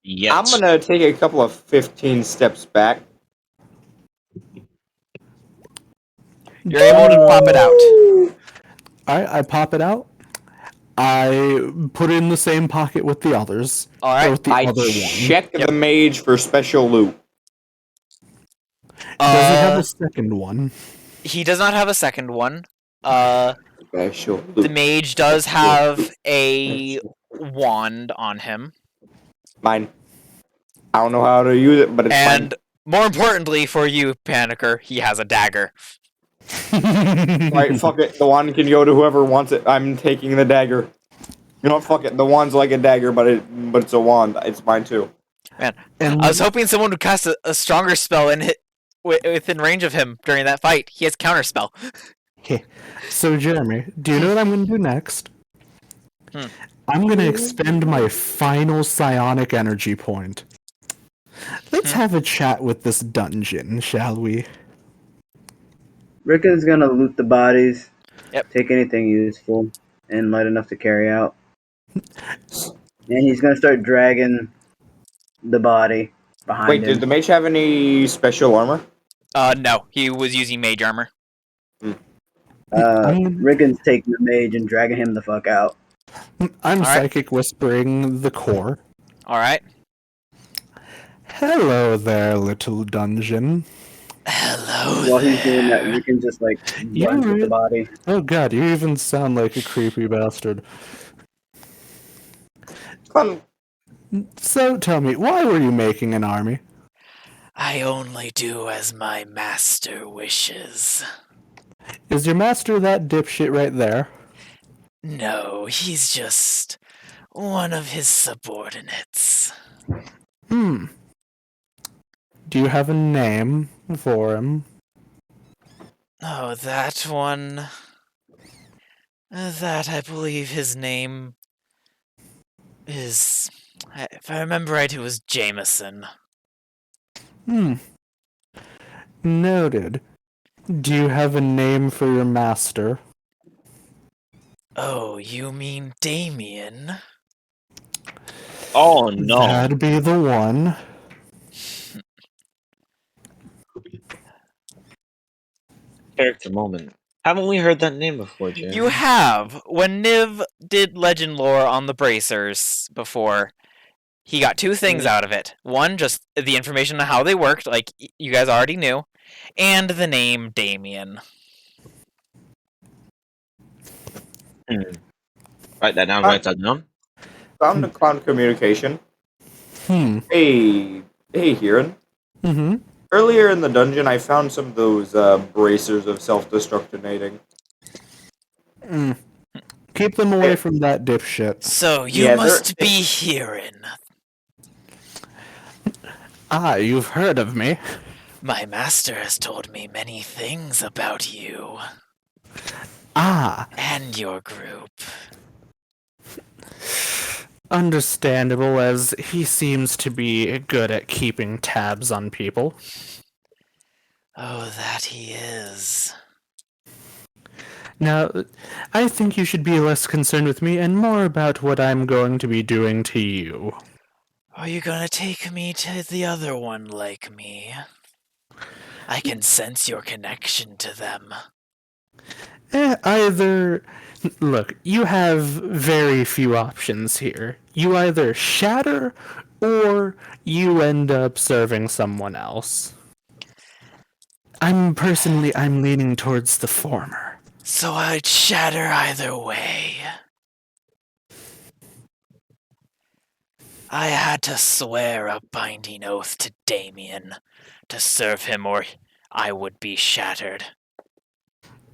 Yes. I'm gonna take a couple of 15 steps back. You're able to pop it out. Alright, I pop it out. I put it in the same pocket with the others. Or Alright. with the I other one. check Yep. the mage for special loot. Does he have a second one? He does not have a second one. Special The loot. mage does have a wand on him. Mine. I don't know how to use it, but it's And more importantly for you, Panicker, he has a dagger. mine. Alright, fuck it. The wand can go to whoever wants it. I'm taking the dagger. You know what? Fuck it. The wand's like a dagger, but it's a wand. It's mine too. Man, And I was hoping someone would cast a stronger spell and hit within range of him during that fight. He has counterspell. okay. So Jeremy, do you know what I'm going to do next? Hmm. I'm going to expend my final psionic energy point. Let's have a chat with this dungeon, shall we? Rickon's gonna loot the bodies. Yep. Take anything useful and light enough to carry out. And he's gonna start dragging the body behind Wait, him. did the mage have any special armor? No, he was using mage armor. Rickon's taking the mage and dragging him the fuck out. I'm All right. psychic whispering the core. All right. Hello there, little dungeon. Hello While he's doing that, Rickon just like You runs with the re- body. Oh god, you even sound like a creepy bastard. Clem, So tell me, why were you making an army? I only do as my master wishes. Is your master that dipshit right there? No, he's just one of his subordinates. Hmm. Do you have a name for him? Oh, that one. That I believe his name is. If I remember right, it was Jameson. Hmm. Noted. Do you have a name for your master? Oh, you mean Damien? Oh no. That'd be the one. Character moment. Haven't we heard that name before, Jeremy? You have. When Niv did legend lore on the bracers before, he got two things out of it. One, just the information on how they worked, like you guys already knew, and the name Damien. Write that down. Write that down. found a clown communication. Hmm. Hey, Hiran. Mm-hmm. Earlier in the dungeon, I found some of those bracers of self-destructionating. Mm. Keep them away from that dipshit. So you Yeah, must be Hiran. Ah, you've heard of me. My master has told me many things about you Ah, and your group. understandable, as he seems to be good at keeping tabs on people. Oh, that he is. Now, I think you should be less concerned with me and more about what I'm going to be doing to you. Are you gonna take me to the other one like me? I can sense your connection to them. Either... Look, you have very few options here. You either shatter, or you end up serving someone else. I'm leaning towards the former. So I'd shatter either way. I had to swear a binding oath to Damien to serve him, or I would be shattered.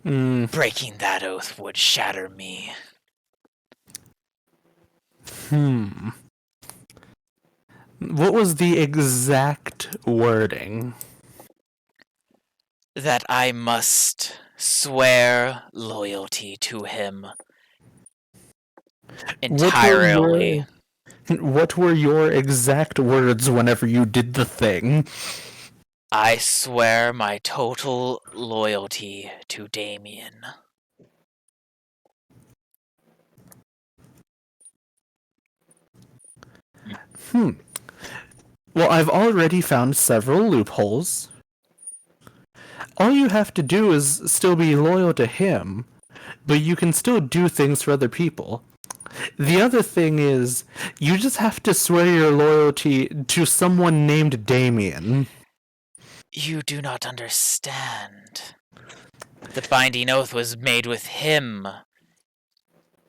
Breaking that oath would shatter me. What was the exact wording? That I must swear loyalty to him entirely. What were your exact words whenever you did the thing? I swear my total loyalty to Damien. Well, I've already found several loopholes. All you have to do is still be loyal to him, but you can still do things for other people. The other thing is, you just have to swear your loyalty to someone named Damien. You do not understand. The binding oath was made with him.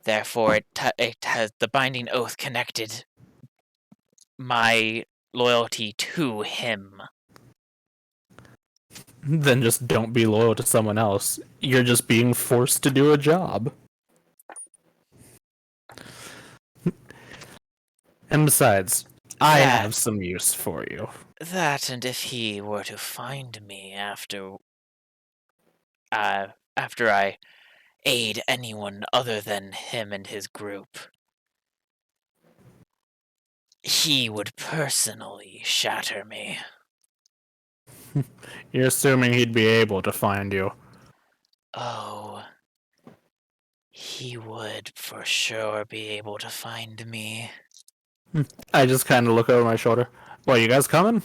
Therefore, it has the binding oath connected my loyalty to him. Then just don't be loyal to someone else. You're just being forced to do a job. And besides, I That- have some use for you. That, and if he were to find me after I aid anyone other than him and his group, he would personally shatter me. You're assuming he'd be able to find you. Oh, he would for sure be able to find me. I just kind of look over my shoulder. Well, you guys coming?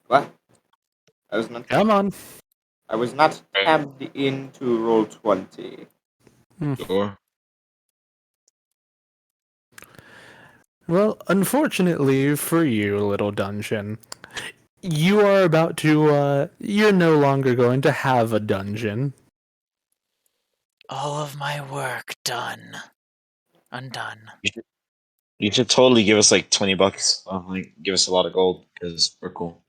What? Come on. I was not tabbed into roll 20. Sure. Well, unfortunately for you, little dungeon, you are about to, you're no longer going to have a dungeon. All of my work done. Undone. You should totally give us like $20. Like, give us a lot of gold because we're cool.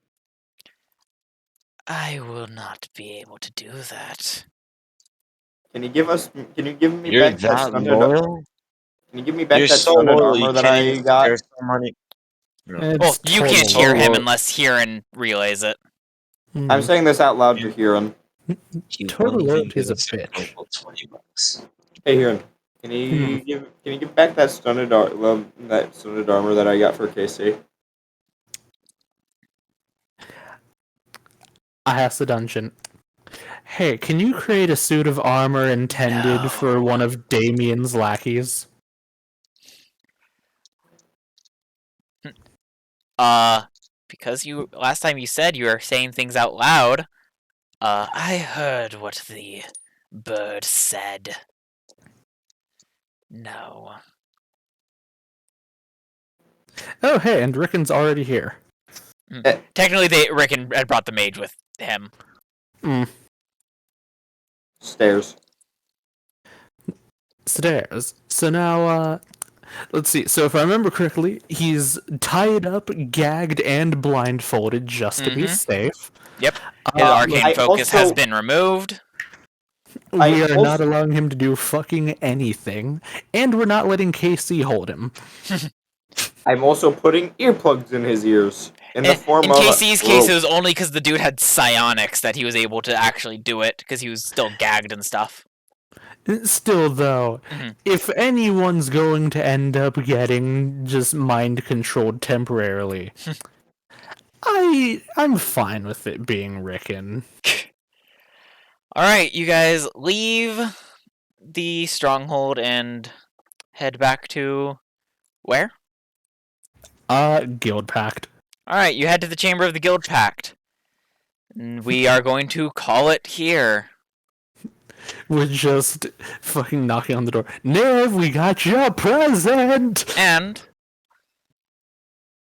I will not be able to do that. Can you give me You're back that that stunted? loyal. Can you give me back You're that so stunted loyal. armor You that can't I even got? spare some money. No. It's Well, you can't total- hear him loyal. unless Hiran relays it. I'm saying this out loud to Huron. He Total won't even loyalty give is a us bitch. $20. Hey Huron, can you give back that stunted armor that I got for KC? I asked the dungeon. Hey, can you create a suit of armor intended No. for one of Damien's lackeys? Because last time you said you were saying things out loud, I heard what the bird said. No. Oh, hey, and Rickon's already here. Technically, Rickon had brought the mage with him. Stairs. Stairs. So now, let's see. So if I remember correctly, he's tied up, gagged, and blindfolded just to be Mhm. safe. Yep. His arcane I focus has also- been removed. We are not also- allowing him to do fucking anything, and we're not letting KC hold him. I'm also putting earplugs in his ears in the form In of KC's case, it rope. was only because the dude had psionics that he was able to actually do it, because he was still gagged and stuff. Still, though, Mhm. if anyone's going to end up getting just mind controlled temporarily, I'm fine with it being Rickon. Alright, you guys leave the stronghold and head back to where? Guild Pact. Alright, you head to the Chamber of the Guild Pact. And we are going to call it here. We're just fucking knocking on the door. Nev, we got your present! And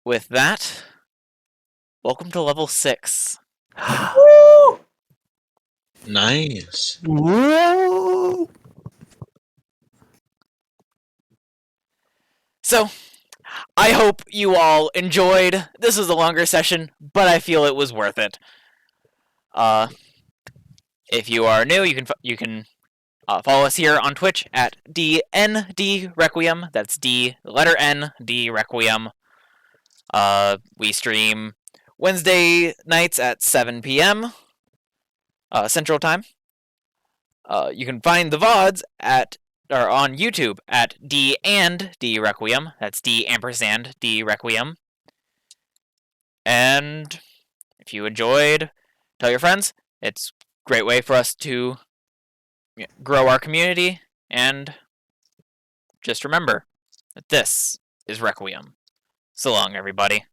with that, welcome to level 6. Nice. Whoa! So, I hope you all enjoyed. This was a longer session, but I feel it was worth it. If you are new, you can follow us here on Twitch at D&D Requiem. That's D, the letter N, D Requiem. We stream Wednesday nights at 7 p.m. Central Time. You can find the VODs on YouTube at D&D Requiem. That's D&D Requiem. And if you enjoyed, tell your friends. It's a great way for us to grow our community. And just remember that this is Requiem. So long, everybody.